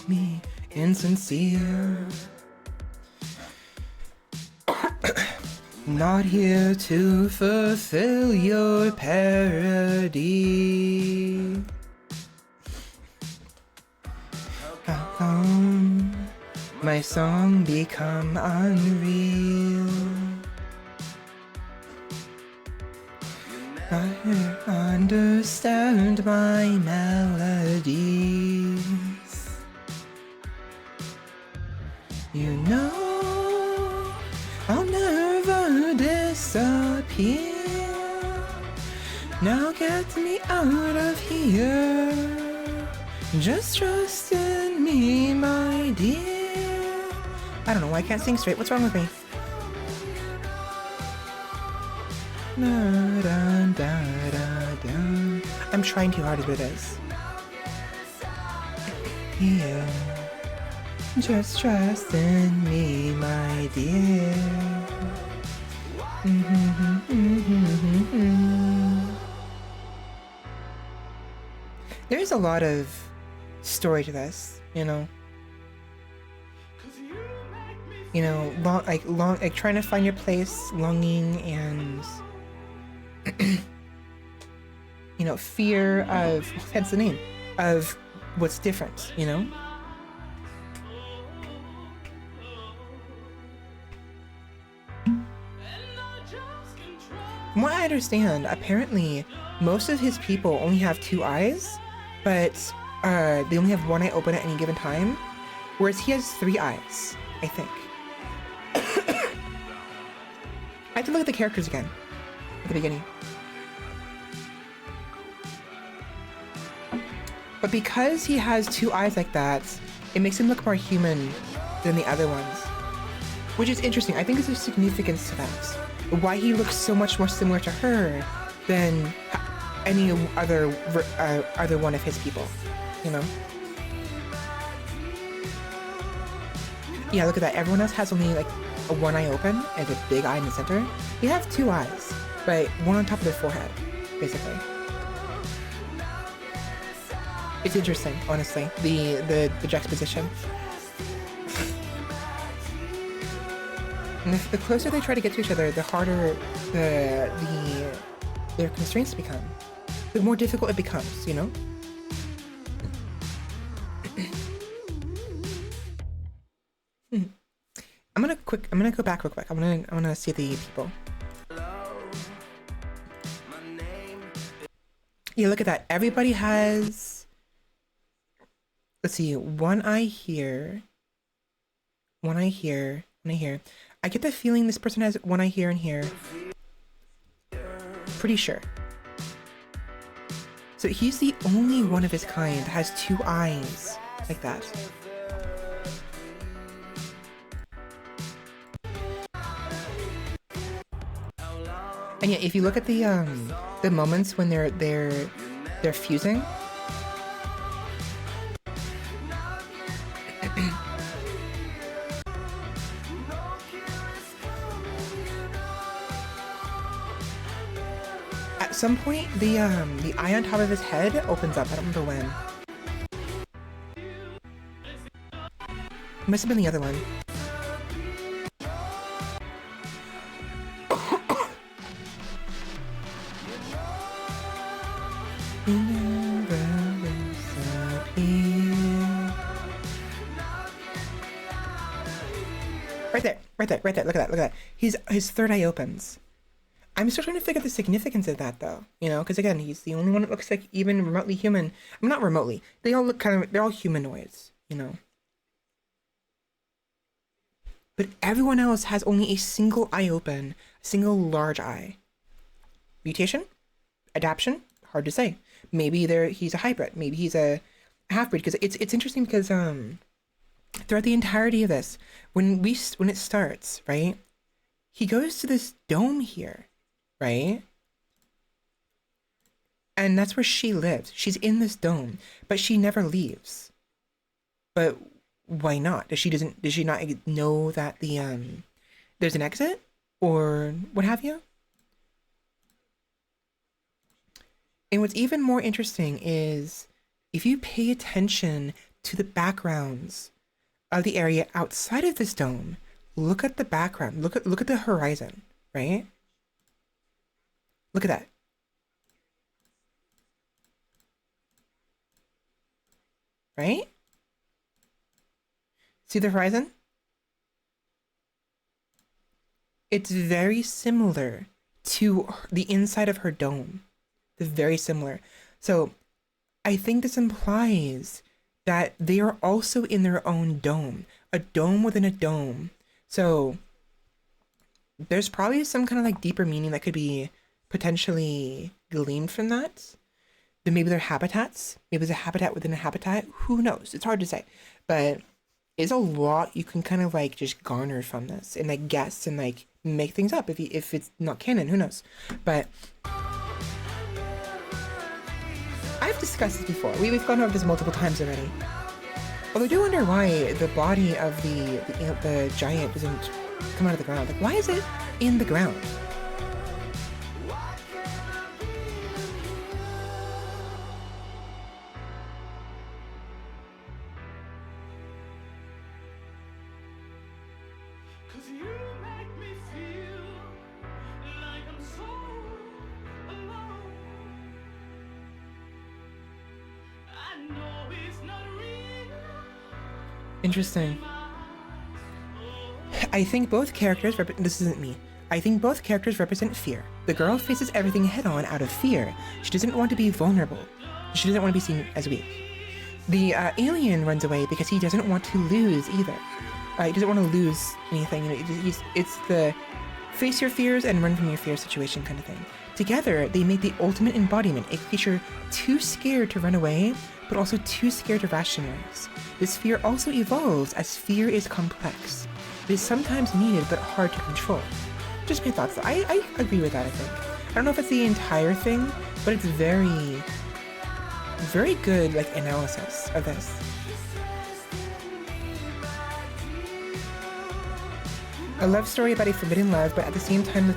Me insincere. Not here to fulfill your parody. How come my song become unreal? I understand my melodies. You know, I'll never disappear. Now get me out of here. Just trust in me, my dear. I don't know why I can't sing straight. What's wrong with me? Da, da, da, da, da. I'm trying too hard is what it is. Yeah. Just trust in me, my dear. There's a lot of story to this, you know. You know, like trying to find your place, longing, and you know, fear of, hence the name, of what's different, you know. From what I understand, apparently most of his people only have 2 eyes, but they only have 1 eye open at any given time, whereas he has 3 eyes, I think. I have to look at the characters again at the beginning. But because he has 2 eyes like that, it makes him look more human than the other ones, which is interesting. I think there's a significance to that. Why he looks so much more similar to her than any other one of his people, you know? Yeah, look at that. Everyone else has only like a 1 eye open and a big eye in the center. They have 2 eyes, but 1 on top of their forehead, basically. It's interesting, honestly, the juxtaposition. And the closer they try to get to each other, the harder their constraints become. The more difficult it becomes, you know? I'm gonna go back real quick. I'm gonna see the people. Yeah, look at that. Everybody has, let's see, 1 eye here. 1 eye here. 1 eye here. I get the feeling this person has 1 eye here and here. Pretty sure. So he's the only one of his kind that has 2 eyes like that. And yeah, if you look at the moments when they're fusing. At some point, the eye on top of his head opens up. I don't remember when. It must have been the other one. Right there. Look at that. His 3rd eye opens. I'm still trying to figure out the significance of that, though. You know, because again, he's the only one that looks like even remotely human. I mean, not remotely. They all look they're all humanoids, you know. But everyone else has only a single eye open, a single large eye. Mutation? Adaption? Hard to say. Maybe he's a hybrid. Maybe he's a half-breed. Because it's interesting because throughout the entirety of this, when it starts, right, he goes to this dome here, right? And that's where she lives. She's in this dome, but she never leaves. But why not? Does she not know that there's an exit or what have you? And what's even more interesting is if you pay attention to the backgrounds of the area outside of this dome, look at the background, look at the horizon, right? Look at that. Right? See the horizon? It's very similar to the inside of her dome. It's very similar. So I think this implies that they are also in their own dome, a dome within a dome. So there's probably some kind of like deeper meaning that could be potentially gleaned from that. Then maybe they're habitats. Maybe there's a habitat within a habitat. Who knows? It's hard to say. But it's a lot you can kind of like just garner from this and like guess and like make things up if it's not canon. Who knows? But I've discussed this before. We've gone over this multiple times already. Although I do wonder why the body of the giant doesn't come out of the ground. Like, why is it in the ground?
Cause you make me feel like I'm so alone. I know it's not real.
Interesting. I think both characters this isn't me. I think both characters represent fear. The girl faces everything head on out of fear. She doesn't want to be vulnerable. She doesn't want to be seen as weak. The alien runs away because he doesn't want to lose either. He doesn't want to lose anything. You know, it's the face your fears and run from your fears situation kind of thing. Together, they make the ultimate embodiment, a creature too scared to run away, but also too scared to rationalize. This fear also evolves as fear is complex. It is sometimes needed but hard to control. Just my thoughts. I agree with that, I think. I don't know if it's the entire thing, but it's very, very good like analysis of this. A love story about a forbidden love, but at the same time, the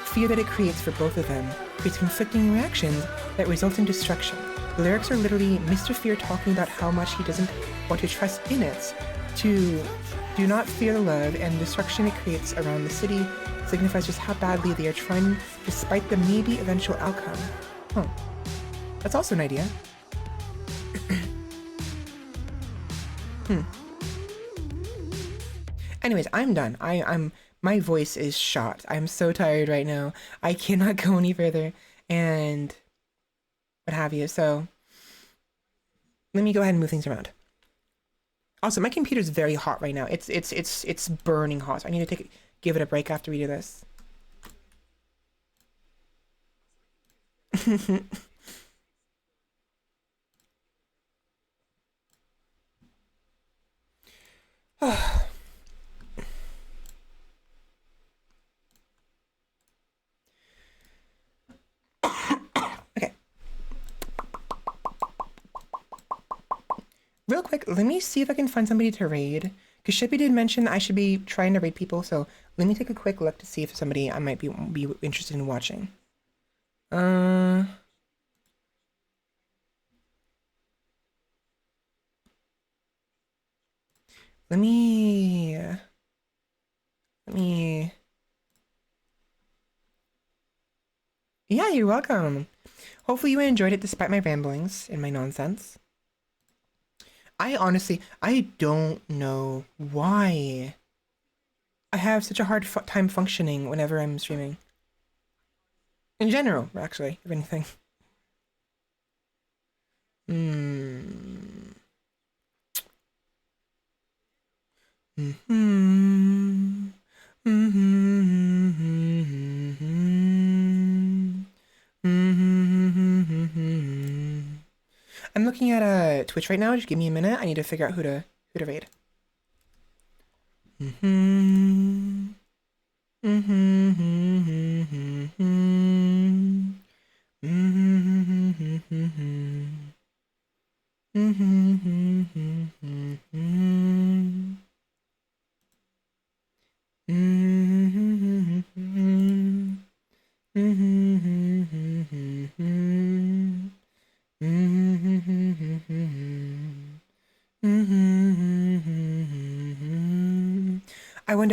fear that it creates for both of them creates conflicting reactions that result in destruction. The lyrics are literally Mr. Fear talking about how much he doesn't want to trust in it, to do not fear the love, and destruction it creates around the city signifies just how badly they are trying despite the maybe eventual outcome. Huh. That's also an idea. Anyways, I'm done. My voice is shot. I'm so tired right now. I cannot go any further and what have you. So let me go ahead and move things around. Also, my computer's very hot right now. It's burning hot. So I need to give it a break after we do this. Okay. Real quick, let me see if I can find somebody to raid. Because Sheppy did mention I should be trying to raid people, so let me take a quick look to see if there's somebody I might be interested in watching. Let me... Yeah, you're welcome. Hopefully you enjoyed it despite my ramblings and my nonsense. I don't know why I have such a hard time functioning whenever I'm streaming. In general, actually, if anything. I'm looking at Twitch right now. Just give me a minute. I need to figure out who to raid.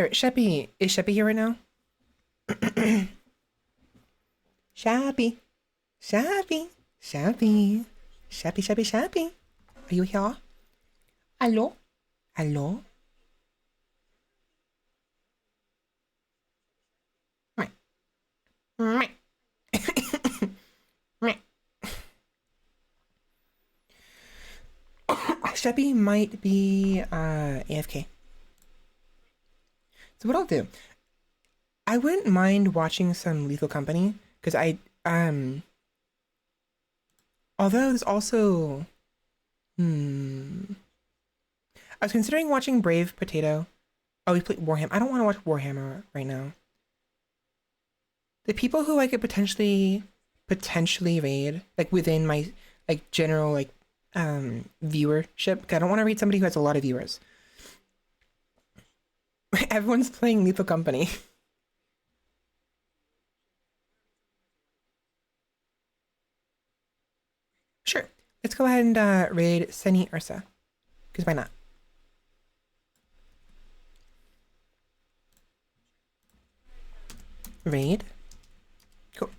wonder, Sheppy, is Sheppy here right now? Sheppy, Sheppy, Sheppy, Sheppy, Sheppy, Sheppy. Are you here? Hello? Hello? Meh. Meh. Meh. Sheppy might be AFK. So what I'll do, I wouldn't mind watching some Lethal Company because although there's also I was considering watching Brave Potato. Oh, we played Warhammer. I don't want to watch Warhammer right now. The people who I could potentially raid, like within my like general like viewership, 'cause I don't want to read somebody who has a lot of viewers. Everyone's playing Lethal Company. Sure. Let's go ahead and raid Senniursa. Because why not? Raid. Cool.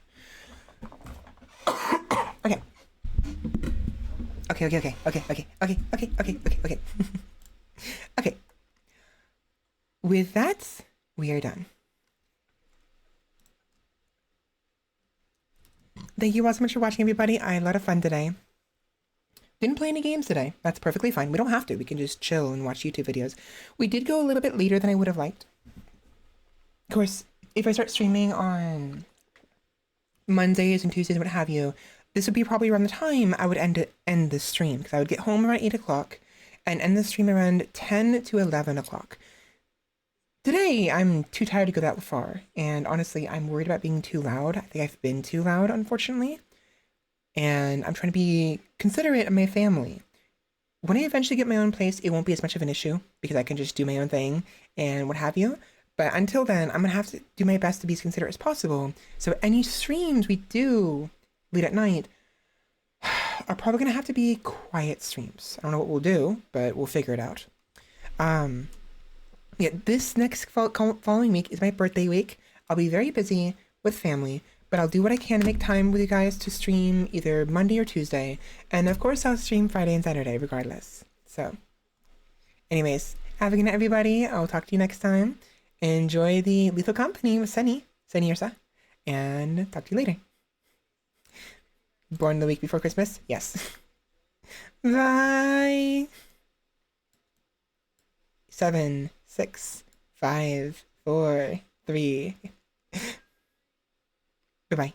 Okay. Okay. Okay. With that, we are done. Thank you all so much for watching, everybody. I had a lot of fun today. Didn't play any games today. That's perfectly fine. We don't have to. We can just chill and watch YouTube videos. We did go a little bit later than I would have liked. Of course, if I start streaming on Mondays and Tuesdays and what have you, this would be probably around the time I would end the stream, because I would get home around 8 o'clock and end the stream around 10 to 11 o'clock. Today, I'm too tired to go that far, and honestly, I'm worried about being too loud. I think I've been too loud, unfortunately, and I'm trying to be considerate of my family. When I eventually get my own place, it won't be as much of an issue, because I can just do my own thing and what have you. But until then, I'm going to have to do my best to be as considerate as possible. So any streams we do late at night are probably going to have to be quiet streams. I don't know what we'll do, but we'll figure it out. Yeah, this next following week is my birthday week. I'll be very busy with family, but I'll do what I can to make time with you guys to stream either Monday or Tuesday. And of course, I'll stream Friday and Saturday regardless. So anyways, have a good night, everybody. I'll talk to you next time. Enjoy the Lethal Company with Senniursa, and talk to you later. Born the week before Christmas? Yes. Bye. 7, 6, 5, 4, 3. Bye-bye.